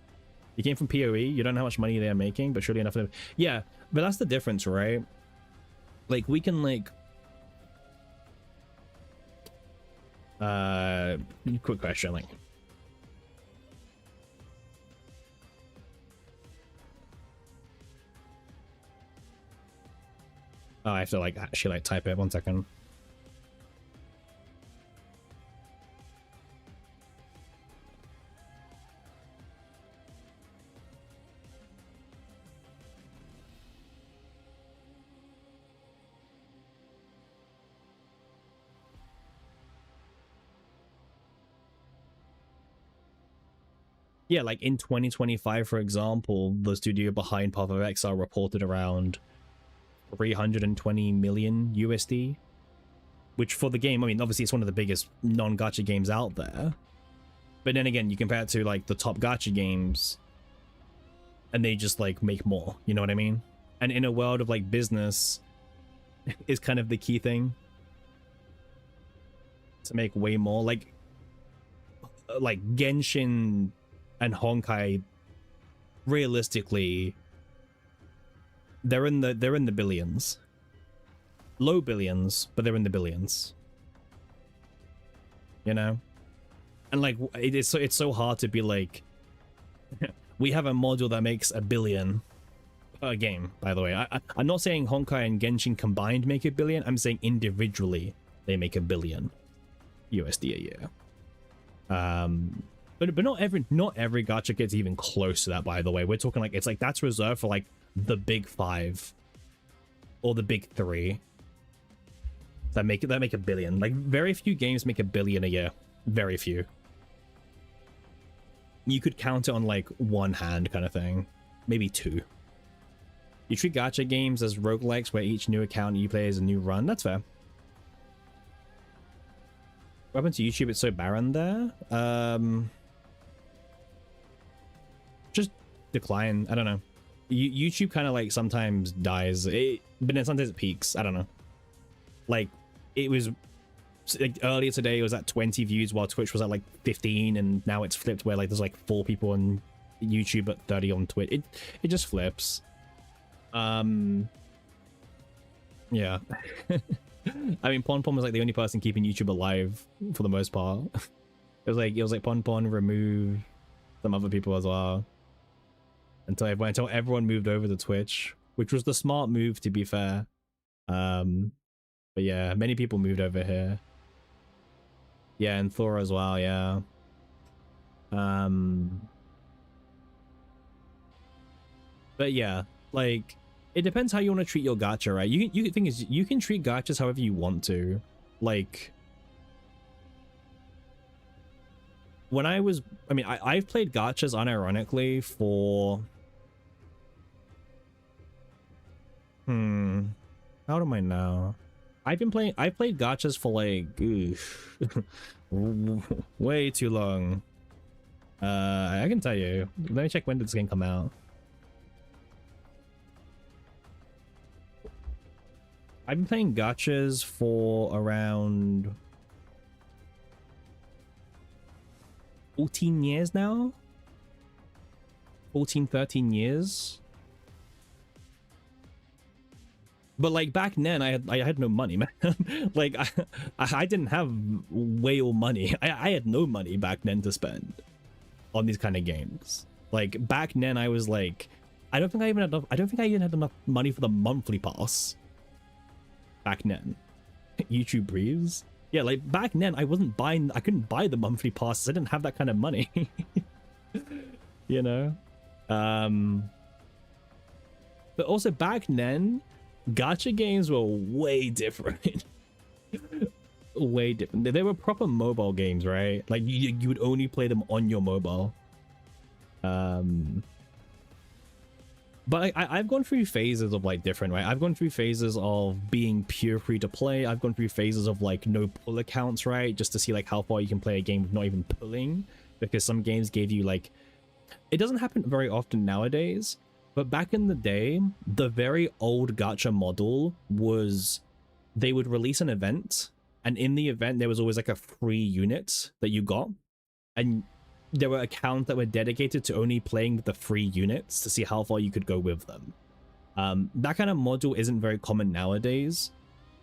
You came from PoE, you don't know how much money they're making, but surely enough. Yeah, but that's the difference, right? Like we can like quick question, like oh, I have to like actually like type it. 1 second. Yeah, like in 2025, for example, the studio behind Path of Exile reported around 320 million USD, which for the game, I mean, obviously it's one of the biggest non-gacha games out there. But then again, you compare it to like the top gacha games and they just like make more, you know what I mean? And in a world of like business is kind of the key thing, to make way more. Like Genshin and Honkai, realistically, they're in the billions. Low billions, but they're in the billions. You know? And like it's so hard to be like we have a module that makes $1 billion per game, by the way. I'm not saying Honkai and Genshin combined make $1 billion, I'm saying individually they make $1 billion USD a year. But not every gacha gets even close to that, by the way. We're talking like it's like that's reserved for like the big 5 or the big 3 that make $1 billion. Like very few games make $1 billion a year. Very few. You could count it on like one hand kind of thing, maybe 2. You treat gacha games as roguelikes where each new account you play is a new run. That's fair. What happened to YouTube? It's so barren there. Just decline. I don't know. YouTube kind of like sometimes dies, but then sometimes it peaks. I don't know. Like it was like earlier today it was at 20 views while Twitch was at like 15, and now it's flipped where like there's like 4 people on YouTube but 30 on Twitch. It just flips. Yeah. I mean, Pon was like the only person keeping YouTube alive for the most part. It was like Pon remove some other people as well until everyone moved over to Twitch, which was the smart move, to be fair. But yeah, many people moved over here. Yeah, and Thor as well. Yeah. But yeah, like it depends how you want to treat your gacha, right? You thing is you can treat gachas however you want to. Like when I've played gachas unironically for how do I know? I've played gachas for like way too long. I can tell you. Let me check when did this game come out. I've been playing gachas for around 14 years now. 13 years. But like back then I had no money, man. Like I didn't have whale money. I had no money back then to spend on these kind of games. Like back then I was like, I don't think I even had enough money for the monthly pass. Back then. YouTube breathes. Yeah, like back then I couldn't buy the monthly passes. I didn't have that kind of money. You know? But also back then gacha games were way different. Way different. They were proper mobile games, right? Like you would only play them on your mobile. But I've gone through phases of like different, right? I've gone through phases of being pure free to play. I've gone through phases of like no pull accounts, right? Just to see like how far you can play a game with not even pulling, because some games gave you like, it doesn't happen very often nowadays, but back in the day, the very old gacha model was they would release an event, and in the event there was always like a free unit that you got, and there were accounts that were dedicated to only playing with the free units to see how far you could go with them. That kind of module isn't very common nowadays,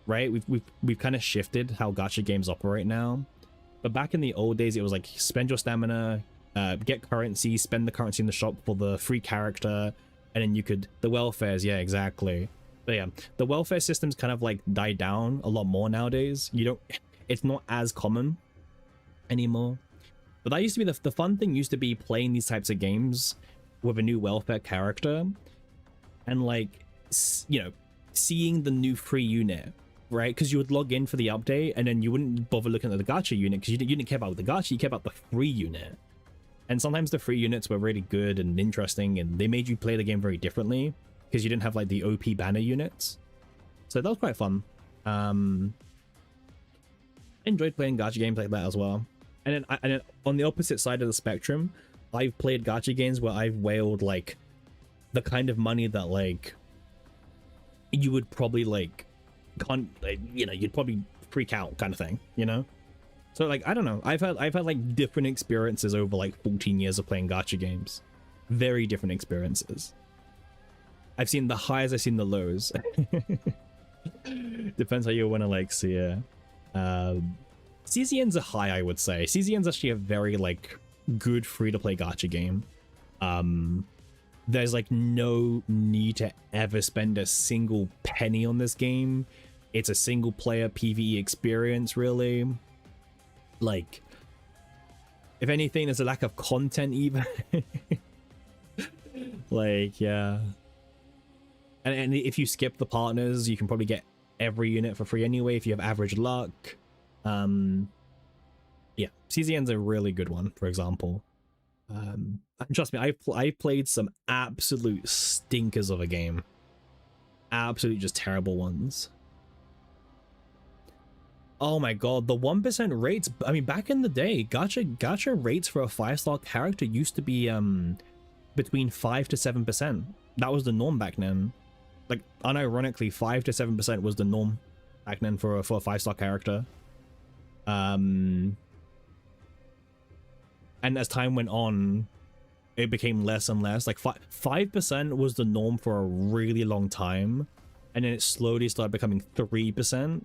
right? We've kind of shifted how gacha games operate now. But back in the old days, it was like spend your stamina, get currency, spend the currency in the shop for the free character, and then you could the welfares. Yeah, exactly. But yeah, the welfare systems kind of like died down a lot more nowadays. It's not as common anymore. But that used to be the fun thing used to be playing these types of games with a new welfare character and like, you know, seeing the new free unit, right? Because you would log in for the update and then you wouldn't bother looking at the gacha unit because you didn't care about the gacha, you care about the free unit. And sometimes the free units were really good and interesting and they made you play the game very differently because you didn't have like the OP banner units. So that was quite fun. Enjoyed playing gacha games like that as well. And then on the opposite side of the spectrum, I've played gacha games where I've whaled like the kind of money that like you would probably like you know, you'd probably freak out kind of thing, you know. So like I don't know, I've had like different experiences over like 14 years of playing gacha games. Very different experiences. I've seen the highs, I've seen the lows. Depends how you want to like see it. CZN's a high, I would say. CZN's actually a very like good free-to-play gacha game. There's like no need to ever spend a single penny on this game. It's a single player PvE experience, really. Like, if anything, there's a lack of content even. Like, yeah. And if you skip the partners, you can probably get every unit for free anyway if you have average luck. Yeah, CZN's a really good one, for example. Trust me, I've played some absolute stinkers of a game. Absolute just terrible ones. Oh my god, the 1% rates. I mean, back in the day, gacha rates for a 5-star character used to be between 5 to 7%. That was the norm back then. Like, unironically, 5 to 7% was the norm back then for a 5-star character. And as time went on, it became less and less. Like 5% was the norm for a really long time, and then it slowly started becoming 3%, and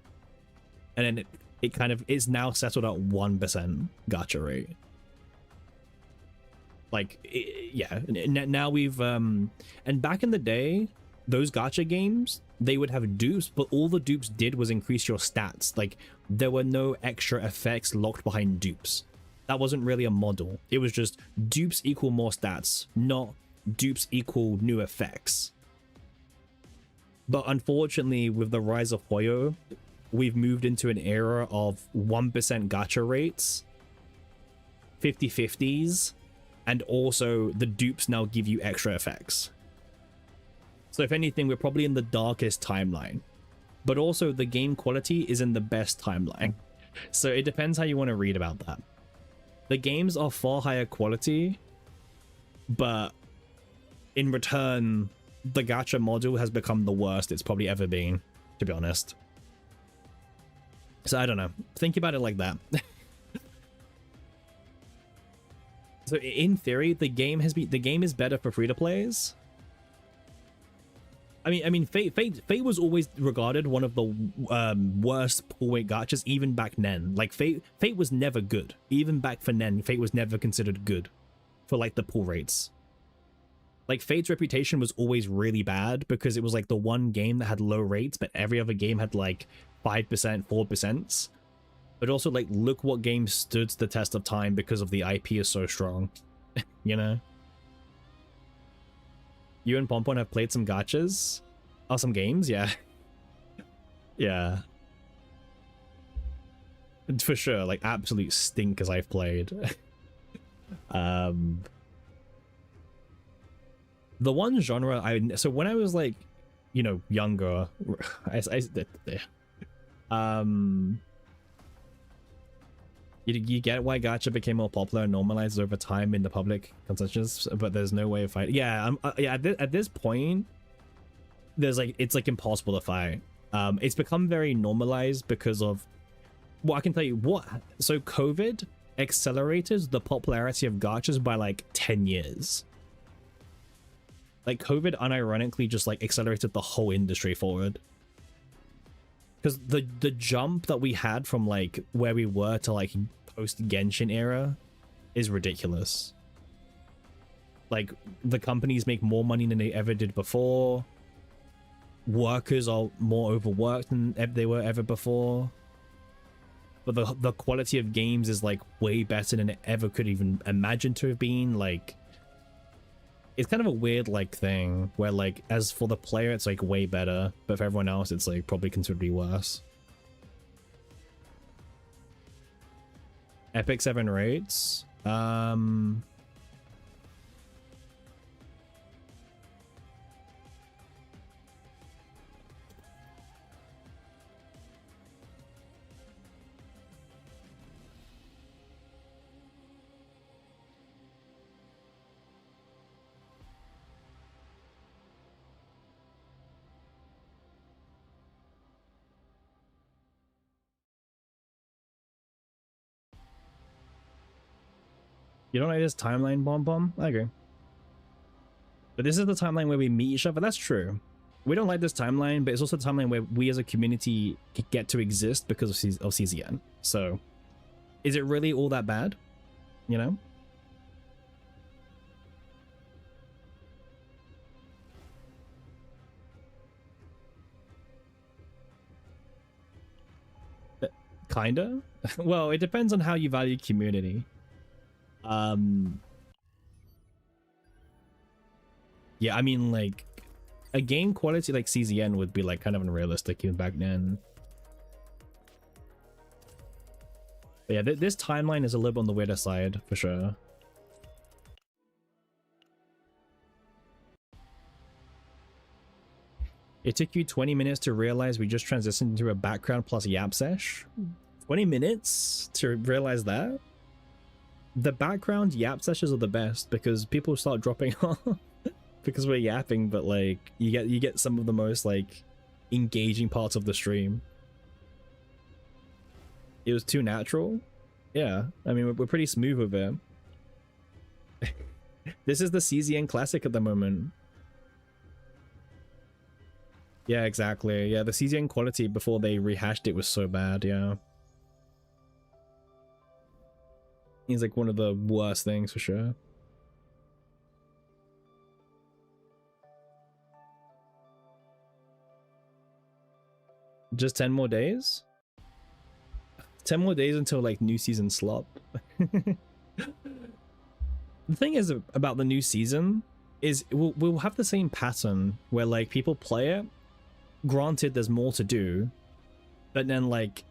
then it kind of is now settled at 1% gacha rate. Like, yeah, now we've and back in the day, those gacha games, they would have dupes, but all the dupes did was increase your stats. Like, there were no extra effects locked behind dupes. That wasn't really a model. It was just dupes equal more stats, not dupes equal new effects. But unfortunately, with the rise of Hoyo, we've moved into an era of 1% gacha rates, 50/50s, and also the dupes now give you extra effects. So if anything, we're probably in the darkest timeline, but also the game quality is in the best timeline. So it depends how you want to read about that. The games are far higher quality, but in return, the gacha module has become the worst it's probably ever been, to be honest. So I don't know. Think about it like that. So in theory, the game is better for free-to-plays. I mean, Fate was always regarded one of the worst pull rate gachas even back then. Like Fate was never good. Even back for then, Fate was never considered good for like the pull rates. Like Fate's reputation was always really bad because it was like the one game that had low rates, but every other game had like 5%, 4%. But also like, look what game stood the test of time because of the IP is so strong, you know? You and Pompon have played some gachas? Oh, some games? Yeah. Yeah. For sure, like absolute stinkers I've played. The one genre so when I was like, you know, younger, you get why gacha became more popular and normalized over time in the public consensus, but there's no way of fighting. Yeah, yeah. At this point, there's like, it's like impossible to fight. It's become very normalized because of, well, I can tell you what. So COVID accelerated the popularity of gachas by like 10 years. Like COVID unironically just like accelerated the whole industry forward. Because the jump that we had from like where we were to like post Genshin era is ridiculous. Like the companies make more money than they ever did before. Workers are more overworked than they were ever before. But the quality of games is like way better than it ever could even imagine to have been. Like, it's kind of a weird like thing where like, as for the player it's like way better, but for everyone else it's like probably considerably worse. Epic 7 rates. You don't like this timeline, Bomb Bomb? I agree. But this is the timeline where we meet each other. That's true. We don't like this timeline, but it's also the timeline where we as a community get to exist because of CZN. So, is it really all that bad? You know? Kinda. Well, it depends on how you value community. Yeah, I mean, like, a game quality like CZN would be like kind of unrealistic even back then. But yeah, this timeline is a little bit on the weirder side for sure. It took you 20 minutes to realize we just transitioned into a background plus yap sesh. 20 minutes to realize that? The background yap sessions are the best because people start dropping off because we're yapping, but like you get some of the most like engaging parts of the stream. It was too natural. Yeah, I mean we're pretty smooth with it. This is the CZN classic at the moment. Yeah, exactly. Yeah, the CZN quality before they rehashed it was so bad, yeah. It's like one of the worst things for sure. Just 10 more days? 10 more days until like new season slop. The thing is about the new season is we'll have the same pattern where like people play it. Granted, there's more to do, but then like,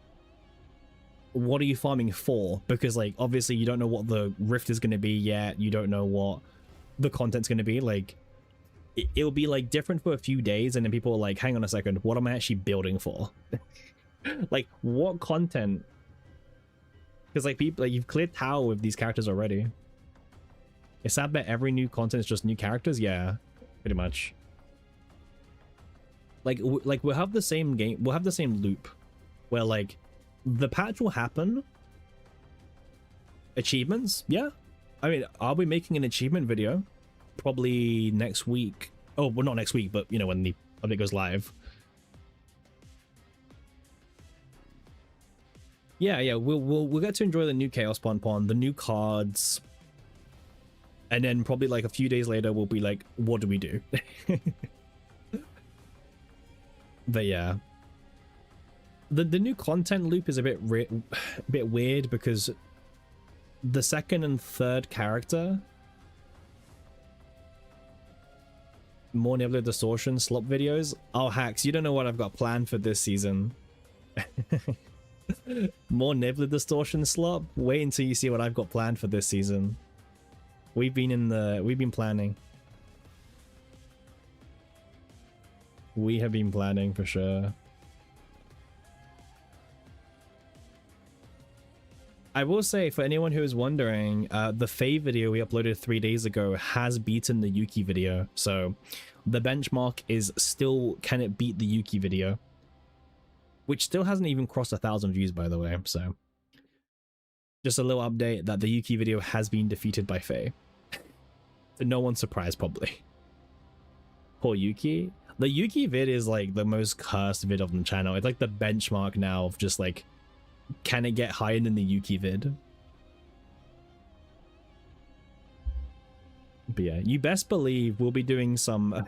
what are you farming for? Because like, obviously you don't know what the rift is going to be yet. You don't know what the content's going to be. Like, it'll be like different for a few days, and then people are like, hang on a second, what am I actually building for? Like, what content? Because like people, like you've cleared tower with these characters already. It's sad that every new content is just new characters. Yeah, pretty much. Like we'll have the same game, we'll have the same loop where like the patch will happen. Achievements, yeah. I mean, are we making an achievement video? Probably next week. Oh, well, not next week, but you know, when the update goes live. Yeah, we'll get to enjoy the new Chaos Pon, the new cards, and then probably like a few days later we'll be like, what do we do? But yeah, the new content loop is a bit weird because the second and third character, more Nebula Distortion slop videos. Oh, Hacks, you don't know what I've got planned for this season. More Nebula Distortion slop. Wait until you see what I've got planned for this season. We've been planning. We have been planning for sure. I will say, for anyone who is wondering, the Faye video we uploaded 3 days ago has beaten the Yuki video. So the benchmark is still, can it beat the Yuki video? Which still hasn't even crossed 1,000 views, by the way. So just a little update that the Yuki video has been defeated by Faye. To no one's surprise, probably. Poor Yuki. The Yuki vid is like the most cursed vid of the channel. It's like the benchmark now of just like, can it get higher than the Yuki vid? But yeah, you best believe we'll be doing some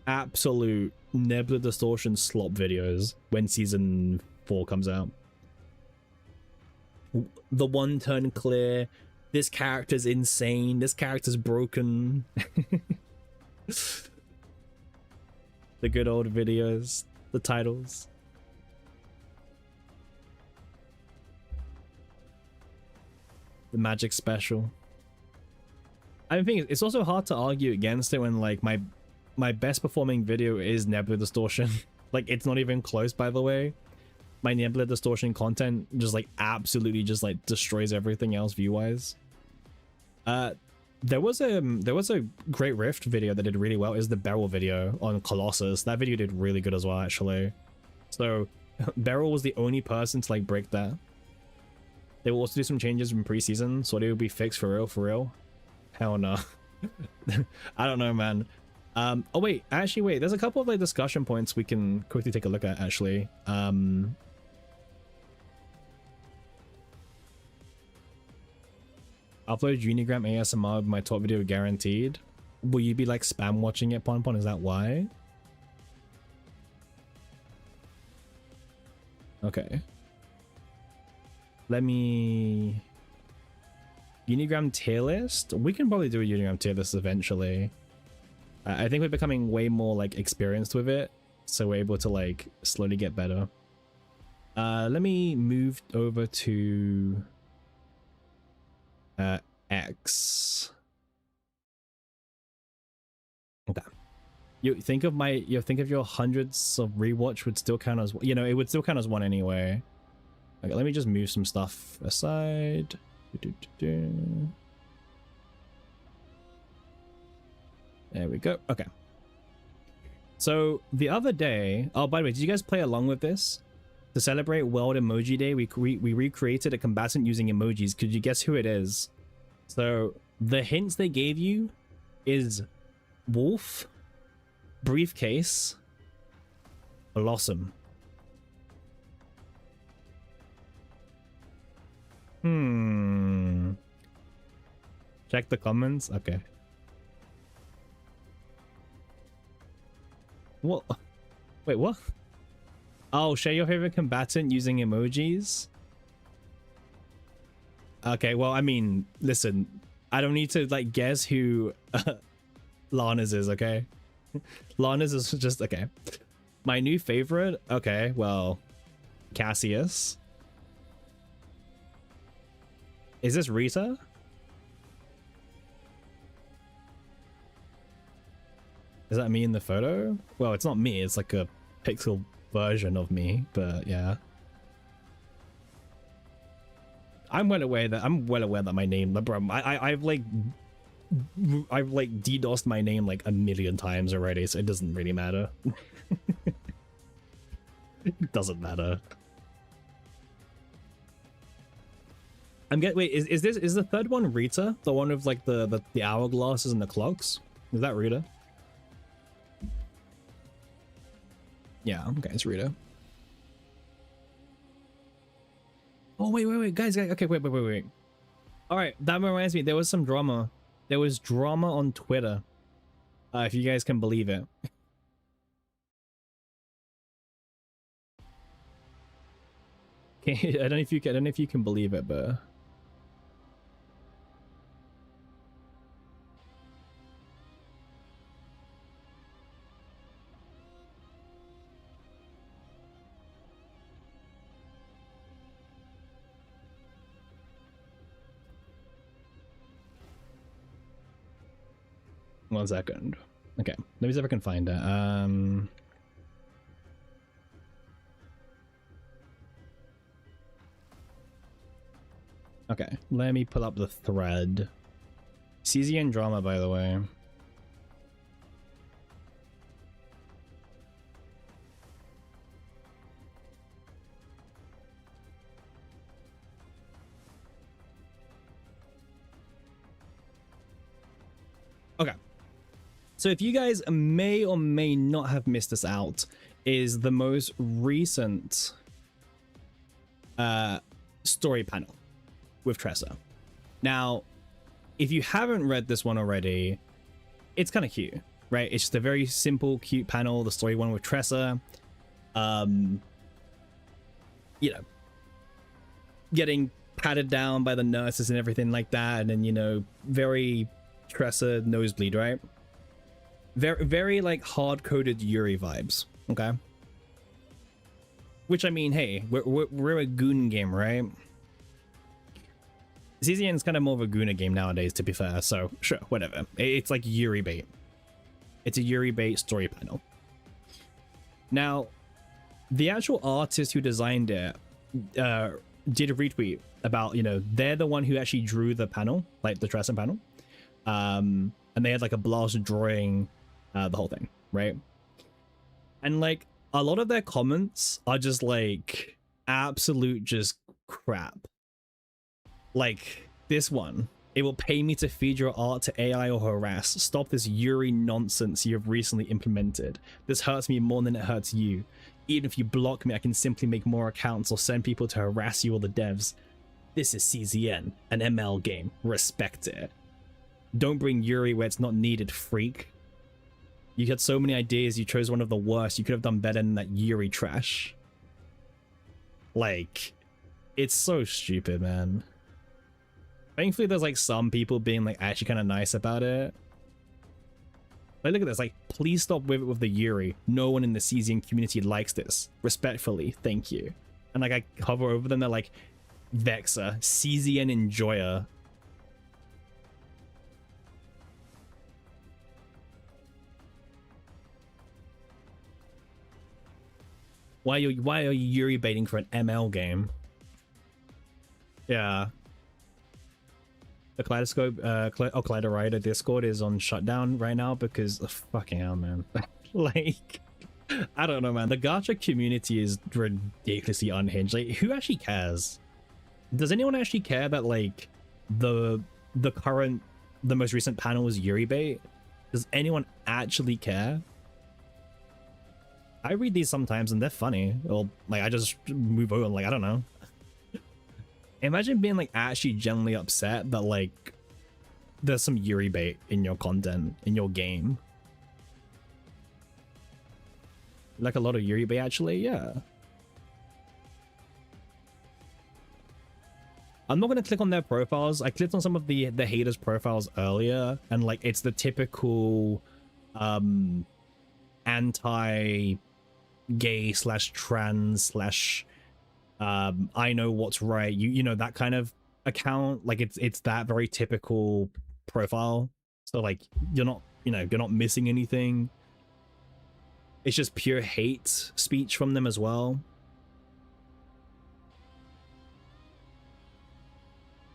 absolute Nebula Distortion slop videos when season 4 comes out. The one turn clear, this character's insane, this character's broken. The good old videos, the titles. The magic special. I think it's also hard to argue against it when like my best performing video is Nebula Distortion. Like, it's not even close, by the way. My Nebula Distortion content just like absolutely just like destroys everything else view-wise. There was a Great Rift video that did really well. Is the Beryl video on Colossus. That video did really good as well, actually. So Beryl was the only person to like break that. They will also do some changes from preseason, so they will be fixed for real, for real. Hell no. I don't know, man. Oh wait, actually wait, there's a couple of like discussion points we can quickly take a look at actually. Upload Unigram ASMR, my top video guaranteed. Will you be like spam watching it, Pon? Is that why? Okay. Let me... Unigram tier list? We can probably do a Unigram tier list eventually. I think we're becoming way more like experienced with it, so we're able to like slowly get better. Let me move over to X. Okay. You think of your hundreds of rewatch would still count as, you know, it would still count as one anyway. Okay, let me just move some stuff aside. There we go. Okay. So the other day, oh, by the way, did you guys play along with this? To celebrate World Emoji Day, we recreated a combatant using emojis. Could you guess who it is? So the hints they gave you is wolf, briefcase, blossom. Check the comments. Okay. What? Wait, what? Oh, share your favorite combatant using emojis? Okay, well, I mean, listen, I don't need to like guess who Lana's is, okay? Lana's is just, okay. My new favorite? Okay, well, Cassius. Is this Rita? Is that me in the photo? Well, it's not me, it's like a pixel version of me, but yeah. I'm well aware that my name, bro, I've like DDoSed my name like a million times already, so it doesn't really matter. It doesn't matter. Wait, is the third one Rita? The one with like the hourglasses and the clocks? Is that Rita? Yeah, okay, it's Rita. Oh, wait, guys, okay, wait. All right, that reminds me, there was some drama. There was drama on Twitter, if you guys can believe it. Okay, I don't know if you can believe it, but one second. Okay, let me see if I can find it. Okay, let me pull up the thread. CZN drama, by the way. Okay. So if you guys may or may not have missed this out, is the most recent story panel with Tressa. Now, if you haven't read this one already, it's kind of cute, right? It's just a very simple, cute panel, the story one with Tressa. You know, getting patted down by the nurses and everything like that, and then, you know, very Tressa nosebleed, right? Very like hard-coded Yuri vibes, okay? Which, I mean, hey, we're a goon game, right? CZN is kind of more of a Guna game nowadays, to be fair, so sure, whatever. It's like Yuri bait. It's a Yuri bait story panel. Now, the actual artist who designed it did a retweet about, you know, they're the one who actually drew the panel, like the Tressa panel. And they had like a blast drawing the whole thing, right? And like a lot of their comments are just like absolute just crap. Like this one. It will pay me to feed your art to AI or harass. Stop this Yuri nonsense you have recently implemented. This hurts me more than it hurts you. Even if you block me, I can simply make more accounts or send people to harass you or the devs. This is CZN, an ML game. Respect it. Don't bring Yuri where it's not needed, freak. You had so many ideas, you chose one of the worst. You could have done better than that Yuri trash. Like, it's so stupid, man. Thankfully, there's like some people being like actually kind of nice about it. Like, look at this. Like, please stop with the Yuri. No one in the CZN community likes this. Respectfully, thank you. And like, I hover over them. They're like, Vexer, CZN enjoyer. Why are you Yuri baiting for an ML game? Yeah. The Kaleidoscope, Kaleido Discord is on shutdown right now because fucking hell, man. Like, I don't know, man. The gacha community is ridiculously unhinged. Like, who actually cares? Does anyone actually care that like the most recent panel was Yuri bait? Does anyone actually care? I read these sometimes and they're funny. Or like I just move over. Like, I don't know. Imagine being like actually genuinely upset that like there's some Yuri bait in your content, in your game. Like a lot of Yuri bait actually, yeah. I'm not going to click on their profiles. I clicked on some of the haters profiles earlier and like it's the typical anti-gay / trans / I know what's right, you know, that kind of account. Like it's that very typical profile. So like you're not missing anything. It's just pure hate speech from them as well.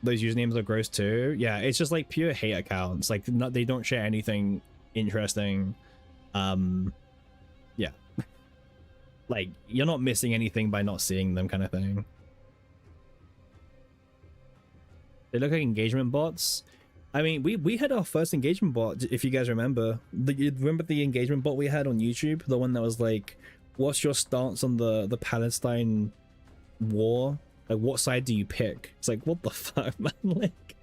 Those usernames are gross too. Yeah, it's just like pure hate accounts. Like they don't share anything interesting. Yeah. Like, you're not missing anything by not seeing them, kind of thing. They look like engagement bots. I mean, we had our first engagement bot, if you guys remember. Remember the engagement bot we had on YouTube? The one that was like, what's your stance on the Palestine war? Like, what side do you pick? It's like, what the fuck, man? Like,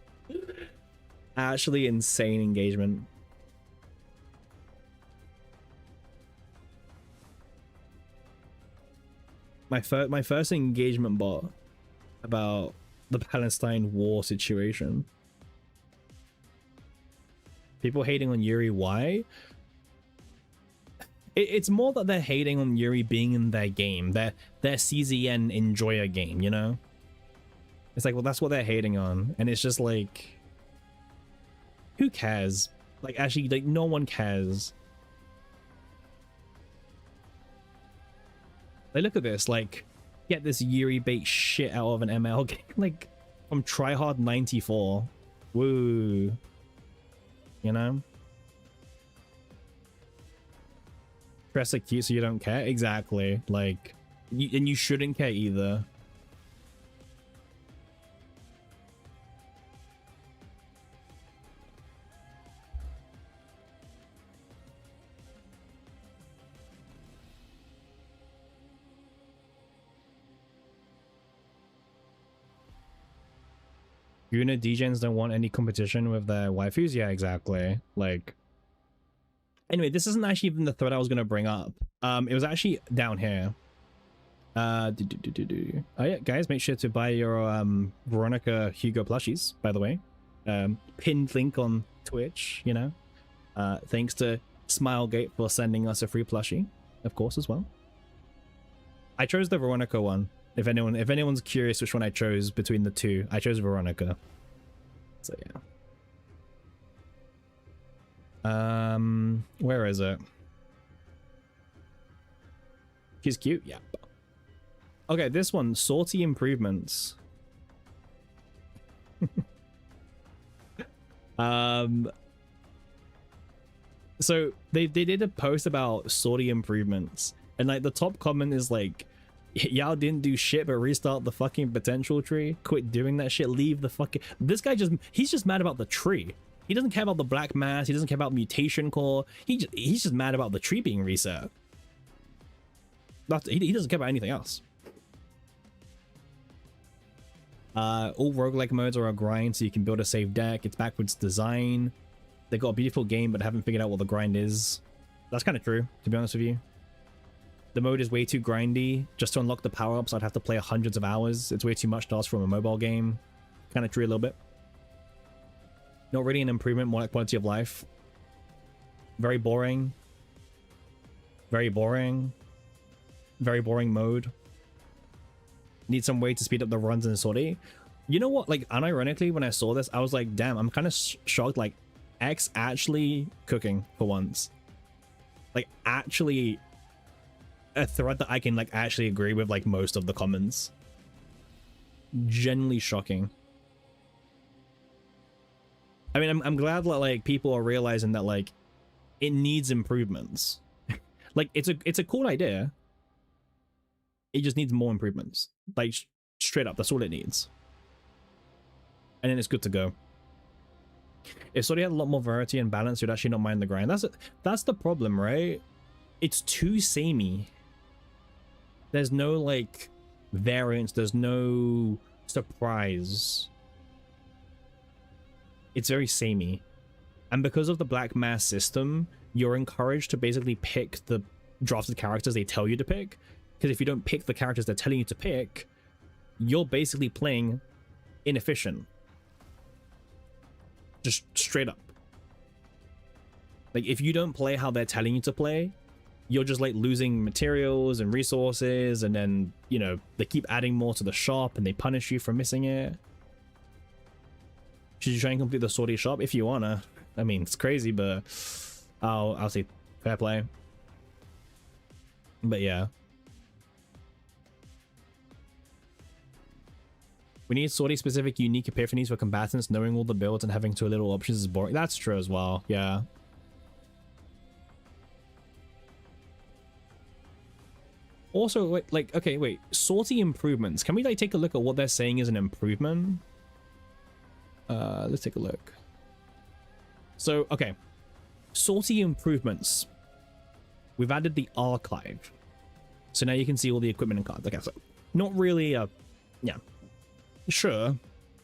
actually insane engagement. My first engagement bot about the Palestine war situation. People hating on Yuri, why? It's more that they're hating on Yuri being in their game, their CZN enjoyer game, you know? It's like, well, that's what they're hating on, and it's just like, who cares? Like, actually, like, no one cares. Like, look at this, like, get this Yuri bait shit out of an ML game, like, from Tryhard94. Woo. You know? Press a Q so you don't care? Exactly. Like, and you shouldn't care either. Guna DJs don't want any competition with their waifus? Yeah, exactly. Like, anyway, this isn't actually even the thread I was going to bring up. It was actually down here. Oh yeah, guys, make sure to buy your Veronica Hugo plushies, by the way. Pinned link on Twitch, you know. Thanks to Smilegate for sending us a free plushie, of course, as well. I chose the Veronica one. If anyone's curious which one I chose between the two, I chose Veronica. So yeah. Where is it? She's cute, yeah. Okay, this one, salty improvements. So they did a post about salty improvements, and like the top comment is like, Y'all didn't do shit but restart the fucking potential tree. Quit doing that shit. Leave the fucking... This guy he's just mad about the tree. He doesn't care about the black mass. He doesn't care about mutation core. He's just mad about the tree being reset. He doesn't care about anything else. All roguelike modes are a grind, so you can build a safe deck. It's backwards design. They got a beautiful game, but haven't figured out what the grind is. That's kind of true, to be honest with you. The mode is way too grindy. Just to unlock the power-ups, I'd have to play hundreds of hours. It's way too much to ask from a mobile game. Kind of true a little bit. Not really an improvement, more like quality of life. Very boring. Very boring. Very boring mode. Need some way to speed up the runs in Sortie. You know what? Like, unironically, when I saw this, I was like, damn, I'm kind of shocked. Like, X actually cooking for once. Like, actually a thread that I can, like, actually agree with, like, most of the comments. Genuinely shocking. I mean, I'm glad that, like, people are realizing that, like, it needs improvements. Like, it's a cool idea. It just needs more improvements. Like, straight up, that's all it needs. And then it's good to go. If Sortie had a lot more variety and balance, you'd actually not mind the grind. That's the problem, right? It's too samey. There's no, like, variance. There's no surprise. It's very samey. And because of the black mass system, you're encouraged to basically pick the drafted characters they tell you to pick. Because if you don't pick the characters they're telling you to pick, you're basically playing inefficient. Just straight up. Like, if you don't play how they're telling you to play, you're just, like, losing materials and resources, and then, you know, they keep adding more to the shop and they punish you for missing it. Should you try and complete the Sortie shop? If you wanna. I mean, it's crazy, but I'll say fair play. But yeah. We need Sortie-specific unique epiphanies for combatants. Knowing all the builds and having too little options is boring. That's true as well, yeah. Also, wait, like, okay, wait. Sortie improvements. Can we, like, take a look at what they're saying is an improvement? Let's take a look. So, okay. Sortie improvements. We've added the archive. So now you can see all the equipment and cards. Okay, so not really a... Yeah. Sure,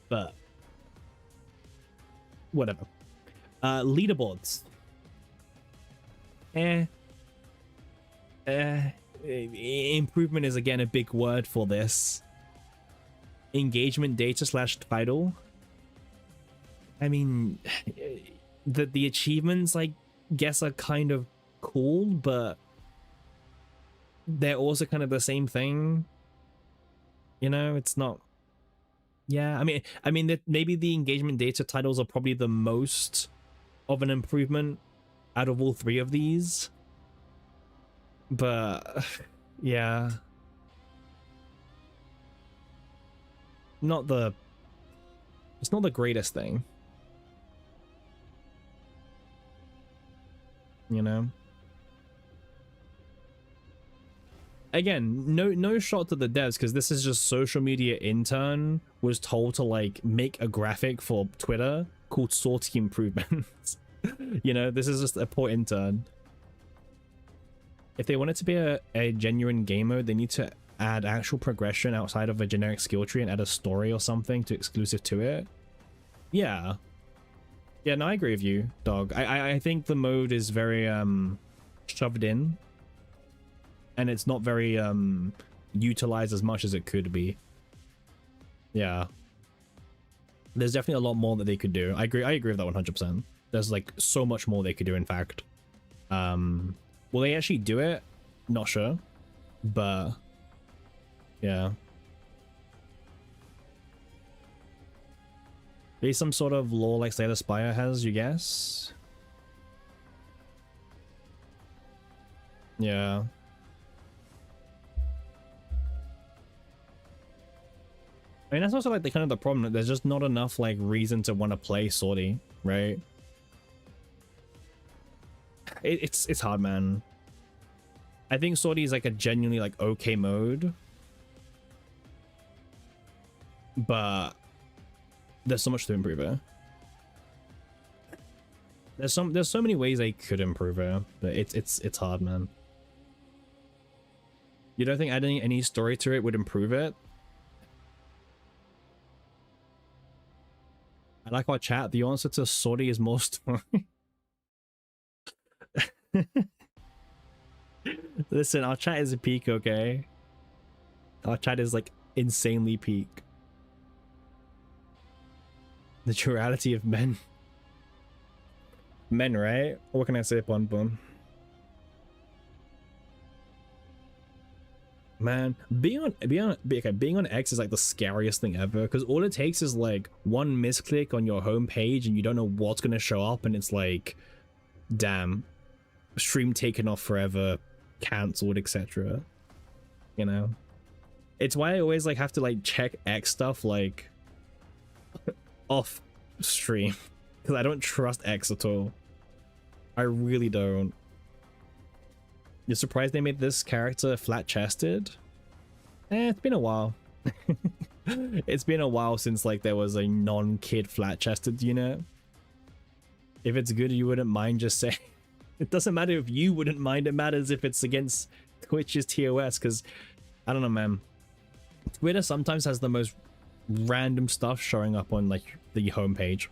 but whatever. Leaderboards. Improvement is again a big word for this. Engagement data / title. I mean, the achievements, I guess, are kind of cool, but they're also kind of the same thing. You know, it's not. Yeah, I mean that maybe the engagement data titles are probably the most of an improvement out of all three of these. But yeah. It's not the greatest thing. You know? Again, no shot to the devs, because this is just social media intern was told to, like, make a graphic for Twitter called Sortie improvements. You know, this is just a poor intern. If they want it to be a genuine game mode, they need to add actual progression outside of a generic skill tree and add a story or something to exclusive to it. Yeah. Yeah, no, I agree with you, dog. I think the mode is very shoved in. And it's not very utilized as much as it could be. Yeah. There's definitely a lot more that they could do. I agree with that 100%. There's, like, so much more they could do, in fact. Will they actually do it? Not sure. But yeah. Maybe some sort of lore like Slay the Spire has, you guess? Yeah. I mean, that's also, like, the kind of the problem, that there's just not enough, like, reason to want to play Sortie, right? It's hard, man. I think Sortie is, like, a genuinely, like, okay mode, but there's so much to improve it. There's so many ways they could improve it, but it's hard, man. You don't think adding any story to it would improve it? I like our chat. The answer to Sorty is more story. Listen, our chat is a peak, okay? Our chat is like insanely peak. The duality of men. Men, right? What can I say, Bon Bon? Man, being on X is like the scariest thing ever, because all it takes is like one misclick on your homepage and you don't know what's gonna show up, and it's like, damn, stream taken off forever, cancelled, etc. You know, it's why I always like have to like check X stuff like off stream, because I don't trust X at all. I really don't. You're surprised they made this character flat-chested? It's been a while. It's been a while since like there was a non-kid flat-chested unit. If it's good, you wouldn't mind just saying. It doesn't matter if you wouldn't mind, it matters if it's against Twitch's TOS, because I don't know, man. Twitter sometimes has the most random stuff showing up on like the homepage.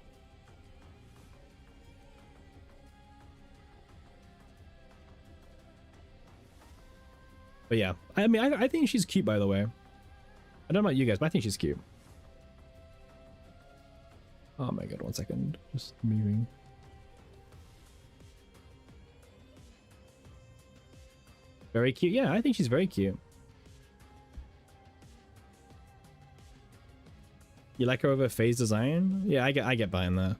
But yeah, I mean, I think she's cute, by the way. I don't know about you guys, but I think she's cute. Oh my god, 1 second. Just moving. Very cute. Yeah, I think she's very cute. You like her over phase design? Yeah, I get behind that.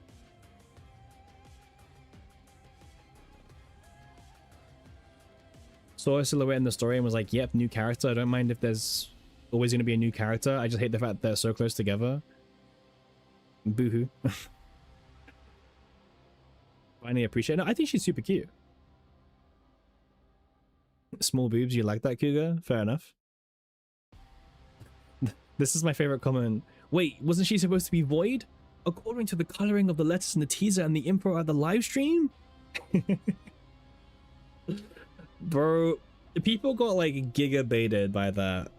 Saw a silhouette in the story and was like, yep, new character. I don't mind if there's always going to be a new character. I just hate the fact they're so close together. Boohoo. Finally appreciate it. No, I think she's super cute. Small boobs, you like that, Cougar? Fair enough. This is my favorite comment. Wait, wasn't she supposed to be void? According to the coloring of the letters in the teaser and the info at the live stream? Bro, people got like giga baited by that.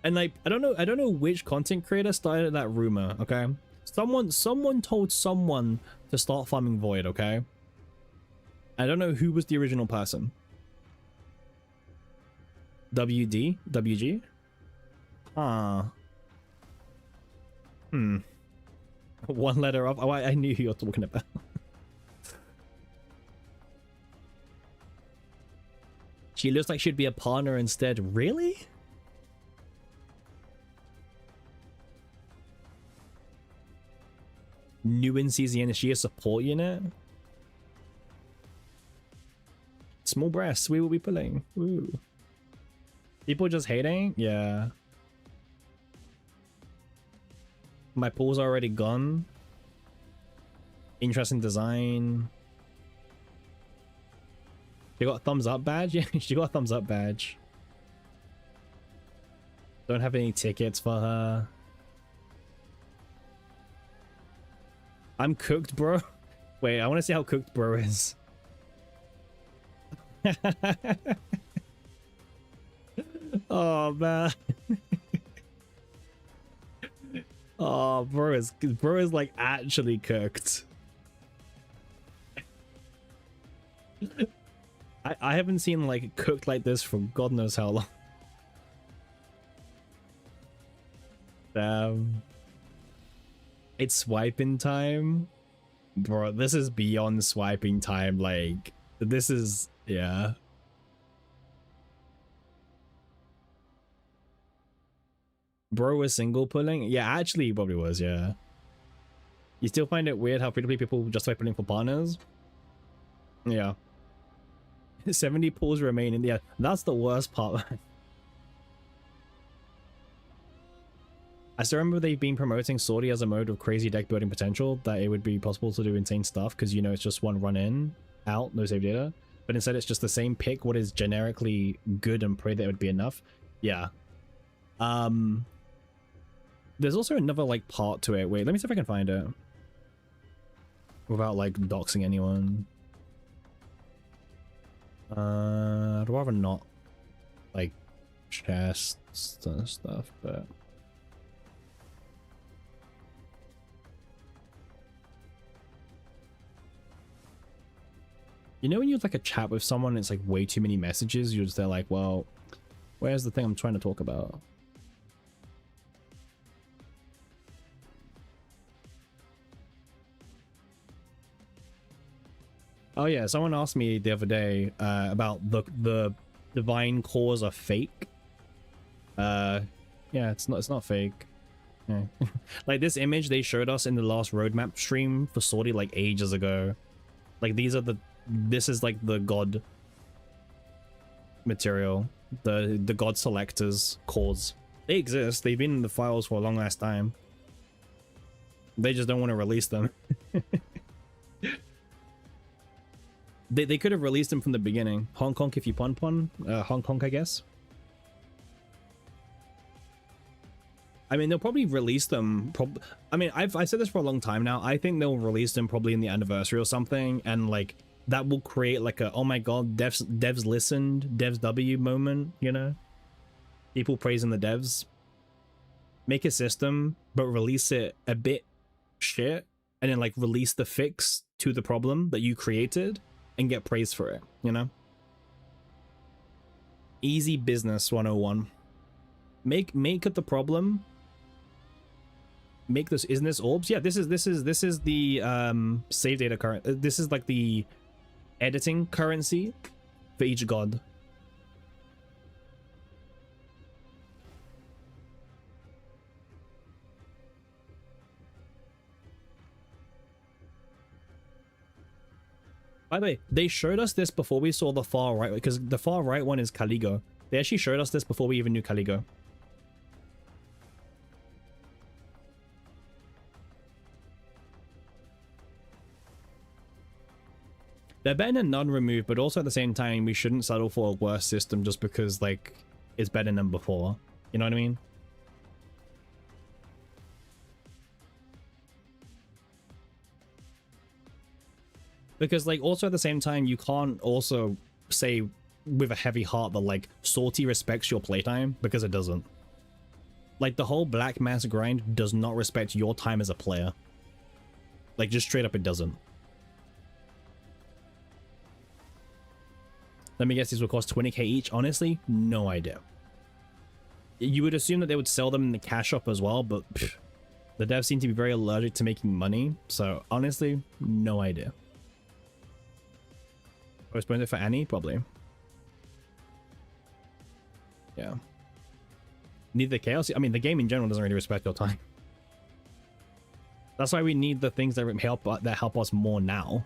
And like, I don't know which content creator started that rumor, okay? Someone told someone to start farming void, okay? I don't know who was the original person. WD? WG? Ah. One letter off. Oh, I knew who you're talking about. She looks like she'd be a partner instead. Really? New in CZN, is she a support unit? Small breasts, we will be pulling. Woo. People just hating? Yeah. My pool's already gone. Interesting design. She got a thumbs up badge? Yeah, she got a thumbs up badge. Don't have any tickets for her. I'm cooked, bro. Wait, I want to see how cooked bro is. Oh man. Oh, bro is like actually cooked. I haven't seen like cooked like this for God knows how long. Damn. It's swiping time. Bro, this is beyond swiping time. Like, this is, yeah. Bro was single pulling? Yeah, actually he probably was, yeah. You still find it weird how frequently people justify pulling for partners? Yeah. 70 pulls remain in the, yeah, that's the worst part. I still remember they've been promoting Sortie as a mode of crazy deck building potential, that it would be possible to do insane stuff because, you know, it's just one run in, out, no save data. But instead it's just the same pick what is generically good and pray that it would be enough. Yeah. There's also another like part to it. Wait, let me see if I can find it without like doxing anyone. I'd rather not like chests and stuff, but you know when you have like a chat with someone, it's like way too many messages. You're just there like, well, where's the thing I'm trying to talk about? Oh yeah, someone asked me the other day about the divine cores are fake. Yeah, it's not fake. Yeah. Like this image they showed us in the last roadmap stream for Sortie like ages ago. Like this is like the god material, the god selectors cores. They exist. They've been in the files for a long ass time. They just don't want to release them. They could have released them from the beginning. Hong Kong if you pun pun. Hong Kong, I guess. I mean, they'll probably release them. I mean, I've said this for a long time now. I think they'll release them probably in the anniversary or something, and like that will create like a oh my god, devs listened, devs W moment. You know, people praising the devs. Make a system, but release it a bit shit, and then like release the fix to the problem that you created. And get praised for it, you know? Easy business 101. Make it the problem. Make this, isn't this orbs? Yeah, this is the save data current. This is like the editing currency for each god. By the way, they showed us this before we saw the far right, because the far right one is Caligo. They actually showed us this before we even knew Caligo. They're better than none removed, but also at the same time, we shouldn't settle for a worse system just because, like, it's better than before. You know what I mean? Because, like, also at the same time, you can't also say with a heavy heart that, like, Sortie respects your playtime, because it doesn't. Like, the whole Black Mass grind does not respect your time as a player. Like, just straight up, it doesn't. Let me guess, these will cost 20k each. Honestly, no idea. You would assume that they would sell them in the cash shop as well, but pff, the devs seem to be very allergic to making money. So, honestly, no idea. Postponed it for Annie? Probably. Yeah. Need the chaos? I mean, the game in general doesn't really respect your time. That's why we need the things that help us more now.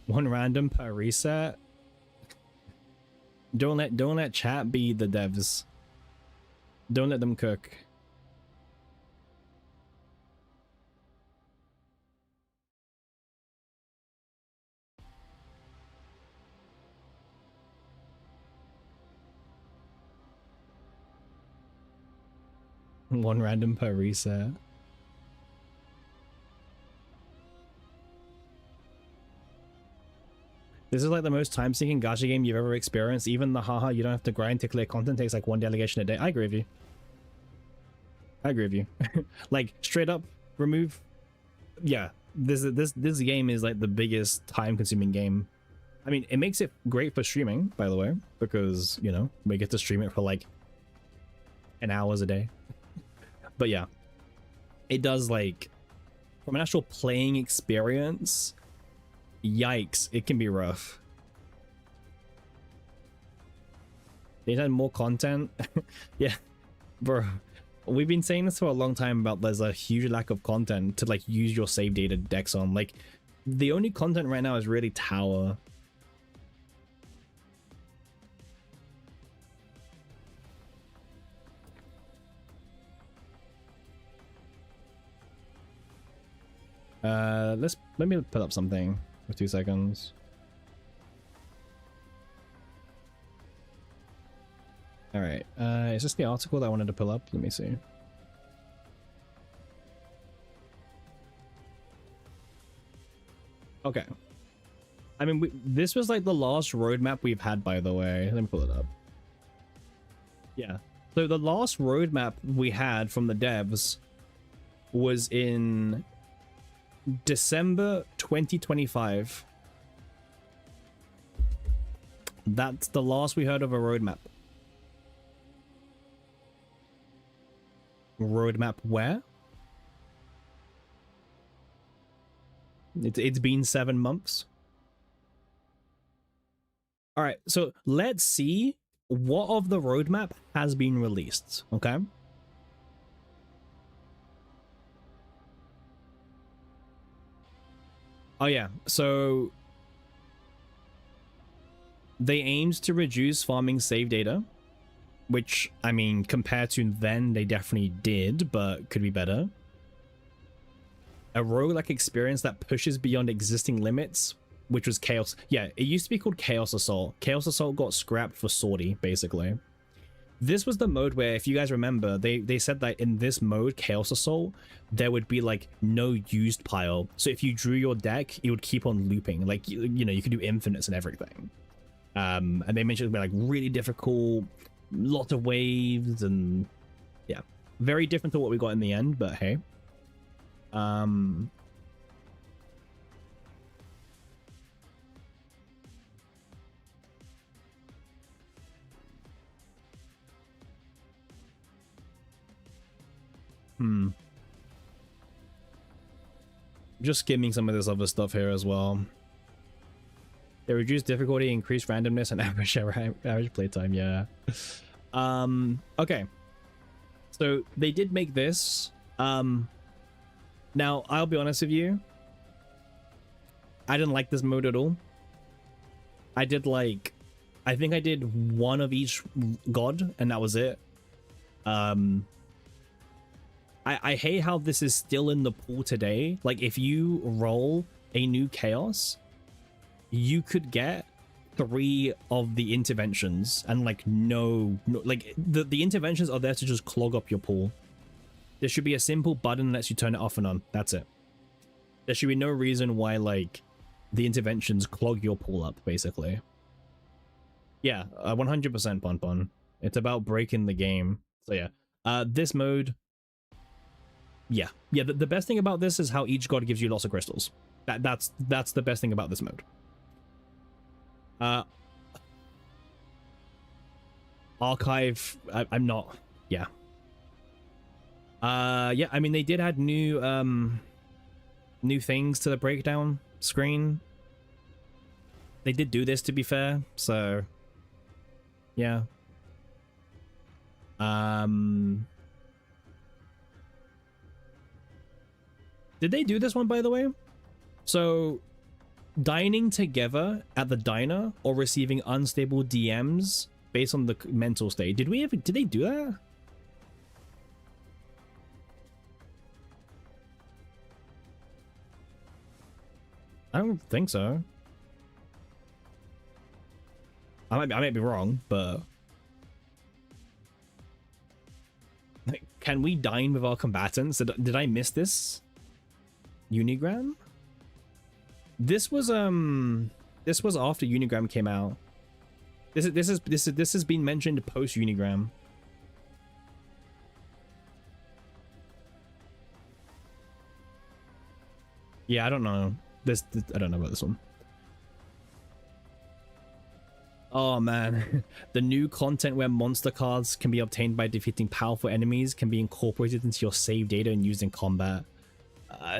One random per reset. Don't let chat be the devs. Don't let them cook. One random per reset. This is like the most time-sinking gacha game you've ever experienced. Even the haha, you don't have to grind to clear content takes like one delegation a day. I agree with you. I agree with you. Like straight up remove. Yeah, this game is like the biggest time-consuming game. I mean, it makes it great for streaming, by the way, because you know we get to stream it for like an hours a day. But yeah, it does, like, from an actual playing experience, yikes, it can be rough. They had more content. Yeah, bro, we've been saying this for a long time about there's a huge lack of content to like use your save data decks on. Like, the only content right now is really tower. Let me put up something for 2 seconds. All right. Is this the article that I wanted to pull up? Let me see. Okay. I mean, this was like the last roadmap we've had, by the way. Let me pull it up. Yeah. So the last roadmap we had from the devs was in December 2025. That's the last we heard of a roadmap. Roadmap where? It's been 7 months. All right, so let's see what of the roadmap has been released, okay? Oh yeah, so they aimed to reduce farming save data, which, I mean, compared to then, they definitely did, but could be better. A roguelike experience that pushes beyond existing limits, which was Chaos. Yeah, it used to be called Chaos Assault. Chaos Assault got scrapped for Sortie, basically. This was the mode where, if you guys remember, they said that in this mode, Chaos Assault, there would be like no used pile. So if you drew your deck, it would keep on looping. Like, you know, you could do infinites and everything. And they mentioned it would be like really difficult, lot of waves, and yeah, very different to what we got in the end, but hey. Just skimming some of this other stuff here as well. They reduce difficulty, increase randomness, and average playtime. Yeah. Okay. So they did make this. Now I'll be honest with you. I didn't like this mode at all. I did like, I think I did one of each god, and that was it. I hate how this is still in the pool today. Like, if you roll a new chaos, you could get 3 of the interventions, and like no like the interventions are there to just clog up your pool. There should be a simple button that lets you turn it off and on. That's it. There should be no reason why like the interventions clog your pool up, basically. Yeah, 100% Pon. It's about breaking the game. So yeah, this mode. Yeah, the best thing about this is how each god gives you lots of crystals. That's the best thing about this mode. Archive, I'm not. Yeah. Yeah, I mean, they did add new things to the breakdown screen. They did do this, to be fair, so yeah. Did they do this one, by the way? So, dining together at the diner or receiving unstable DMs based on the mental state. Did they do that? I don't think so. I might be wrong, but like, can we dine with our combatants? Did I miss this? Unigram? This was after Unigram came out. This has been mentioned post Unigram. Yeah, I don't know. I don't know about this one. Oh man, the new content where monster cards can be obtained by defeating powerful enemies can be incorporated into your save data and used in combat.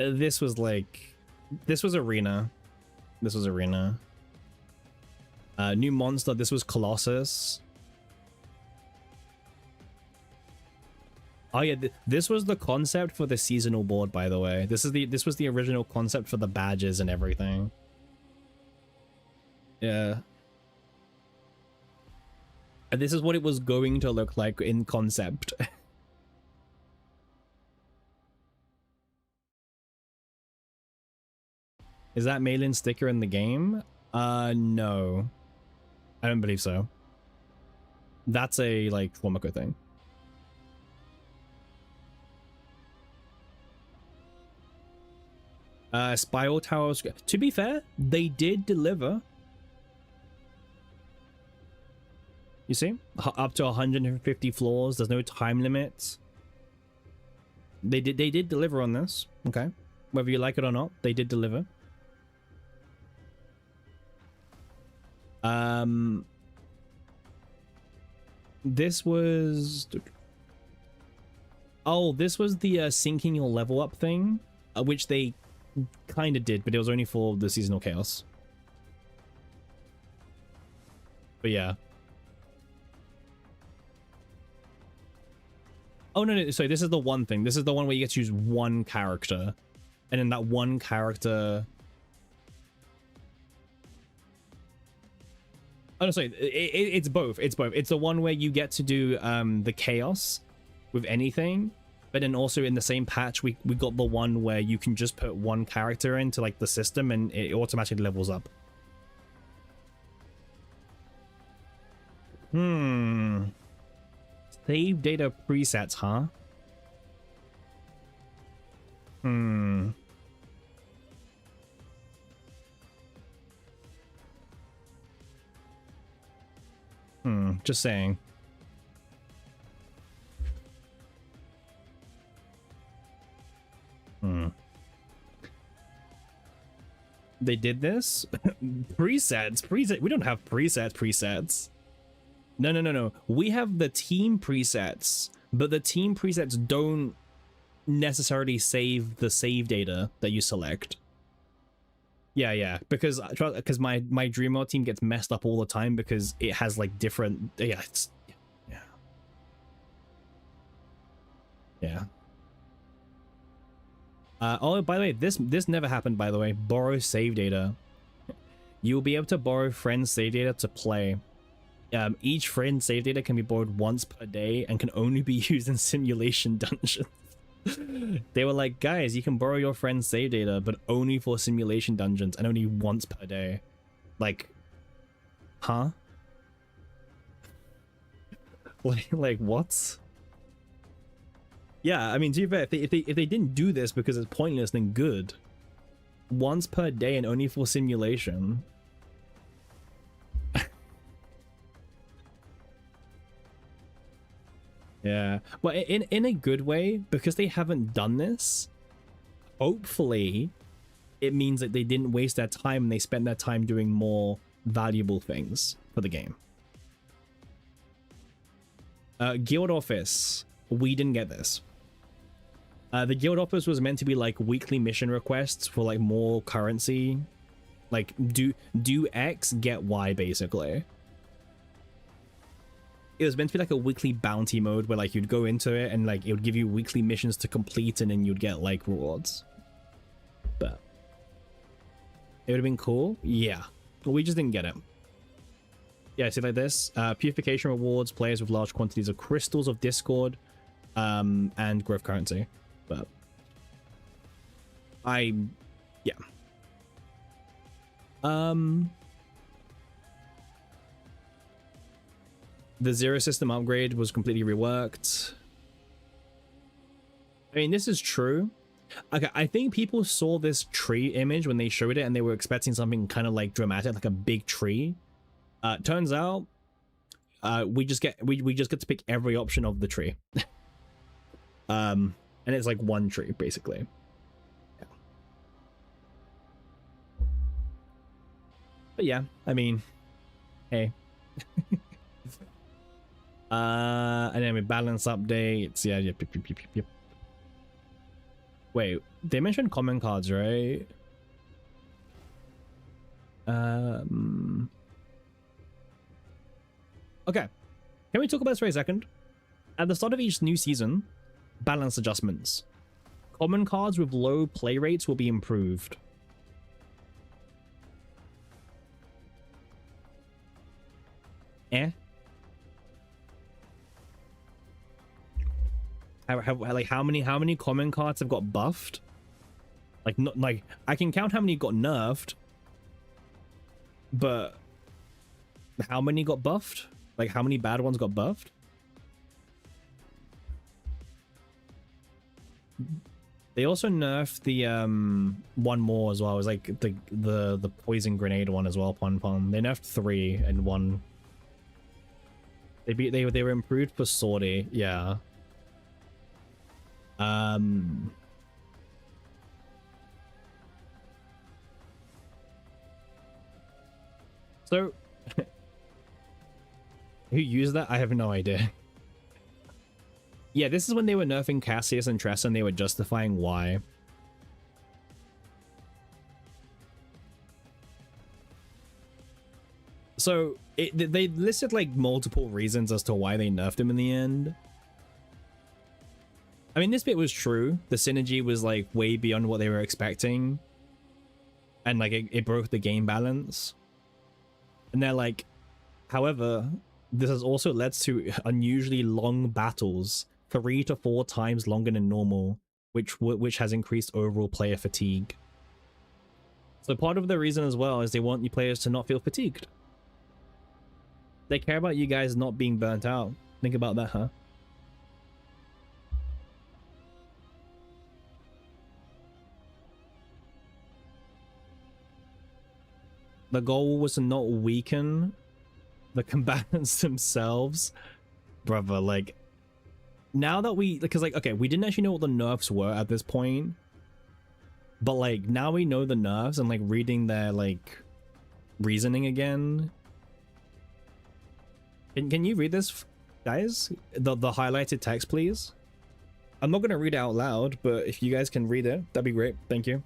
This was Arena. This was Arena. New monster. This was Colossus. Oh yeah, this was the concept for the seasonal board, by the way. This was the original concept for the badges and everything. Yeah. And this is what it was going to look like in concept. Is that Malin sticker in the game? No. I don't believe so. That's a like Wamako thing. Spiral Towers. To be fair, they did deliver. You see, up to 150 floors. There's no time limit. They did deliver on this. Okay, whether you like it or not, they did deliver. This was. Oh, this was the syncing your level up thing, which they kind of did, but it was only for the seasonal chaos. But yeah. Oh no, sorry, this is the one thing. This is the one where you get to choose one character, and then that one character. Oh no, sorry, it's both. It's both. It's the one where you get to do the chaos with anything, but then also in the same patch we got the one where you can just put one character into like the system and it automatically levels up. Save data presets, huh? Just saying. They did this? Preset. We don't have presets. No. We have the team presets, but the team presets don't necessarily save the save data that you select. Yeah, because my Dream World team gets messed up all the time because it has like different. Yeah. Oh, by the way, this never happened. By the way, borrow save data. You will be able to borrow friends' save data to play. Each friend's save data can be borrowed once per day and can only be used in simulation dungeons. They were like, guys, you can borrow your friend's save data, but only for simulation dungeons and only once per day. Like, huh? like what? Yeah, I mean, to be fair, if they didn't do this because it's pointless, then good. Once per day and only for simulation. Yeah, well, in a good way, because they haven't done this, hopefully it means that they didn't waste their time and they spent their time doing more valuable things for the game. Guild Office, we didn't get this. The Guild Office was meant to be like weekly mission requests for like more currency, like do X, get Y, basically. It was meant to be like a weekly bounty mode where like you'd go into it and like it would give you weekly missions to complete and then you'd get like rewards. But it would have been cool. Yeah, but we just didn't get it. Yeah, see like this. Purification rewards players with large quantities of crystals of discord and growth currency. But yeah. The zero system upgrade was completely reworked. I mean, this is true. Okay, I think people saw this tree image when they showed it and they were expecting something kind of like dramatic, like a big tree. Turns out, we just get to pick every option of the tree. And it's like one tree basically. Yeah. But yeah, I mean, hey. And then with balance updates, yeah, yep. Wait, they mentioned common cards, right? Okay, can we talk about this for a second? At the start of each new season, balance adjustments. Common cards with low play rates will be improved. Like how many common cards have got buffed? Like, not like I can count how many got nerfed, but how many got buffed? Like, how many bad ones got buffed? They also nerfed the one more as well. It was like the poison grenade one as well. Pon Pon. They nerfed 3 and 1. They were improved for Sortie. Yeah. So who used that? I have no idea. Yeah, this is when they were nerfing Cassius and Tressa and they were justifying why. So they listed like multiple reasons as to why they nerfed him in the end. I mean, this bit was true. The synergy was like way beyond what they were expecting. And like it broke the game balance. And they're like, however, this has also led to unusually long battles, 3 to 4 times longer than normal, which has increased overall player fatigue. So part of the reason as well is they want you players to not feel fatigued. They care about you guys not being burnt out. Think about that, huh? The goal was to not weaken the combatants themselves. Brother, like, now that because like, okay, we didn't actually know what the nerfs were at this point, but like now we know the nerfs and like reading their like reasoning again. Can you read this, guys? The highlighted text, please. I'm not gonna read it out loud, but if you guys can read it, that'd be great. Thank you.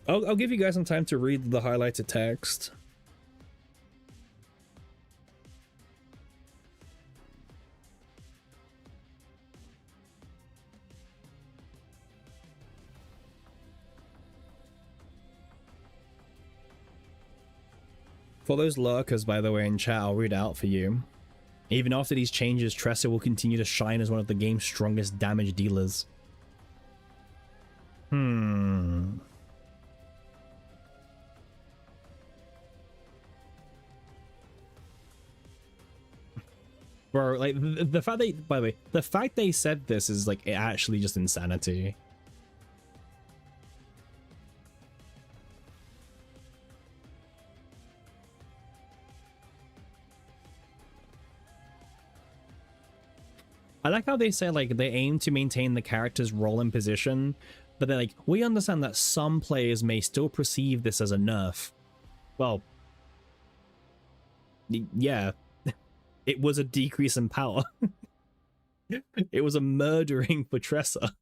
I'll give you guys some time to read the highlighted text. For those lurkers, by the way, in chat, I'll read out for you. Even after these changes, Tressa will continue to shine as one of the game's strongest damage dealers. Bro, like, the fact they, by the way, the fact they said this is, like, actually just insanity. I like how they say, like, they aim to maintain the character's role and position, but they're like, we understand that some players may still perceive this as a nerf. Well, yeah. It was a decrease in power. It was a murdering for Tressa.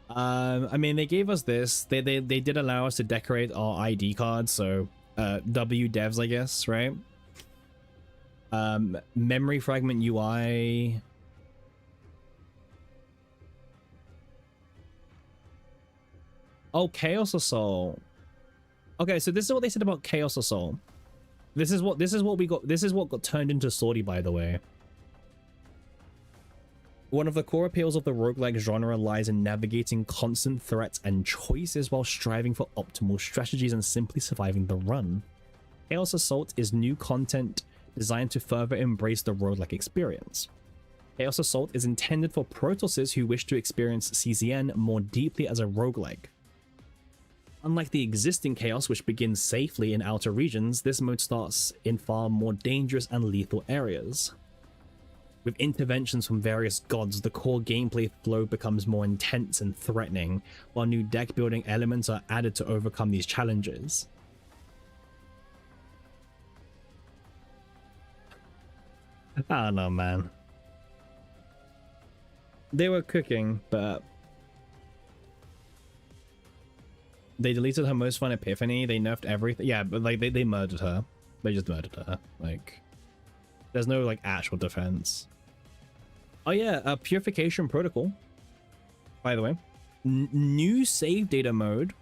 I mean, they gave us this. They did allow us to decorate our ID cards, so W devs, I guess, right? Memory fragment UI. Oh, Chaos Assault. Okay, so this is what they said about Chaos Assault. This is what we got. This is what got turned into Sortie, by the way. One of the core appeals of the roguelike genre lies in navigating constant threats and choices while striving for optimal strategies and simply surviving the run. Chaos Assault is new content designed to further embrace the roguelike experience. Chaos Assault is intended for Protosses who wish to experience CZN more deeply as a roguelike. Unlike the existing Chaos, which begins safely in outer regions, this mode starts in far more dangerous and lethal areas. With interventions from various gods, the core gameplay flow becomes more intense and threatening, while new deck building elements are added to overcome these challenges. I don't know, man. They were cooking, but they deleted her most fun epiphany. They nerfed everything. Yeah, but like they murdered her. They just murdered her. Like, there's no like actual defense. Oh yeah, Purification Protocol, by the way. New save data mode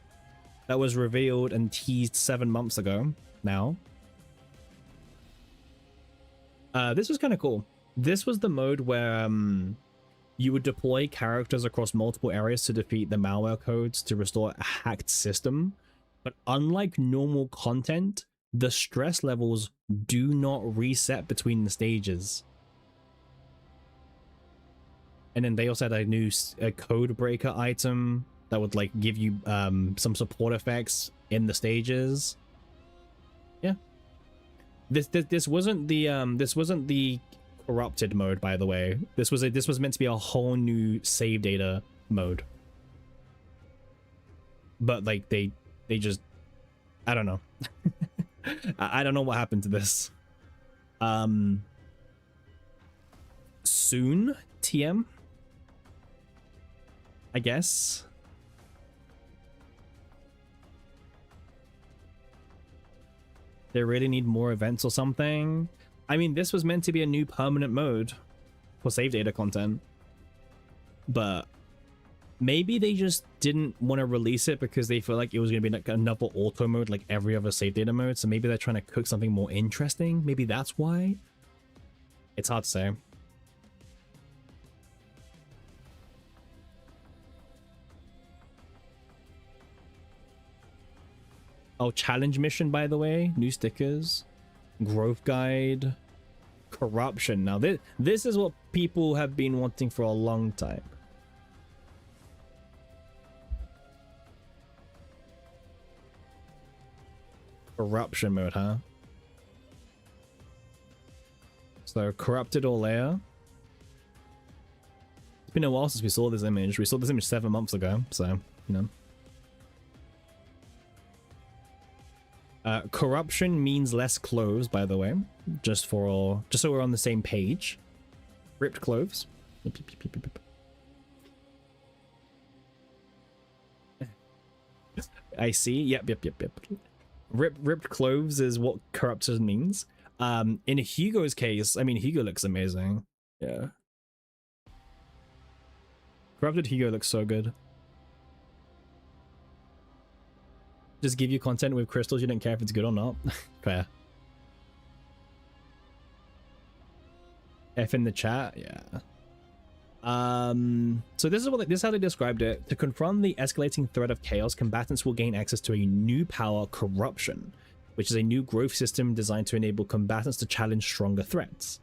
that was revealed and teased 7 months ago now. This was kind of cool. This was the mode where you would deploy characters across multiple areas to defeat the malware codes to restore a hacked system. But unlike normal content, the stress levels do not reset between the stages. And then they also had a new code breaker item that would like give you some support effects in the stages. Yeah. This wasn't the corrupted mode, by the way. This was meant to be a whole new save data mode. But like they just, I don't know. I don't know what happened to this. Soon, TM, I guess. They really need more events or something. I mean, this was meant to be a new permanent mode for save data content, but maybe they just didn't want to release it because they feel like it was going to be like another auto mode like every other save data mode. So maybe they're trying to cook something more interesting. Maybe that's why. It's hard to say. Oh, challenge mission, by the way. New stickers. Growth guide. Corruption. Now, this is what people have been wanting for a long time. Corruption mode, huh? So, corrupted or layer. It's been a while since we saw this image. We saw this image 7 months ago, so, you know. Corruption means less clothes, by the way, just so we're on the same page. Ripped clothes. I see. Yep. Ripped clothes is what corrupted means. In Hugo's case, I mean, Hugo looks amazing. Yeah. Corrupted Hugo looks so good. Just give you content with crystals, you don't care if it's good or not. Fair. F in the chat, yeah. So this is how they described it. To confront the escalating threat of chaos, combatants will gain access to a new power, Corruption, which is a new growth system designed to enable combatants to challenge stronger threats.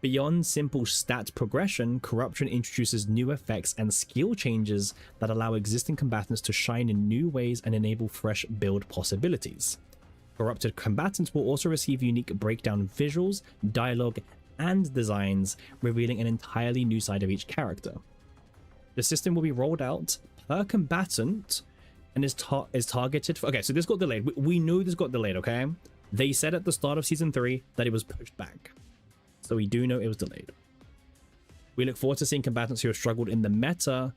Beyond simple stat progression, Corruption introduces new effects and skill changes that allow existing combatants to shine in new ways and enable fresh build possibilities. Corrupted combatants will also receive unique breakdown visuals, dialogue, and designs, revealing an entirely new side of each character. The system will be rolled out per combatant and is targeted for... Okay, so this got delayed. We know this got delayed, okay? They said at the start of Season 3 that it was pushed back. So we do know it was delayed. We look forward to seeing combatants who have struggled in the meta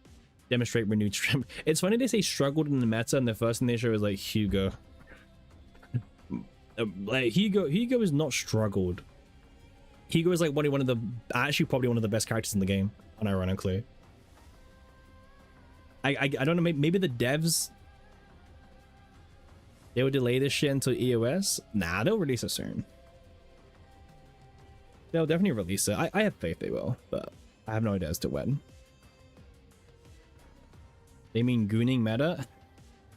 demonstrate renewed strength. It's funny they say struggled in the meta and the first thing they show is like Hugo. Like Hugo is not struggled. Hugo is like one of the actually probably one of the best characters in the game, unironically. I don't know, maybe the devs, they will delay this shit until EOS. Nah, they'll release it soon. They'll definitely release it. I have faith they will, but I have no idea as to when. They mean gooning meta?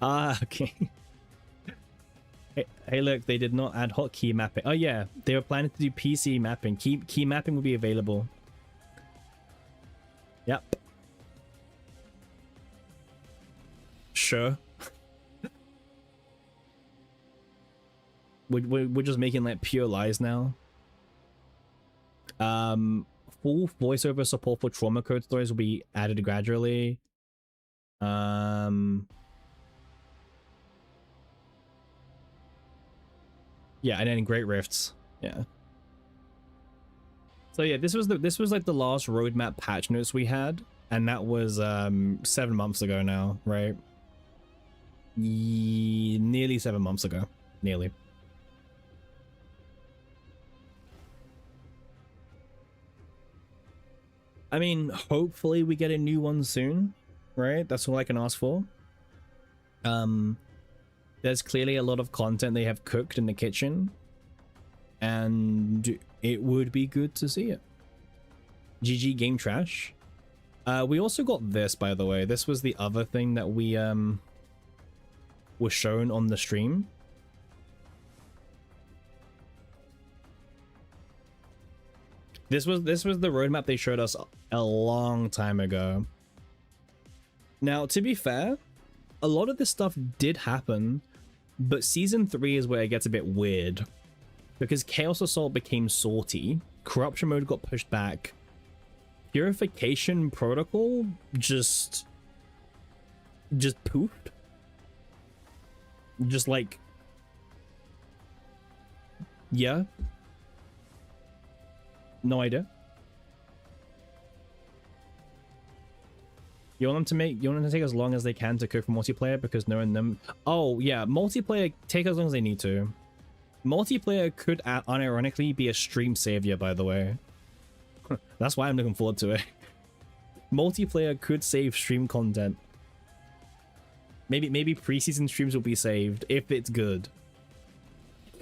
Ah, okay. Hey, look, they did not add hotkey mapping. Oh yeah, they were planning to do PC mapping. Key mapping will be available. Yep. Sure. We're just making like pure lies now. Full voiceover support for trauma code stories will be added gradually. Yeah, and then Great Rifts. Yeah. So yeah, this was like the last roadmap patch notes we had, and that was 7 months ago now, right? Nearly 7 months ago. Nearly. I mean, hopefully we get a new one soon, right? That's all I can ask for. There's clearly a lot of content they have cooked in the kitchen, and it would be good to see it. GG Game Trash. We also got this, by the way. This was the other thing that we was shown on the stream. This was the roadmap they showed us a long time ago. Now, to be fair, a lot of this stuff did happen, but Season 3 is where it gets a bit weird. Because Chaos Assault became salty, Corruption Mode got pushed back, Purification Protocol just poofed. Just like, yeah. No idea. You want them to take as long as they can to cook for multiplayer because knowing them. Oh yeah, multiplayer take as long as they need to. Multiplayer could unironically be a stream savior, by the way. That's why I'm looking forward to it. Multiplayer could save stream content. Maybe preseason streams will be saved if it's good.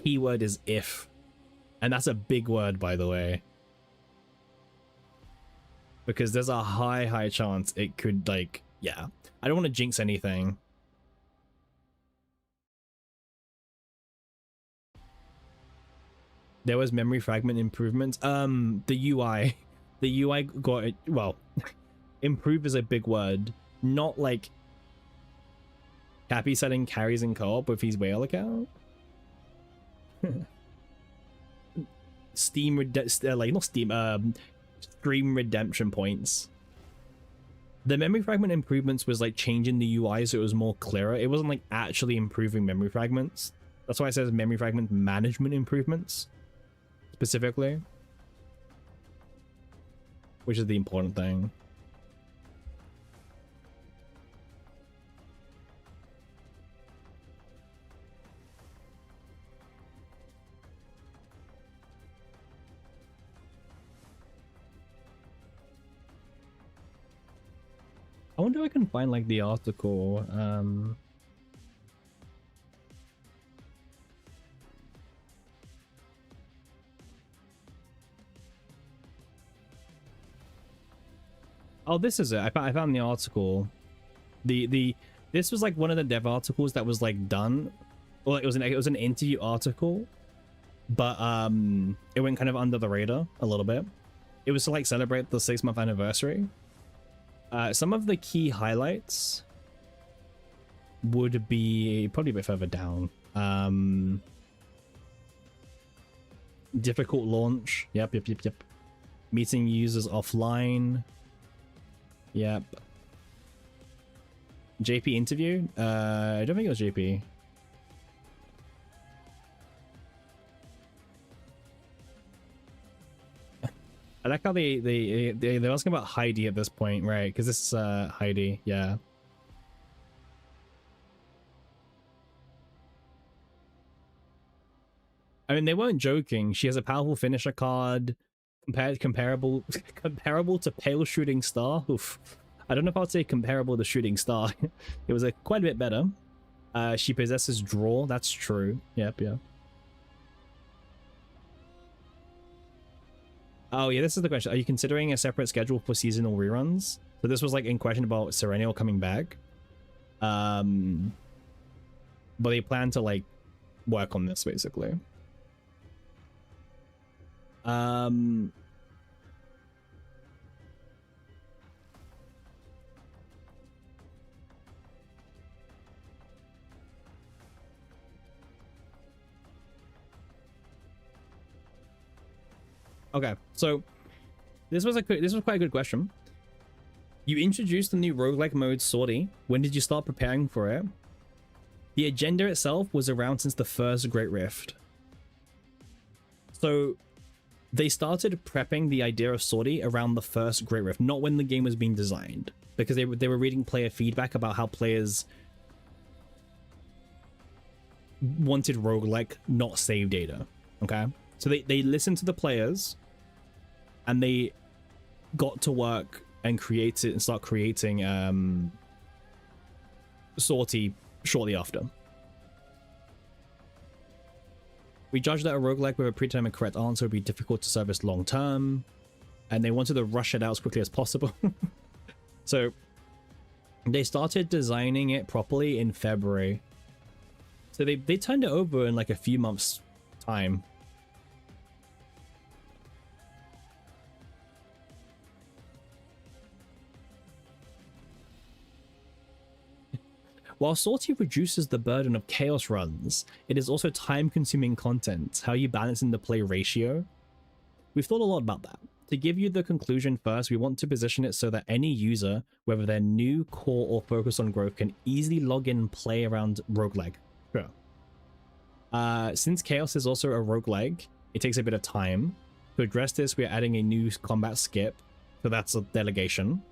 Keyword is if. And that's a big word, by the way. Because there's a high chance it could, like, yeah. I don't want to jinx anything. There was memory fragment improvements. The UI. The UI got it, well, improve is a big word. Not like Cappy selling carries in co-op with his whale account. Steam Stream redemption points. The memory fragment improvements was like changing the UI so it was more clearer. It wasn't like actually improving memory fragments. That's why it says memory fragment management improvements specifically, which is the important thing. I wonder if I can find like the article. Oh, this is it. I found the article. This was like one of the dev articles that was like done. Well, it was an interview article, but it went kind of under the radar a little bit. It was to like celebrate the 6-month anniversary. Some of the key highlights would be probably a bit further down. Difficult launch. Yep. Meeting users offline. Yep. JP interview? I don't think it was JP. I like how they're asking about Heidi at this point, right? Because this is Heidi, yeah. I mean, they weren't joking. She has a powerful finisher card, comparable to Pale Shooting Star. Oof. I don't know if I'd say comparable to Shooting Star. It was quite a bit better. She possesses Draw. That's true. Yep. Oh yeah, this is the question. Are you considering a separate schedule for seasonal reruns? So this was like in question about Serenial coming back. But they plan to like work on this basically. Okay, so this was quite a good question. You introduced the new roguelike mode Sortie. When did you start preparing for it? The agenda itself was around since the first Great Rift. So they started prepping the idea of Sortie around the first Great Rift, not when the game was being designed, because they were reading player feedback about how players wanted roguelike, not save data. Okay, so they listened to the players and they got to work and create it and start creating Sortie shortly after. We judged that a roguelike with a predetermined correct answer would be difficult to service long term, and they wanted to rush it out as quickly as possible. So they started designing it properly in February. So they turned it over in like a few months time. While Sortie reduces the burden of chaos runs, it is also time-consuming content. How you balance in the play ratio? We've thought a lot about that. To give you the conclusion first, we want to position it so that any user, whether they're new, core, or focused on growth, can easily log in and play around roguelike. Sure. Since chaos is also a roguelike, it takes a bit of time. To address this, we are adding a new combat skip, so that's a delegation,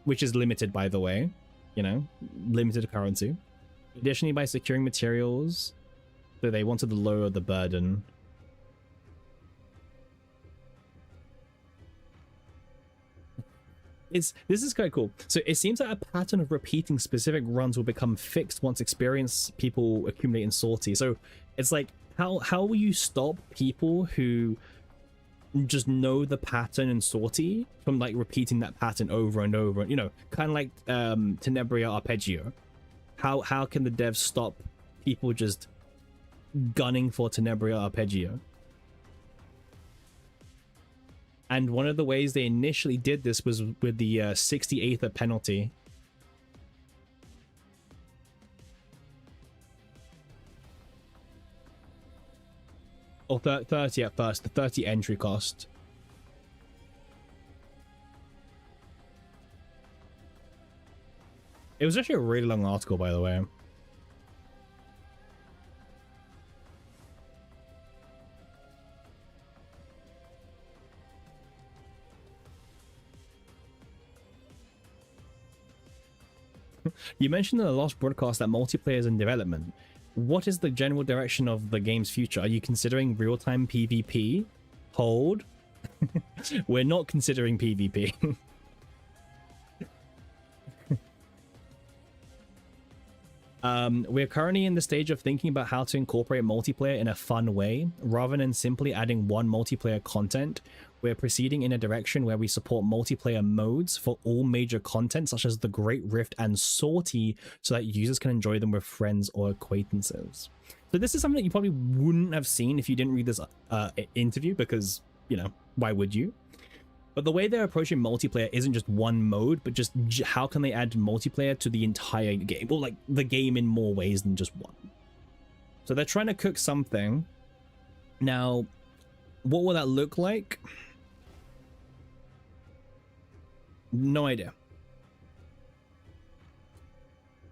which is limited, by the way. You know, limited currency. Additionally, by securing materials, so they wanted to lower the burden. This is quite cool. So it seems that a pattern of repeating specific runs will become fixed once experience people accumulate in Sortie. So it's like, how will you stop people who just know the pattern in Sortie from like repeating that pattern over and over, you know, kind of like Tenebria Arpeggio. How can the devs stop people just gunning for Tenebria Arpeggio? And one of the ways they initially did this was with the 68th penalty. Or 30 at first, the 30 entry cost. It was actually a really long article, by the way. You mentioned in the last broadcast that multiplayer is in development. What is the general direction of the game's future? Are you considering real-time PvP? Hold. We're not considering PvP. We're currently in the stage of thinking about how to incorporate multiplayer in a fun way. Rather than simply adding one multiplayer content, we're proceeding in a direction where we support multiplayer modes for all major content, such as the Great Rift and Sortie, so that users can enjoy them with friends or acquaintances. So this is something that you probably wouldn't have seen if you didn't read this interview, because, you know, why would you? But the way they're approaching multiplayer isn't just one mode, but just how can they add multiplayer to the entire game, or like the game in more ways than just one. So they're trying to cook something. Now, what will that look like? No idea.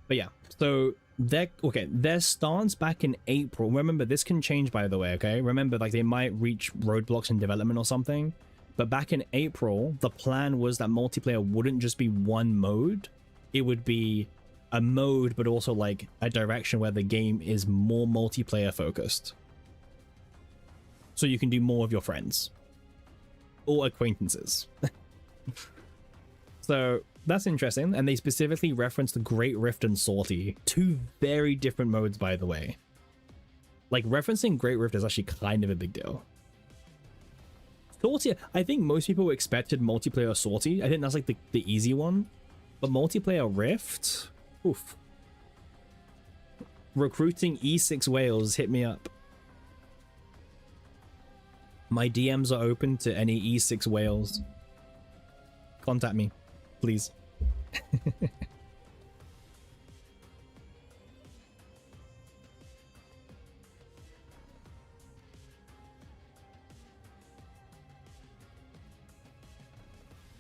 But yeah, so their stance back in April. Remember, this can change, by the way, okay? Remember, like, they might reach roadblocks in development or something. But back in April, the plan was that multiplayer wouldn't just be one mode. It would be a mode, but also like a direction where the game is more multiplayer focused. So you can do more of your friends or acquaintances. So that's interesting. And they specifically referenced the Great Rift and Sortie, two very different modes, by the way. Like, referencing Great Rift is actually kind of a big deal. Sortie, I think most people expected multiplayer Sortie. I think that's like the easy one. But multiplayer Rift? Oof. Recruiting E6 whales, hit me up. My DMs are open to any E6 whales. Contact me, please.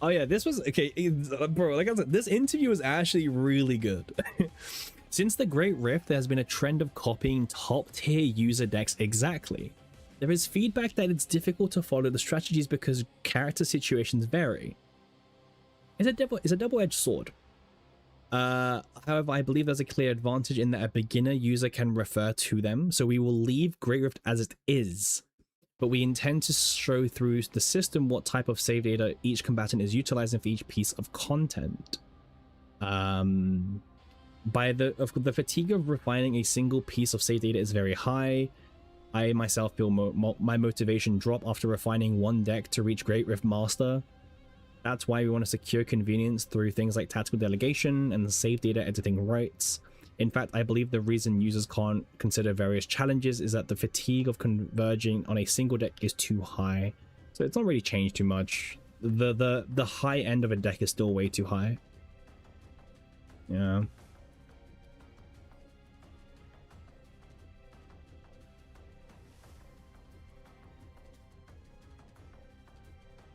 Oh yeah, this was okay, bro. Like I said, this interview was actually really good. Since the Great Rift, there has been a trend of copying top-tier user decks exactly. There is feedback that it's difficult to follow the strategies because character situations vary. It's a double-edged sword. However, I believe there's a clear advantage in that a beginner user can refer to them, so we will leave Great Rift as it is. But we intend to show through the system what type of save data each combatant is utilizing for each piece of content. By the fatigue of refining a single piece of save data is very high. I myself feel my motivation drop after refining one deck to reach Great Rift Master. That's why we want to secure convenience through things like tactical delegation and save data editing rights. In fact, I believe the reason users can't consider various challenges is that the fatigue of converging on a single deck is too high. So it's not really changed too much. The high end of a deck is still way too high. Yeah.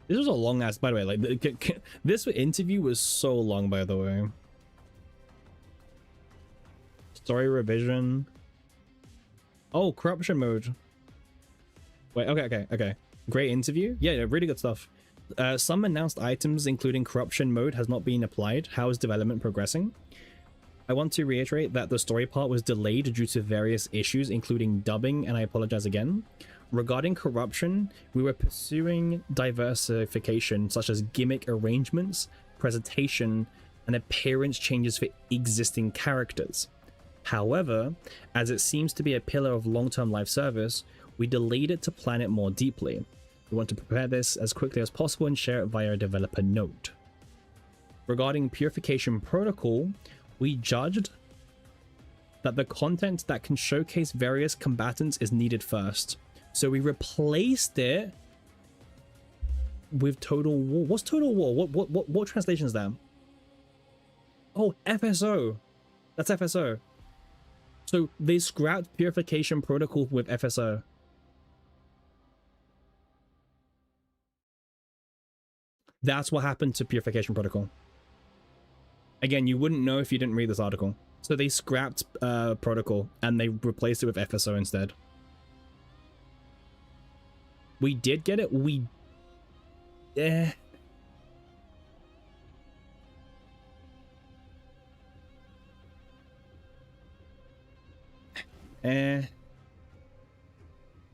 This was a long ass, by the way, like this interview was so long, by the way. Story revision. Oh, corruption mode. Wait, okay. Great interview. Yeah, really good stuff. Some announced items, including corruption mode, has not been applied. How is development progressing? I want to reiterate that the story part was delayed due to various issues, including dubbing, and I apologize again. Regarding corruption, we were pursuing diversification, such as gimmick arrangements, presentation, and appearance changes for existing characters. However, as it seems to be a pillar of long-term live service, we delayed it to plan it more deeply. We want to prepare this as quickly as possible and share it via a developer note. Regarding Purification Protocol, we judged that the content that can showcase various combatants is needed first. So we replaced it with Total War. What's Total War? What translation is that? Oh, FSO. That's FSO. So they scrapped Purification Protocol with FSO. That's what happened to Purification Protocol. Again, you wouldn't know if you didn't read this article. So they scrapped Protocol and they replaced it with FSO instead. We did get it. You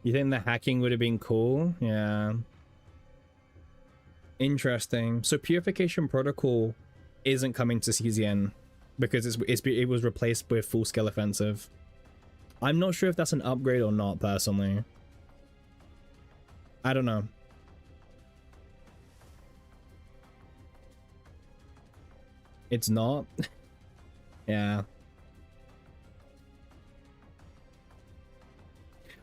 think the hacking would have been cool? Yeah. Interesting. So Purification Protocol isn't coming to CZN because it was replaced with Full Scale Offensive. I'm not sure if that's an upgrade or not, personally. I don't know. It's not? Yeah.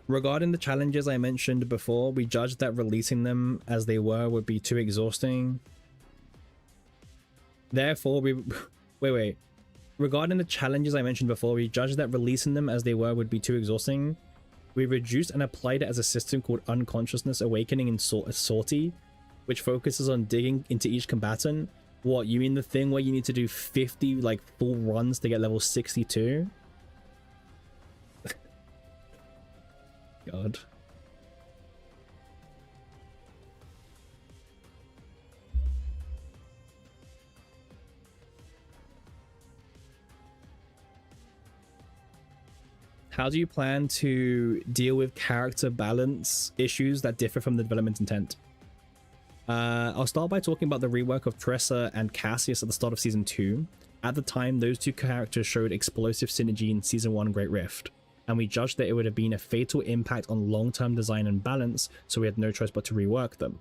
Regarding the challenges I mentioned before, we judged that releasing them as they were would be too exhausting. Therefore, wait. Regarding the challenges I mentioned before, we judged that releasing them as they were would be too exhausting. We reduced and applied it as a system called Unconsciousness Awakening in Sortie, which focuses on digging into each combatant. What, you mean the thing where you need to do 50 like full runs to get level 62? God. How do you plan to deal with character balance issues that differ from the development intent? I'll start by talking about the rework of Tressa and Cassius at the start of Season 2. At the time, those two characters showed explosive synergy in Season 1 Great Rift, and we judged that it would have been a fatal impact on long-term design and balance, so we had no choice but to rework them.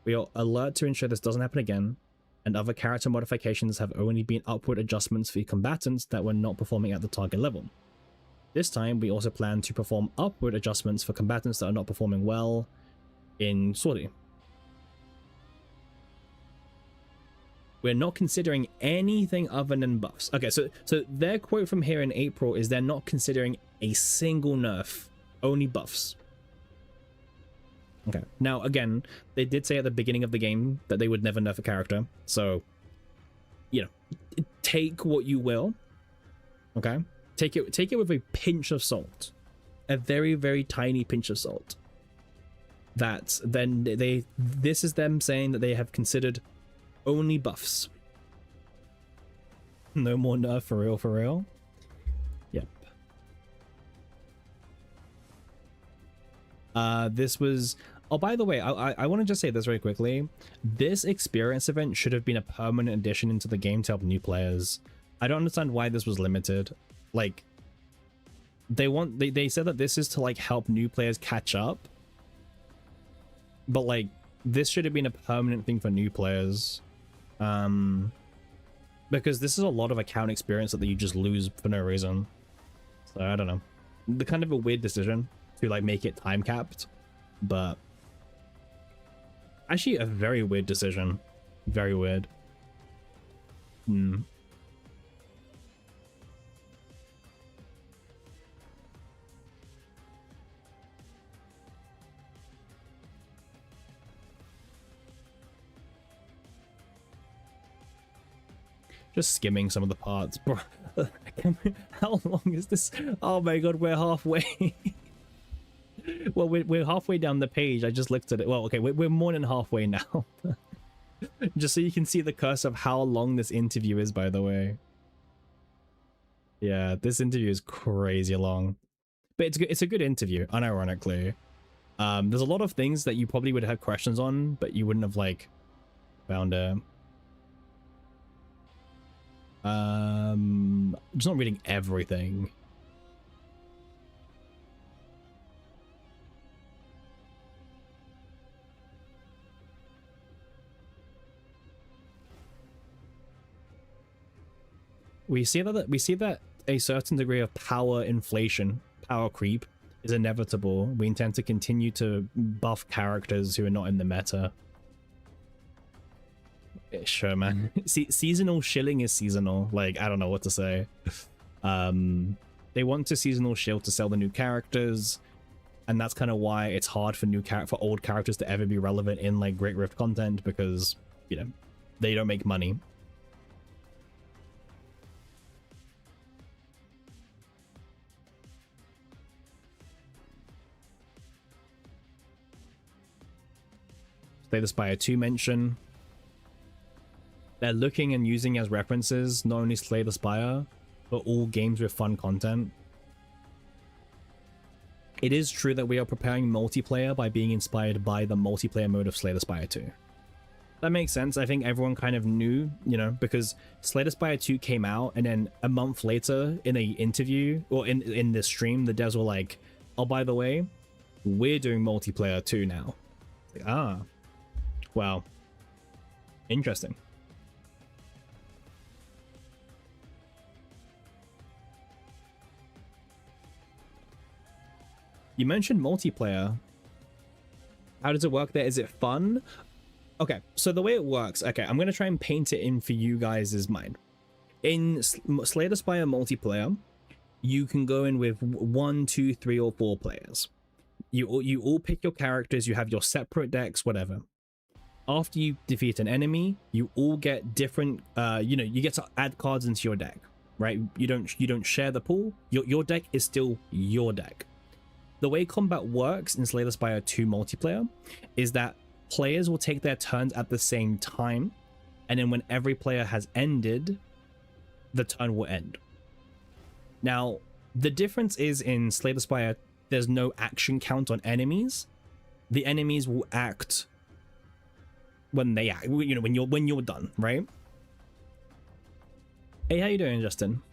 We are alert to ensure this doesn't happen again, and other character modifications have only been upward adjustments for combatants that were not performing at the target level. This time, we also plan to perform upward adjustments for combatants that are not performing well in Sortie. We're not considering anything other than buffs. Okay, so their quote from here in April is they're not considering a single nerf, only buffs. Okay, now again, they did say at the beginning of the game that they would never nerf a character, so, you know, take what you will, okay? Take it with a pinch of salt, a very, very tiny pinch of salt. That then this is them saying that they have considered only buffs. No more nerf for real, for real. Yep. This was... Oh, by the way, I want to just say this very quickly. This experience event should have been a permanent addition into the game to help new players. I don't understand why this was limited. Like, they said that this is to like help new players catch up, but like this should have been a permanent thing for new players, because this is a lot of account experience that you just lose for no reason. So I don't know, the kind of a weird decision to like make it time capped, but actually a very weird decision, very weird. Just skimming some of the parts, bro. How long is this? Oh my god, we're halfway. Well, we're halfway down the page. I just looked at it. Well, okay, we're more than halfway now. Just so you can see the curse of how long this interview is, by the way. Yeah, this interview is crazy long, but it's a good interview, unironically. There's a lot of things that you probably would have questions on, but you wouldn't have like found it. Just not reading everything. We see that a certain degree of power inflation, power creep, is inevitable. We intend to continue to buff characters who are not in the meta. Sure, man. Seasonal shilling is seasonal. Like, I don't know what to say. They want to seasonal shill to sell the new characters, and that's kind of why it's hard for old characters to ever be relevant in like Great Rift content, because you know they don't make money. Slay the Spire 2 mention. They're looking and using as references not only Slay the Spire, but all games with fun content. It is true that we are preparing multiplayer by being inspired by the multiplayer mode of Slay the Spire 2. That makes sense. I think everyone kind of knew, you know, because Slay the Spire 2 came out, and then a month later in an interview, or in the stream, the devs were like, oh, by the way, we're doing multiplayer too now. Like, ah, wow. Interesting. You mentioned multiplayer. How does it work there? Is it fun? Okay, so the way it works, okay, I'm going to try and paint it in for you guys' mind. In Slay the Spire multiplayer, you can go in with 1, 2, 3, or 4 players. You all pick your characters, you have your separate decks, whatever. After you defeat an enemy, you all get different, you know, you get to add cards into your deck, right? You don't share the pool. Your deck is still your deck. The way combat works in Slay the Spire 2 multiplayer is that players will take their turns at the same time, and then when every player has ended, the turn will end. Now, the difference is in Slay the Spire, there's no action count on enemies. The enemies will act when they act, you know, when you're done, right? Hey, how you doing, Justin?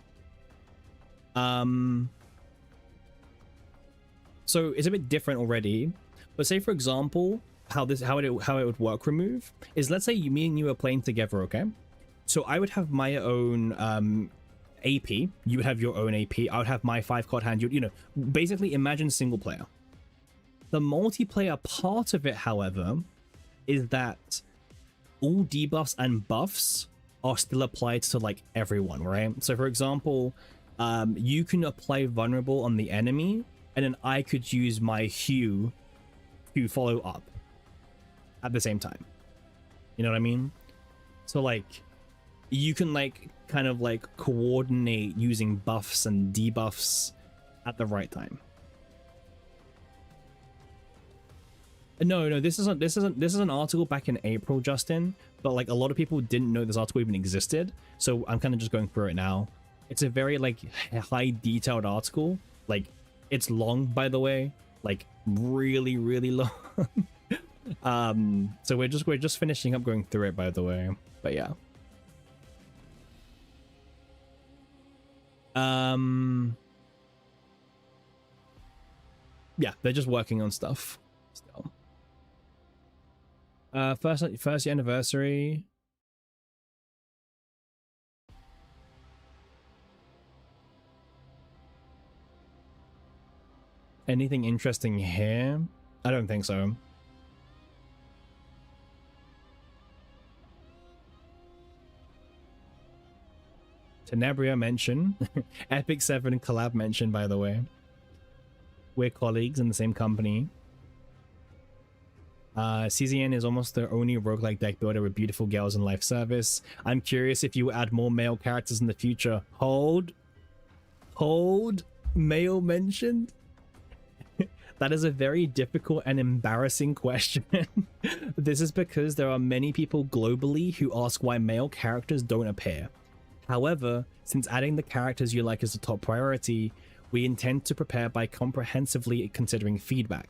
So it's a bit different already, but say for example, how it would work remove is, let's say me and you are playing together, okay? So I would have my own AP, you would have your own AP, I would have my 5-card hand, you know, basically imagine single player. The multiplayer part of it, however, is that all debuffs and buffs are still applied to like everyone, right? So for example, you can apply vulnerable on the enemy, and then I could use my hue to follow up at the same time. You know what I mean? So like you can like kind of like coordinate using buffs and debuffs at the right time. No, this is an article back in April, Justin, but like a lot of people didn't know this article even existed, so I'm kind of just going through it now. It's a very like high detailed article. Like, it's long, by the way, like really long. So we're just finishing up going through it, by the way, but yeah. yeah, they're just working on stuff still. First year anniversary. Anything interesting here? I don't think so. Tenebria mention. Epic 7 collab mention, by the way. We're colleagues in the same company. CZN is almost the only roguelike deck builder with beautiful girls in life service. I'm curious if you add more male characters in the future. Hold. Male mentioned? That is a very difficult and embarrassing question. This is because there are many people globally who ask why male characters don't appear. However, since adding the characters you like is a top priority, we intend to prepare by comprehensively considering feedback.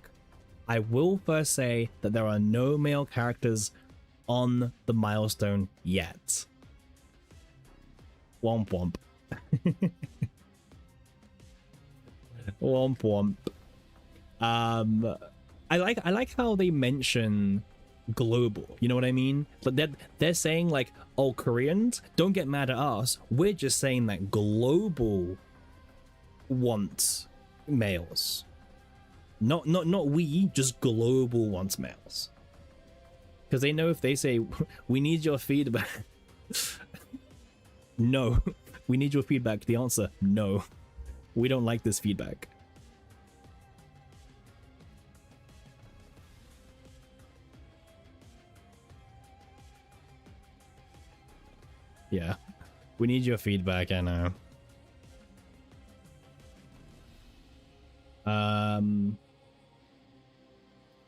I will first say that there are no male characters on the milestone yet. Womp womp. Womp womp. I like how they mention global, you know what I mean? Like they're saying like, oh, Koreans, don't get mad at us, we're just saying that global wants males, not we, just global wants males, because they know if they say we need your feedback, no, we need your feedback, the answer no, we don't like this feedback. Yeah, we need your feedback, I know.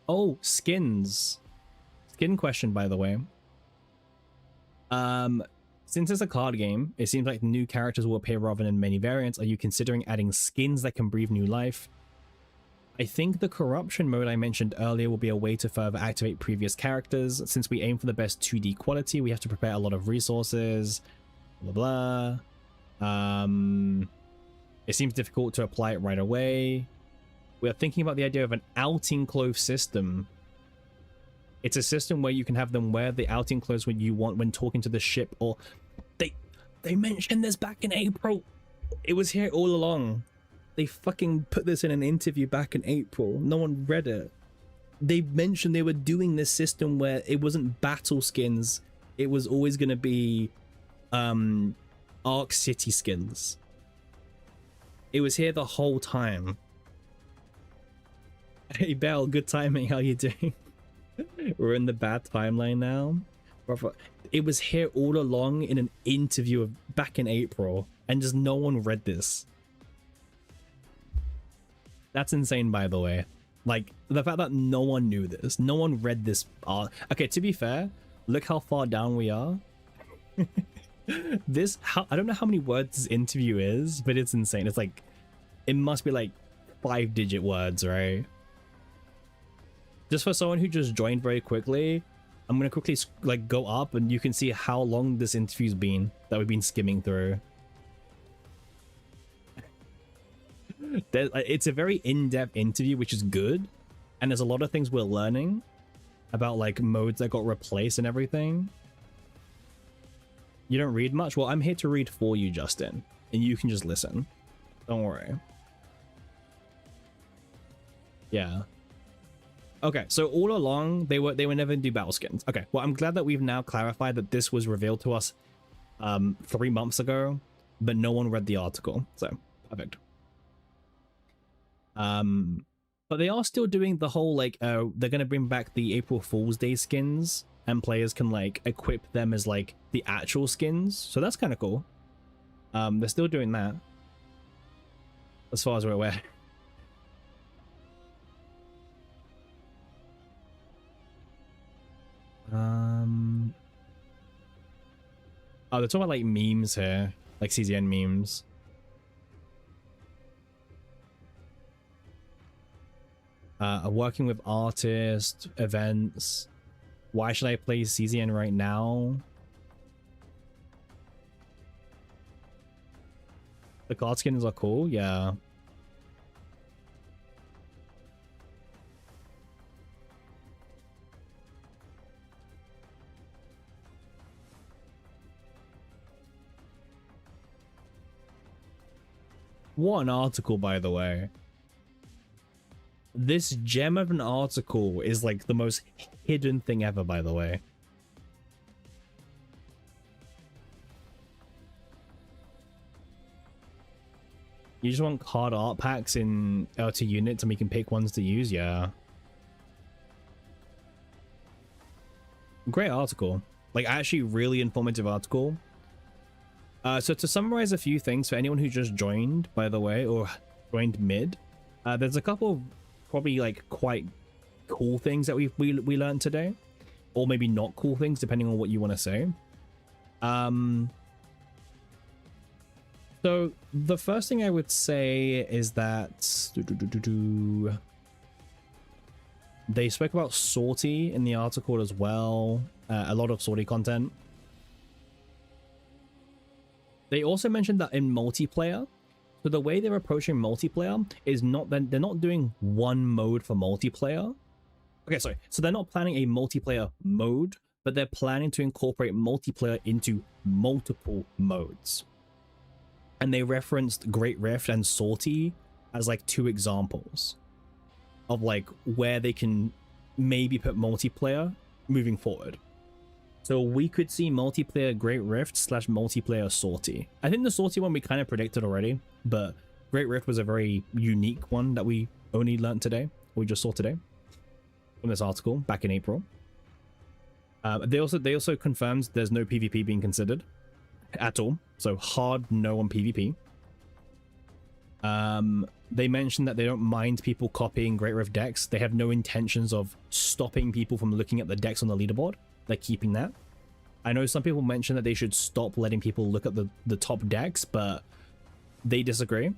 Oh, skins. Skin question, by the way. Since it's a card game, it seems like new characters will appear rather than many variants. Are you considering adding skins that can breathe new life? I think the corruption mode I mentioned earlier will be a way to further activate previous characters. Since we aim for the best 2D quality, we have to prepare a lot of resources, blah blah. It seems difficult to apply it right away. We are thinking about the idea of an outing clothes system. It's a system where you can have them wear the outing clothes when you want when talking to the ship, or they mentioned this back in April. It was here all along. They fucking put this in an interview back in April. No one read it. They mentioned they were doing this system where it wasn't battle skins. It was always going to be Arc City skins. It was here the whole time. Hey Belle, good timing. How you doing? We're in the bad timeline now. It was here all along in an interview back in April, and just no one read this. That's insane, by the way. Like, the fact that no one knew this, no one read this. Okay, to be fair, look how far down we are. I don't know how many words this interview is, but it's insane. It's like, it must be like 5-digit words, right? Just for someone who just joined very quickly, I'm gonna quickly like go up and you can see how long this interview's been that we've been skimming through. It's a very in-depth interview, which is good, and there's a lot of things we're learning about, like modes that got replaced and everything. You don't read much? Well, I'm here to read for you, Justin, and you can just listen. Don't worry. Yeah. Okay, so all along they were never gonna do battle skins. Okay, well, I'm glad that we've now clarified that this was revealed to us 3 months ago, but no one read the article, so perfect. But they are still doing the whole like they're gonna bring back the April Fool's Day skins, and players can like equip them as like the actual skins, so that's kind of cool. They're still doing that as far as we're aware. Oh, they're talking about like memes here, like CZN memes. Working with artists, events. Why should I play CZN right now? The card skins are cool, yeah. What an article, by the way. This gem of an article is like the most hidden thing ever, by the way. You just want card art packs in LT units and we can pick ones to use? Yeah. Great article. Like, actually really informative article. So to summarize a few things for anyone who just joined, by the way, or joined mid, there's a couple probably like quite cool things that we learned today, or maybe not cool things depending on what you want to say. So the first thing I would say is that they spoke about sortie in the article as well. A lot of sortie content. They also mentioned that in multiplayer, so the way they're approaching multiplayer is they're not doing one mode for multiplayer. Okay, sorry. So they're not planning a multiplayer mode, but they're planning to incorporate multiplayer into multiple modes. And they referenced Great Rift and Sortie as like two examples of like where they can maybe put multiplayer moving forward. So we could see multiplayer Great Rift / multiplayer Sortie. I think the Sortie one we kind of predicted already, but Great Rift was a very unique one that we only learned today. We just saw today from this article back in April. They also confirmed there's no PvP being considered at all. So hard no on PvP. They mentioned that they don't mind people copying Great Rift decks. They have no intentions of stopping people from looking at the decks on the leaderboard. They're keeping that. I know some people mentioned that they should stop letting people look at the top decks, but they disagree.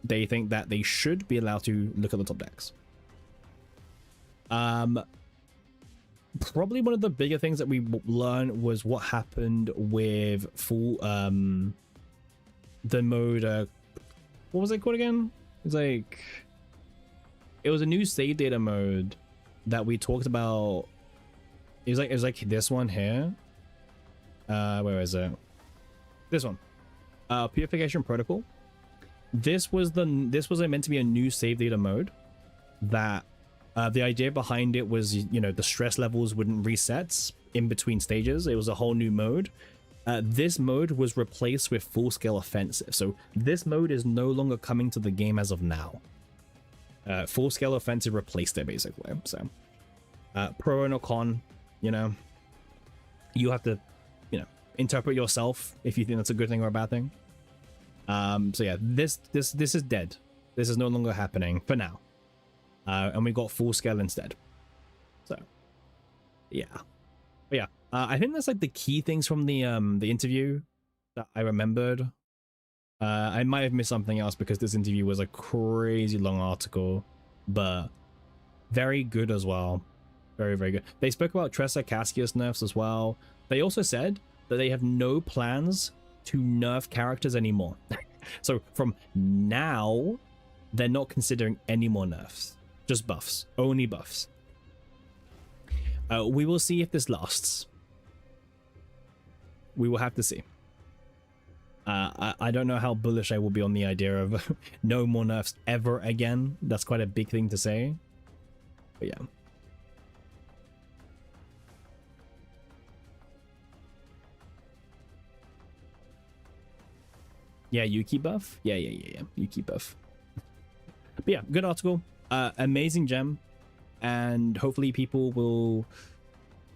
They think that they should be allowed to look at the top decks. Probably one of the bigger things that we learned was what happened with full the mode. What was it called again? It's like it was a new save data mode that we talked about. It was like this one here. Where is it? This one. Purification Protocol. This was meant to be a new save data mode that the idea behind it was, you know, the stress levels wouldn't reset in between stages. It was a whole new mode. This mode was replaced with Full Scale Offensive. So this mode is no longer coming to the game as of now. Full Scale Offensive replaced it basically. So pro and con, you know, you have to, you know, interpret yourself if you think that's a good thing or a bad thing. So yeah, this is dead. This is no longer happening for now. And we got Full Scale instead. So yeah. But yeah, I think that's like the key things from the interview that I remembered. I might have missed something else because this interview was a crazy long article, but very good as well. Very, very good. They spoke about Tressa Cassius nerfs as well. They also said that they have no plans to nerf characters anymore. So from now, they're not considering any more nerfs. Just buffs. Only buffs. We will see if this lasts. We will have to see. I don't know how bullish I will be on the idea of no more nerfs ever again. That's quite a big thing to say. But yeah. Yeah, Yuki buff? Yeah. Yuki buff. But yeah, good article. Amazing gem. And hopefully people will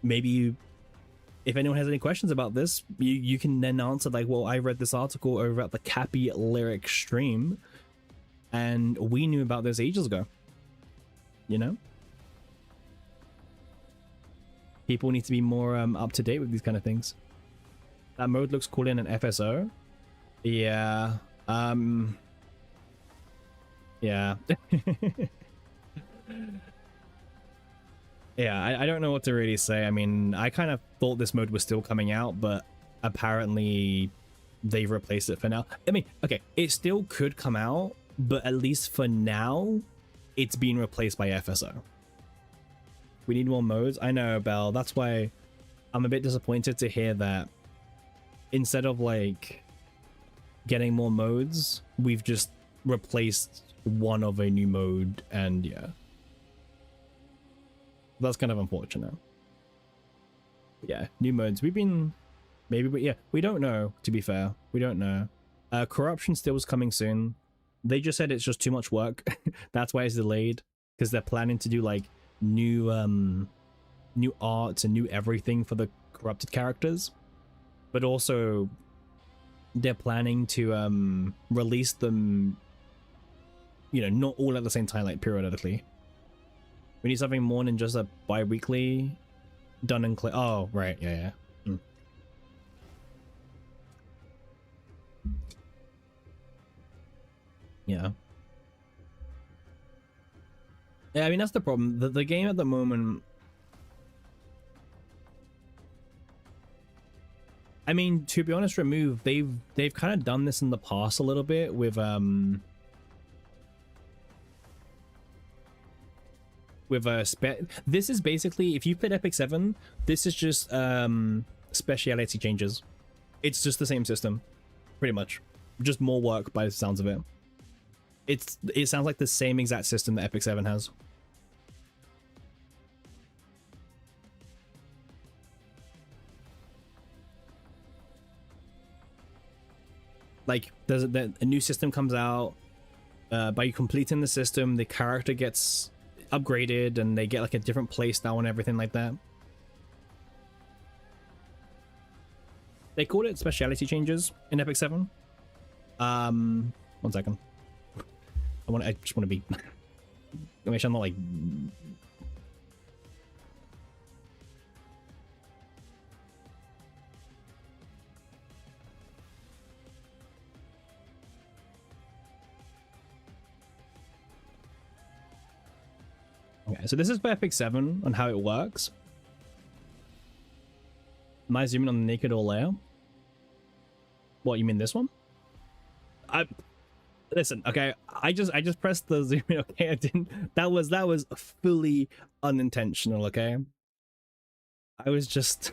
maybe, if anyone has any questions about this, you can then answer like, well, I read this article over at the Cappy Lyric stream and we knew about this ages ago. You know? People need to be more up to date with these kind of things. That mode looks cool in an FSO. Yeah. Yeah. Yeah, I don't know what to really say. I mean, I kind of thought this mode was still coming out, but apparently they've replaced it for now. I mean, okay, it still could come out, but at least for now, it's being replaced by FSO. We need more modes. I know, Belle. That's why I'm a bit disappointed to hear that instead of like getting more modes. We've just replaced one of a new mode, and yeah, that's kind of unfortunate. Yeah, new modes. We've been maybe, but yeah, we don't know. To be fair, we don't know. Corruption still is coming soon. They just said it's just too much work. That's why it's delayed, because they're planning to do like new arts and new everything for the corrupted characters, but also they're planning to release them, you know, not all at the same time, like periodically. We need something more than just a bi-weekly done and clear. Oh right, yeah. Yeah, I mean, that's the problem. The game at the moment, I mean, to be honest, Remove, they've kind of done this in the past a little bit with this is basically, if you played Epic 7, this is just speciality changes. It's just the same system, pretty much, just more work by the sounds of it. It sounds like the same exact system that Epic 7 has. Like there's a new system comes out, by you completing the system, the character gets upgraded and they get like a different play style and everything like that. They called it speciality changes in Epic 7. 1 second. I just want to be make sure I'm not like okay, so this is for Epic 7 on how it works. Am I zooming on the naked or layer? What, you mean this one? Listen, okay, I just pressed the zoom in, okay? I didn't, that was fully unintentional, okay? I was just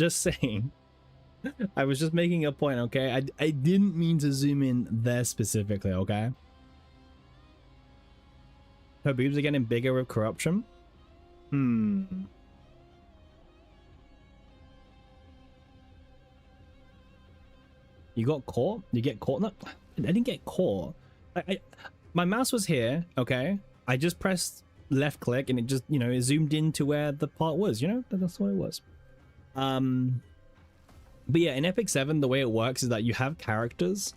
saying, I was just making a point, okay? I didn't mean to zoom in there specifically, okay? Her boobs are getting bigger with corruption. You got caught? You get caught? No, I didn't get caught. My mouse was here, okay? I just pressed left click and it just, you know, it zoomed into where the part was, you know? That's what it was. But yeah, in Epic 7, the way it works is that you have characters,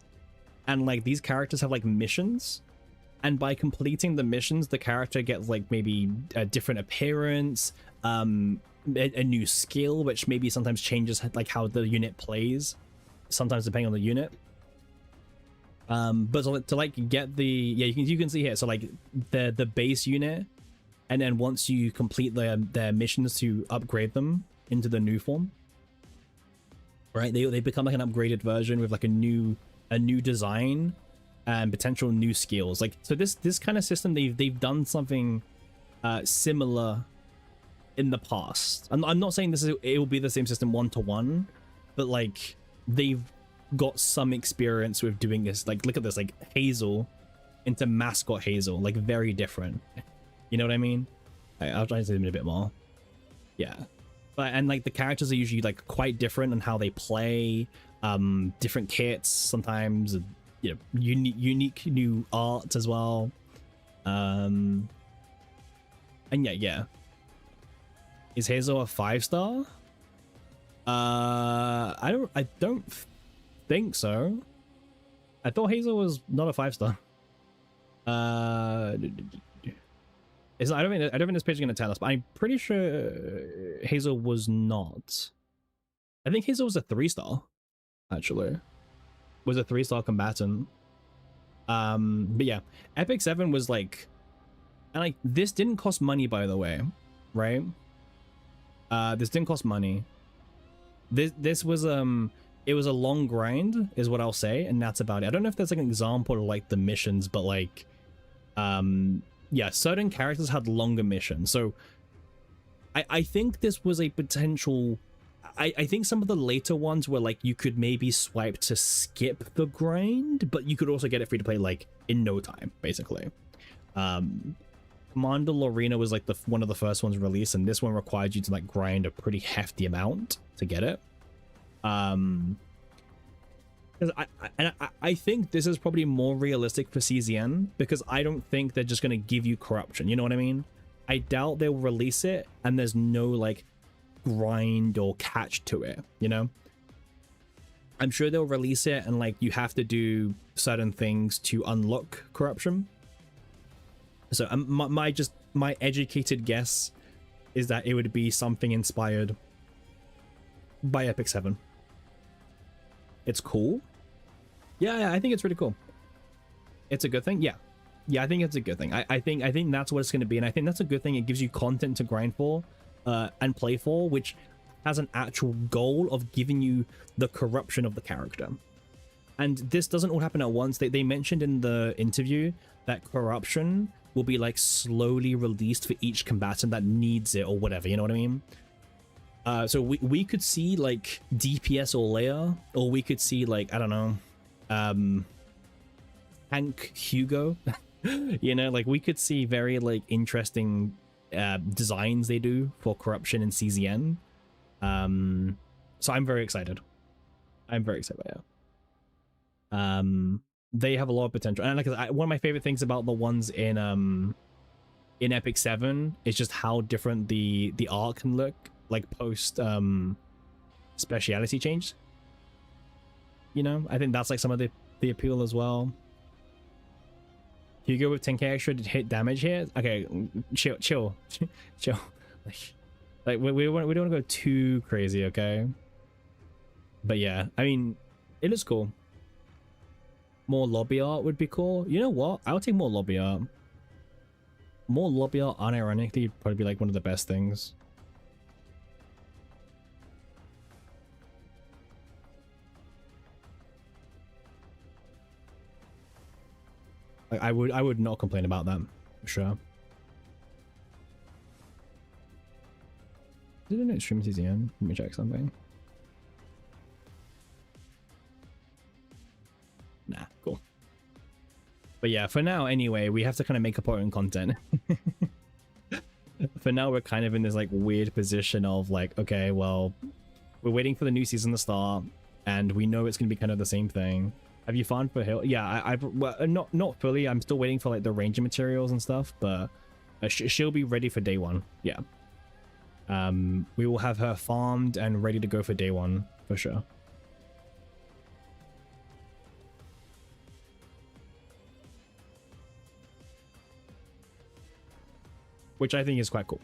and like these characters have like missions, and by completing the missions, the character gets like maybe a different appearance, a new skill, which maybe sometimes changes like how the unit plays, sometimes depending on the unit. But to like get the, yeah, you can see here, so like the base unit, and then once you complete their missions to upgrade them into the new form, right, they become like an upgraded version with like a new design and potential new skills. Like, so this kind of system, they've done something similar in the past. I'm not saying it will be the same system 1-to-1, but like they've got some experience with doing this. Like, look at this, like Hazel into mascot Hazel, like very different. You know what I mean? I'll try to zoom in a bit more. Yeah, but and like the characters are usually like quite different on how they play, different kits sometimes, you know, unique new art as well. And yeah, is Hazel a 5-star? I don't think so. I thought Hazel was not a 5-star. I don't think this page is going to tell us, but I'm pretty sure Hazel was not. I think Hazel was a 3-star, actually. Was a 3-star combatant. But yeah, Epic 7 was like, and like this didn't cost money, by the way, right? This didn't cost money. This was it was a long grind, is what I'll say, and that's about it. I don't know if there's like an example of like the missions, but like yeah, certain characters had longer missions. So I think this was a potential, I think some of the later ones were like you could maybe swipe to skip the grind, but you could also get it free to play like in no time, basically. Commander Lorena was like one of the first ones released, and this one required you to like grind a pretty hefty amount to get it. Because I think this is probably more realistic for CZN, because I don't think they're just going to give you corruption. You know what I mean? I doubt they'll release it and there's no like grind or catch to it, you know? I'm sure they'll release it and like you have to do certain things to unlock corruption. So my educated guess is that it would be something inspired by Epic 7. It's cool. Yeah, I think it's really cool. It's a good thing. Yeah, I think it's a good thing. I think that's what it's going to be, and I think that's a good thing. It gives you content to grind for and play for, which has an actual goal of giving you the corruption of the character. And this doesn't all happen at once. They mentioned in the interview that corruption will be like slowly released for each combatant that needs it or whatever, you know what I mean? So we could see like DPS or Leia, or we could see like, I don't know, Hank Hugo. You know, like we could see very like interesting designs they do for corruption in CZN. So I'm very excited. I'm very excited by it. They have a lot of potential, and like one of my favorite things about the ones in Epic 7 is just how different the art can look like post speciality change. You know, I think that's like some of the appeal as well. Hugo with 10k extra hit damage here. Okay, chill. Like we don't want to go too crazy, okay? But yeah, I mean, it is cool. More lobby art would be cool. You know what? I'll take more lobby art. More lobby art, unironically, would probably be like one of the best things. Like, I would not complain about that, for sure. Did an extreme CZN? Let me check something. Nah, cool. But yeah, for now anyway, we have to kind of make up our own content. For now, we're kind of in this like weird position of like, okay, well, we're waiting for the new season to start, and we know it's going to be kind of the same thing. Have you farmed for Hilde? Yeah, I've well, not fully. I'm still waiting for like the ranger materials and stuff, but she'll be ready for day one. Yeah. We will have her farmed and ready to go for day one for sure. Which I think is quite cool.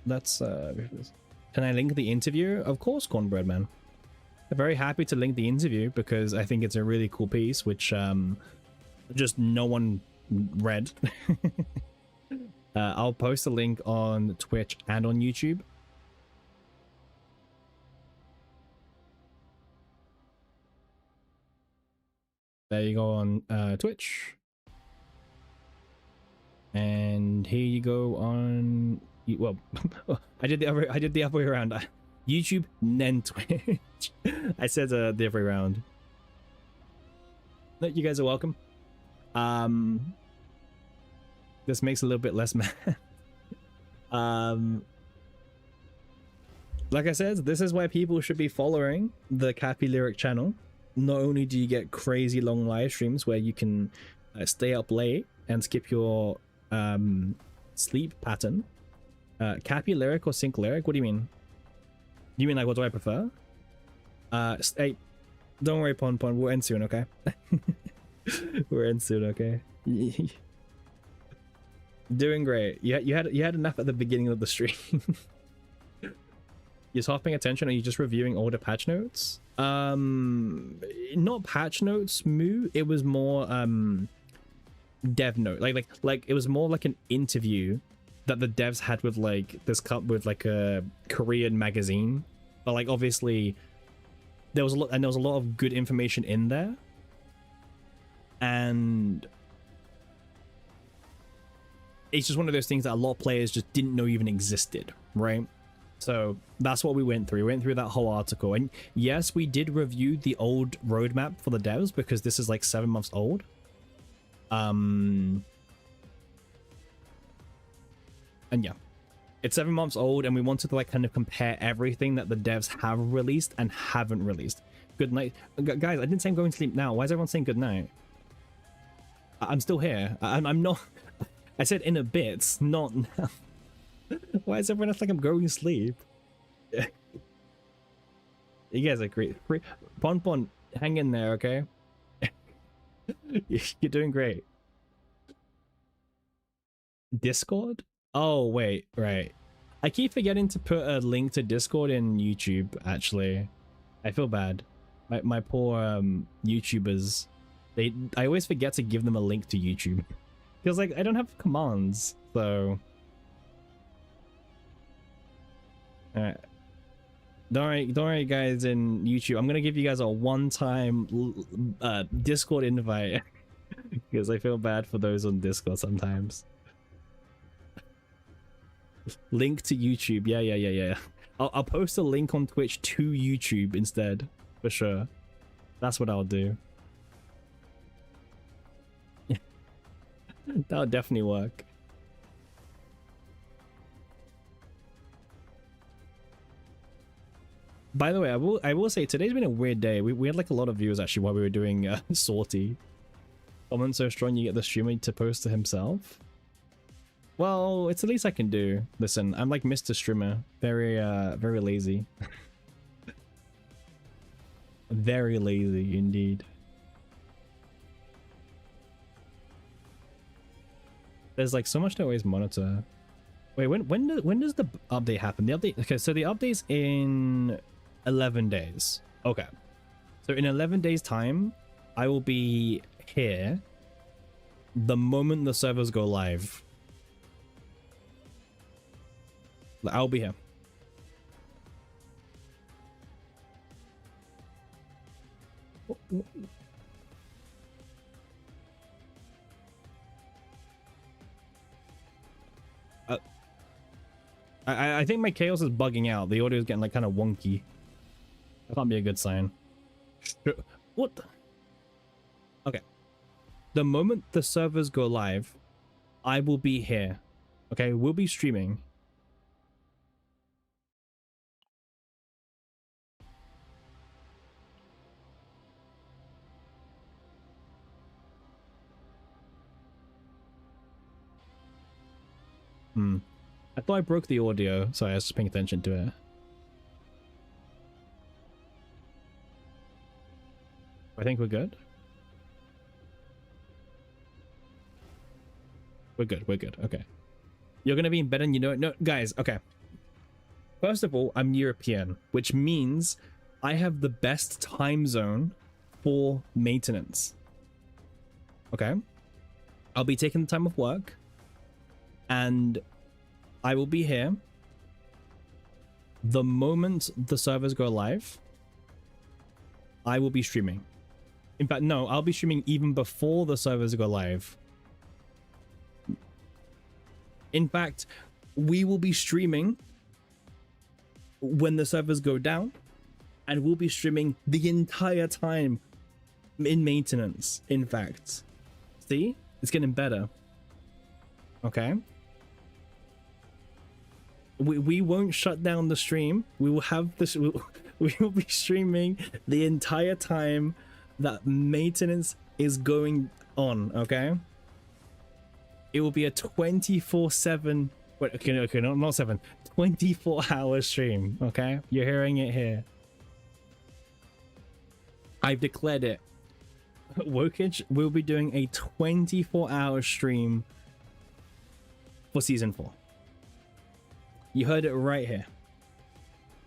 Let's can I link the interview? Of course, Cornbread Man. I'm very happy to link the interview because I think it's a really cool piece, which just no one read. I'll post a link on Twitch and on YouTube. There you go on Twitch, and here you go on. Well, I did the other way around. YouTube, then Twitch. I said the other way around. No, you guys are welcome. This makes a little bit less math. Like I said, this is why people should be following the Cappy Lyric channel. Not only do you get crazy long live streams where you can stay up late and skip your sleep pattern. Cappy Lyric or Sync Lyric? What do you mean? You mean like what do I prefer? Hey, don't worry, Pon. We'll end soon, okay? We're in soon, okay? Doing great. You had enough at the beginning of the stream. You're half paying attention, or are you just reviewing older patch notes? Not patch notes, Moo. It was more dev note. Like it was more like an interview that the devs had with like this cup with like a Korean magazine. But like obviously there was a lot of good information in there. And it's just one of those things that a lot of players just didn't know even existed, right? So that's what we went through. We went through that whole article, and yes, we did review the old roadmap for the devs because this is like 7 months old. And yeah, it's 7 months old, and we wanted to like kind of compare everything that the devs have released and haven't released. Good night, guys. I didn't say I'm going to sleep now. Why is everyone saying good night? I'm still here. I'm not. I said in a bit, not now. Why is everyone else like I'm going to sleep? You guys are great. Pon, hang in there, okay? You're doing great. Discord? Oh, wait, right. I keep forgetting to put a link to Discord in YouTube, actually. I feel bad. My poor YouTubers. I always forget to give them a link to YouTube. Because like I don't have commands, so alright. Don't worry guys in YouTube. I'm gonna give you guys a one-time Discord invite because I feel bad for those on Discord sometimes. Link to YouTube. Yeah. I'll post a link on Twitch to YouTube instead, for sure. That's what I'll do. That'll definitely work. By the way, I will say today's been a weird day. We had like a lot of viewers actually while we were doing sortie. Comment so strong you get the streamer to post to himself. Well, it's the least I can do. Listen, I'm like Mr. Streamer, very lazy. Very lazy indeed. There's like so much to always monitor. Wait, when does the update happen? The update. Okay, so the update's in 11 days. Okay, so in 11 days time, I will be here. The moment the servers go live, I'll be here. I think my chaos is bugging out. The audio is getting like kind of wonky. That can't be a good sign. What? Okay. The moment the servers go live, I will be here. Okay, we'll be streaming. I thought I broke the audio. Sorry, I was just paying attention to it. I think we're good. We're good. Okay. You're gonna be in bed and you know it. No, guys, okay. First of all, I'm European, which means I have the best time zone for maintenance. Okay? I'll be taking the time off work, and I will be here the moment the servers go live. I will be streaming. In fact, no, I'll be streaming even before the servers go live. In fact, we will be streaming when the servers go down, and we'll be streaming the entire time in maintenance. In fact, see, it's getting better. Okay. We won't shut down the stream. We will have this. We will be streaming the entire time that maintenance is going on. Okay. It will be a 24/7. Wait, okay, no, not 7. 24-hour stream. Okay, you're hearing it here. I've declared it. Wokage will be doing a 24-hour stream for season 4. You heard it right here.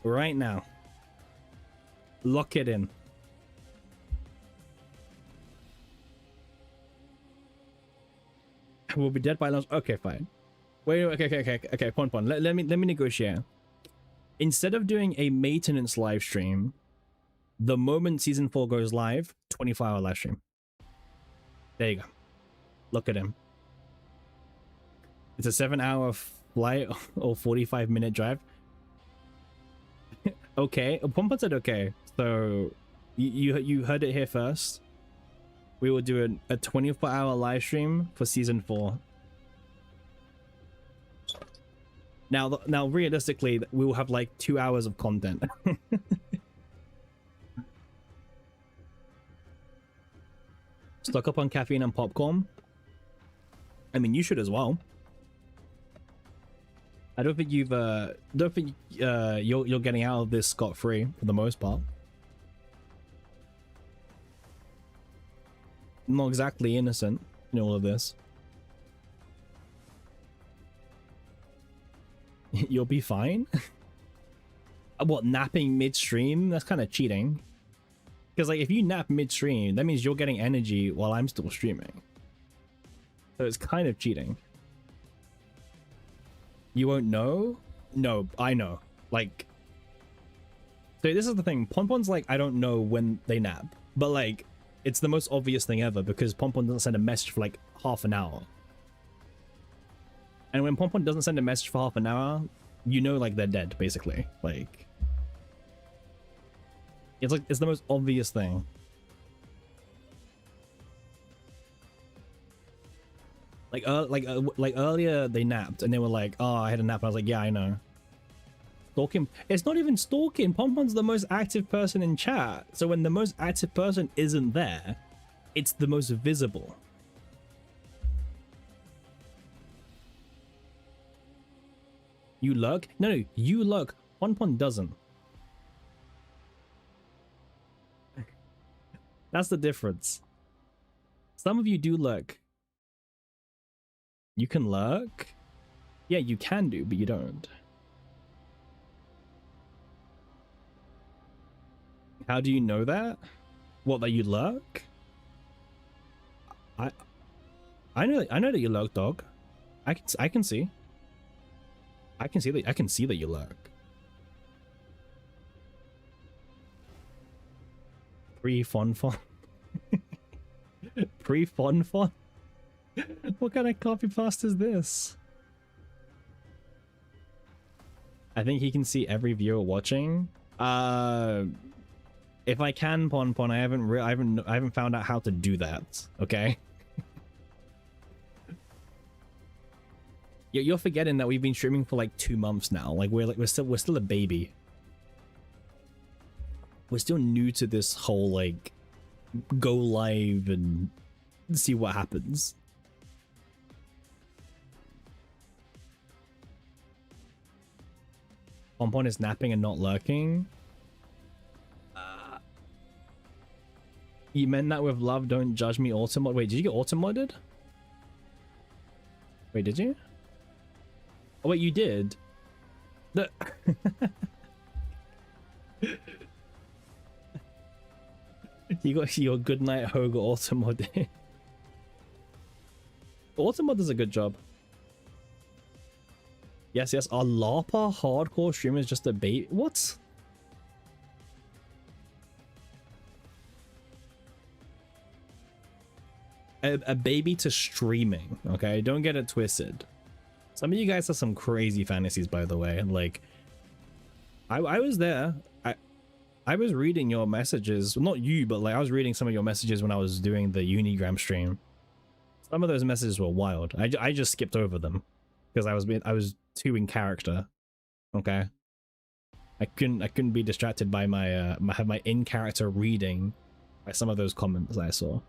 Right now. Lock it in. We'll be dead by lunch. Okay, fine. Wait, okay. Pon. Let me negotiate. Instead of doing a maintenance live stream, the moment season 4 goes live, 24-hour live stream. There you go. Look at him. It's a 7-hour flight or 45-minute drive. Okay, Pompon said okay. So you heard it here first. We will do a 24-hour live stream for season 4. Now realistically, we will have like 2 hours of content. Stock up on caffeine and popcorn. I mean, you should as well. I don't think you've you're getting out of this scot-free for the most part. Not exactly innocent in all of this. You'll be fine. What, napping midstream? That's kind of cheating. Because like if you nap midstream, that means you're getting energy while I'm still streaming. So it's kind of cheating. You won't know? No, I know. Like, so this is the thing. Pompon's like, I don't know when they nap, but like, it's the most obvious thing ever because Pompon doesn't send a message for like half an hour. And when Pompon doesn't send a message for half an hour, you know, like they're dead, basically. Like, it's the most obvious thing. Like earlier they napped and they were like, oh, I had a nap. And I was like, yeah, I know. Stalking. It's not even stalking. Pompon's the most active person in chat. So when the most active person isn't there, it's the most visible. You lurk? No, you lurk. Pompon doesn't. That's the difference. Some of you do lurk. You can lurk? Yeah, you can do, but you don't. How do you know that? What, that you lurk? I know that you lurk, dog. I can see. I can see that you lurk. Pre-fun. Pre-fun. What kind of copy paste is this? I think he can see every viewer watching. If I can, Pon, I haven't found out how to do that. Okay. You're forgetting that we've been streaming for like 2 months now. Like we're still a baby. We're still new to this whole like go live and see what happens. Pompon is napping and not lurking. You meant that with love, don't judge me, automod. Wait, did you get automodded? Wait, did you? Oh wait, you did? The you got your goodnight Hoga automod. Automod does a good job. Yes, our LARPer hardcore streamer is just a baby. What? A baby to streaming, okay? Don't get it twisted. Some of you guys have some crazy fantasies, by the way. Like, I was there. I was reading your messages. Not you, but like I was reading some of your messages when I was doing the Unigram stream. Some of those messages were wild. I just skipped over them because I was too in character. Okay. I couldn't be distracted by my my in character reading by some of those comments I saw.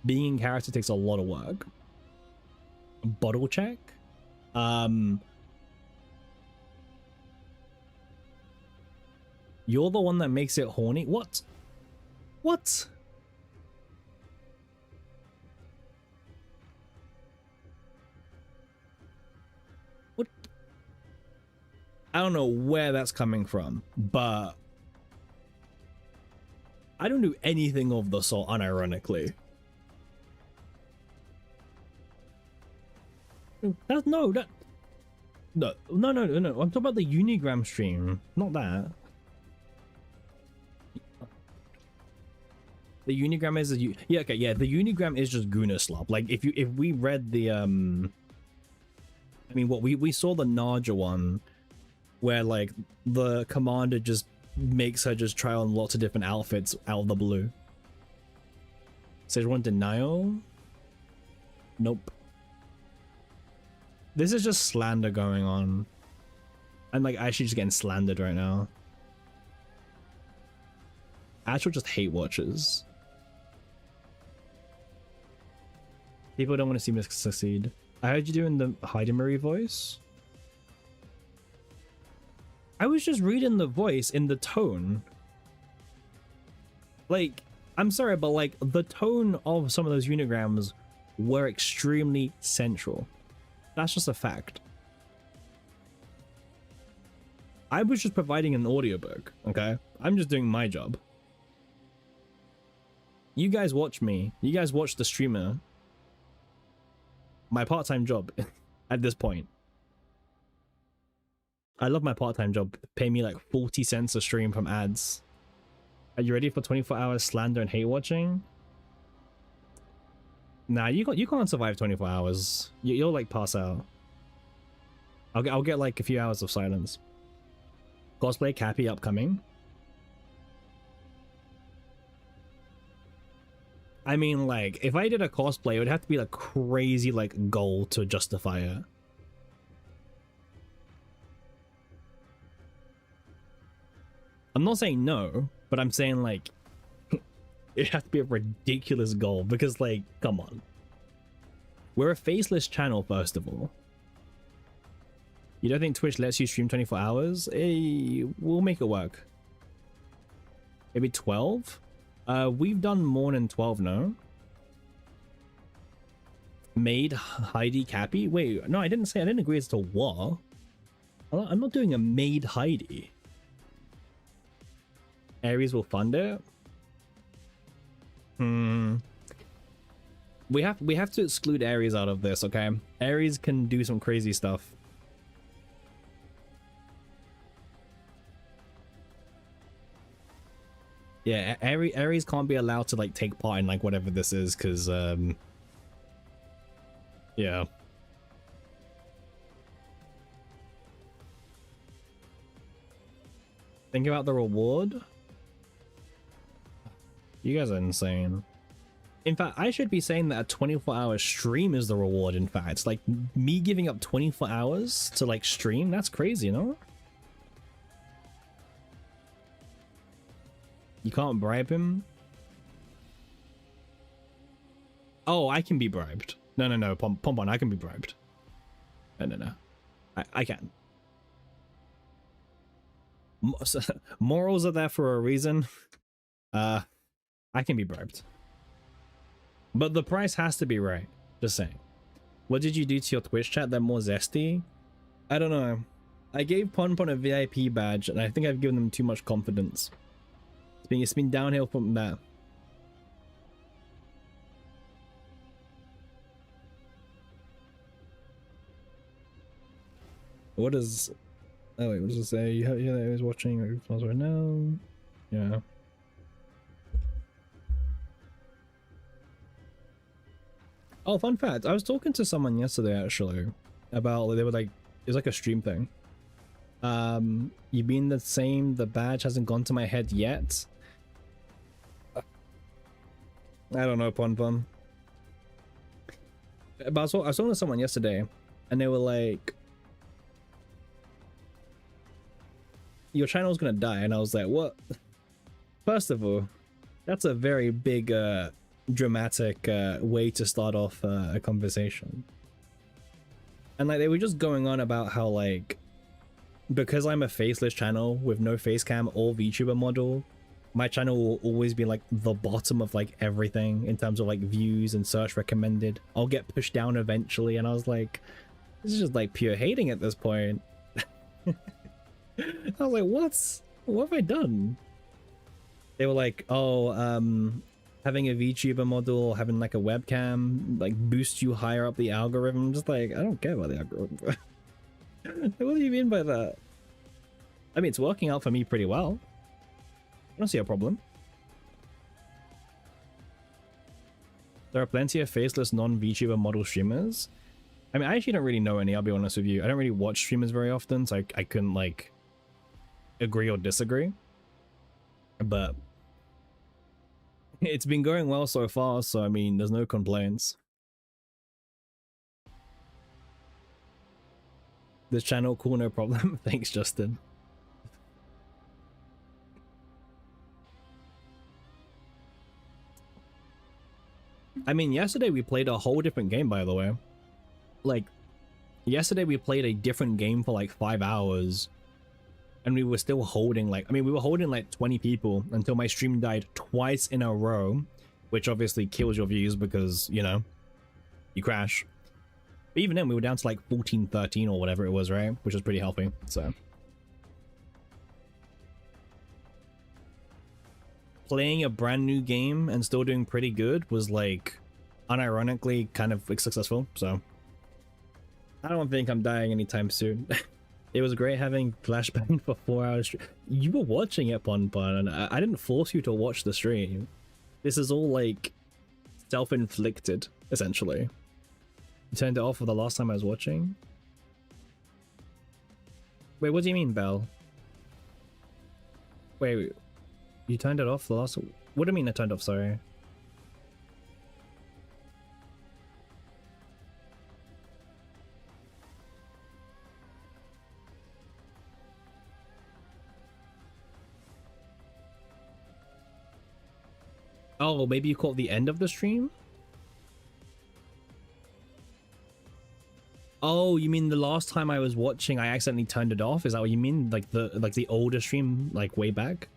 Being in character takes a lot of work. Bottle check. You're the one that makes it horny. What? What? What? I don't know where that's coming from, but I don't do anything of the sort unironically. That's no. I'm talking about the Unigram stream, not that. The unigram is yeah, okay, yeah, the unigram is just Guna slop. Like if we read the I mean, what we saw the Naja one where like the commander just makes her just try on lots of different outfits out of the blue. Stage 1 denial? Nope. This is just slander going on. I'm like actually just getting slandered right now. Actual just hate watchers. People don't want to see me succeed. I heard you doing the Heidi Marie voice. I was just reading the voice in the tone. Like, I'm sorry, but like the tone of some of those unigrams were extremely sensual. That's just a fact. I was just providing an audiobook, okay? I'm just doing my job. You guys watch me. You guys watch the streamer. My part-time job at this point. I love my part-time job. Pay me like 40 cents a stream from ads. Are you ready for 24 hours slander and hate watching? Nah, you can't survive 24 hours. You'll like pass out. I'll get like a few hours of silence. Cosplay Cappy upcoming. I mean, like, if I did a cosplay, it would have to be like crazy like goal to justify it. I'm not saying no, but I'm saying like it'd have to be a ridiculous goal because like, come on. We're a faceless channel, first of all. You don't think Twitch lets you stream 24 hours? Hey, we'll make it work. Maybe 12? We've done more than 12 now. Made Heidi Cappy? Wait, no, I didn't agree as to what. I'm not doing a made Heidi. Aries will fund it. We have to exclude Aries out of this, okay? Aries can do some crazy stuff. Yeah, Aries can't be allowed to like take part in like whatever this is, because yeah. Think about the reward. You guys are insane. In fact, I should be saying that a 24-hour stream is the reward, in fact. It's like me giving up 24 hours to like stream, that's crazy, you know? You can't bribe him? Oh, I can be bribed. No, Pompon, I can be bribed. No. I can. Morals are there for a reason. I can be bribed. But the price has to be right. Just saying. What did you do to your Twitch chat that more zesty? I don't know. I gave Ponpon a VIP badge and I think I've given them too much confidence. It's been downhill from that. What is... Oh wait, what does it say? You hear that I was watching right now? Yeah. Oh, fun fact. I was talking to someone yesterday actually about, they were like, it's like a stream thing. You being the same, the badge hasn't gone to my head yet. I don't know, Pon. But I was talking to someone yesterday and they were like, your channel's gonna die, and I was like, what? First of all, that's a very big dramatic way to start off a conversation. And like they were just going on about how like, because I'm a faceless channel with no face cam or VTuber model, my channel will always be like the bottom of like everything in terms of like views and search recommended. I'll get pushed down eventually, and I was like, this is just like pure hating at this point. I was like, what have I done? They were like, oh, having a VTuber model, having like a webcam, like boosts you higher up the algorithm. I'm just like, I don't care about the algorithm. What do you mean by that? I mean, it's working out for me pretty well. I don't see a problem. There are plenty of faceless non-VTuber model streamers. I mean, I actually don't really know any, I'll be honest with you. I don't really watch streamers very often, so I couldn't, like, agree or disagree. But it's been going well so far, so I mean, there's no complaints. This channel, cool, no problem. Thanks, Justin. I mean, yesterday we played a whole different game, by the way. Like, yesterday we played a different game for like 5 hours. And we were still holding like, I mean, we were holding like 20 people until my stream died twice in a row. Which obviously kills your views because, you know, you crash. But even then, we were down to like 14, 13 or whatever it was, right? Which was pretty healthy, so. Playing a brand new game and still doing pretty good was like, unironically kind of like successful, so. I don't think I'm dying anytime soon. It was great having flashbang for 4 hours. You were watching it, Pon Pon, and I didn't force you to watch the stream. This is all like self-inflicted, essentially. You turned it off for the last time I was watching? Wait, what do you mean, Belle? Wait, you turned it off the last... What do you mean I turned off, sorry? Oh, maybe you caught the end of the stream? Oh, you mean the last time I was watching I accidentally turned it off? Is that what you mean? Like the older stream, like way back?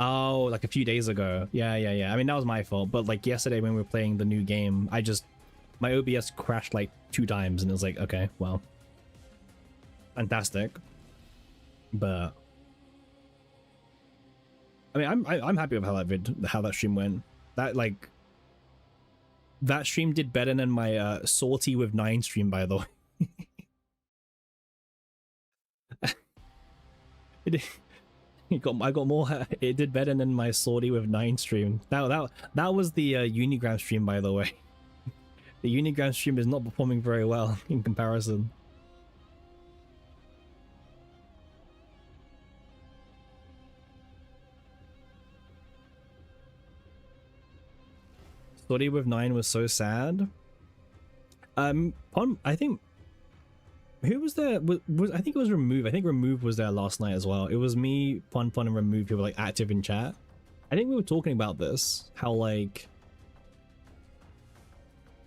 Oh, like a few days ago. Yeah. I mean, that was my fault. But like yesterday when we were playing the new game, my OBS crashed like 2 times and it was like, okay, well. Fantastic. But I mean, I'm happy with how that stream went. That stream did better than my Salty with 9 stream, by the way. I got more. It did better than my Salty with 9 stream. That was the Unigram stream, by the way. The Unigram stream is not performing very well in comparison. Salty with 9 was so sad. I think who was there? I think it was Remove. I think Remove was there last night as well. It was me, Pon and Remove who were like active in chat. I think we were talking about this. How like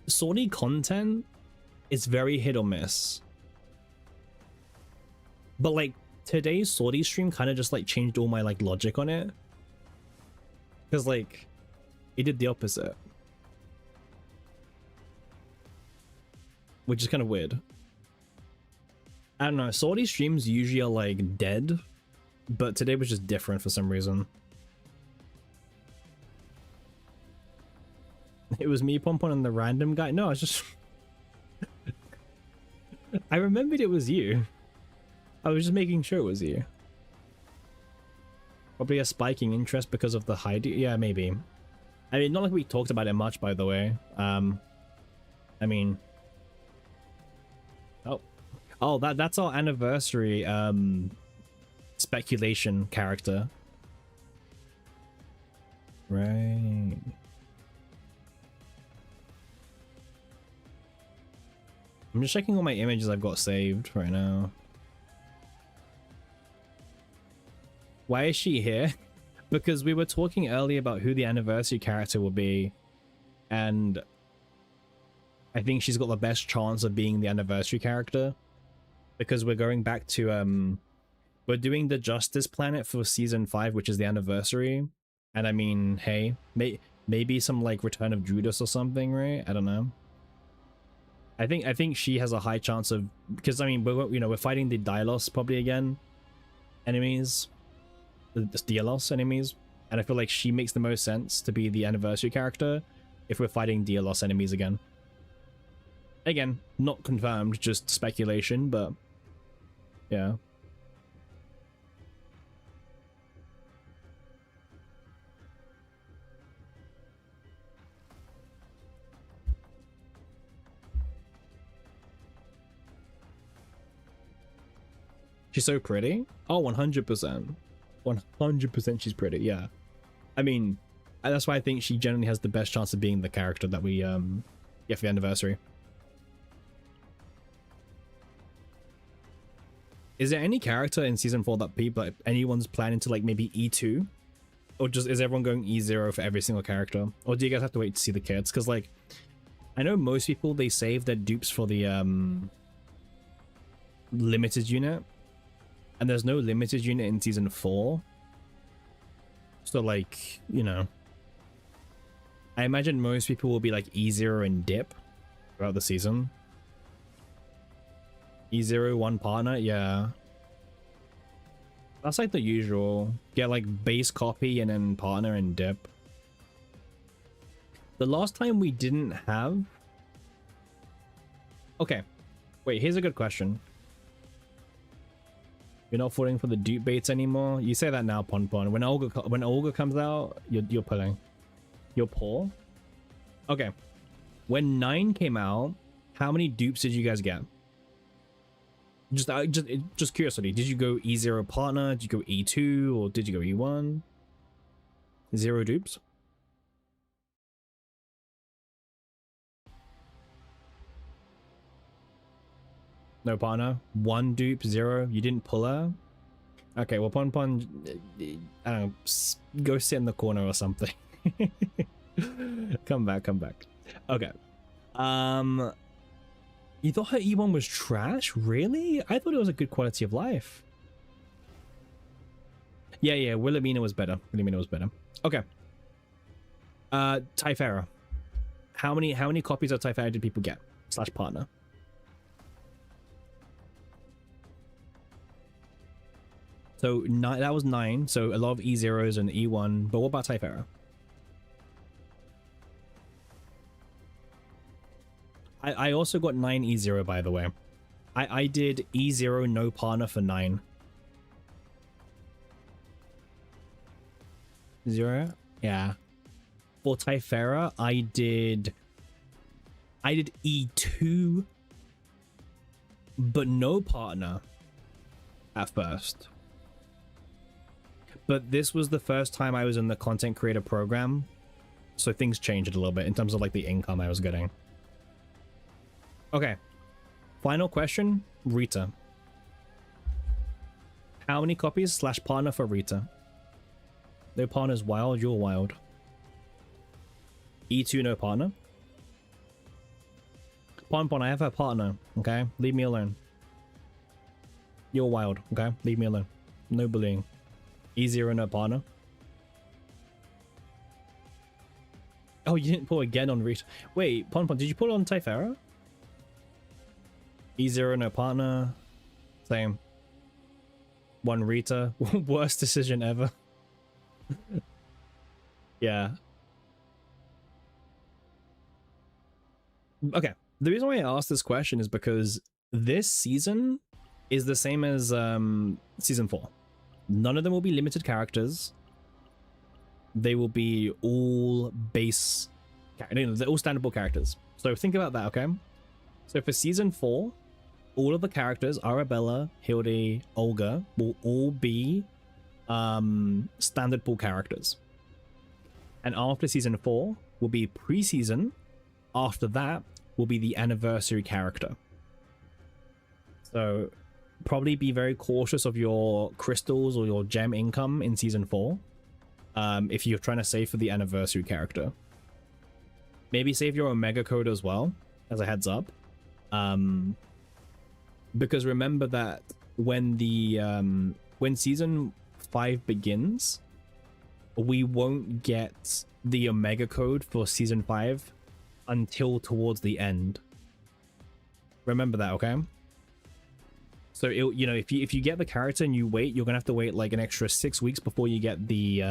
Salty content is very hit or miss. But like today's Salty stream kind of just like changed all my like logic on it. Because like it did the opposite. Which is kind of weird. I don't know, Salty streams usually are like dead, but today was just different for some reason. It was me, Pon and the random guy. No, I was just... I remembered it was you. I was just making sure it was you. Probably a spiking interest because of the hide. Yeah, maybe. I mean, not like we talked about it much, by the way. I mean... Oh, that's our anniversary speculation character. Right. I'm just checking all my images I've got saved right now. Why is she here? Because we were talking earlier about who the anniversary character will be, and I think she's got the best chance of being the anniversary character. Because we're going back to, we're doing the Justice Planet for Season 5, which is the anniversary. And I mean, hey, maybe some, like, Return of Judas or something, right? I don't know. I think she has a high chance of... Because, I mean, we're fighting the Dailos probably again. Enemies. The Dailos enemies. And I feel like she makes the most sense to be the anniversary character if we're fighting Dailos enemies again. Again, not confirmed, just speculation, but... Yeah. She's so pretty. Oh, 100%. 100% she's pretty, yeah. I mean, that's why I think she generally has the best chance of being the character that we get for the anniversary. Is there any character in season 4 that people, like, anyone's planning to like maybe E2? Or just is everyone going E0 for every single character? Or do you guys have to wait to see the kids? Because like, I know most people, they save their dupes for the limited unit. And there's no limited unit in season 4. So like, you know, I imagine most people will be like E0 and dip throughout the season. E0, one partner, yeah. That's like the usual. Get like base copy and then partner and dip. The last time we didn't have... Okay. Wait, here's a good question. You're not falling for the dupe baits anymore? You say that now, Pon Pon. When Olga comes out, you're pulling. You're poor? Okay. When 9 came out, how many dupes did you guys get? Just curiosity, did you go E0 partner, did you go E2, or did you go E1? 0 dupes? No partner? 1 dupe, 0? You didn't pull her? Okay, well, Pon Pon, I don't know, go sit in the corner or something. Come back. Okay. You thought her E1 was trash? Really? I thought it was a good quality of life. Yeah, Wilhelmina was better. Okay. Typhera. How many copies of Typhera did people get? / partner. So that was 9. So a lot of E0s and E1. But what about Typhera? I also got 9 E0, by the way. I did E0 no partner for 9. 0? Yeah. For Typhera, I did E2, but no partner at first. But this was the first time I was in the content creator program, so things changed a little bit in terms of like the income I was getting. Okay, final question, Rita. How many copies / partner for Rita? No partner's wild, you're wild. E2 no partner. Pon Pon, I have a partner, okay? Leave me alone. You're wild, okay? Leave me alone. No bullying. E0 no partner. Oh, you didn't pull again on Rita. Wait, Pon Pon, did you pull on Typhera? E0 no partner. Same. 1 Rita. Worst decision ever. Yeah. Okay. The reason why I asked this question is because this season is the same as season 4. None of them will be limited characters. They will be all base, they're all standable characters. So think about that, okay? So for season 4, all of the characters, Arabella, Hilde, Olga, will all be standard pool characters. And after season 4 will be pre-season. After that will be the anniversary character. So probably be very cautious of your crystals or your gem income in season 4 if you're trying to save for the anniversary character. Maybe save your omega code as well, as a heads up, because remember that when season 5 begins, we won't get the omega code for season 5 until towards the end. Remember that, okay? So you know, if you get the character and you wait, you're gonna have to wait like an extra 6 weeks before you get the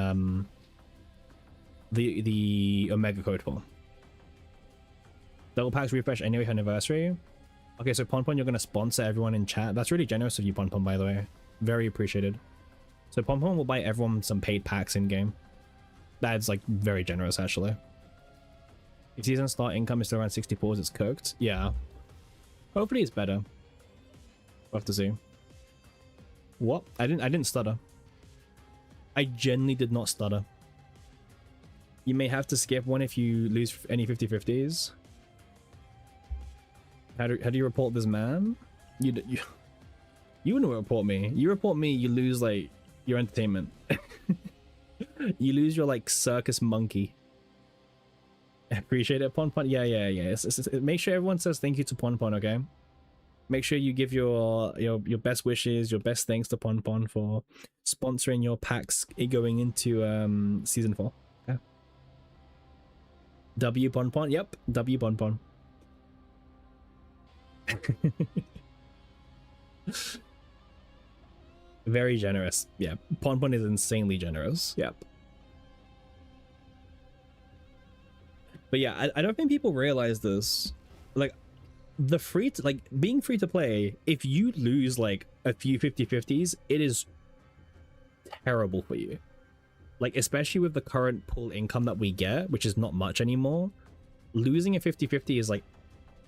omega code for. Double packs refresh anyway anniversary. Okay, so Pon Pon, you're gonna sponsor everyone in chat. That's really generous of you, Pon Pon, by the way. Very appreciated. So Pon Pon will buy everyone some paid packs in game. That's like very generous, actually. If season start income is still around 64, it's cooked. Yeah. Hopefully it's better. We'll have to see. What? I didn't stutter. I genuinely did not stutter. You may have to skip one if you lose any 50-50s. How do you report this man? You wouldn't report me. You report me, you lose like your entertainment. You lose your like circus monkey. Appreciate it, Pon Pon. Yeah. Make sure everyone says thank you to Pon Pon, okay? Make sure you give your best wishes, your best thanks to Pon Pon for sponsoring your packs going into season 4. Okay. W Pon Pon. Yep, W Pon Pon. Very generous. Yeah, Pon Pon is insanely generous. Yep. But yeah, I don't think people realize this. Like, being free to play, if you lose like a few 50-50s, it is terrible for you. Like, especially with the current pool income that we get, which is not much anymore, losing a 50-50 is like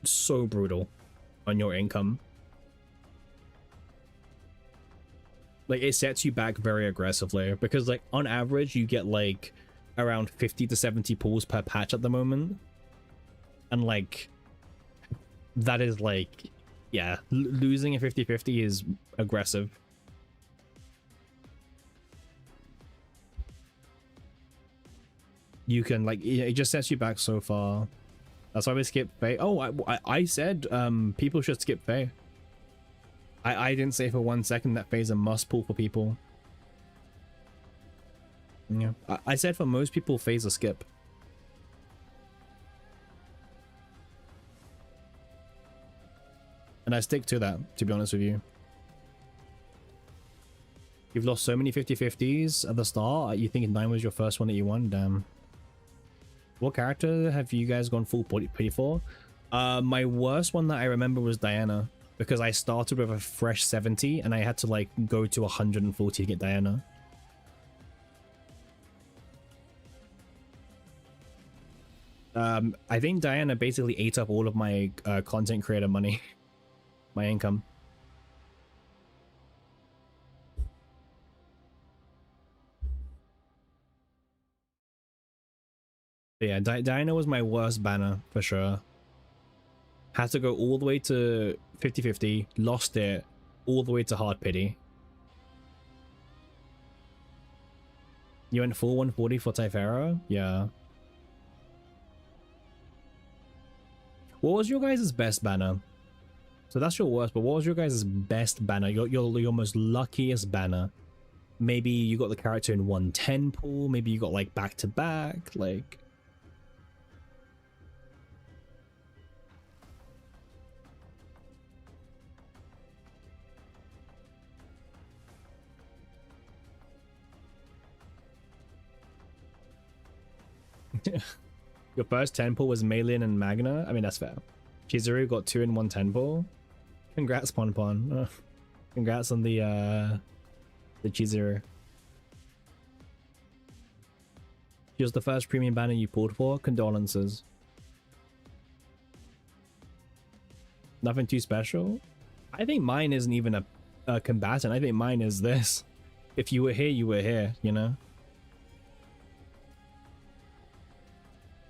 so brutal on your income. Like, it sets you back very aggressively because like on average you get like around 50 to 70 pulls per patch at the moment, and like that is like, yeah, losing a 50-50 is aggressive. You can like, it just sets you back so far. That's why we skip Fae. Oh, I said people should skip Fae. I didn't say for 1 second that Fae's a must pull for people. Yeah, I said for most people Fae's a skip. And I stick to that, to be honest with you. You've lost so many 50-50s at the start. You think 9 was your first one that you won? Damn. What character have you guys gone full pity for? My worst one that I remember was Diana, because I started with a fresh 70 and I had to like go to 140 to get Diana. I think Diana basically ate up all of my content creator money, my income. But yeah, Diana was my worst banner for sure. Had to go all the way to 50-50, lost it, all the way to hard pity. You went full 140 for Typhara? Yeah. What was your guys' best banner? So that's your worst, but what was your guys' best banner? Your most luckiest banner? Maybe you got the character in 110 pool, maybe you got like back to back, like... Your first 10 pull was Maylin and Magna? I mean, that's fair. Chizuru got 2 in 110 pull. Congrats, Pon Pon. Congrats on the Chizuru. She was the first premium banner you pulled for. Condolences. Nothing too special. I think mine isn't even a combatant. I think mine is this. If you were here, you were here, you know?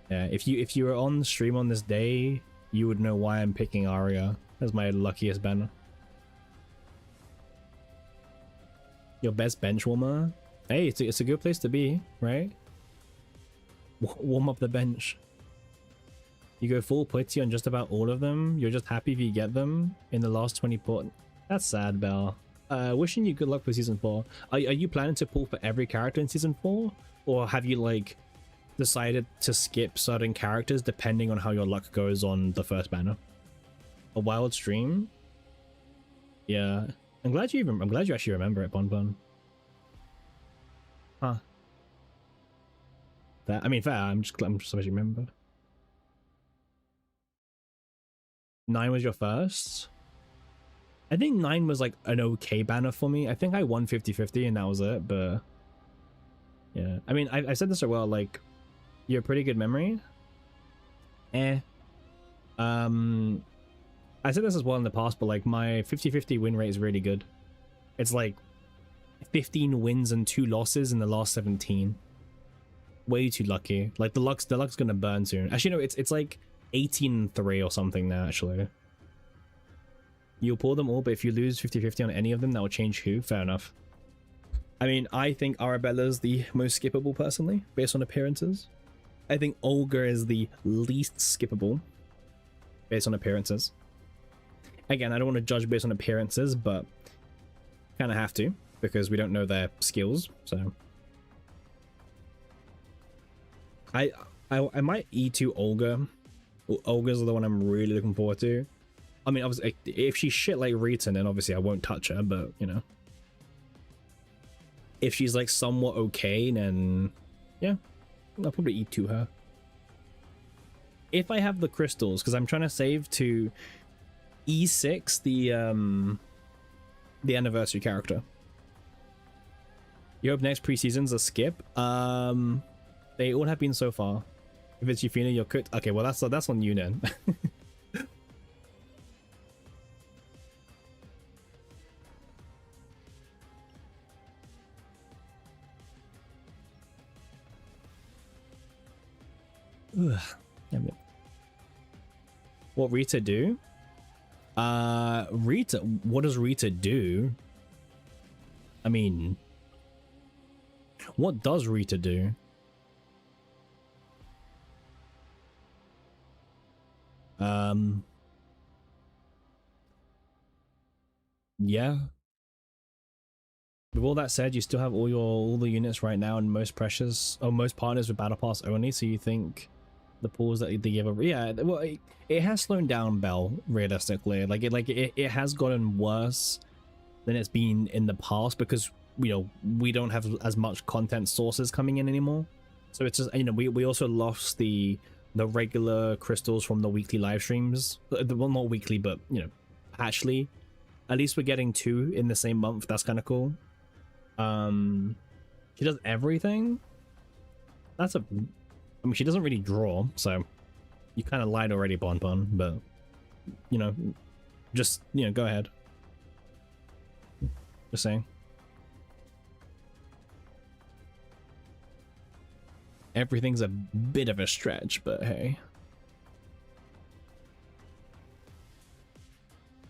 Yeah, if you were on stream on this day, you would know why I'm picking Arya as my luckiest banner. Your best bench warmer? Hey, it's a good place to be, right? Warm up the bench. You go full putty on just about all of them. You're just happy if you get them in the last 20 port. That's sad, Belle. Wishing you good luck for season 4. Are you planning to pull for every character in season 4? Or have you like decided to skip certain characters depending on how your luck goes on the first banner? A wild stream? Yeah. I'm glad you actually remember it, Bon Bon. Huh. That, I mean, fair. I'm just surprised you remember. 9 was your first? I think 9 was like an okay banner for me. I think I won 50-50 and that was it, but yeah. I mean, I said this so well, like, you're a pretty good memory. I said this as well in the past, but like my 50-50 win rate is really good. It's like 15 wins and 2 losses in the last 17. Way too lucky. Like the luck's gonna burn soon. Actually, no, it's like 18-3 or something now. Actually, you'll pull them all, but if you lose 50-50 on any of them, that will change who. Fair enough. I mean, I think Arabella's the most skippable personally, based on appearances. I think Olga is the least skippable, based on appearances. Again, I don't want to judge based on appearances, but kind of have to because we don't know their skills. So I might E2 Olga. Olga's the one I'm really looking forward to. I mean, obviously, if she's shit like Rita, then obviously I won't touch her, but you know, if she's like somewhat okay, then yeah, I'll probably E2 her. If I have the crystals, because I'm trying to save to E6 the anniversary character. You hope next preseason's a skip? They all have been so far. If it's Euphemia, you're cooked. Okay, well that's on you then. Ugh. What Rita do? Rita, what does Rita do? I mean, what does Rita do? Yeah. With all that said, you still have all the units right now, and most most partners with battle pass only. So you think the pools that they give over? Yeah, well, it has slowed down Bell realistically. It has gotten worse than it's been in the past because you know we don't have as much content sources coming in anymore. So it's just, you know, we also lost the regular crystals from the weekly live streams. Well, not weekly, but you know, actually, at least we're getting 2 in the same month. That's kind of cool. She does everything. I mean, she doesn't really draw, so you kind of lied already, Bon, but you know, just, you know, go ahead. Just saying. Everything's a bit of a stretch, but hey.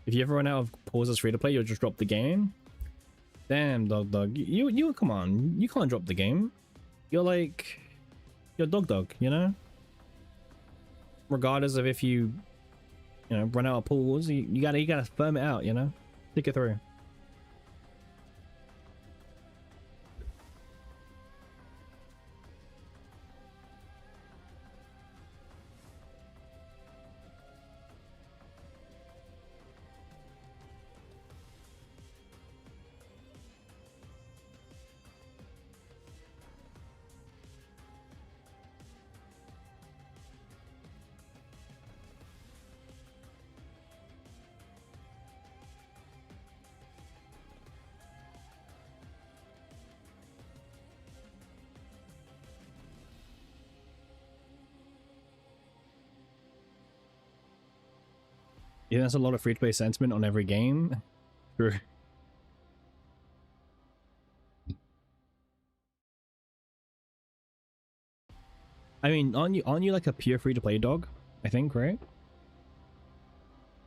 If you ever run out of pauses free to play, you'll just drop the game. Damn, dog. You come on. You can't drop the game. You're dog, you know? Regardless of if you know, run out of pools, you gotta firm it out, you know? Think it through. Yeah, that's a lot of free-to-play sentiment on every game. True. I mean, aren't you like a pure free-to-play dog? I think, right?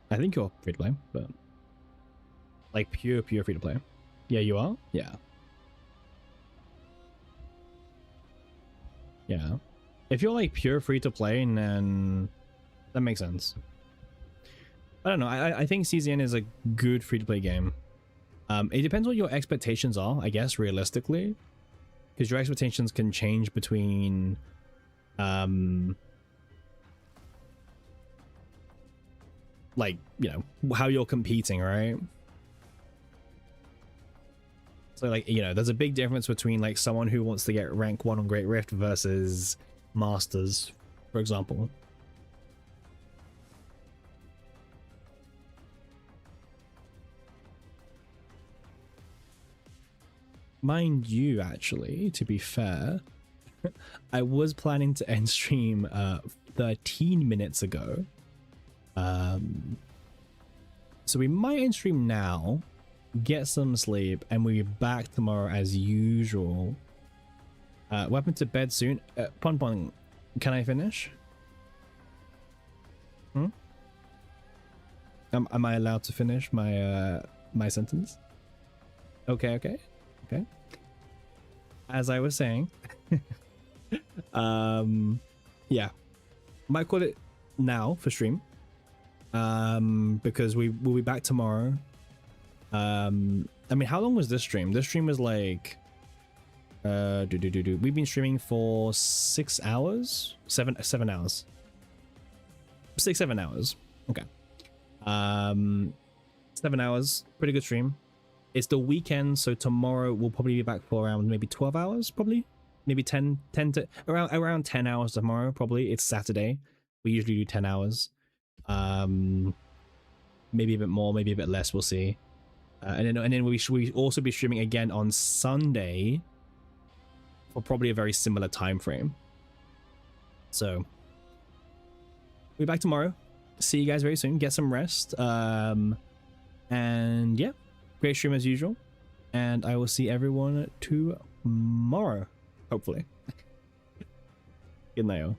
I think you're free-to-play, but like pure free-to-play. Yeah, you are? Yeah. Yeah. If you're like pure free-to-play, then that makes sense. I don't know. I think CZN is a good free-to-play game. It depends what your expectations are, I guess, realistically, because your expectations can change between, like, you know, how you're competing, right? So, like, you know, there's a big difference between like someone who wants to get rank 1 on Great Rift versus Masters, for example. Mind you, actually, to be fair, I was planning to end stream 13 minutes ago. So we might end stream now, get some sleep, and we'll be back tomorrow as usual. We're up into bed soon. Pon Pon, can I finish? Am I allowed to finish my my sentence? Okay. As I was saying, yeah, might call it now for stream, because we will be back tomorrow. I mean, how long was this stream? This stream was like, we've been streaming for 6 hours, 7 hours, 7 hours. Okay. 7 hours, pretty good stream. It's the weekend, so tomorrow we'll probably be back for around maybe 12 hours, probably maybe 10 to around 10 hours tomorrow. Probably it's Saturday. We usually do 10 hours, maybe a bit more, maybe a bit less, we'll see. And then we also be streaming again on Sunday for probably a very similar time frame. So we'll be back tomorrow. See you guys very soon. Get some rest. And yeah, great stream as usual. And I will see everyone tomorrow, hopefully. Good night, all.